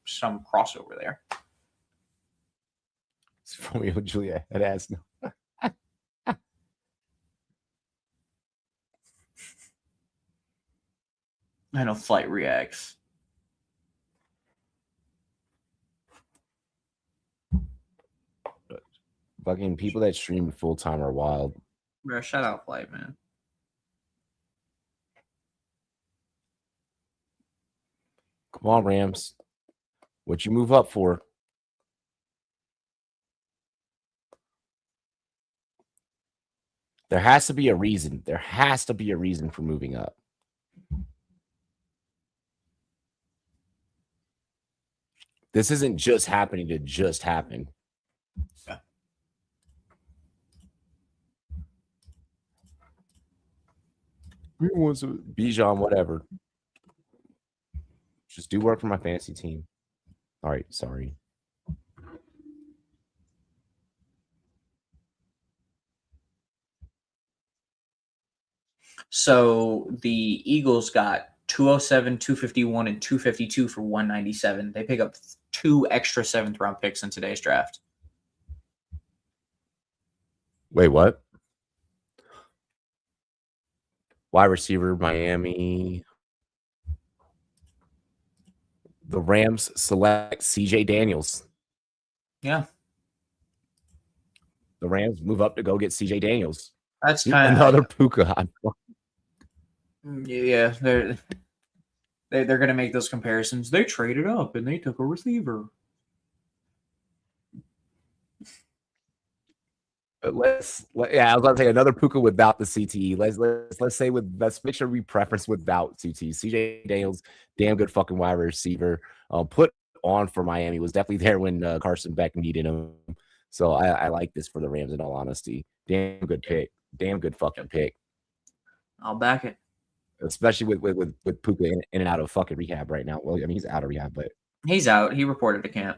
crossover there. Romeo and Juliet had asked. I know Flight reacts. Fucking people that stream full time are wild. Bro, shout out Flight, man. Come on, Rams. What you move up for? There has to be a reason. There has to be a reason for moving up. This isn't just happening to just happen. Yeah. Who wants to Bijan, whatever. Just do work for my fantasy team. All right, sorry. So the Eagles got 207, 251, and 252 for 197. They pick up 2 extra 7th round picks in today's draft. Wait, what? Wide receiver, Miami. The Rams select CJ Daniels. Yeah. The Rams move up to go get CJ Daniels. That's kind of another Puka. Yeah, they're going to make those comparisons. They traded up and they took a receiver. I was about to say another Puka without the CTE. Let's make sure we preference without CTE. CJ Daniels, damn good fucking wide receiver. Put on for Miami, was definitely there when Carson Beck needed him. So I like this for the Rams in all honesty. Damn good pick. Damn good fucking pick. I'll back it. Especially with Puka in and out of fucking rehab right now. Well, I mean, he's out of rehab, but He's out. He reported to camp.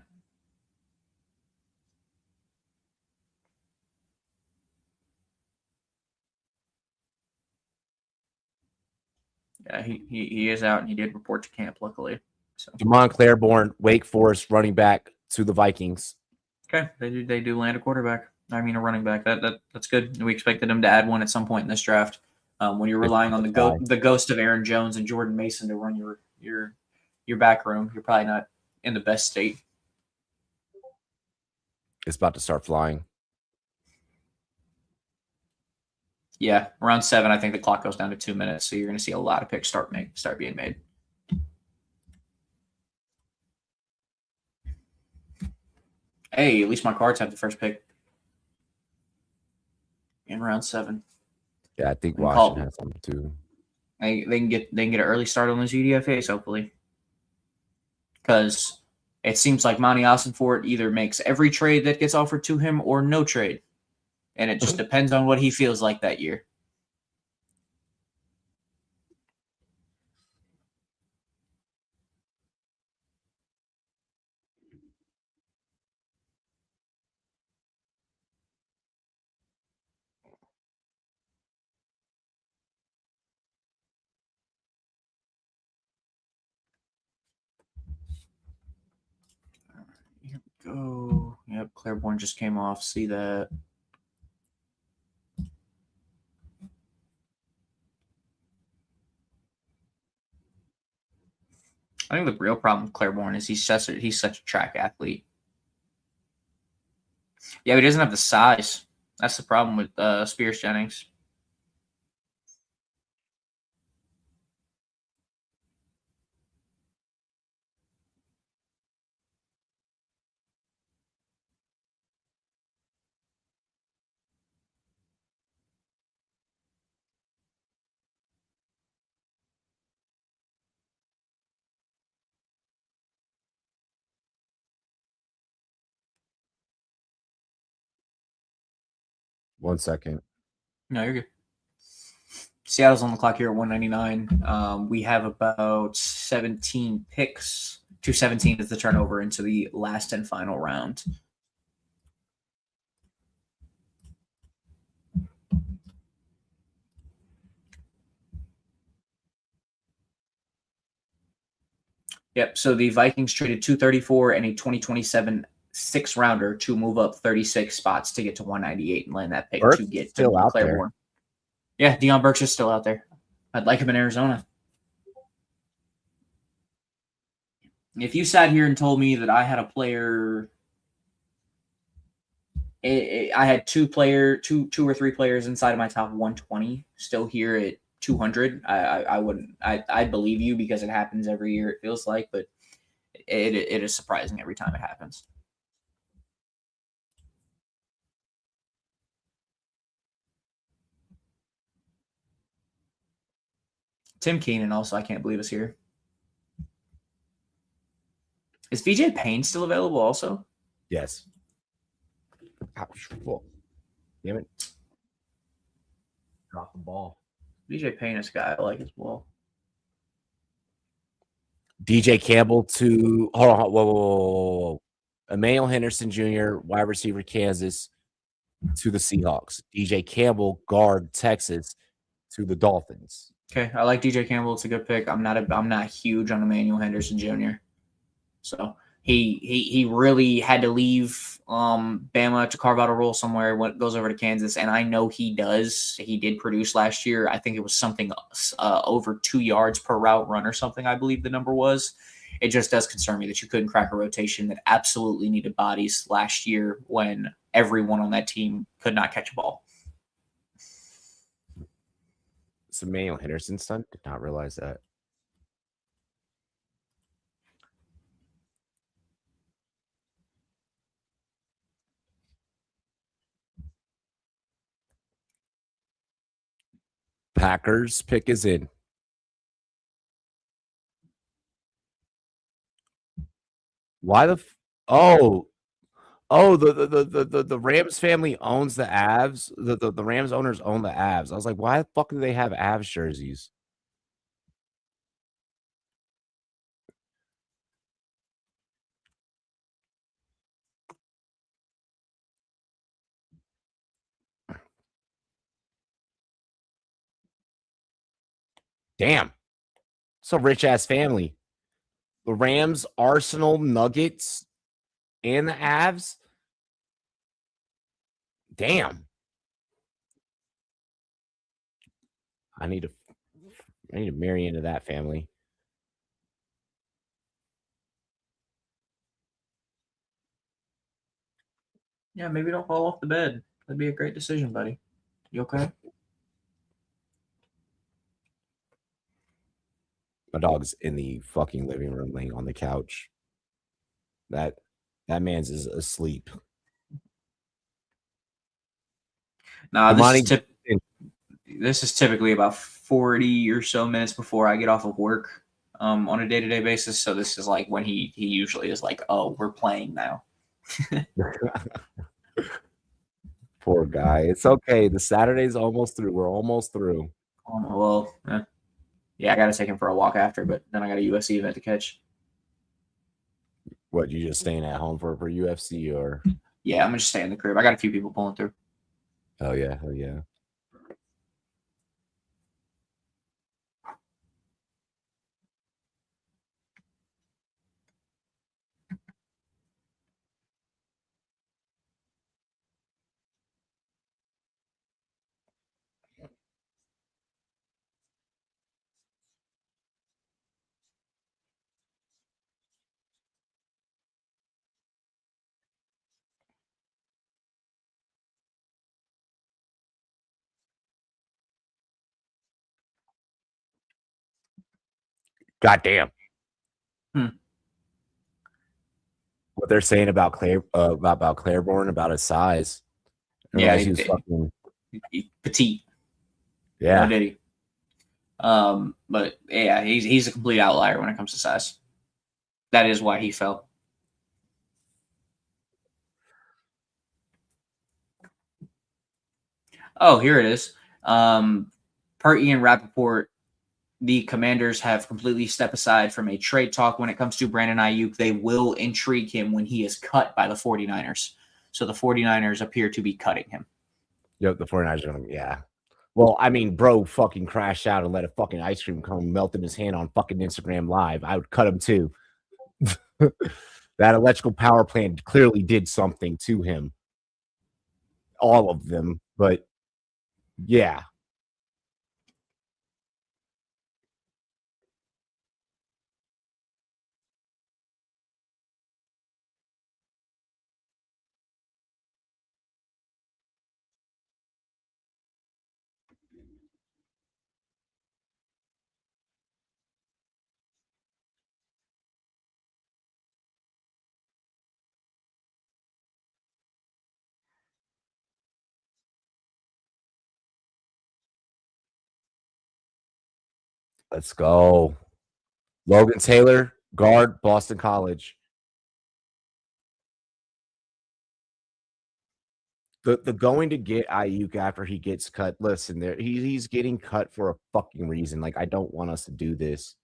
Yeah, he is out, and he did report to camp, luckily. So Damon Claiborne, Wake Forest running back to the Vikings. okay, they do land a quarterback. I mean, a running back. That's good. We expected him to add one at some point in this draft. When you're relying on the ghost of Aaron Jones and Jordan Mason to run your back room, you're probably not in the best state. It's about to start flying. Yeah, around 7, I think the clock goes down to 2 minutes, so you're going to see a lot of picks start being made. Hey, at least my Cards have the first pick in round 7. Yeah, I think We can call- Washington has some too. They can get an early start on those UDFAs, hopefully. Because it seems like Monty Ossenfort either makes every trade that gets offered to him or no trade. And it just depends on what he feels like that year. Here we go. Yep, Claiborne just came off. See that. I think the real problem with Claiborne is he's such a track athlete. Yeah, but he doesn't have the size. That's the problem with Spears Jennings. One second. No, you're good. Seattle's on the clock here at 199. We have about 17 picks. 217 is the turnover into the last and final round. Yep. So the Vikings traded 234 and a 2027 6-rounder to move up 36 spots to get to 198 and land that pick Burke's to get still to out there. Claiborne. Yeah, Deion Burks is still out there. I'd like him in Arizona. If you sat here and told me that I had a player, I had two or three players inside of my top 120 still here at 200, I wouldn't. I'd believe you because it happens every year. It feels like, but it is surprising every time it happens. Tim Keenan also, I can't believe is here. Is VJ Payne still available also? Yes. Ouch. Whoa. Damn it. Drop the ball. VJ Payne is a guy I like as well. DJ Campbell to hold on. Whoa. Emmanuel Henderson Jr., wide receiver, Kansas, to the Seahawks. DJ Campbell, guard, Texas, to the Dolphins. Okay, I like DJ Campbell. It's a good pick. I'm not huge on Emmanuel Henderson Jr. So he really had to leave Bama to carve out a role somewhere. What goes over to Kansas, and I know he does. He did produce last year. I think it was something over 2 yards per route run or something. I believe the number was. It just does concern me that you couldn't crack a rotation that absolutely needed bodies last year when everyone on that team could not catch a ball. It's Emmanuel Henderson's son. Did not realize that. Packers pick is in. Why the? The Rams family owns the Avs. The Rams owners own the Avs. I was like, why the fuck do they have Avs jerseys? Damn, it's a rich ass family. The Rams, Arsenal, Nuggets, and the Avs. Damn. I need to marry into that family. Yeah, maybe don't fall off the bed. That'd be a great decision, buddy. You okay? My dog's in the fucking living room laying on the couch. That That man's is asleep. Nah, Imani- this is typically about 40 or so minutes before I get off of work on a day-to-day basis. So this is like when he usually is like, oh, we're playing now. Poor guy. It's okay. The Saturday's almost through. We're almost through. Well, yeah, I got to take him for a walk after, but then I got a UFC event to catch. What, you just staying at home for UFC or? Yeah, I'm gonna just stay in the crib. I got a few people pulling through. Oh yeah, oh yeah. Goddamn. What they're saying about Claiborne about his size. Yeah, he was fucking petite. yeah. No diddy. But yeah, he's a complete outlier when it comes to size. That is why he fell. Oh, here it is. Per Ian Rappaport, the Commanders have completely stepped aside from a trade talk when it comes to Brandon Ayuk. They will intrigue him when he is cut by the 49ers. So the 49ers appear to be cutting him. Yep, the 49ers are gonna, yeah. Well, I mean, bro fucking crashed out and let a fucking ice cream cone melt in his hand on fucking Instagram Live. I would cut him too. That electrical power plant clearly did something to him. All of them, but yeah. Let's go. Logan Taylor, guard, Boston College. The going to get Ayuk after he gets cut. Listen, there he's getting cut for a fucking reason. Like, I don't want us to do this.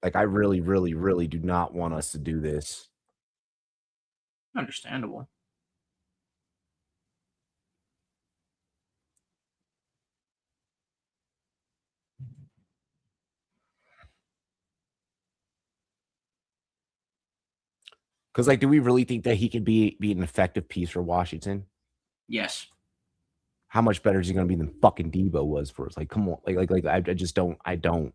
Like, I really, really, really do not want us to do this. Understandable. Because, like, do we really think that he can be an effective piece for Washington? Yes. How much better is he going to be than fucking Debo was for us? Like, come on, like I just don't, I don't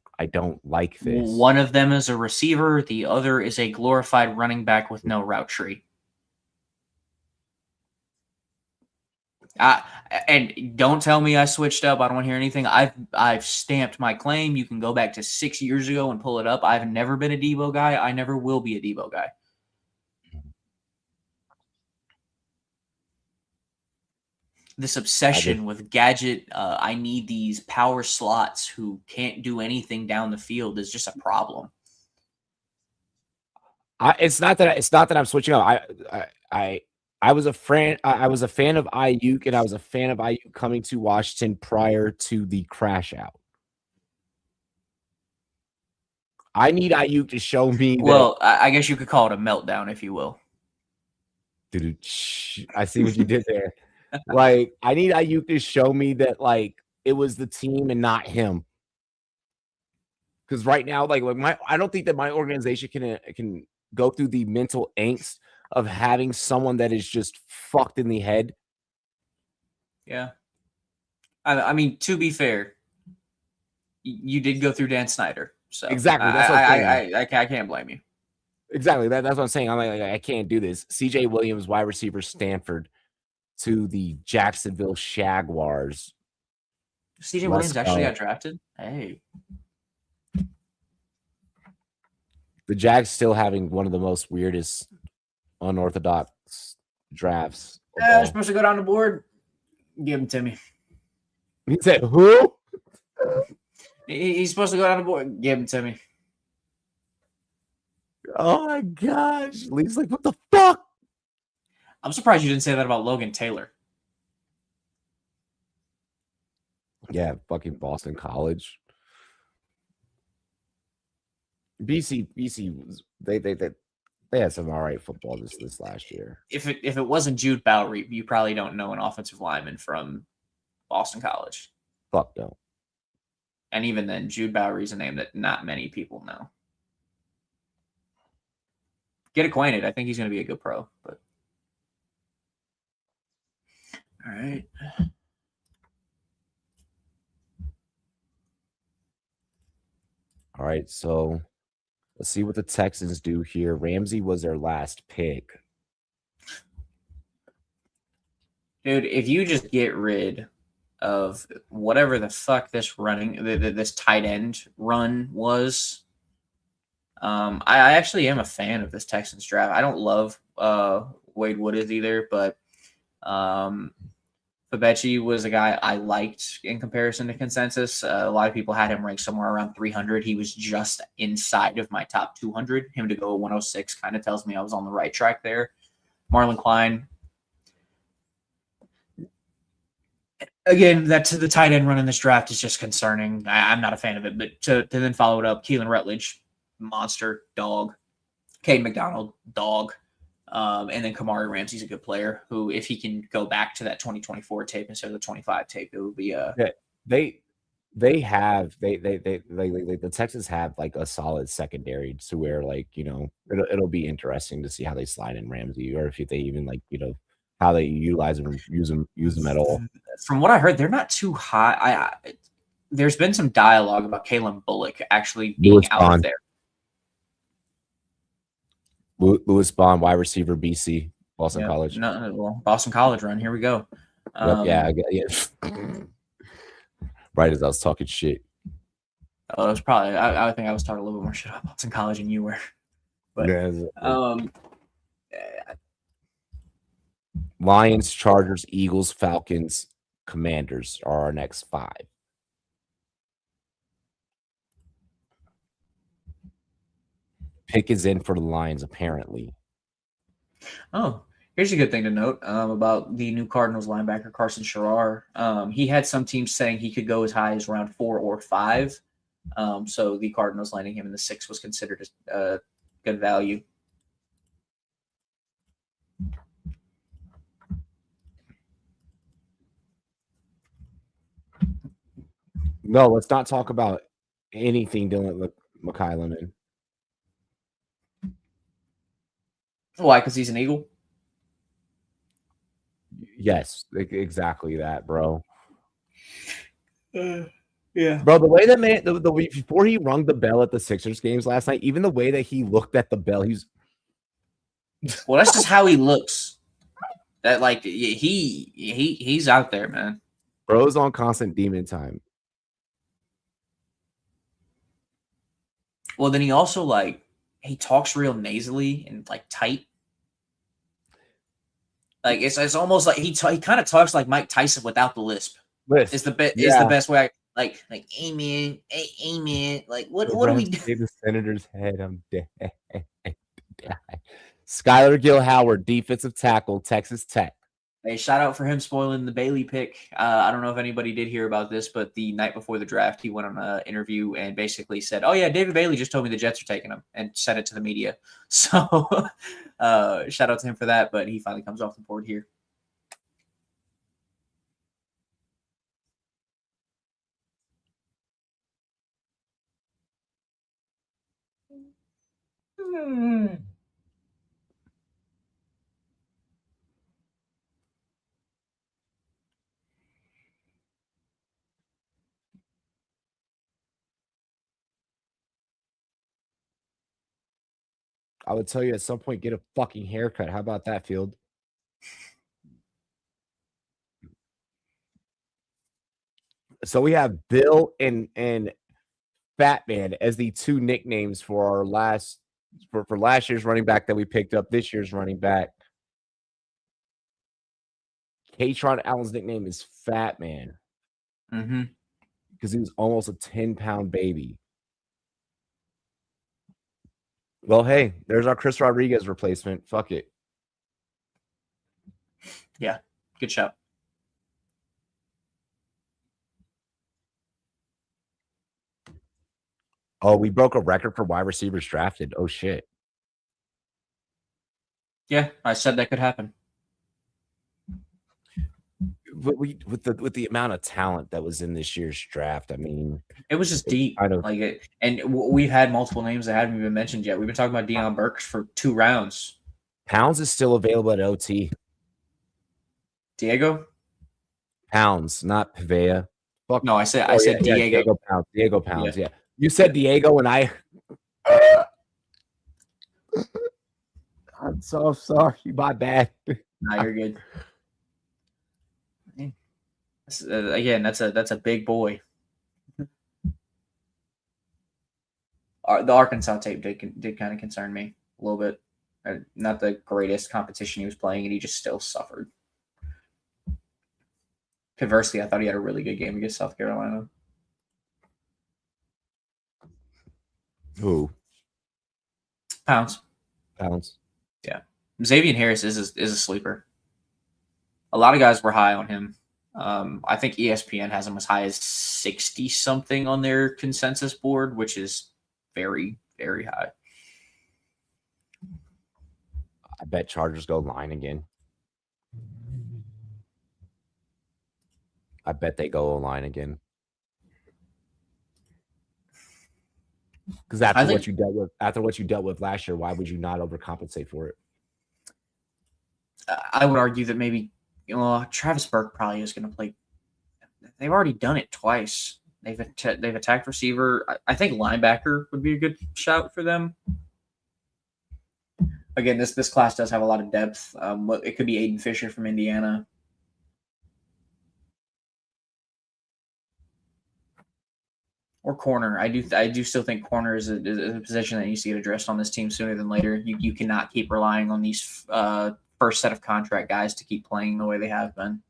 like this. One of them is a receiver. The other is a glorified running back with no route tree. And don't tell me I switched up. I don't want to hear anything. I've stamped my claim. You can go back to 6 years ago and pull it up. I've never been a Debo guy. I never will be a Debo guy. This obsession with gadget, I need these power slots who can't do anything down the field is just a problem. It's not that I'm switching up. I was a fan. I was a fan of Ayuk, and I was a fan of Ayuk coming to Washington prior to the crash out. I need Ayuk to show me. Well, I guess you could call it a meltdown, if you will. Dude, I see what you did there. Like, I need Ayuk to show me that, like, it was the team and not him. Because right now, like I don't think that my organization can go through the mental angst of having someone that is just fucked in the head. Yeah. I mean, to be fair, you did go through Dan Snyder. So exactly. That's what I'm saying. I can't blame you. Exactly. That's what I'm saying. I'm like, I can't do this. CJ Williams, wide receiver, Stanford, to the Jacksonville Jaguars. CJ Williams actually got drafted? Hey. the Jags still having one of the most weirdest, unorthodox drafts. Of They're all. supposed to go down the board. Give him to me. He said, "Who?" He's supposed to go down the board. Give him to me. Oh my gosh! Lee's like, "What the fuck?" I'm surprised you didn't say that about Logan Taylor. Yeah, fucking Boston College. BC was they had some all right football this last year. If it wasn't Jude Bowery, you probably don't know an offensive lineman from Boston College. Fuck no. And even then, Jude Bowery's a name that not many people know. Get acquainted. I think he's going to be a good pro. But all right. All right, so let's see what the Texans do here. Ramsey was their last pick. Dude, if you just get rid of whatever the fuck this this tight end run was, I actually am a fan of this Texans draft. I don't love Wade Woodard either, but Fabechi was a guy I liked in comparison to consensus. A lot of people had him ranked somewhere around 300. He was just inside of my top 200. Him to go 106 kind of tells me I was on the right track there. Marlon Klein. Again, that's the tight end run in this draft is just concerning. I'm not a fan of it, but to then follow it up, Keelan Rutledge, monster, dog. Caden McDonald, dog. And then Kamari Ramsey's a good player who, if he can go back to that 2024 tape instead of the 25 tape, it would be the Texans have like a solid secondary to where, like, you know, it'll be interesting to see how they slide in Ramsey, or if they even, like, you know, how they utilize them, use them at all. From what I heard, they're not too high. There's been some dialogue about Kalen Bullock actually being Lewis out Bond. of there. Lewis Bond, wide receiver, BC, Boston College. No, well, Boston College run. Here we go. Yeah. Right as I was talking shit. Oh, it was probably. I think I was talking a little bit more shit about Boston College than you were. But Lions, Chargers, Eagles, Falcons, Commanders are our next 5. Pick is in for the Lions, apparently. Oh, here's a good thing to note about the new Cardinals linebacker, Carson Scherer. He had some teams saying he could go as high as round 4 or 5. So the Cardinals landing him in the 6 was considered a good value. No, let's not talk about anything dealing with Mekhi Lemon. Why? Because he's an Eagle? Yes, exactly that, bro. Yeah. Bro, the way that man, before he rung the bell at the Sixers games last night, even the way that he looked at the bell, he's well, that's just how he looks. That, like, he's out there, man. bro's on constant demon time. Well, then he also, like, he talks real nasally and, like, tight. Like, it's almost like he kind of talks like Mike Tyson without the lisp. Is the best way. Like amen, amen. Like, what do we do? The Senator's head, I'm dead. Skylar Gill Howard, defensive tackle, Texas Tech. Hey, shout out for him spoiling the Bailey pick. I don't know if anybody did hear about this, but the night before the draft, he went on an interview and basically said, "Oh yeah, David Bailey just told me the Jets are taking him," and sent it to the media. So, shout out to him for that. But he finally comes off the board here. I would tell you at some point, get a fucking haircut. How about that, Field? So we have Bill and Fat Man as the 2 nicknames for our last for last year's running back that we picked up, this year's running back. Katron Allen's nickname is Fat Man Mm-hmm. because he was almost a 10-pound baby. Well, hey, there's our Chris Rodriguez replacement. Fuck it. Yeah, good shout. Oh, we broke a record for wide receivers drafted. Oh shit. Yeah, I said that could happen. But with the amount of talent that was in this year's draft, I mean, It was just deep, kind of- like it, and we've had multiple names that haven't even mentioned yet. We've been talking about Deion Burks for 2 rounds. Pounds is still available at OT. Diego? Pounds, not Pavea. Fuck. No, I said Yeah, Diego. Pounds. Diego Pounds. Yeah. You said Diego, and I. I'm so sorry. My bad. Nah, you're good. Again, that's a big boy. The Arkansas tape did kind of concern me a little bit. Not the greatest competition he was playing, and he just still suffered. Conversely, I thought he had a really good game against South Carolina. Who? Pounds. Xavier Harris is a sleeper. A lot of guys were high on him. I think ESPN has him as high as 60 something on their consensus board, which is very, very high. I bet Chargers go line again. I bet they go line again. Because after what you dealt with last year, why would you not overcompensate for it? I would argue that maybe Travis Burke probably is going to play. They've already done it twice. They've attacked receiver. I think linebacker would be a good shout for them. Again, this class does have a lot of depth. It could be Aiden Fisher from Indiana. Or corner. I do still think corner is a position that needs to get addressed on this team sooner than later. You cannot keep relying on these first set of contract guys to keep playing the way they have been.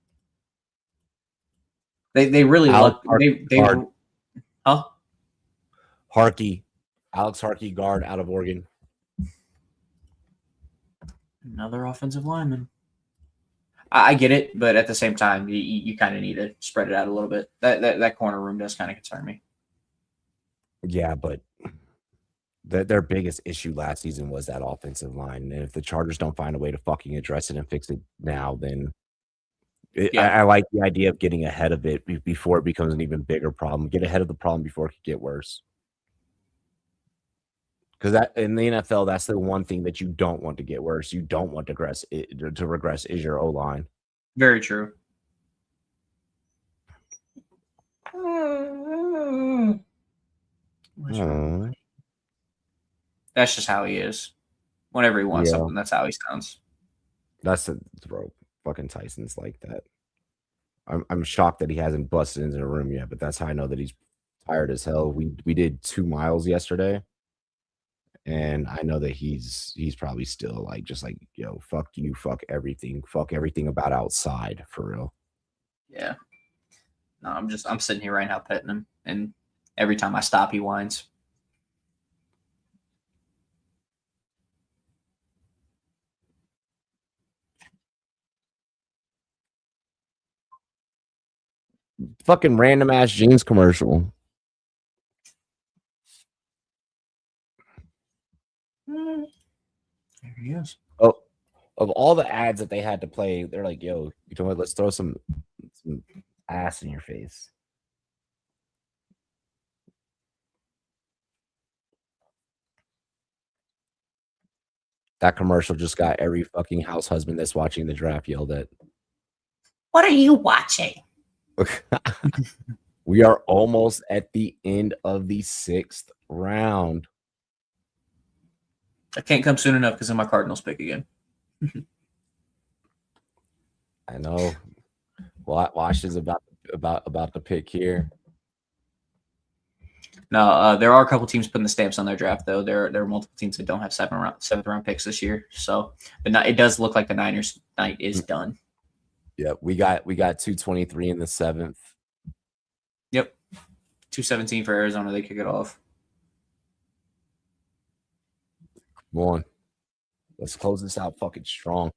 They really Harkey, Alex Harkey, guard out of Oregon. Another offensive lineman. I get it, but at the same time, you kind of need to spread it out a little bit. That corner room does kind of concern me. Yeah, but their biggest issue last season was that offensive line. And if the Chargers don't find a way to fucking address it and fix it now, then I like the idea of getting ahead of it before it becomes an even bigger problem. Get ahead of the problem before it could get worse. Because that in the NFL, that's the one thing that you don't want to get worse. You don't want to regress is your O-line. Very true. That's just how he is. Whenever he wants something, that's how he sounds. That's bro. Fucking Tyson's like that. I'm shocked that he hasn't busted into the room yet, but that's how I know that he's tired as hell. We did 2 miles yesterday, and I know that he's probably still like just like, yo, fuck you, fuck everything about outside for real. Yeah. No, I'm sitting here right now petting him, and every time I stop, he whines. Fucking random ass jeans commercial. There he is. Oh, of all the ads that they had to play, they're like, yo, you know what? Let's throw some ass in your face. That commercial just got every fucking house husband that's watching the draft yelled at. What are you watching? We are almost at the end of the 6th round. I can't come soon enough because of my Cardinals pick again. I know. Wash is about to pick here. No, there are a couple teams putting the stamps on their draft, though. There are multiple teams that don't have seventh round picks this year. So, but it does look like the Niners night is done. Yeah, we got 223 in the 7th. Yep, 217 for Arizona. They kick it off. Come on, let's close this out fucking strong.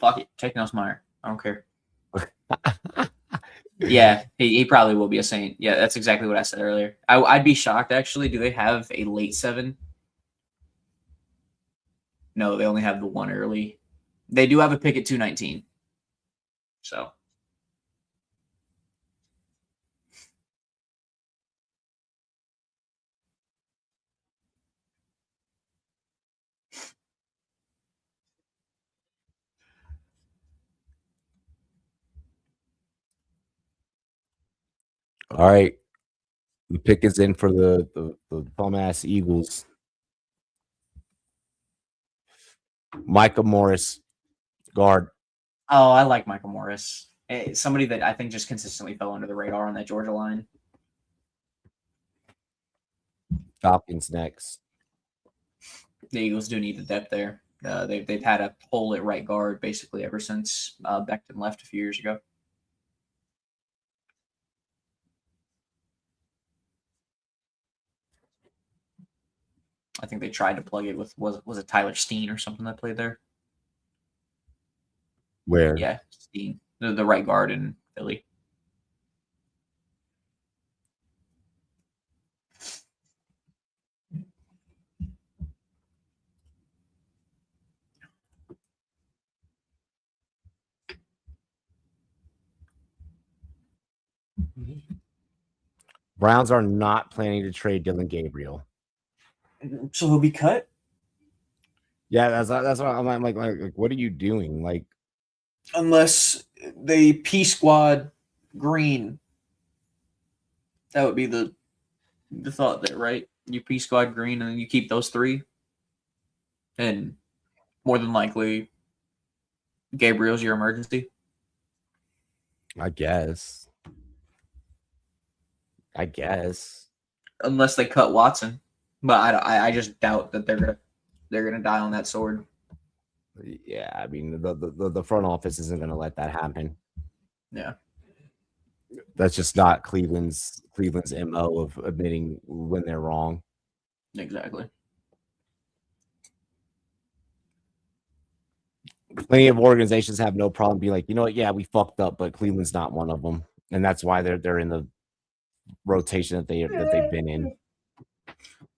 Fuck it, take Nussmeier. I don't care. Yeah, he probably will be a Saint. Yeah, that's exactly what I said earlier. I'd be shocked, actually. Do they have a late 7? No, they only have the one early. They do have a pick at 219. So. All right. The pick is in for the bum ass Eagles. Micah Morris, guard. Oh, I like Michael Morris. Somebody that I think just consistently fell under the radar on that Georgia line. Falcons next. The Eagles do need the depth there. They've had a hole at right guard basically ever since Becton left a few years ago. I think they tried to plug it with was it Tyler Steen or something that played there? Where? Yeah, Steen, the right guard in Philly. Browns are not planning to trade Dylan Gabriel. So he'll be cut? Yeah, that's what I'm like, what are you doing? Like, Unless they P squad Green. That would be the thought there, right? You P squad Green and then you keep those 3. And more than likely Gabriel's your emergency. I guess. Unless they cut Watson. But I just doubt that they're gonna die on that sword. Yeah, I mean the front office isn't going to let that happen. Yeah, that's just not Cleveland's MO of admitting when they're wrong. exactly. Plenty of organizations have no problem being like, you know what? Yeah, we fucked up, but Cleveland's not one of them, and that's why they're in the rotation that they've been in.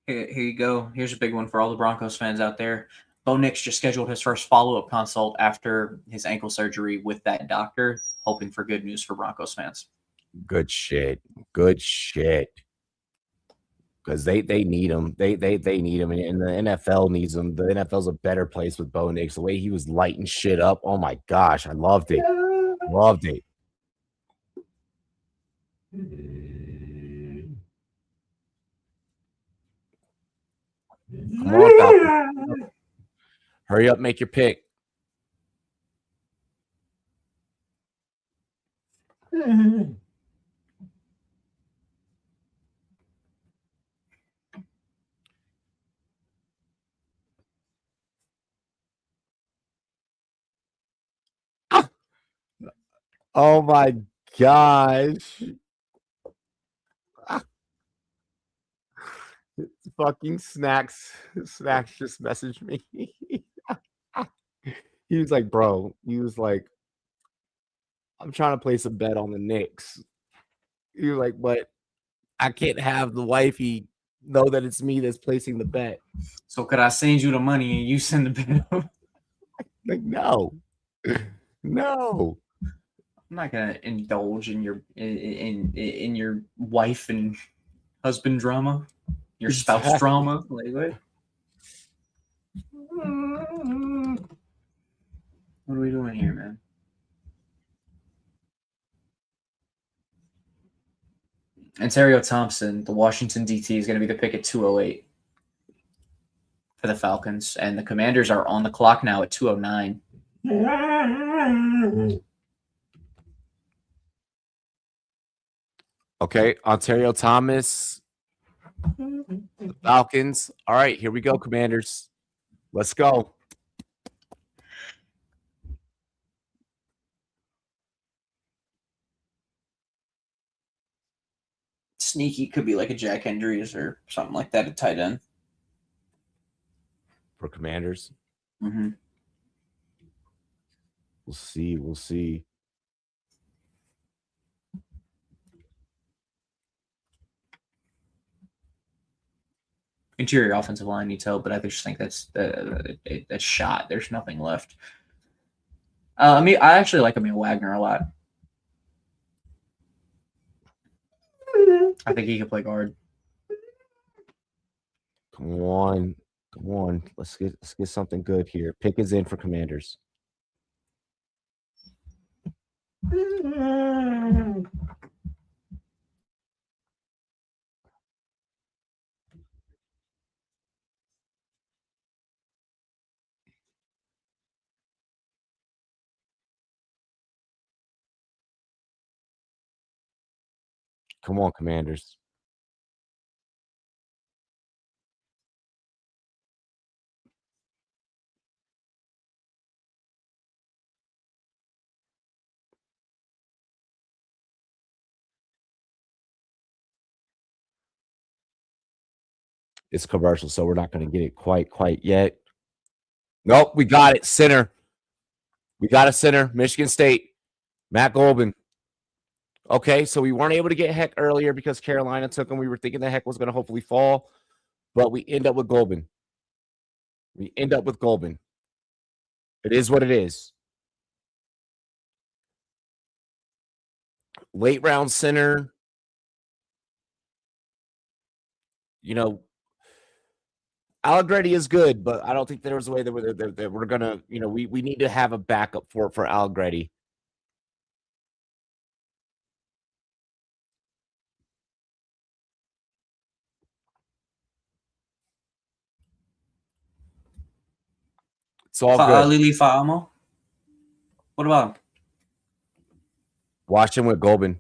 Here you go. Here's a big one for all the Broncos fans out there. Bo Nix just scheduled his first follow-up consult after his ankle surgery with that doctor, hoping for good news for Broncos fans. Good shit. Because they need him. They need him, and the NFL needs him. The NFL's a better place with Bo Nix. The way he was lighting shit up. Oh my gosh, I loved it. Loved it. Come on, Falcons. Hurry up, make your pick. Oh my gosh. Fucking Snacks just messaged me. He was like, bro, I'm trying to place a bet on the Knicks. He was like, but I can't have the wifey know that it's me that's placing the bet. So could I send you the money and you send the bet? Like, no. I'm not gonna indulge in your in your wife and husband drama, your spouse drama. Like what? What are we doing here, man? Ontario Thompson, the Washington DT, is going to be the pick at 208 for the Falcons, and the Commanders are on the clock now at 209. Okay, Ontario Thomas, the Falcons. All right, here we go, Commanders. Let's go. Sneaky could be like a Jack Hendrys or something like that at tight end. For Commanders. Mm-hmm. We'll see. We'll see. Interior offensive line needs help, but I just think that's shot. There's nothing left. I mean, I actually like Emil Wagner a lot. I think he could play guard. Come on. Come on. Let's get something good here. Pick is in for Commanders. Come on, Commanders. It's commercial, so we're not going to get it quite yet. Nope, we got it. Center. We got a center. Michigan State. Matt Golban. Okay, so we weren't able to get Heck earlier because Carolina took him. We were thinking the Heck was going to hopefully fall, but we end up with Golban. We end up with Golban. It is what it is. Late round center. You know, Allegretti is good, but I don't think there was a way that we're gonna. You know, we need to have a backup for Allegretti. It's all good. Lili Fa'amo. What about him? Watch him with Golban.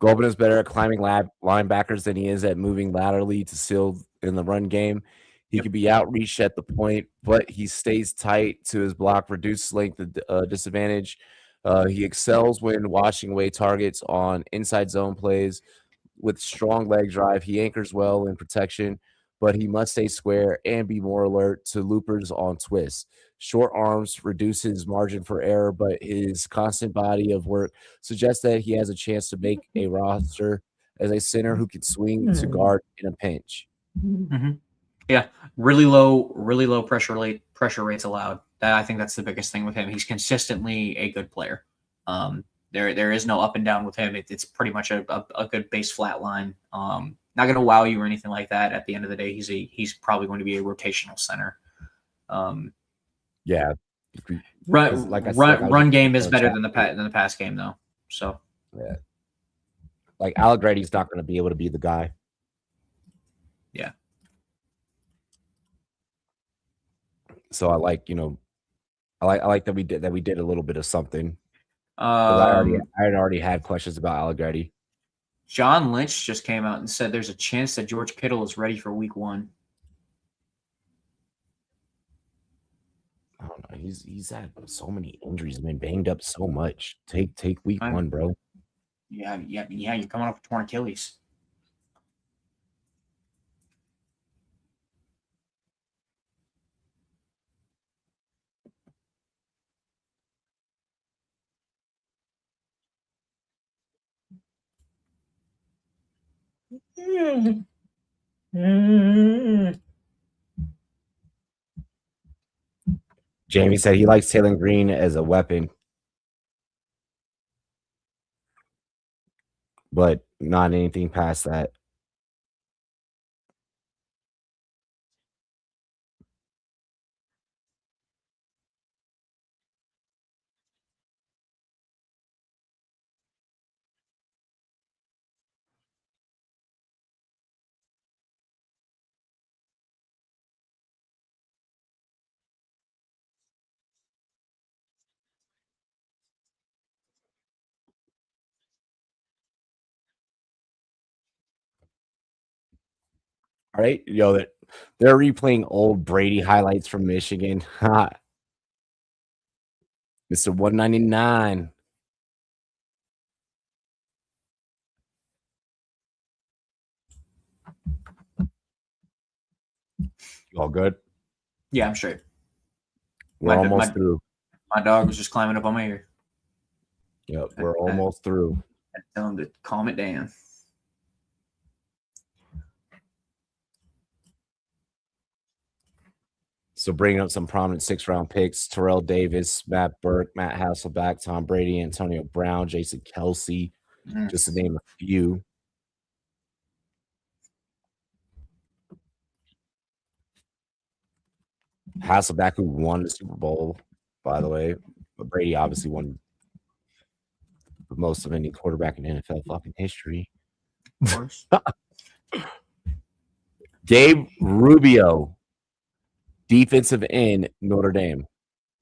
Golban is better at climbing linebackers than he is at moving laterally to seal in the run game. He can be outreached at the point, but he stays tight to his block, reduces length disadvantage. He excels when washing away targets on inside zone plays with strong leg drive. He anchors well in protection, but he must stay square and be more alert to loopers on twists. Short arms reduce his margin for error, but his constant body of work suggests that he has a chance to make a roster as a center who can swing to guard in a pinch. Mm-hmm. Yeah, really low pressure rates allowed. I think that's the biggest thing with him. He's consistently a good player. There is no up and down with him. It's pretty much a good base flat line. Not going to wow you or anything like that. At the end of the day, he's probably going to be a rotational center. Yeah, run game is better than the pass game though. So yeah, like Allegretti's not going to be able to be the guy. Yeah. So I like that we did a little bit of something. I had already had questions about Allegretti. John Lynch just came out and said there's a chance that George Kittle is ready for week 1. I don't know. He's had so many injuries, been banged up so much. Take week 1, bro. Yeah. You're coming off a torn Achilles. Jamie said he likes Taylor Green as a weapon, but not anything past that. All right, yo, they're replaying old Brady highlights from Michigan. Mr. 199. You all good? Yeah, I'm straight. We're My- almost my- through. My dog was just climbing up on my ear. Yep, we're almost through. I tell him to calm it down. So bringing up some prominent 6th-round picks: Terrell Davis, Matt Burke, Matt Hasselback, Tom Brady, Antonio Brown, Jason Kelsey, just to name a few. Hasselback, who won the Super Bowl, by the way. But Brady obviously won the most of any quarterback in NFL fucking history. Of course. Gabe Rubio, defensive end, Notre Dame.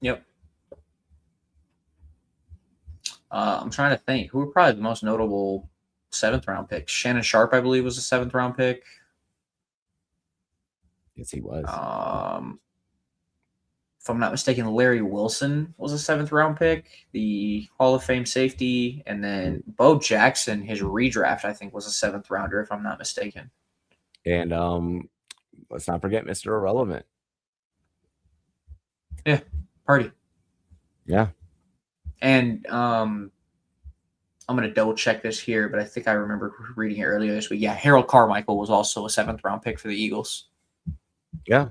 Yep. I'm trying to think who were probably the most notable 7th-round picks. Shannon Sharp, I believe, was a 7th-round pick. Yes, he was. If I'm not mistaken, Larry Wilson was a 7th-round pick, the Hall of Fame safety, and then Bo Jackson, his redraft, I think, was a 7th-rounder, if I'm not mistaken. And let's not forget Mr. Irrelevant. Party. Yeah. And I'm going to double check this here, but I think I remember reading it earlier this week. Yeah, Harold Carmichael was also a 7th-round pick for the Eagles. Yeah.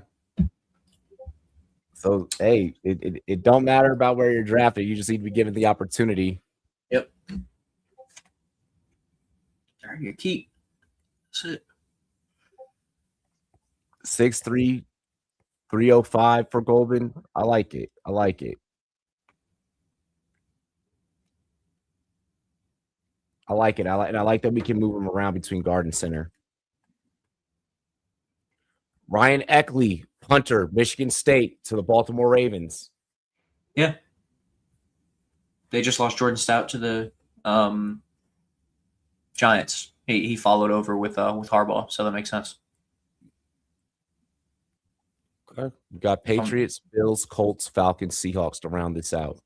So, hey, it don't matter about where you're drafted. You just need to be given the opportunity. Yep. There you keep. That's it. 6'3", 305 for Golden. I like it. I like it. I like it. I like that we can move him around between guard and center. Ryan Eckley, punter, Michigan State to the Baltimore Ravens. Yeah. They just lost Jordan Stout to the Giants. He followed over with Harbaugh, so that makes sense. Okay. We got Patriots, Bills, Colts, Falcons, Seahawks to round this out.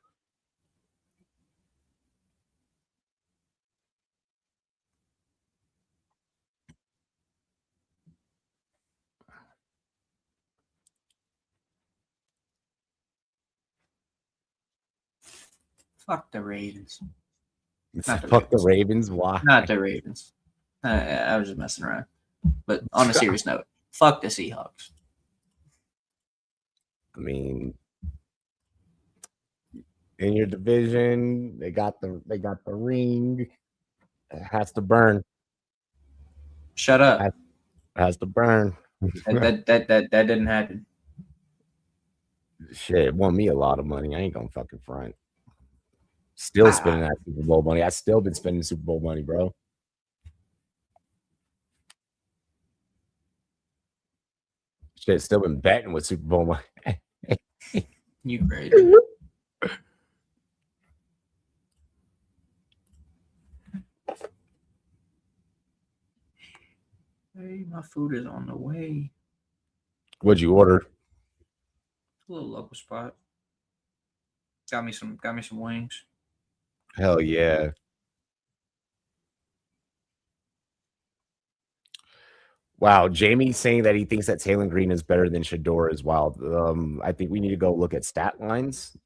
Fuck the Ravens. Fuck the Ravens. Why? Not the Ravens. I was just messing around. But on a serious note, fuck the Seahawks. I mean, in your division, they got the ring. It has to burn. Shut up. It has to burn. That didn't happen. Shit, it won me a lot of money. I ain't gonna fucking front. Still spending that Super Bowl money. I still been spending Super Bowl money, bro. Shit, still been betting with Super Bowl money. You great. Hey, my food is on the way. What'd you order? A little local spot. Got me some wings. Hell yeah. Wow, Jamie saying that he thinks that Taylor Green is better than Shador is wild. I think we need to go look at stat lines.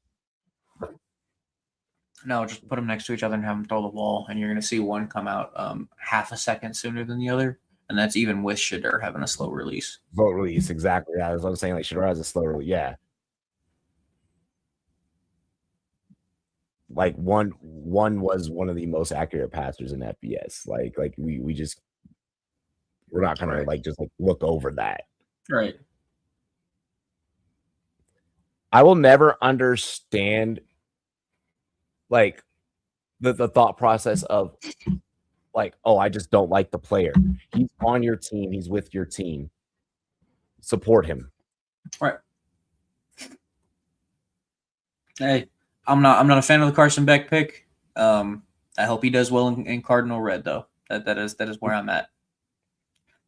No, just put them next to each other and have them throw the ball, and you're going to see one come out half a second sooner than the other, and that's even with Shador having a slow release. Vote release, exactly. Yeah, that's what I'm saying. Like Shador has a slow release. Yeah. Like one was one of the most accurate passers in FBS. Like we just we're not gonna like just like look over that. Right. I will never understand like the thought process of like, oh, I just don't like the player. He's on your team, he's with your team. Support him. Right. Hey, I'm not a fan of the Carson Beck pick. I hope he does well in Cardinal Red though. That is where I'm at.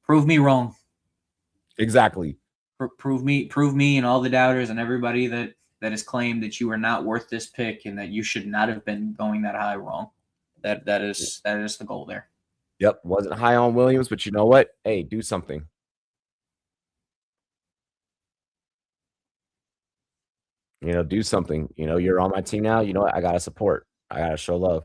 Prove me wrong. Exactly. Prove me, and all the doubters and everybody that has claimed that you are not worth this pick and that you should not have been going that high wrong. That is the goal there. Yep. Wasn't high on Williams, but you know what? Hey, do something. Do something. You're on my team now. You know what? I gotta support. I gotta show love.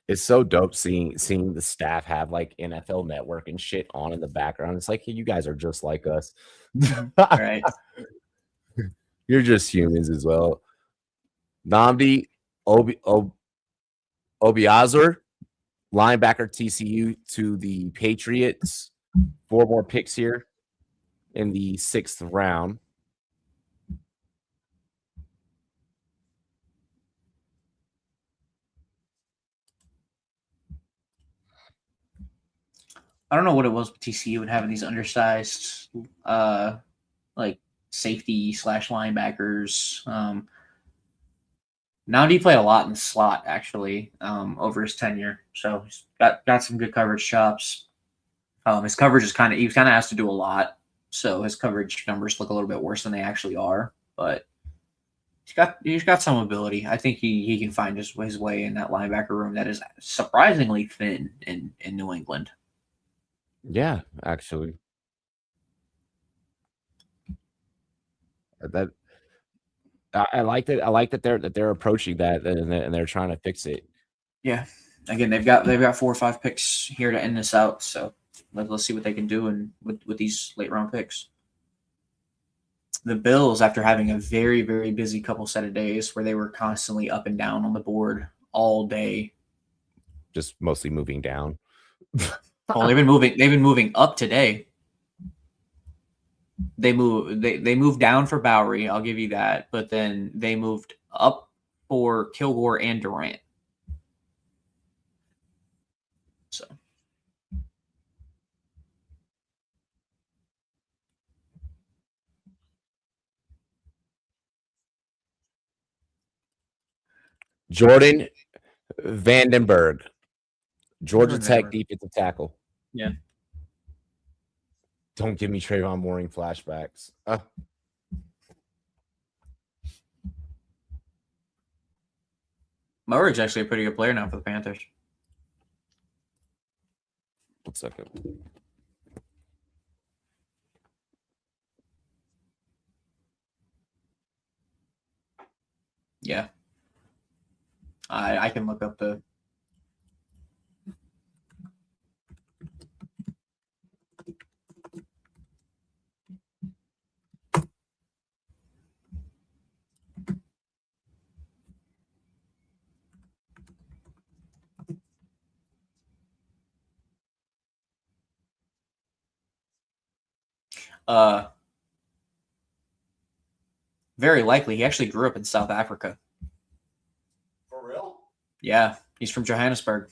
It's so dope seeing the staff have like NFL Network and shit on in the background. It's like, hey, you guys are just like us. Right. You're just humans as well. Namdi Obiazor, linebacker TCU to the Patriots. 4 more picks here in the 6th round. I don't know what it was with TCU and having these undersized like safety / linebackers. Nandi played a lot in the slot actually over his tenure, so he's got some good coverage chops. His coverage is he kind of has to do a lot, so his coverage numbers look a little bit worse than they actually are. But he's got some ability. I think he can find his way in that linebacker room that is surprisingly thin in New England. Yeah, actually. That I like that. I like that they're approaching that and they're trying to fix it. Yeah. Again, they've got 4 or 5 picks here to end this out. So let's see what they can do and with these late round picks. The Bills, after having a very, very busy couple set of days where they were constantly up and down on the board all day, just mostly moving down. well, they've been moving up today. They moved down for Bowery, I'll give you that, but then they moved up for Kilgore and Durant. So Jordan Vandenberg, Georgia Tech defensive tackle. Yeah. Don't give me Trayvon Mooring flashbacks. Mower's actually a pretty good player now for the Panthers. 1 second. Yeah. I can look up the very likely he actually grew up in South Africa. For real? Yeah, he's from Johannesburg.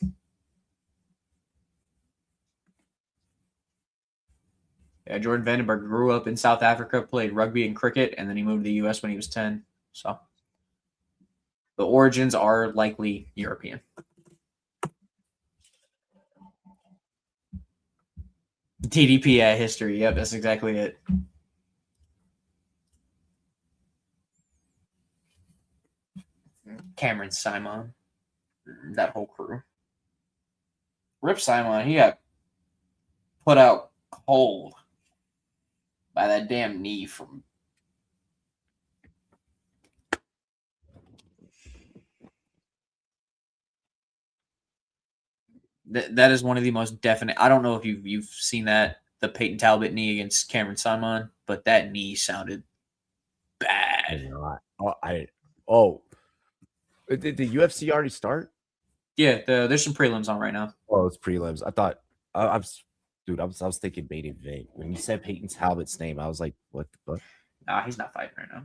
Yeah, Jordan Vandenberg grew up in South Africa, played rugby and cricket, and then he moved to the U.S. when he was 10. So the origins are likely European. TDP history. Yep, that's exactly it. Cameron Simon, that whole crew. Rip Simon, he got put out cold by that damn knee from. That is one of the most definite. I don't know if you've seen that, the Peyton Talbot knee against Cameron Simon, but that knee sounded bad. Did the UFC already start? Yeah, there's some prelims on right now. Oh, it's prelims. I thought I was thinking Baden Vig. When you said Peyton Talbot's name, I was like, what the fuck? Nah, he's not fighting right now.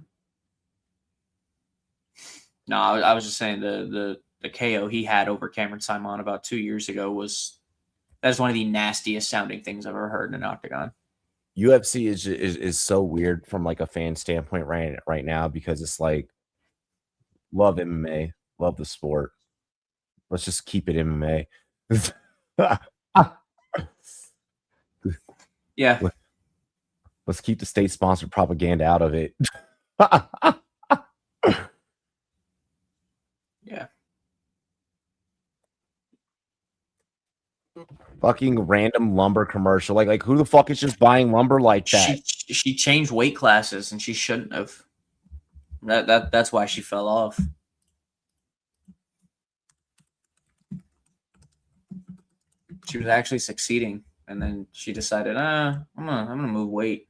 No, I was just saying the KO he had over Cameron Simon about 2 years ago that's one of the nastiest sounding things I've ever heard in an octagon. UFC is so weird from like a fan standpoint right now because it's like love MMA, Love the sport. Let's just keep it MMA. Yeah. Let's keep the state-sponsored propaganda out of it. Yeah. Fucking random lumber commercial. Like who the fuck is just buying lumber like that? She changed weight classes and she shouldn't have. That's why she fell off. She was actually succeeding, and then she decided, I'm gonna move weight.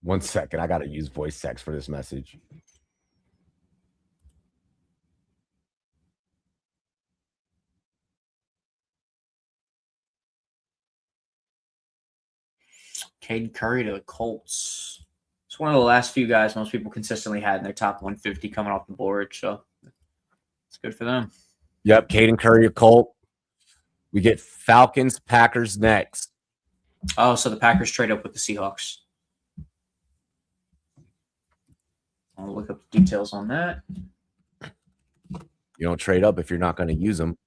One second, I gotta use voice text for this message. Caden Curry to the Colts. It's one of the last few guys most people consistently had in their top 150 coming off the board, so it's good for them. Yep, Caden Curry, a Colt. We get Falcons, Packers next. Oh, so the Packers trade up with the Seahawks. I'll look up the details on that. You don't trade up if you're not going to use them.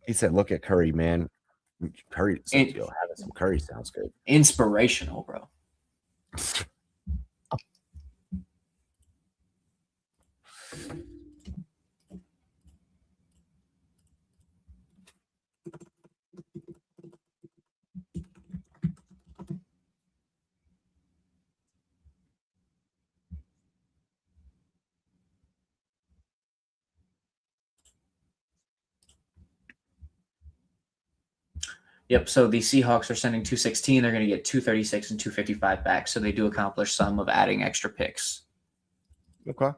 He said, "Look at Curry, man. Curry, having some Curry sounds good. Inspirational, bro." Yep. So the Seahawks are sending 216. They're going to get 236 and 255 back. So they do accomplish some of adding extra picks. Okay.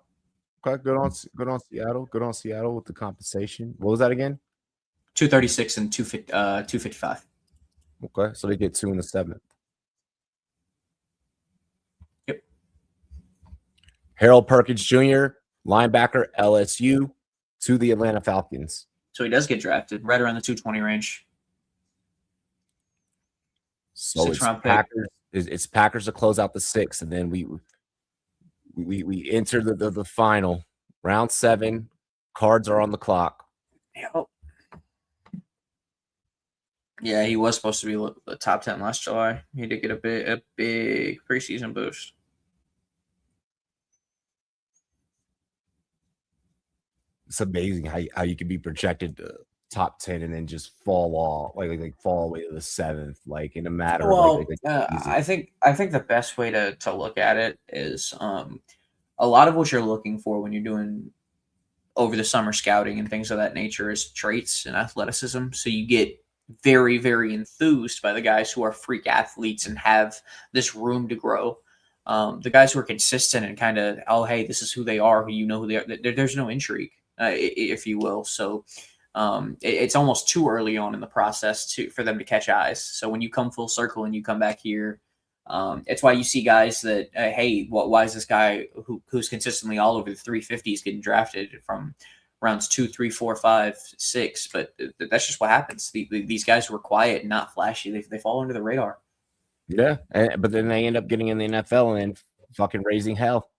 Good on Seattle. Good on Seattle with the compensation. What was that again? 236 and 255. Okay. So they get 2 in the 7th. Yep. Harold Perkins Jr., linebacker, LSU, to the Atlanta Falcons. So he does get drafted right around the 220 range. So it's Packers. It's Packers to close out the 6th, and then we enter the final round 7. Cards are on the clock. Yep. Yeah, he was supposed to be the top 10 last July. He did get a big preseason boost. It's amazing how you can be projected to top 10 and then just fall off, like fall away to the 7th, like in a matter of I think the best way to look at it is a lot of what you're looking for when you're doing over the summer scouting and things of that nature is traits and athleticism. So you get very, very enthused by the guys who are freak athletes and have this room to grow. The guys who are consistent and kind of, oh, hey, this is who they are, who they are. There's no intrigue, if you will. So it's almost too early on in the process for them to catch eyes. So when you come full circle and you come back here, it's why you see guys that, hey, why is this guy who's consistently all over the 350s getting drafted from rounds 2, 3, 4, 5, 6? But that's just what happens. These guys who are quiet and not flashy, they fall under the radar. Yeah, but then they end up getting in the NFL and fucking raising hell.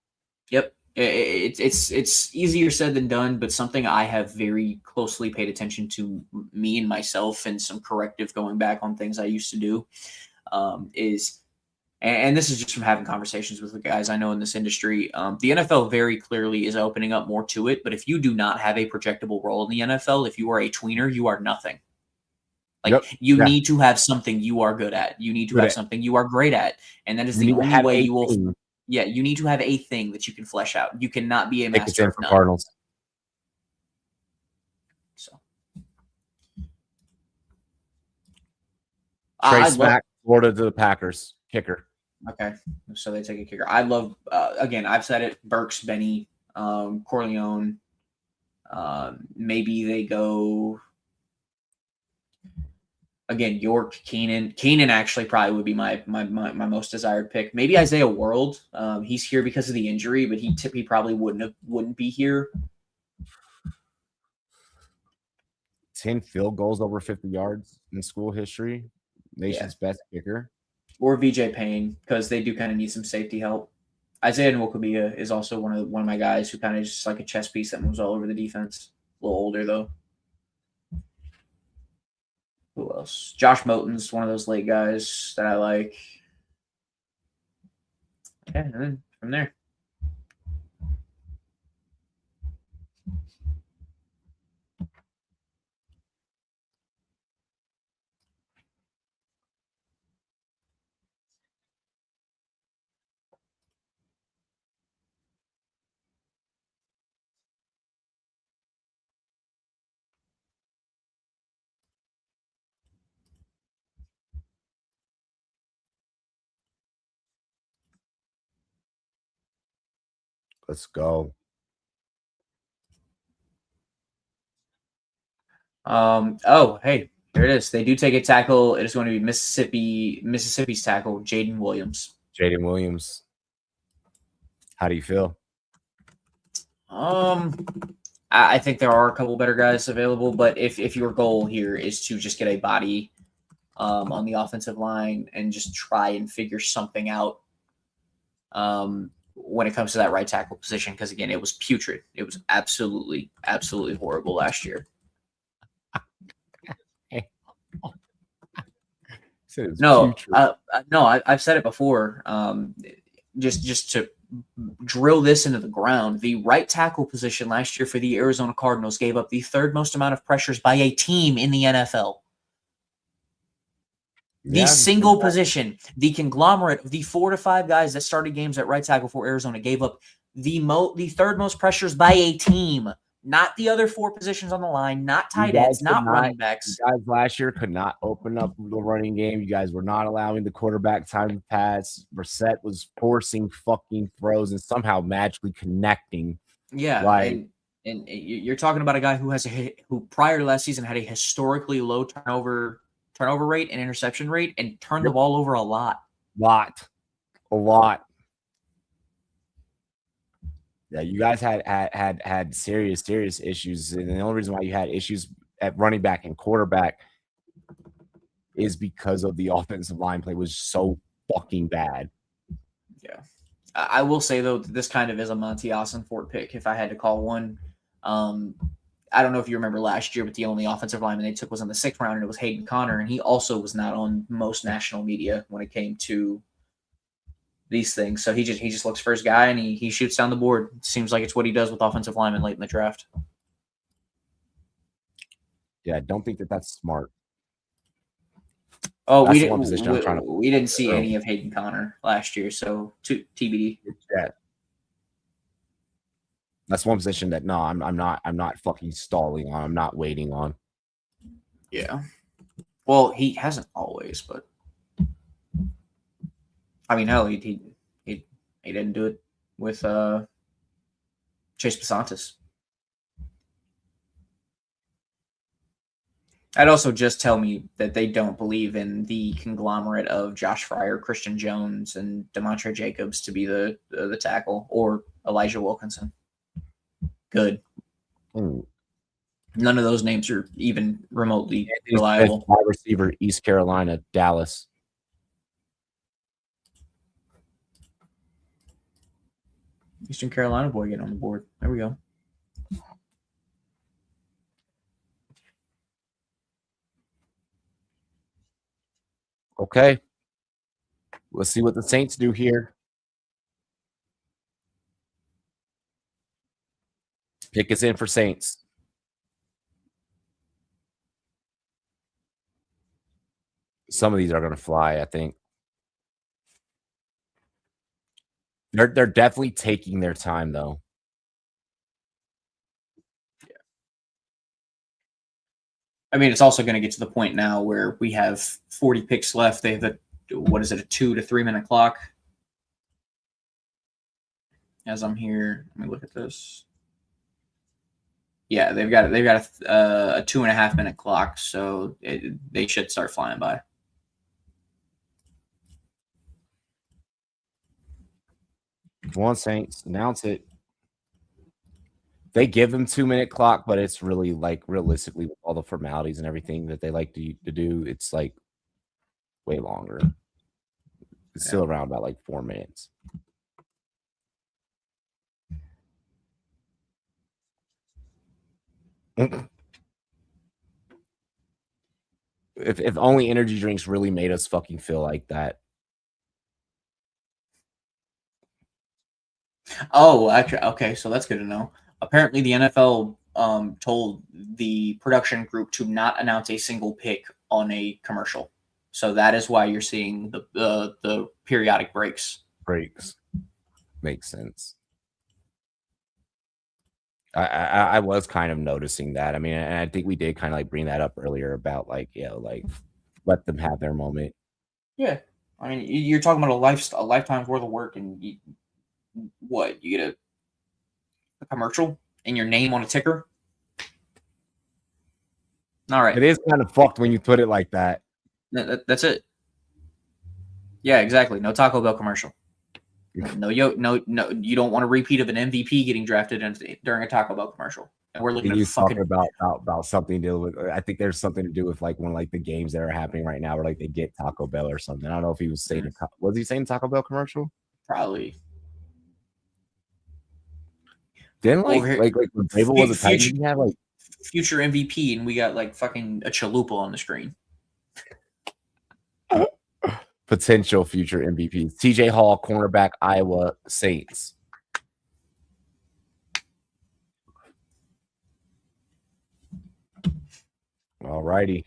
Yep. It's easier said than done, but something I have very closely paid attention to, me and myself, and some corrective going back on things I used to do, is, and this is just from having conversations with the guys I know in this industry, the NFL very clearly is opening up more to it. But if you do not have a projectable role in the NFL, if you are a tweener, you are nothing. You need to have something you are good at. You need to have something you are great at, and that is the only way you will. Yeah, you need to have a thing that you can flesh out. You cannot be a master of none. Cardinals. So, Trace Mack, Florida to the Packers, kicker. Okay, so they take a kicker. I love. Again, I've said it. Burks, Benny, Corleone. Maybe they go. Again, York, Keenan actually probably would be my most desired pick. Maybe Isaiah World. He's here because of the injury, but he probably wouldn't be here. 10 field goals over 50 yards in school history. Nation's best kicker. Or VJ Payne, because they do kind of need some safety help. Isaiah Nwokabia is also one of my guys who kind of just like a chess piece that moves all over the defense. A little older though. Who else? Josh Moten's one of those late guys that I like. Yeah, and then from there. Let's go. Oh, hey, here it is. They do take a tackle. It is going to be Mississippi's tackle, Jaden Williams. Jaden Williams. How do you feel? I think there are a couple better guys available, but if your goal here is to just get a body on the offensive line and just try and figure something out when it comes to that right tackle position, because again, it was putrid. It was absolutely horrible last year. No, I've said it before. Just to drill this into the ground, the right tackle position last year for the Arizona Cardinals gave up the third most amount of pressures by a team in the NFL. The single position, the conglomerate of the 4 to 5 guys that started games at right tackle for Arizona gave up the third most pressures by a team. Not the other 4 positions on the line, not tight ends, not running backs. You guys last year could not open up the running game. You guys were not allowing the quarterback time to pass. Brissett was forcing fucking throws and somehow magically connecting. Yeah, like, and you're talking about a guy who who prior to last season had a historically low turnover rate and interception rate and turned the ball over a lot. A lot. Yeah, you guys had serious issues, and the only reason why you had issues at running back and quarterback is because of the offensive line play was so fucking bad. Yeah, I will say though that this kind of is a Monty Ossenfort pick if I had to call one. I don't know if you remember last year, but the only offensive lineman they took was in the 6th round, and it was Hayden Connor, and he also was not on most national media when it came to these things. So he just looks for his guy and he shoots down the board. It seems like it's what he does with offensive linemen late in the draft. Yeah, I don't think that's smart. Oh, we didn't see any of Hayden Connor last year, so TBD. Yeah. That's one position that I'm not fucking stalling on. I'm not waiting on. Yeah. Well, he hasn't always, but I mean, hell, he didn't do it with Chase Pasantis. I'd also just tell me that they don't believe in the conglomerate of Josh Fryer, Christian Jones, and DeMontre Jacobs to be the tackle, or Elijah Wilkinson. Good. Ooh. None of those names are even remotely reliable. Wide receiver, East Carolina, Dallas. Eastern Carolina boy getting on the board. There we go. Okay. Let's see what the Saints do here. Pick us in for Saints. Some of these are going to fly, I think. They're definitely taking their time, though. Yeah. I mean, it's also going to get to the point now where we have 40 picks left. They have a 2 to 3 minute clock? As I'm here, let me look at this. Yeah, they've got a 2.5 minute clock, so they should start flying by. Come on, Saints, announce it. They give them 2-minute clock, but it's really like realistically with all the formalities and everything that they like to do, it's like way longer. It's still around about like 4 minutes. If only energy drinks really made us fucking feel like that. Oh, actually, okay, so that's good to know. Apparently, the NFL told the production group to not announce a single pick on a commercial. So that is why you're seeing the periodic breaks. Breaks. Makes sense. I was kind of noticing that. I mean, and I think we did kind of like bring that up earlier about like, you know, like let them have their moment. Yeah, I mean, you're talking about a lifetime's worth of work, and you get a commercial and your name on a ticker. All right, It is kind of fucked when you put it like that. that's it. Yeah, exactly. No Taco Bell commercial. No, you don't want a repeat of an MVP getting drafted during a Taco Bell commercial. And we're looking at Talking about something to do with. I think there's something to do with like one of like the games that are happening right now, where like they get Taco Bell or something. I don't know if he was saying was he saying Taco Bell commercial? Probably. Then like when Vrabel was a Titan, he had like future MVP, and we got like fucking a chalupa on the screen. Potential future MVPs. TJ Hall, cornerback, Iowa Saints. All righty.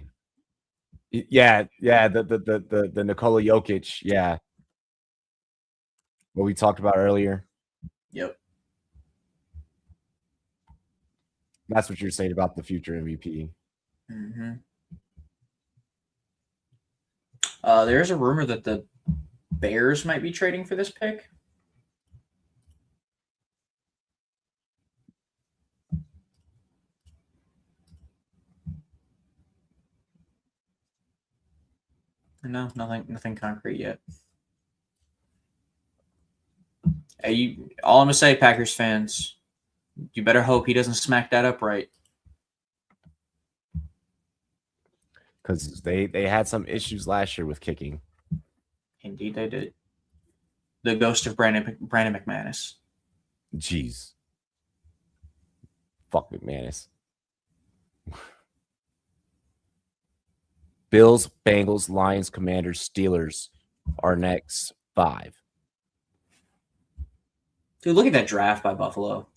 Yeah, the Nikola Jokic, yeah. What we talked about earlier. Yep. That's what you're saying about the future MVP. Mm-hmm. There's a rumor that the Bears might be trading for this pick. No, nothing concrete yet. Hey, all I'm gonna say, Packers fans, you better hope he doesn't smack that up right. Because they had some issues last year with kicking. Indeed, they did. The ghost of Brandon McManus. Jeez. Fuck McManus. Bills, Bengals, Lions, Commanders, Steelers are next 5. Dude, look at that draft by Buffalo.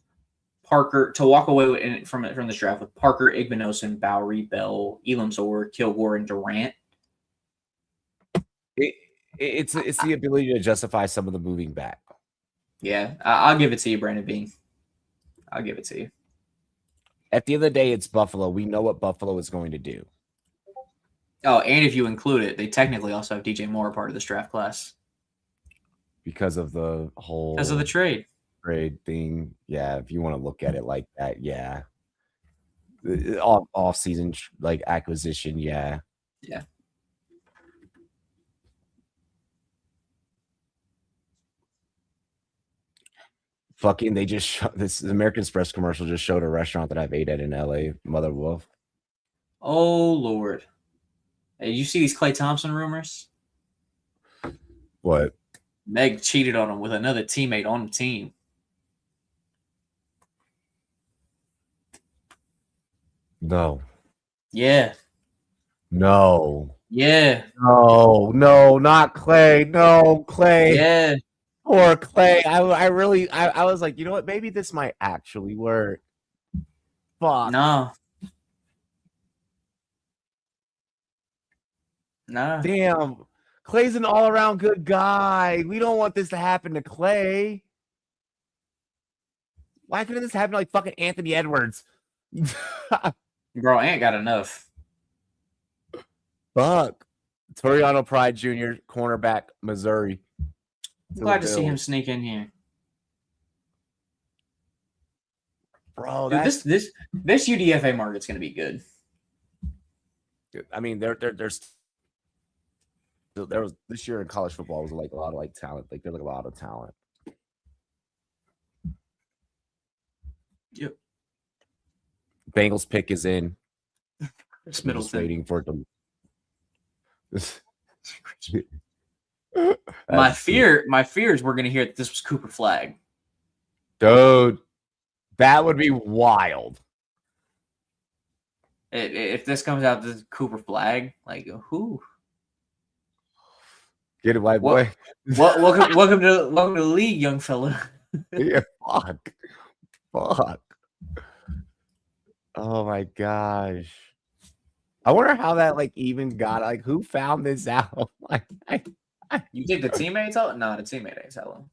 Parker, to walk away from this draft with Parker, Igbinosun, Bowery, Bell, Elam Zor, Kilgore, and Durant. It's the ability to justify some of the moving back. Yeah, I'll give it to you, Brandon Bean. I'll give it to you. At the end of the day, it's Buffalo. We know what Buffalo is going to do. Oh, and if you include it, they technically also have DJ Moore part of this draft class. Because of the whole... Because of the trade thing. Yeah, if you want to look at it like that, yeah. Off-season, like, acquisition, yeah. Yeah. Fucking, they just this American Express commercial just showed a restaurant that I've ate at in LA, Mother Wolf. Oh, Lord. Hey, you see these Klay Thompson rumors? What? Meg cheated on him with another teammate on the team. No. Yeah. No. Yeah. No, not Klay. No, Klay. Yeah. Poor Klay. I was like, you know what? Maybe this might actually work. Fuck. No. Damn. Klay's an all-around good guy. We don't want this to happen to Klay. Why couldn't this happen to like fucking Anthony Edwards? Bro, I ain't got enough. Fuck. Toriano Pride Jr., cornerback, Missouri. I'm glad to see him sneak in here. bro. Dude, That's this UDFA market's gonna be good. I mean, there's there was this year in college football was like a lot of like talent. Like there's like a lot of talent. Yep. Bengals pick is in. It's I'm just Middleton. waiting for them. My fear is we're gonna hear that this was Cooper Flag. Dude, that would be wild. If this comes out, this is Cooper Flag. Like who? Get it, white boy. Welcome to the league, young fella. Yeah, fuck. Oh my gosh. I wonder how that like even got like who found this out? Like You think the teammates out? No, the teammate ain't telling.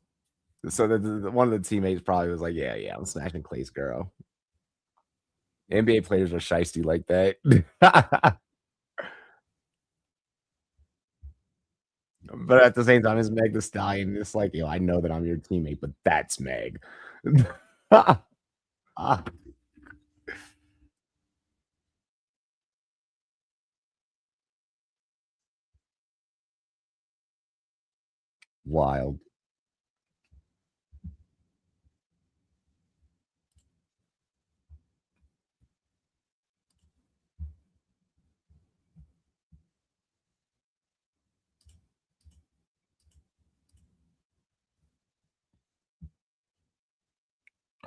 so one of the teammates probably was like, yeah, I'm smashing Clay's girl. NBA players are shiesty like that. But at the same time, it's Meg the Stallion. It's like, I know that I'm your teammate, but that's Meg. Wild.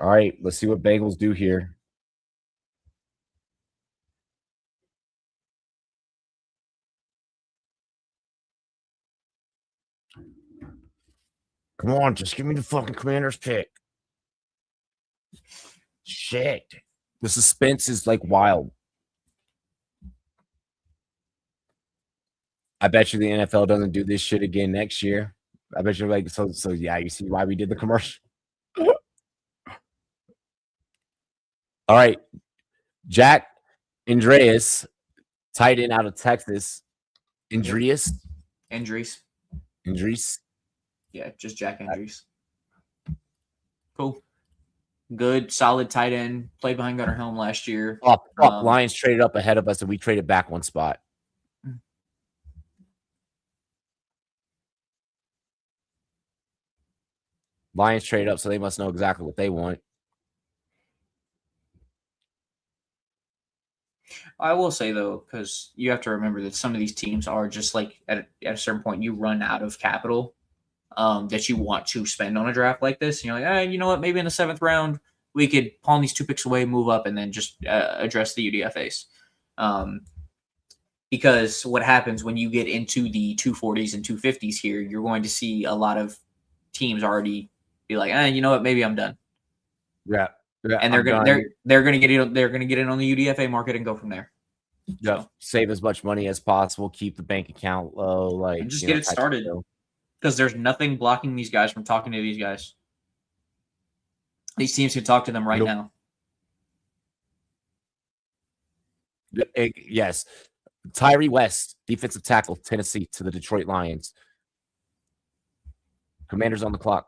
All right, let's see what Bengals do here. Come on, just give me the fucking Commander's pick. Shit. The suspense is like wild. I bet you the NFL doesn't do this shit again next year. I bet you're like, so yeah, you see why we did the commercial. All right. Jack Andreas, tight end out of Texas. Andreas. Yeah, just Jack Andrews. Cool. Good, solid tight end. Played behind Gunnar Helm last year. Oh, fuck. Lions traded up ahead of us, and we traded back one spot. Lions traded up, so they must know exactly what they want. I will say though, because you have to remember that some of these teams are just like at a certain point you run out of capital that you want to spend on a draft like this. And you're like, you know what? Maybe in the 7th round we could pawn these 2 picks away, move up, and then just address the UDFAs. Because what happens when you get into the 240s and 250s here, you're going to see a lot of teams already be like, you know what? Maybe I'm done. Yeah. And they're gonna get in on the UDFA market and go from there. Yeah, so, save as much money as possible, keep the bank account low, like and just get it started. Because there's nothing blocking these guys from talking to these guys. These teams can talk to them right now. Yes. Tyree West, defensive tackle, Tennessee, to the Detroit Lions. Commanders on the clock.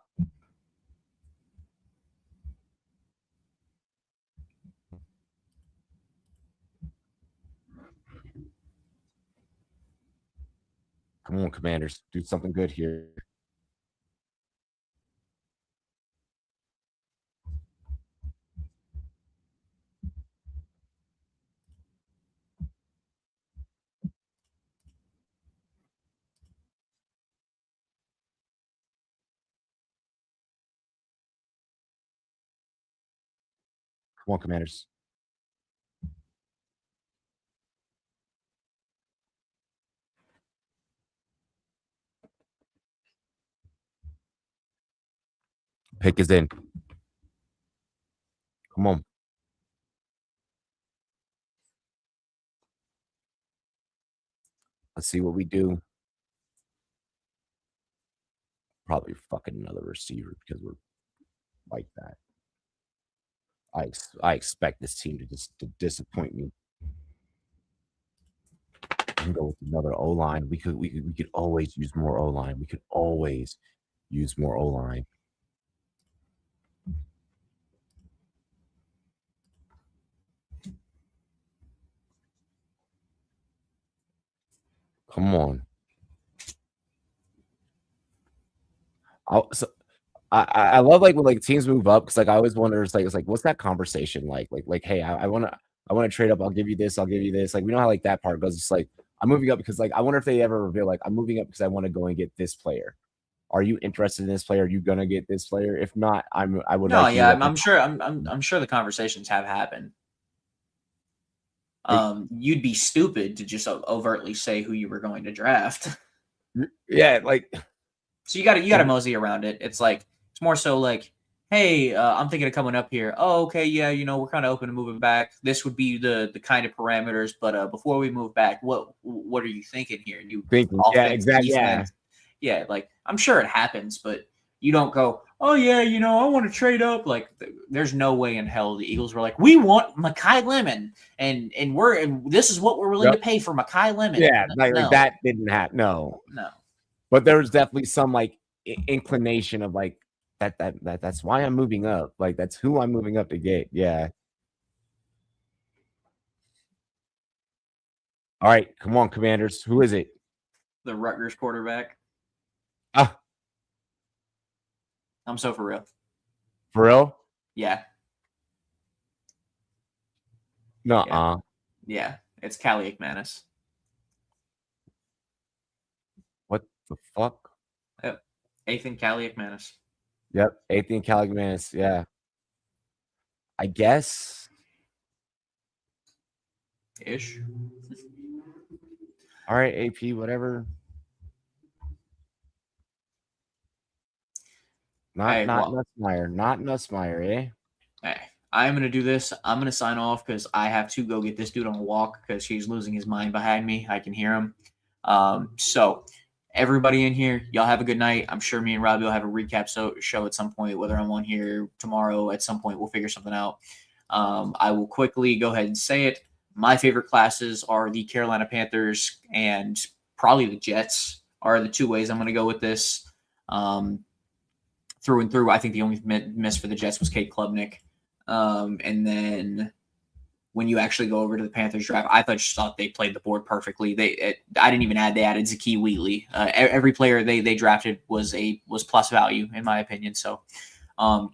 Come on, Commanders. Do something good here. Come on, Commanders. Pick is in. Come on. Let's see what we do. Probably fucking another receiver because we're like that. I expect this team to disappoint me. And go with another O line. We could always use more O line. We could always use more O line. Come on. I love like when like teams move up because like I always wonder it's like what's that conversation like hey I want to trade up, I'll give you this, like we know how like that part goes. It's like I'm moving up because like I wonder if they ever reveal like I'm moving up because I want to go and get this player. Are you interested in this player? Are you gonna get this player? If not, I would. No, like yeah, I'm sure. I'm sure the conversations have happened. You'd be stupid to just overtly say who you were going to draft. Yeah, like so you got to mosey around it. It's like it's more so like, hey, I'm thinking of coming up here. Oh, okay, yeah, we're kind of open to moving back. This would be the kind of parameters, but before we move back, what are you thinking here? You thinking, yeah, exactly, yeah. Like I'm sure it happens, but you don't go, oh yeah, I want to trade up. Like there's no way in hell the Eagles were like, we want Mekhi Lemon, and this is what we're willing to pay for Mekhi Lemon. Yeah, like that didn't happen. No. But there was definitely some like inclination of like that's why I'm moving up. Like that's who I'm moving up to get. Yeah. All right, come on, Commanders. Who is it? The Rutgers quarterback. I'm so for real. For real? Yeah. No. Yeah, it's Callie McManus. What the fuck? Yep. Ethan Callie McManus. Yep, Ethan Callie McManus. Yeah. I guess. Ish. All right, AP, whatever. Not Nussmeier, eh? Hey, I'm gonna do this. I'm gonna sign off because I have to go get this dude on a walk because he's losing his mind behind me. I can hear him. So everybody in here, y'all have a good night. I'm sure me and Robbie will have a recap show at some point, whether I'm on here tomorrow. At some point, we'll figure something out. I will quickly go ahead and say it. My favorite classes are the Carolina Panthers and probably the Jets are the two ways I'm going to go with this. Through and through, I think the only miss for the Jets was Kate Klubnik. And then when you actually go over to the Panthers draft, I thought they played the board perfectly. I didn't even add. They added Zakee Wheatley. Every player they drafted was plus value in my opinion. So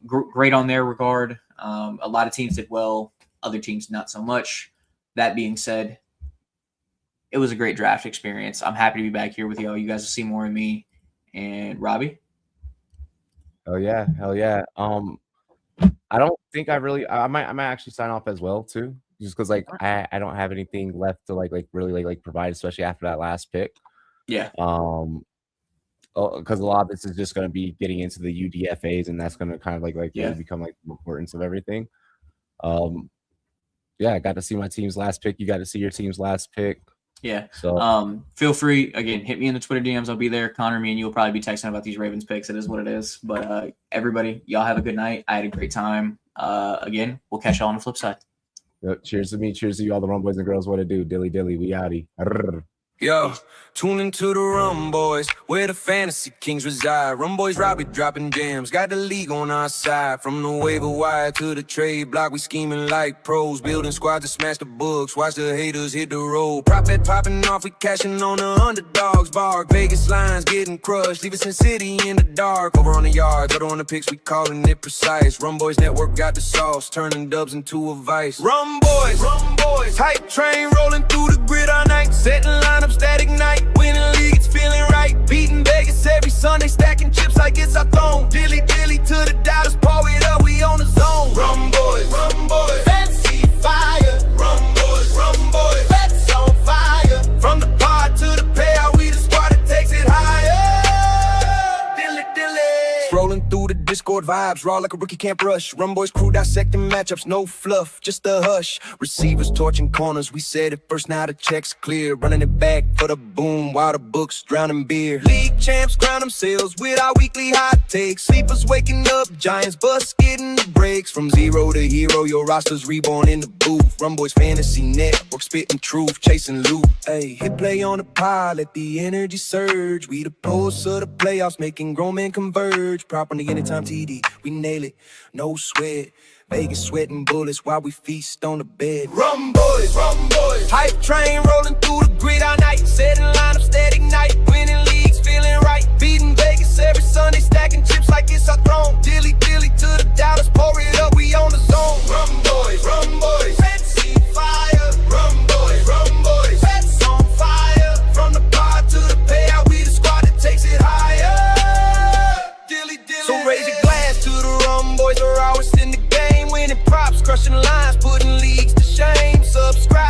great on their regard. A lot of teams did well. Other teams not so much. That being said, it was a great draft experience. I'm happy to be back here with y'all. You guys will see more of me and Robbie. Hell yeah. I don't think I might actually sign off as well too, just because like I don't have anything left to like really provide, especially after that last pick. Yeah. Because a lot of this is just going to be getting into the UDFAs, and that's going to kind of really become like the importance of everything. Yeah, I got to see my team's last pick. You got to see your team's last pick. Yeah. So feel free, again, hit me in the Twitter DMs. I'll be there. Connor, me and you will probably be texting about these Ravens picks. It is what it is. But everybody, y'all have a good night. I had a great time. Again, we'll catch y'all on the flip side. Yep, cheers to me. Cheers to you, all the Rumboyz and girls. What it do? Dilly dilly. We outie. Arr. Yo, tune into the Rumboyz, where the fantasy kings reside. Rumboyz, Robbie dropping jams, got the league on our side. From the waiver wire to the trade block, we scheming like pros. Building squads to smash the books, watch the haters hit the road. Prop bet popping off, we cashing on the underdogs. Bark, Vegas lines getting crushed, leave us in city in the dark. Over on the yards, other on the picks, we calling it precise. Rumboyz Network got the sauce, turning dubs into a vice. Rumboyz, hype train rolling through the grid all night, setting lineups that ignite, winning league, it's feeling right. Beating Vegas every Sunday, stacking chips like it's our throne. Dilly dilly to the Dallas, paw it up, we on the zone. Rumboyz, fancy fire. Rumboyz, bets on fire. From the pod to the payout, we the squad that takes it higher. Dilly dilly. Scrolling through the Discord vibes, raw like a rookie can't rush. Rumboyz crew dissecting matchups, no fluff, just a hush. Receivers torching corners, we said it first, now the check's clear. Running it back for the boom, while the books drowning beer. League champs crown themselves with our weekly hot takes. Sleepers waking up, Giants bus getting the breaks from zero to hero. Your roster's reborn in the booth. Rumboyz Fantasy Network, spitting truth, chasing loot. Hey, hit play on the pile, let the energy surge. We the pulse of the playoffs, making grown men converge. Prop on the anytime TD, we nail it, no sweat. Vegas sweating bullets while we feast on the bed. Rumboyz, Rumboyz, hype train rolling through the grid all night. Setting lineup, steady night, winning leagues, feeling right. Beating Vegas every Sunday, stacking chips like it's our throne. Dilly dilly to the doubters, pour it up, we on the zone. Rumboyz, Rumboyz, Fantasy fire. Rumboyz, Rumboyz, Pets on fire. From the pod to the payout, we the squad that takes it higher. Dilly dilly. So raise your glass to the Rumboyz, we're always in the game. Winning props, crushing lines, putting leagues to shame. Subscribe